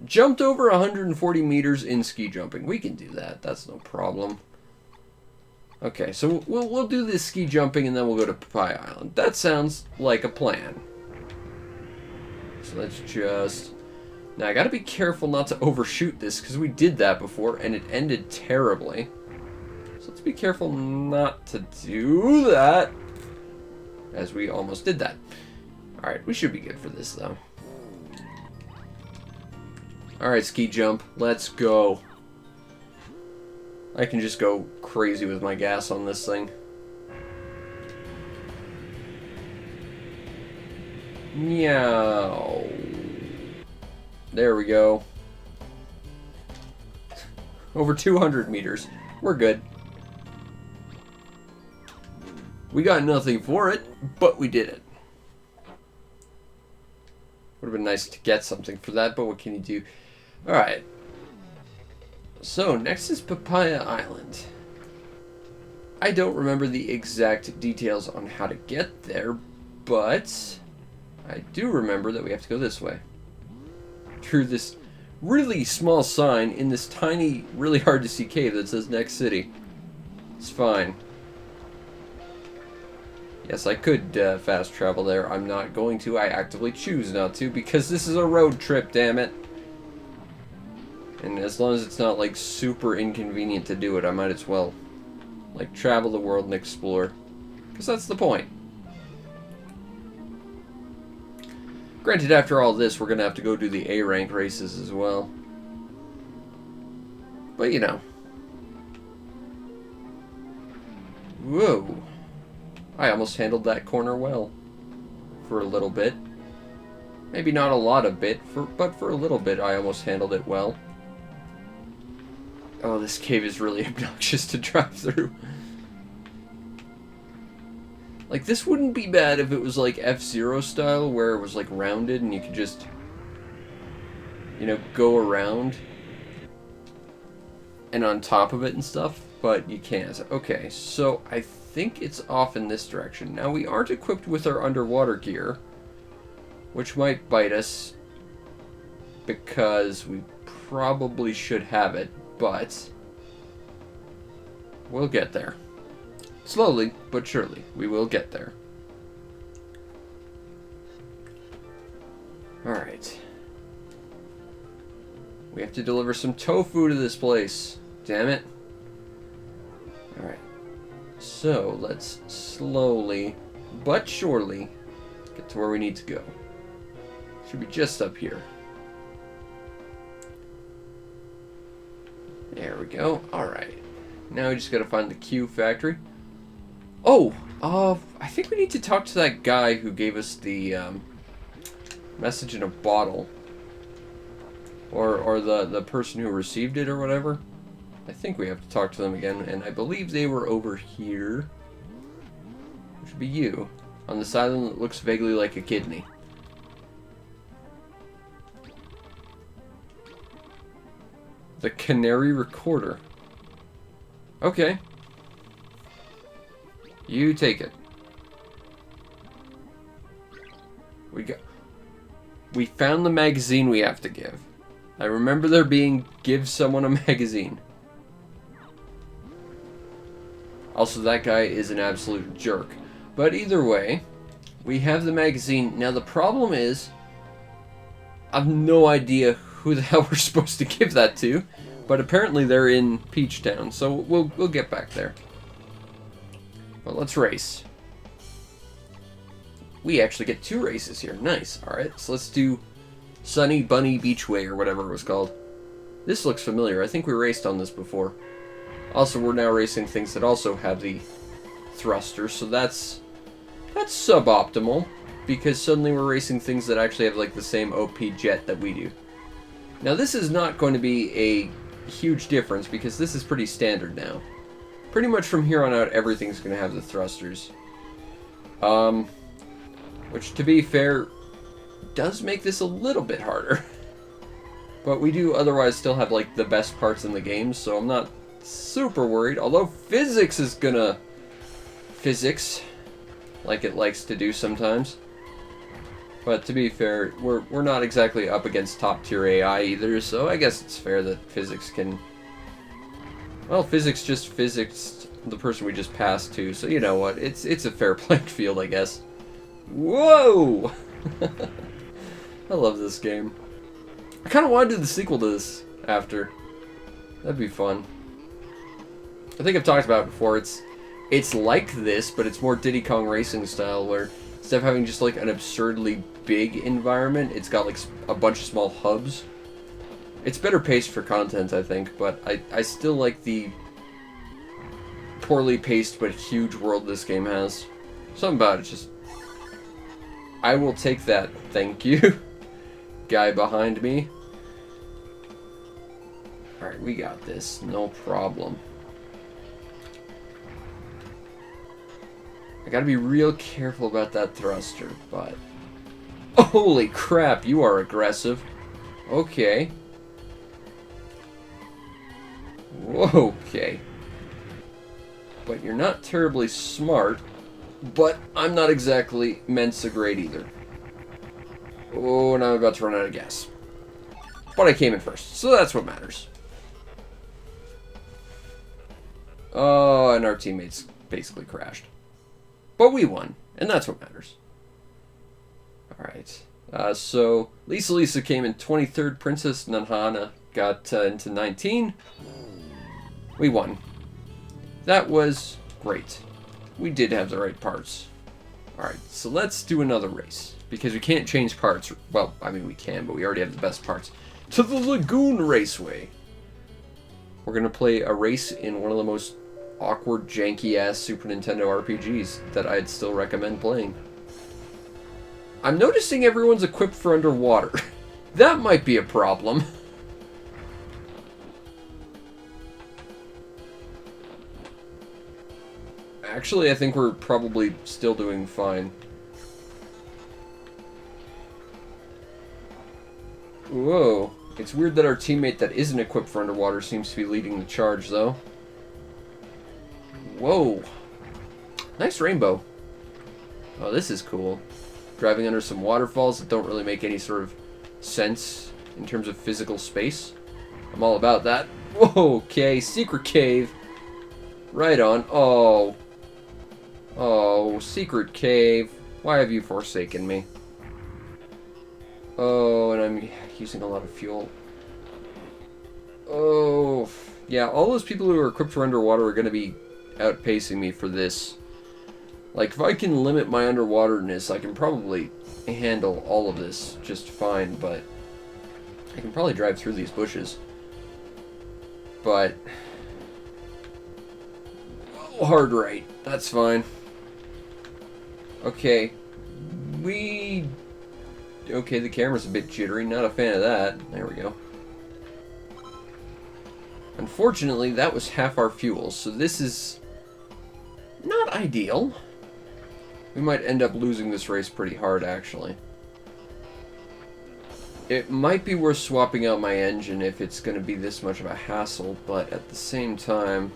Jumped over 140 meters in ski jumping. We can do that. That's no problem. Okay, so we'll do this ski jumping and then we'll go to Papaya Island. That sounds like a plan. So let's just... Now, I gotta be careful not to overshoot this, because we did that before, and it ended terribly. So let's be careful not to do that, as we almost did that. Alright, we should be good for this, though. Alright, ski jump. Let's go. I can just go crazy with my gas on this thing. Meow. There we go. Over 200 meters. We're good. We got nothing for it, but we did it. Would have been nice to get something for that, but what can you do? Alright. So, next is Papaya Island. I don't remember the exact details on how to get there, but I do remember that we have to go this way. Through this really small sign in this tiny, really hard to see cave that says next city. It's fine. Yes, I could fast travel there. I'm not going to. I actively choose not to because this is a road trip, damn it. And as long as it's not like super inconvenient to do it, I might as well like travel the world and explore. Because that's the point. Granted, after all this, we're going to have to go do the A rank races as well. But, you know. Whoa. I almost handled that corner well. For a little bit. Maybe not a lot of bit, but for a little bit I almost handled it well. Oh, this cave is really obnoxious to drive through. Like, this wouldn't be bad if it was like F-Zero style, where it was like rounded and you could just, you know, go around and on top of it and stuff, but you can't. Okay, so I think it's off in this direction. Now, we aren't equipped with our underwater gear, which might bite us because we probably should have it, but we'll get there. Slowly, but surely, we will get there. Alright. We have to deliver some tofu to this place. Damn it. Alright. So, let's slowly, but surely, get to where we need to go. Should be just up here. There we go. Alright. Now we just gotta find the Q factory. Oh! I think we need to talk to that guy who gave us the, message in a bottle. Or the person who received it or whatever. I think we have to talk to them again, and I believe they were over here. Which would be you. On this island that looks vaguely like a kidney. The Canary Recorder. Okay. You take it. We found the magazine we have to give. I remember there being give someone a magazine. Also, that guy is an absolute jerk. But either way, we have the magazine. Now the problem is, I have no idea who the hell we're supposed to give that to. But apparently they're in Peach Town, so we'll get back there. But let's race. We actually get 2 races here. Nice. Alright, so let's do Sunny Bunny Beachway or whatever it was called. This looks familiar. I think we raced on this before. Also, we're now racing things that also have the thruster, so that's suboptimal. Because suddenly we're racing things that actually have like the same OP jet that we do. Now this is not going to be a huge difference because this is pretty standard now. Pretty much from here on out, everything's going to have the thrusters. Which, to be fair, does make this a little bit harder. But we do otherwise still have, like, the best parts in the game, so I'm not super worried. Although physics is gonna physics, like it likes to do sometimes. But to be fair, we're not exactly up against top-tier AI either, so I guess it's fair that physics can... Well, physics just physics the person we just passed to, so you know what, it's a fair playing field, I guess. Whoa! I love this game. I kind of want to do the sequel to this after. That'd be fun. I think I've talked about it before, it's like this, but it's more Diddy Kong Racing style, where instead of having just like an absurdly big environment, it's got like a bunch of small hubs. It's better paced for content, I think, but I still like the poorly paced but huge world this game has. Something about it just... I will take that, thank you. Guy behind me. Alright, we got this, no problem. I gotta be real careful about that thruster, but Holy crap, you are aggressive. Okay. Okay. But you're not terribly smart, but I'm not exactly Mensa great either. Oh, and I'm about to run out of gas. But I came in first, so that's what matters. Oh, and our teammates basically crashed. But we won, and that's what matters. Alright. So, Lisa came in 23rd. Princess Nanhana got into 19. We won. That was great. We did have the right parts. Alright, so let's do another race. Because we can't change parts. Well, I mean we can, but we already have the best parts. To the Lagoon Raceway. We're going to play a race in one of the most awkward, janky-ass Super Nintendo RPGs that I'd still recommend playing. I'm noticing everyone's equipped for underwater. That might be a problem. Actually, I think we're probably still doing fine. Whoa. It's weird that our teammate that isn't equipped for underwater seems to be leading the charge, though. Whoa. Nice rainbow. Oh, this is cool. Driving under some waterfalls that don't really make any sort of sense in terms of physical space. I'm all about that. Whoa, okay. Secret cave. Right on. Oh. Oh, secret cave. Why have you forsaken me? Oh, and I'm using a lot of fuel. Oh. Yeah, all those people who are equipped for underwater are going to be outpacing me for this. Like, if I can limit my underwaterness, I can probably handle all of this just fine, but I can probably drive through these bushes. But oh, hard right. That's fine. Okay. Okay, the camera's a bit jittery. Not a fan of that. There we go. Unfortunately, that was half our fuel, so this is not ideal. We might end up losing this race pretty hard, actually. It might be worth swapping out my engine if it's going to be this much of a hassle, but at the same time...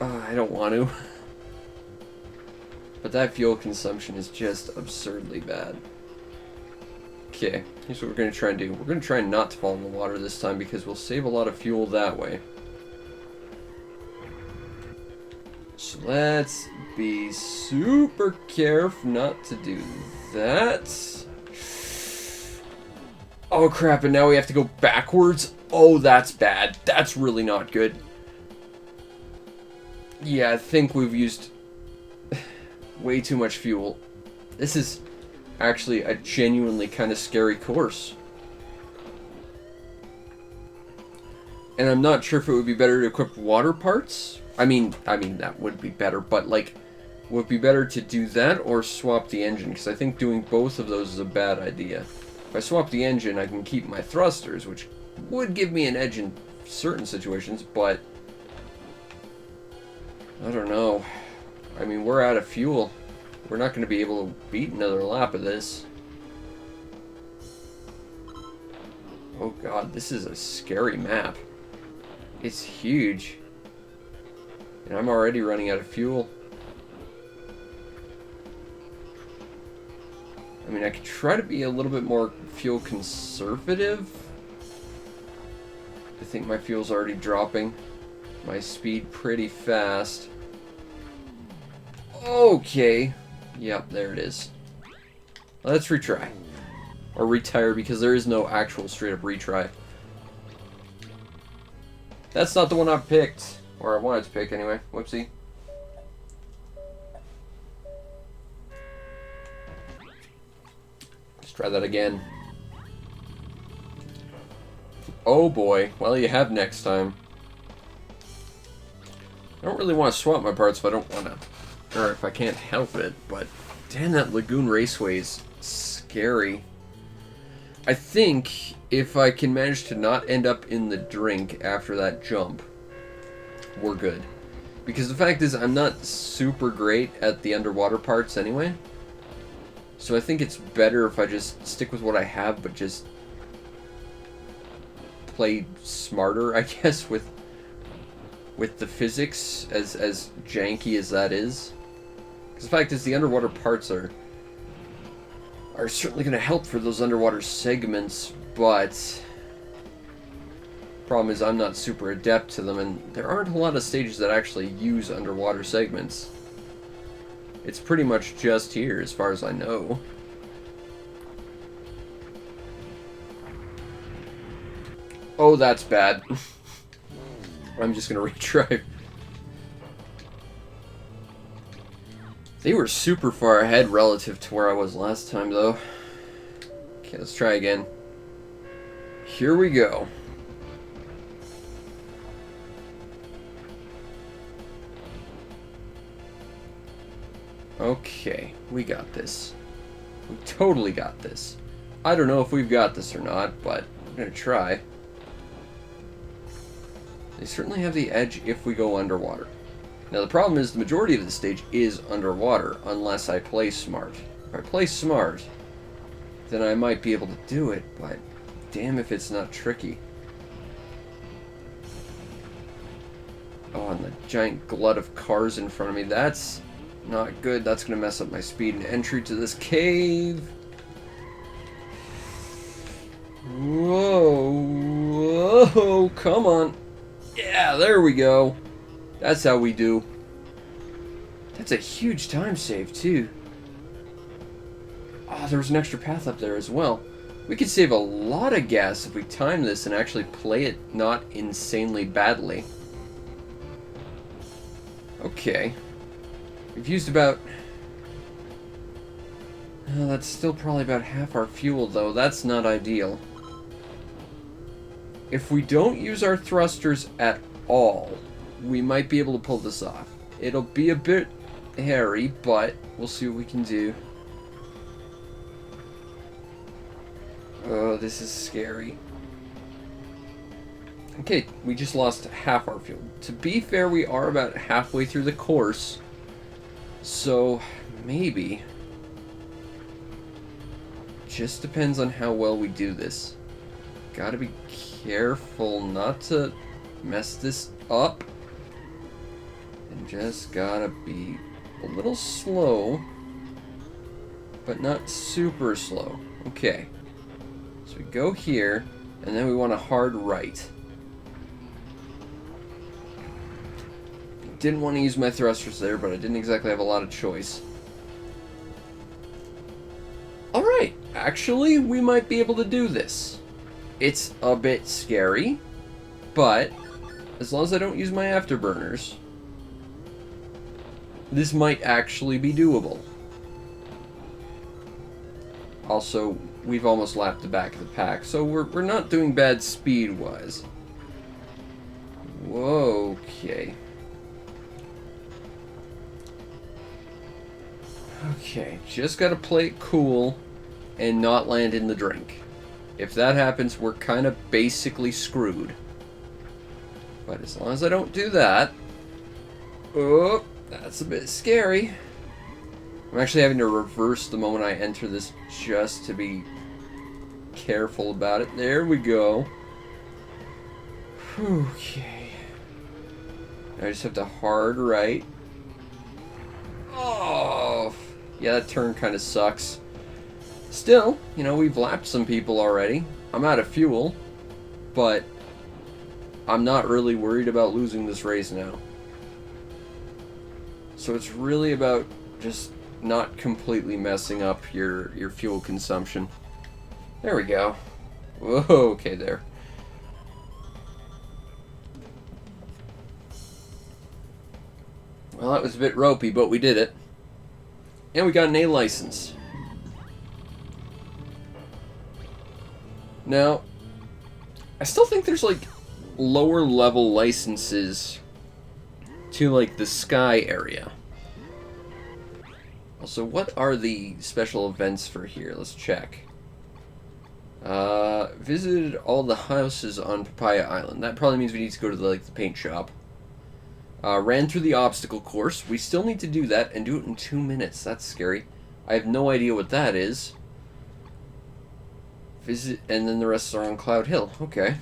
I don't want to. But that fuel consumption is just absurdly bad. Okay, here's what we're going to try and do. We're going to try not to fall in the water this time because we'll save a lot of fuel that way. So let's be super careful not to do that. Oh crap, and now we have to go backwards? Oh, that's bad. That's really not good. Yeah, I think we've used way too much fuel. This is actually a genuinely kind of scary course. And I'm not sure if it would be better to equip water parts. I mean that would be better, but like, would it be better to do that or swap the engine? Because I think doing both of those is a bad idea. If I swap the engine, I can keep my thrusters, which would give me an edge in certain situations, but I don't know. I mean, we're out of fuel. We're not going to be able to beat another lap of this. Oh god, this is a scary map. It's huge. And I'm already running out of fuel. I mean, I could try to be a little bit more fuel conservative. I think my fuel's already dropping my speed pretty fast. Okay. Yep, there it is. Let's retry. Or retire, because there is no actual straight up retry. That's not the one I picked. Or I wanted to pick anyway. Whoopsie. Let's try that again. Oh boy. Well, you have next time. I don't really want to swap my parts if I don't want to. Or if I can't help it, but damn, that Lagoon Raceway is scary. I think if I can manage to not end up in the drink after that jump, we're good. Because the fact is, I'm not super great at the underwater parts anyway. So I think it's better if I just stick with what I have, but just play smarter, I guess, with the physics, as janky as that is. Because the fact is, the underwater parts are certainly going to help for those underwater segments, but problem is I'm not super adept to them, and there aren't a lot of stages that actually use underwater segments. It's pretty much just here, as far as I know. Oh, that's bad. I'm just gonna retry. They were super far ahead relative to where I was last time, though. Okay, let's try again. Here we go. Okay, we got this. We totally got this. I don't know if we've got this or not, but I'm gonna try. They certainly have the edge if we go underwater. Now the problem is the majority of the stage is underwater, unless I play smart. If I play smart, then I might be able to do it, but damn if it's not tricky. Oh, and the giant glut of cars in front of me, that's not good. That's going to mess up my speed and entry to this cave. Whoa, whoa, come on. Yeah, there we go. That's how we do. That's a huge time save, too. Oh, there was an extra path up there as well. We could save a lot of gas if we time this and actually play it not insanely badly. Okay. We've used about... that's still probably about half our fuel, though. That's not ideal. If we don't use our thrusters at all, we might be able to pull this off. It'll be a bit hairy, but we'll see what we can do. Oh, this is scary. Okay, we just lost half our fuel. To be fair, we are about halfway through the course. So, maybe. Just depends on how well we do this. Gotta be careful not to mess this up. And just gotta be a little slow, but not super slow. Okay. So we go here, and then we want a hard right. Didn't want to use my thrusters there, but I didn't exactly have a lot of choice. Alright, actually, we might be able to do this. It's a bit scary, but as long as I don't use my afterburners, this might actually be doable. Also, we've almost lapped the back of the pack, so we're not doing bad speed-wise. Whoa, okay. Okay, just gotta play it cool and not land in the drink. If that happens, we're kind of basically screwed. But as long as I don't do that... Oh, that's a bit scary. I'm actually having to reverse the moment I enter this just to be careful about it. There we go. Okay. I just have to hard right. Oh, yeah, that turn kind of sucks. Still, you know, we've lapped some people already. I'm out of fuel, but I'm not really worried about losing this race now. So it's really about just not completely messing up your fuel consumption. There we go. Whoa, okay there. Well, that was a bit ropey, but we did it. And we got an A license. Now, I still think there's like lower level licenses to like the sky area. Also, what are the special events for here? Let's check. Visited all the houses on Papaya Island. That probably means we need to go to the paint shop. Ran through the obstacle course. We still need to do that and do it in 2 minutes. That's scary. I have no idea what that is. Visit, and then the rest are on Cloud Hill. Okay.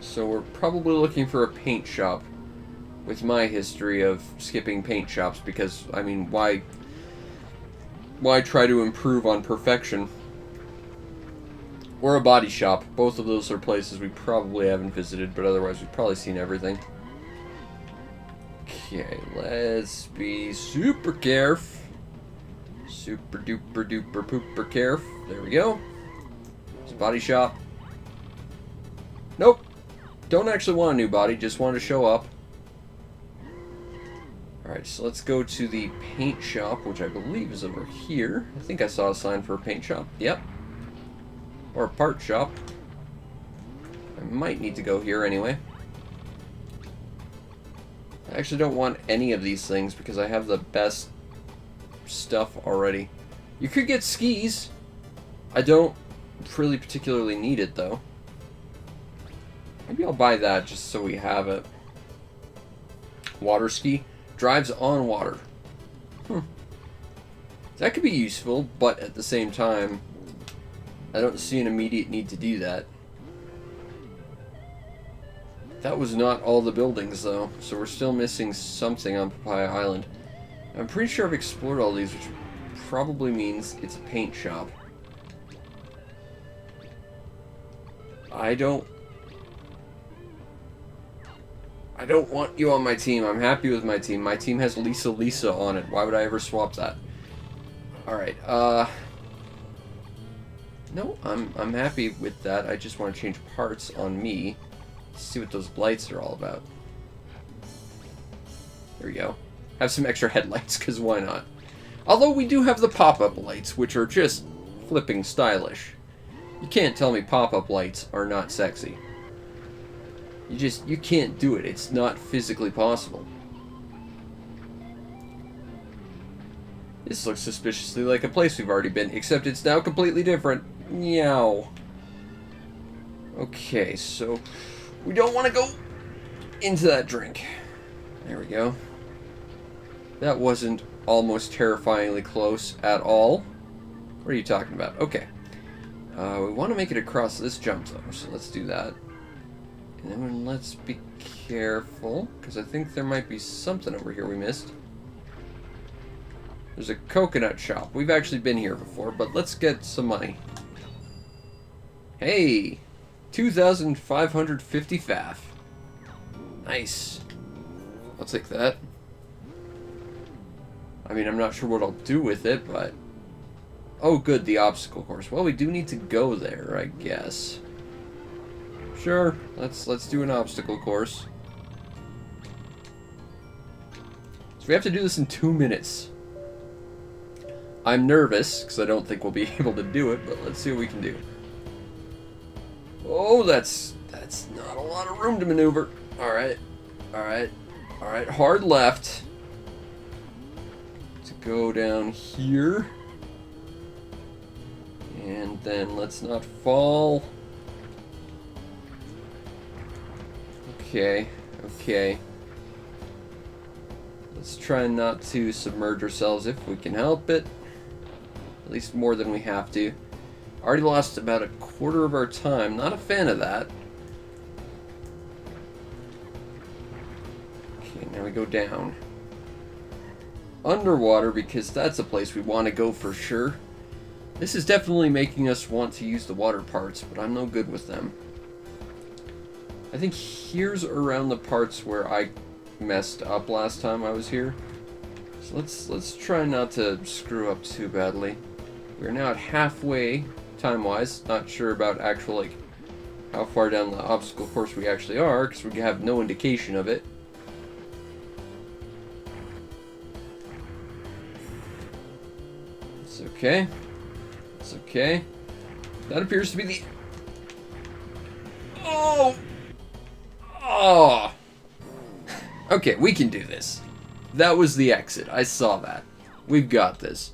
So we're probably looking for a paint shop. With my history of skipping paint shops, because, I mean, why try to improve on perfection? Or a body shop. Both of those are places we probably haven't visited, but otherwise we've probably seen everything. Okay, let's be super careful. Super duper duper pooper careful. There we go. It's a body shop. Nope. Don't actually want a new body, just want to show up. Alright, so let's go to the paint shop, which I believe is over here. I think I saw a sign for a paint shop. Yep. Or a part shop. I might need to go here anyway. I actually don't want any of these things because I have the best stuff already. You could get skis. I don't really particularly need it though. Maybe I'll buy that just so we have it. Water ski. Drives on water. That could be useful, but at the same time, I don't see an immediate need to do that. That was not all the buildings, though, so we're still missing something on Papaya Island. I'm pretty sure I've explored all these, which probably means it's a paint shop. I don't want you on my team. I'm happy with my team. My team has Lisa on it. Why would I ever swap that? Alright, no, I'm happy with that. I just want to change parts on me. See what those lights are all about. There we go. Have some extra headlights, because why not? Although we do have the pop-up lights, which are just flipping stylish. You can't tell me pop-up lights are not sexy. You can't do it. It's not physically possible. This looks suspiciously like a place we've already been, except it's now completely different. Meow. Okay, so we don't want to go into that drink. There we go. That wasn't almost terrifyingly close at all. What are you talking about? Okay. We want to make it across this jump though, so let's do that. And then let's be careful, because I think there might be something over here we missed. There's a coconut shop. We've actually been here before, but let's get some money. Hey! 2,550 FAF. Nice. I'll take that. I mean, I'm not sure what I'll do with it, but... Oh, good, the obstacle course. Well, we do need to go there, I guess. Sure, let's do an obstacle course. So we have to do this in 2 minutes. I'm nervous, because I don't think we'll be able to do it, but let's see what we can do. Oh, that's not a lot of room to maneuver. Alright, alright, alright, hard left. To go down here. And then let's not fall. Okay, okay. Let's try not to submerge ourselves if we can help it. At least more than we have to. Already lost about a quarter of our time. Not a fan of that. Okay, now we go down. Underwater, because that's a place we want to go for sure. This is definitely making us want to use the water parts, but I'm no good with them. I think here's around the parts where I messed up last time I was here. So let's try not to screw up too badly. We're now at halfway, time-wise. Not sure about actual, like, how far down the obstacle course we actually are, because we have no indication of it. It's okay. It's okay. That appears to be the... Oh! Oh! Okay, we can do this. That was the exit. I saw that. We've got this.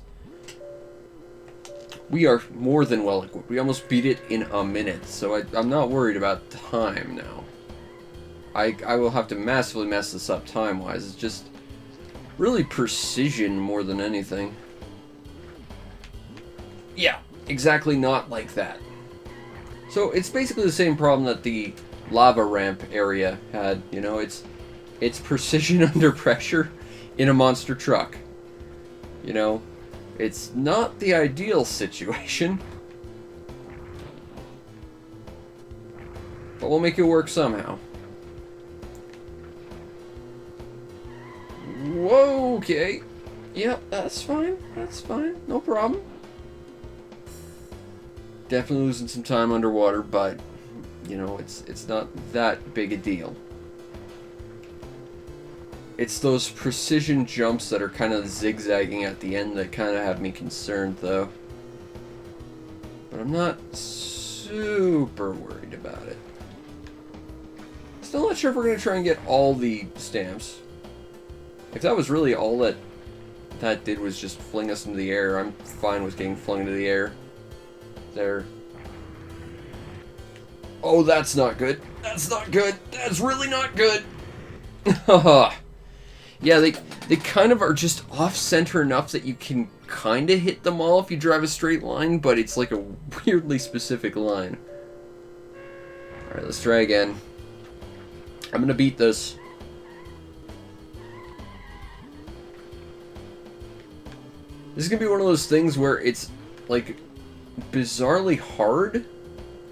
We are more than well equipped. We almost beat it in a minute, so I'm not worried about time now. I will have to massively mess this up time-wise. It's just really precision more than anything. Yeah, exactly not like that. So it's basically the same problem that the lava ramp area had. You know, it's precision under pressure in a monster truck. You know, it's not the ideal situation. But we'll make it work somehow. Whoa, okay. Yep, that's fine. That's fine. No problem. Definitely losing some time underwater, but, you know, it's not that big a deal. It's those precision jumps that are kind of zigzagging at the end that kind of have me concerned, though. But I'm not super worried about it. Still not sure if we're going to try and get all the stamps. If that was really all that did was just fling us into the air, I'm fine with getting flung into the air. There. Oh, that's not good. That's not good. That's really not good. Yeah, they kind of are just off-center enough that you can kind of hit them all if you drive a straight line, but it's like a weirdly specific line. Alright, let's try again. I'm gonna beat this. This is gonna be one of those things where it's, like, bizarrely hard,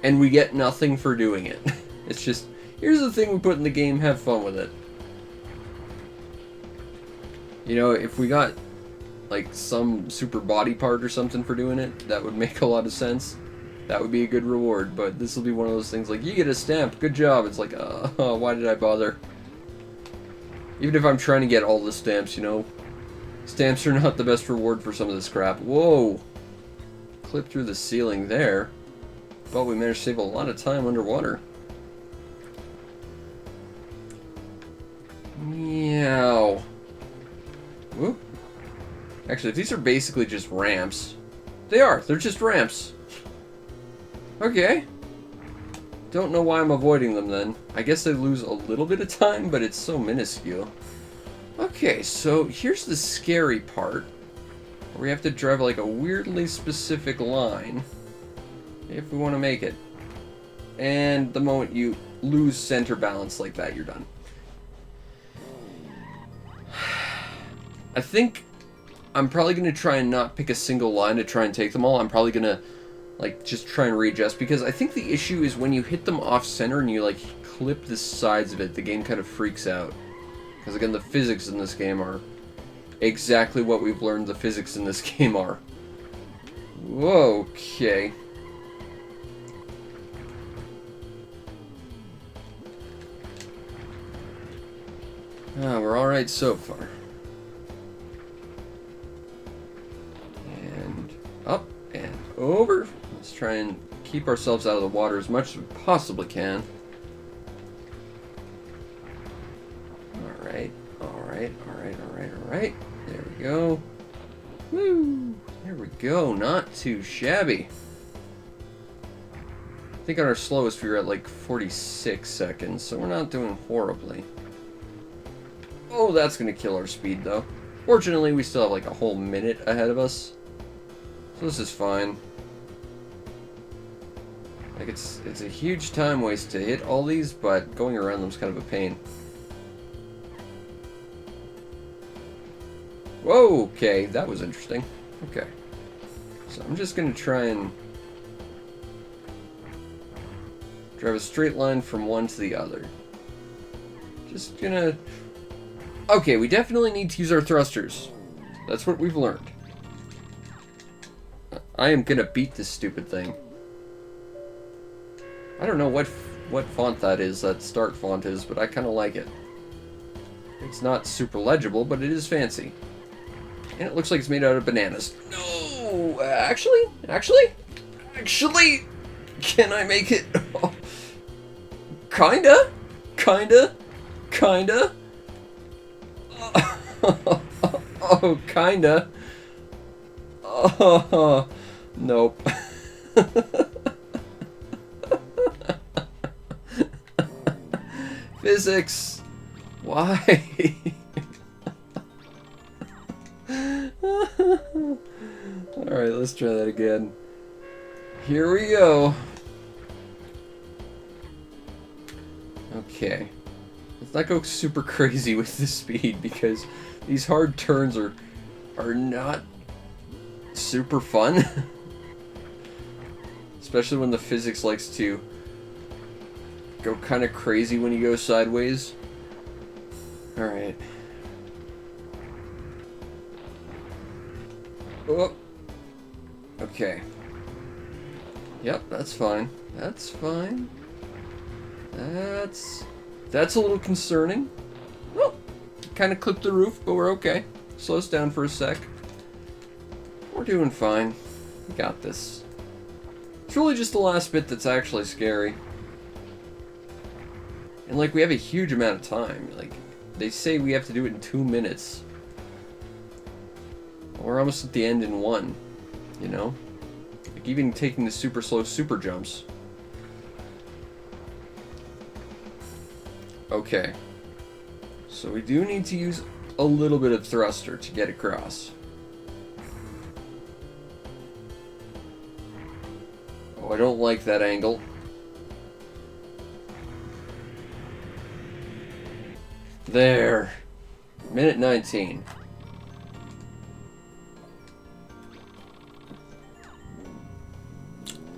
and we get nothing for doing it. It's just, here's the thing we put in the game, have fun with it. You know, if we got, like, some super body part or something for doing it, that would make a lot of sense. That would be a good reward, but this will be one of those things like, you get a stamp, good job. It's like, why did I bother? Even if I'm trying to get all the stamps, you know, stamps are not the best reward for some of this crap. Whoa! Clip through the ceiling there, but we managed to save a lot of time underwater. Meow. Whoop. Actually, these are basically just ramps. They are. They're just ramps. Okay. Don't know why I'm avoiding them then. I guess I lose a little bit of time, but it's so minuscule. Okay, so here's the scary part. Where we have to drive like a weirdly specific line if we want to make it. And the moment you lose center balance like that, you're done. I think I'm probably going to try and not pick a single line to try and take them all. I'm probably going to, like, just try and readjust, because I think the issue is when you hit them off-center and you, like, clip the sides of it, the game kind of freaks out. Because, again, the physics in this game are exactly what we've learned the physics in this game are. Whoa, okay. We're alright so far. And up and over. Let's try and keep ourselves out of the water as much as we possibly can. Alright, alright, alright, alright, alright. There we go. Woo! There we go. Not too shabby. I think on our slowest we were at like 46 seconds, so we're not doing horribly. Oh, that's gonna kill our speed though. Fortunately, we still have like a whole minute ahead of us. So this is fine. Like, it's a huge time waste to hit all these, but going around them is kind of a pain. Whoa, okay, that was interesting. Okay. So I'm just gonna try and drive a straight line from one to the other. Just gonna... Okay, we definitely need to use our thrusters. That's what we've learned. I am gonna beat this stupid thing. I don't know what font that is, that start font is, but I kind of like it. It's not super legible, but it is fancy. And it looks like it's made out of bananas. No! Actually, can I make it? Oh, kinda. Oh, kinda. Oh, nope. Physics! Why? Alright, let's try that again. Here we go. Okay. Let's not go super crazy with the speed because these hard turns are not super fun. Especially when the physics likes to go kind of crazy when you go sideways. Alright. Oh. Okay. Yep, that's fine. That's fine. That's a little concerning. Oh, kind of clipped the roof, but we're okay. Slow us down for a sec. We're doing fine. We got this. It's really just the last bit that's actually scary. And like, we have a huge amount of time. Like, they say we have to do it in 2 minutes. We're almost at the end in 1, you know? Like, even taking the super slow super jumps. Okay. So we do need to use a little bit of thruster to get across. Oh, I don't like that angle. There. Minute 19.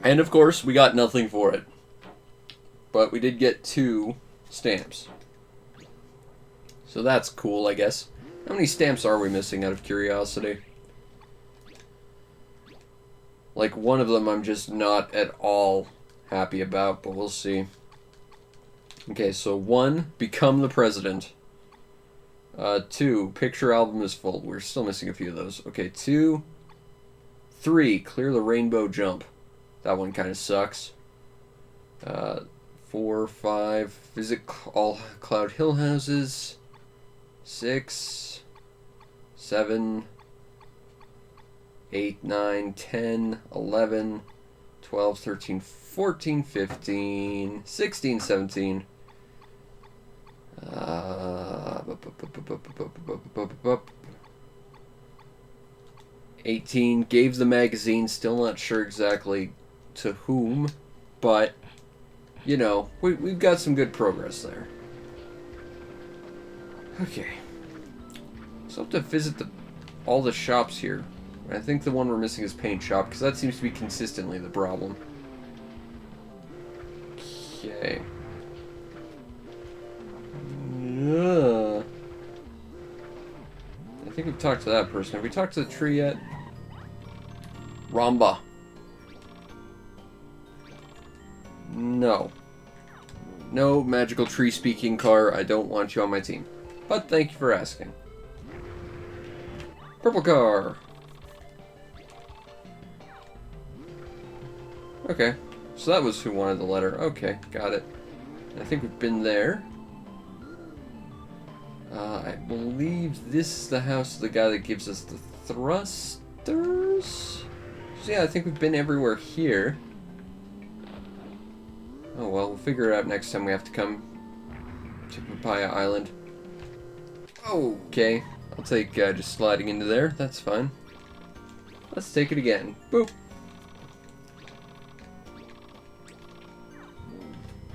And of course, we got nothing for it. But we did get 2 stamps. So that's cool, I guess. How many stamps are we missing out of curiosity? Like, one of them I'm just not at all happy about, but we'll see. Okay, so 1, become the president. 2, picture album is full. We're still missing a few of those. Okay, 2, 3, clear the rainbow jump. That one kind of sucks. 4, 5, visit all Cloud Hill houses. 6, 7, 8, 9, 10, 11, 12, 13, 14, 15, 16, 17. 18, gave the magazine, still not sure exactly to whom, but, you know, we've got some good progress there. Okay. So I have to visit all the shops here. I think the one we're missing is paint shop, because that seems to be consistently the problem. Okay. Yeah. I think we've talked to that person. Have we talked to the tree yet? Ramba. No. No magical tree speaking car. I don't want you on my team. But thank you for asking. Purple car. Okay. So that was who wanted the letter. Okay, got it. I think we've been there. I believe this is the house of the guy that gives us the thrusters. So yeah, I think we've been everywhere here. Oh well, we'll figure it out next time we have to come to Papaya Island. Okay, I'll take just sliding into there. That's fine. Let's take it again. Boop.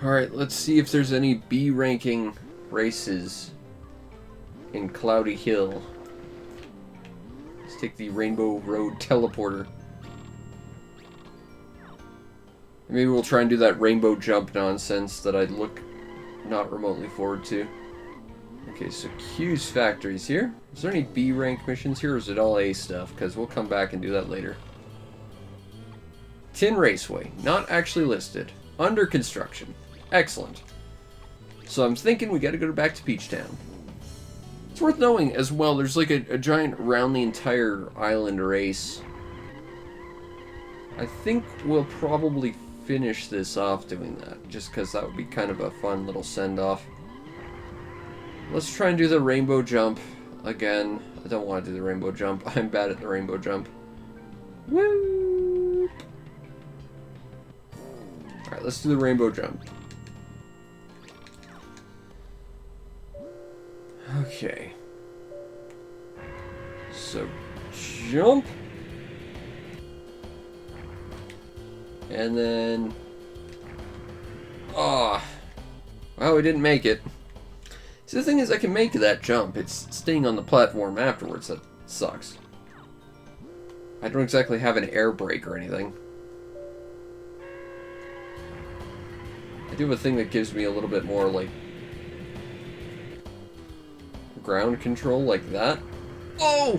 Alright, let's see if there's any B ranking races in Cloudy Hill. Let's take the Rainbow Road teleporter. Maybe we'll try and do that rainbow jump nonsense that I'd look not remotely forward to. Okay, so Q's factory's here. Is there any B rank missions here, or is it all A stuff? Because we'll come back and do that later. Tin Raceway, not actually listed. Under construction. Excellent. So I'm thinking we gotta go back to Peach Town. It's worth knowing as well, there's like a giant round the entire island race. I think we'll probably finish this off doing that, just because that would be kind of a fun little send-off. Let's try and do the rainbow jump again. I don't want to do the rainbow jump. I'm bad at the rainbow jump. Woo! Alright, let's do the rainbow jump. Okay. So, jump. And then... Oh. Well, we didn't make it. See, the thing is, I can make that jump. It's staying on the platform afterwards that sucks. I don't exactly have an air brake or anything. I do have a thing that gives me a little bit more, like, ground control, like that. Oh!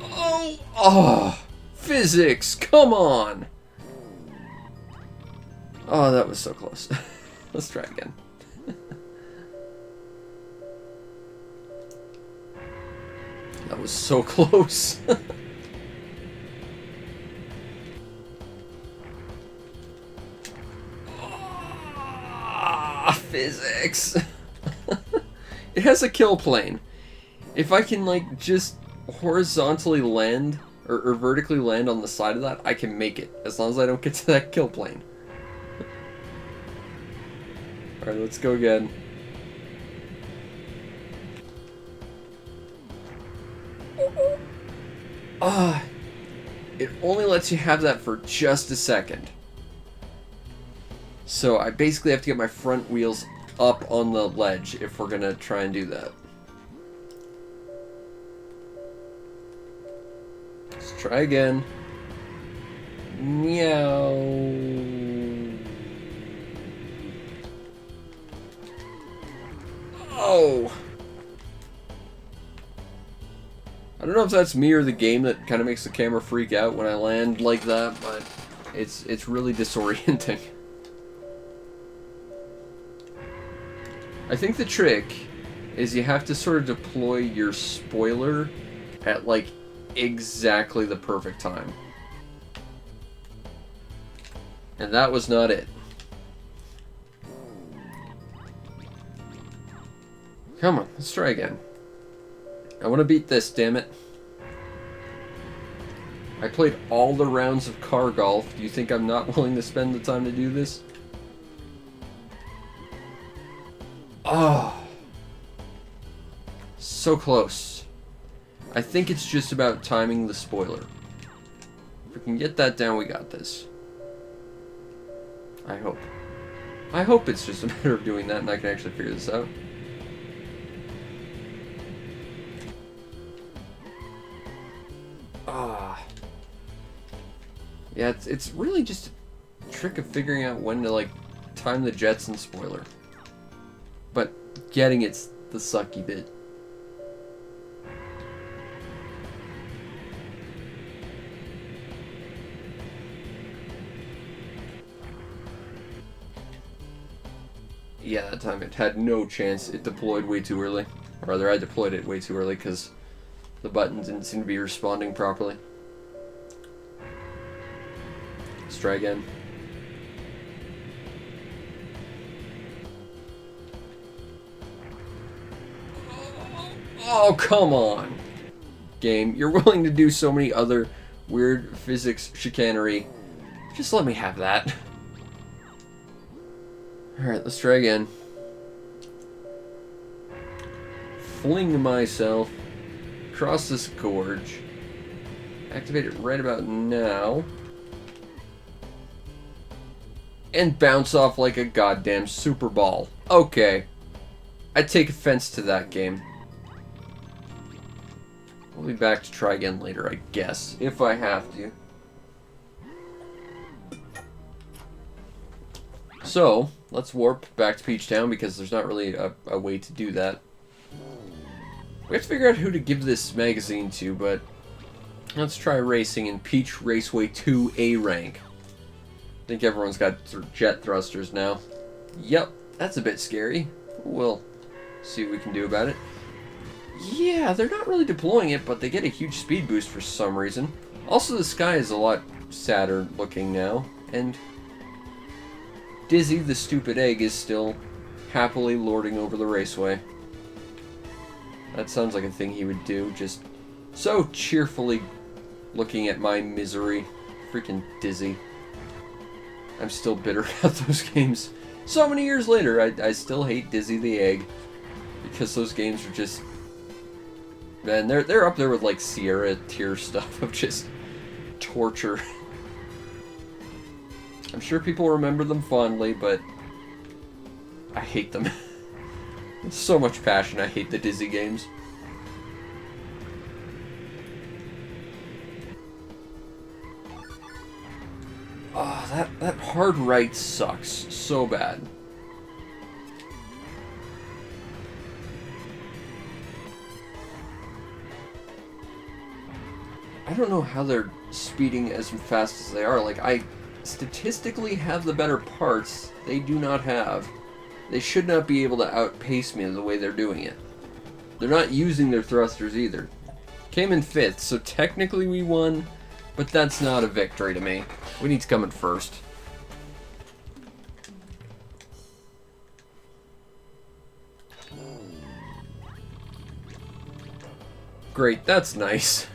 Oh! Oh! Physics! Come on! Oh, that was so close. Let's try again. That was so close. Physics. It has a kill plane. If I can, like, just horizontally land or vertically land on the side of that, I can make it, as long as I don't get to that kill plane. Alright, let's go again. Ah, it only lets you have that for just a second. So I basically have to get my front wheels up on the ledge if we're gonna try and do that. Let's try again. Meow. Oh! I don't know if that's me or the game that kind of makes the camera freak out when I land like that, but it's really disorienting. I think the trick is you have to sort of deploy your spoiler at, like, exactly the perfect time. And that was not it. Come on, let's try again. I want to beat this, damn it. I played all the rounds of car golf. Do you think I'm not willing to spend the time to do this? Oh. So close. I think it's just about timing the spoiler. If we can get that down, we got this. I hope. I hope it's just a matter of doing that and I can actually figure this out. Ah. Yeah, it's really just a trick of figuring out when to, like, time the jets and spoiler. But getting it's the sucky bit. Yeah, that time it had no chance. It deployed way too early. Or rather, I deployed it way too early because the button didn't seem to be responding properly. Let's try again. Oh, come on! Game, you're willing to do so many other weird physics chicanery. Just let me have that. Alright, let's try again. Fling myself across this gorge. Activate it right about now. And bounce off like a goddamn super ball. Okay. I take offense to that game. We'll be back to try again later, I guess. If I have to. So, let's warp back to Peach Town because there's not really a way to do that. We have to figure out who to give this magazine to, but let's try racing in Peach Raceway 2 A rank. I think everyone's got jet thrusters now. Yep, that's a bit scary. We'll see what we can do about it. Yeah, they're not really deploying it, but they get a huge speed boost for some reason. Also, the sky is a lot sadder looking now, and Dizzy, the stupid egg, is still happily lording over the raceway. That sounds like a thing he would do, just so cheerfully looking at my misery. Freaking Dizzy. I'm still bitter about those games. So many years later, I still hate Dizzy the egg, because those games are just Man, they're up there with like Sierra tier stuff of just torture. I'm sure people remember them fondly, but I hate them. With so much passion, I hate the Dizzy games. Oh, that hard right sucks so bad. I don't know how they're speeding as fast as they are. Like, I statistically have the better parts. They do not have. They should not be able to outpace me the way they're doing it. They're not using their thrusters either. Came in 5th, so technically we won, but that's not a victory to me. We need to come in 1st. Great, that's nice.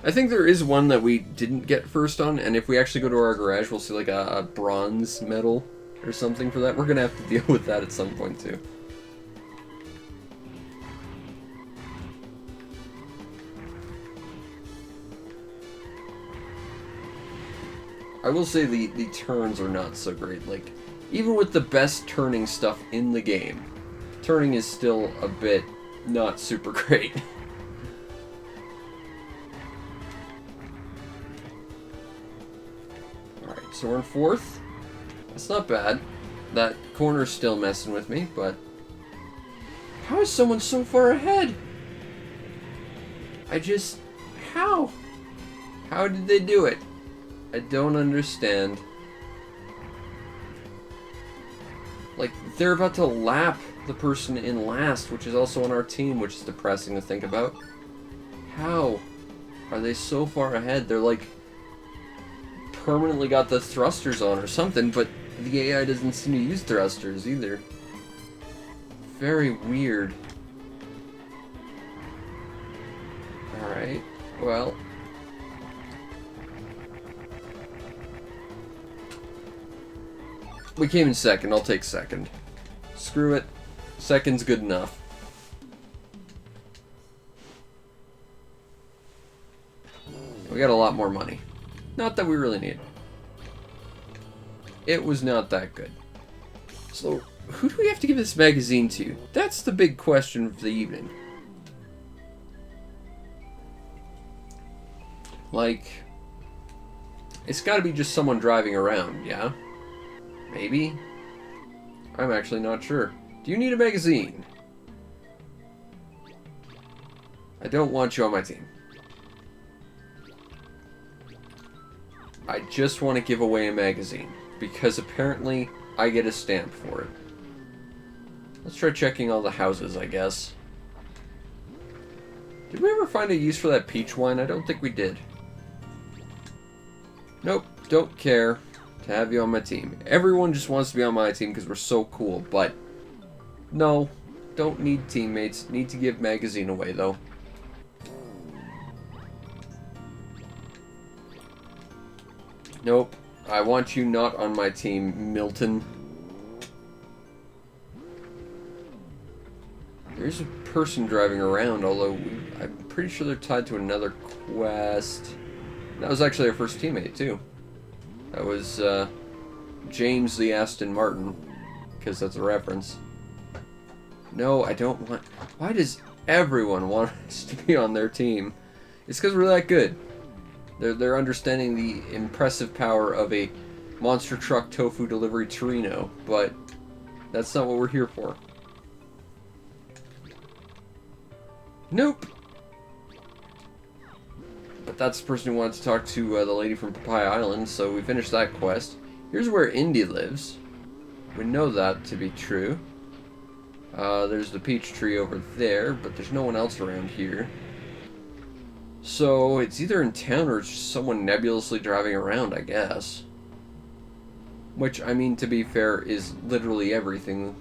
I think there is one that we didn't get 1st on, and if we actually go to our garage, we'll see like a bronze medal or something for that. We're gonna have to deal with that at some point too. I will say the turns are not so great. Like, even with the best turning stuff in the game, turning is still a bit not super great. Alright, so we're in 4th. That's not bad. That corner's still messing with me, but how is someone so far ahead? How? How did they do it? I don't understand. Like, they're about to lap the person in last, which is also on our team, which is depressing to think about. How are they so far ahead? They're like permanently got the thrusters on or something, but the AI doesn't seem to use thrusters either. Very weird. Alright, well. We came in 2nd, I'll take 2nd. Screw it. 2nd's good enough. We got a lot more money. Not that we really need. It was not that good. So, who do we have to give this magazine to? That's the big question of the evening. Like, it's gotta be just someone driving around, yeah? Maybe? I'm actually not sure. Do you need a magazine? I don't want you on my team. I just want to give away a magazine, because apparently I get a stamp for it. Let's try checking all the houses, I guess. Did we ever find a use for that peach wine? I don't think we did. Nope, don't care to have you on my team. Everyone just wants to be on my team because we're so cool, but no, don't need teammates. Need to give magazine away, though. Nope, I want you not on my team, Milton. There's a person driving around, although I'm pretty sure they're tied to another quest. That was actually our first teammate, too. That was James the Aston Martin, because that's a reference. No, I don't want... Why does everyone want us to be on their team? It's because we're that good. They're understanding the impressive power of a monster truck tofu delivery Torino, but that's not what we're here for. Nope. But that's the person who wanted to talk to the lady from Papaya Island, so we finished that quest. Here's where Indy lives. We know that to be true. There's the peach tree over there, but there's no one else around here. So it's either in town or it's just someone nebulously driving around, I guess. Which, I mean, to be fair, is literally everything.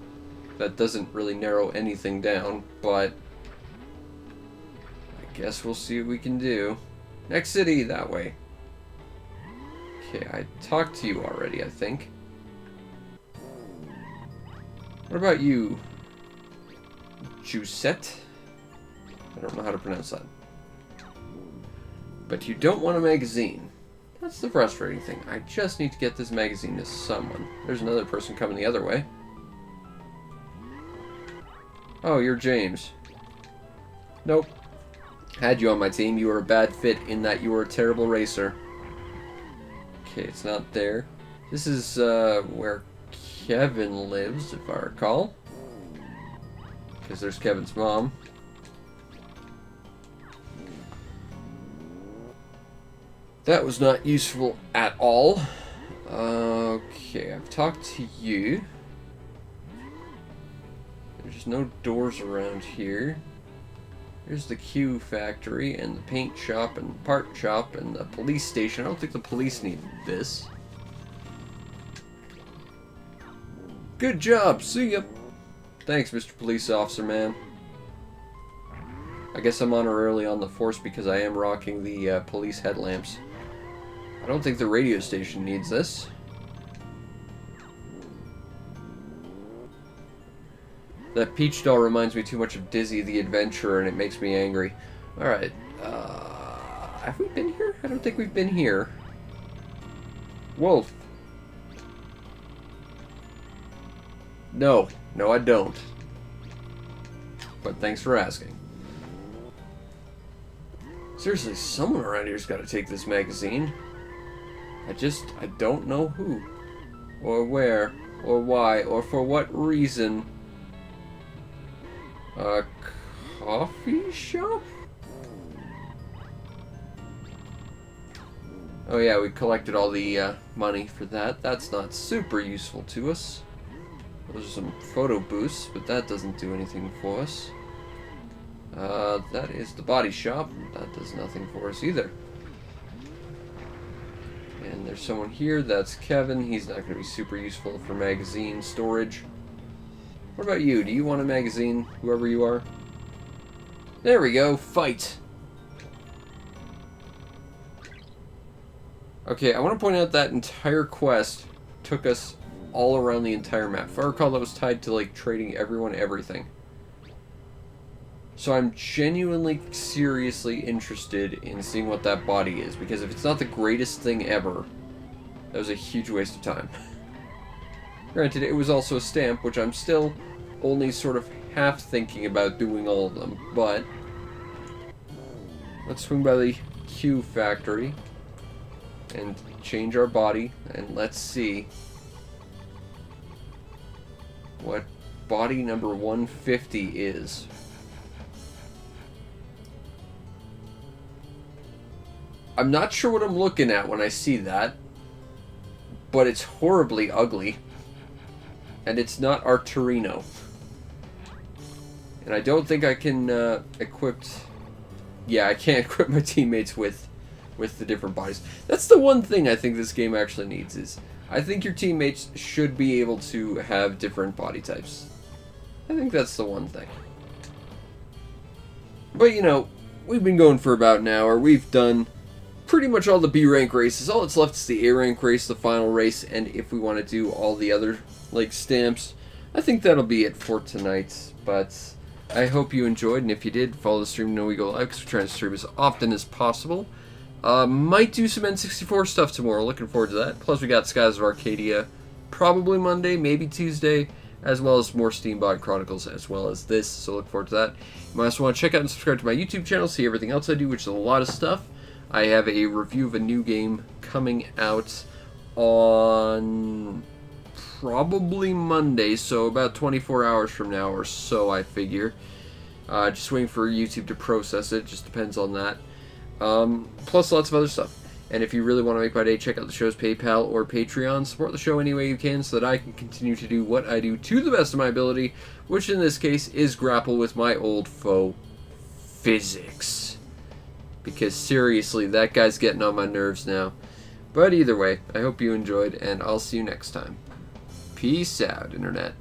That doesn't really narrow anything down, but I guess we'll see what we can do. Next city, that way. Okay, I talked to you already, I think. What about you? Jusette? I don't know how to pronounce that. But you don't want a magazine. That's the frustrating thing. I just need to get this magazine to someone. There's another person coming the other way. Oh, you're James. Nope. Had you on my team, you were a bad fit in that you were a terrible racer. Okay, it's not there. This is where Kevin lives, if I recall. Because there's Kevin's mom. That was not useful at all. Okay, I've talked to you. There's no doors around here. There's the Q factory and the paint shop and the part shop and the police station. I don't think the police need this. Good job. See ya. Thanks, Mr. Police Officer, man. I guess I'm honorarily on the force because I am rocking the police headlamps. I don't think the radio station needs this. That peach doll reminds me too much of Dizzy the Adventurer, and it makes me angry. Alright, have we been here? I don't think we've been here. Wolf. No, I don't. But thanks for asking. Seriously, someone around here's got to take this magazine. I don't know who, or where, or why, or for what reason. A coffee shop? Oh yeah, we collected all the money for that. That's not super useful to us. Those are some photo boosts, but that doesn't do anything for us. That is the body shop. That does nothing for us either. And there's someone here. That's Kevin. He's not going to be super useful for magazine storage. What about you? Do you want a magazine, whoever you are? There we go. Fight. Okay, I want to point out that entire quest took us all around the entire map. If I recall, that was tied to, like, trading everyone everything. So I'm genuinely, seriously interested in seeing what that body is, because if it's not the greatest thing ever, that was a huge waste of time. Granted, it was also a stamp, which I'm still only sort of half thinking about doing all of them, but let's swing by the Q factory and change our body, and let's see what body number 150 is. I'm not sure what I'm looking at when I see that, but it's horribly ugly, and it's not Arturino. And I don't think I can equip... Yeah, I can't equip my teammates with the different bodies. That's the one thing I think this game actually needs, is I think your teammates should be able to have different body types. I think that's the one thing. But, you know, we've been going for about an hour. We've done pretty much all the B rank races. All that's left is the A rank race, the final race, and if we want to do all the other, like, stamps, I think that'll be it for tonight. But I hope you enjoyed, and if you did, follow the stream, know we go live, because we're trying to stream as often as possible. Might do some N64 stuff tomorrow, looking forward to that. Plus we got Skies of Arcadia, probably Monday, maybe Tuesday, as well as more Steambot Chronicles, as well as this, so look forward to that. You might also want to check out and subscribe to my YouTube channel, see everything else I do, which is a lot of stuff. I have a review of a new game coming out on probably Monday, so about 24 hours from now or so, I figure. Just waiting for YouTube to process it, just depends on that. Plus lots of other stuff. And if you really want to make my day, check out the show's PayPal or Patreon. Support the show any way you can so that I can continue to do what I do to the best of my ability, which in this case is grapple with my old foe, physics. Because seriously, that guy's getting on my nerves now. But either way, I hope you enjoyed, and I'll see you next time. Peace out, Internet.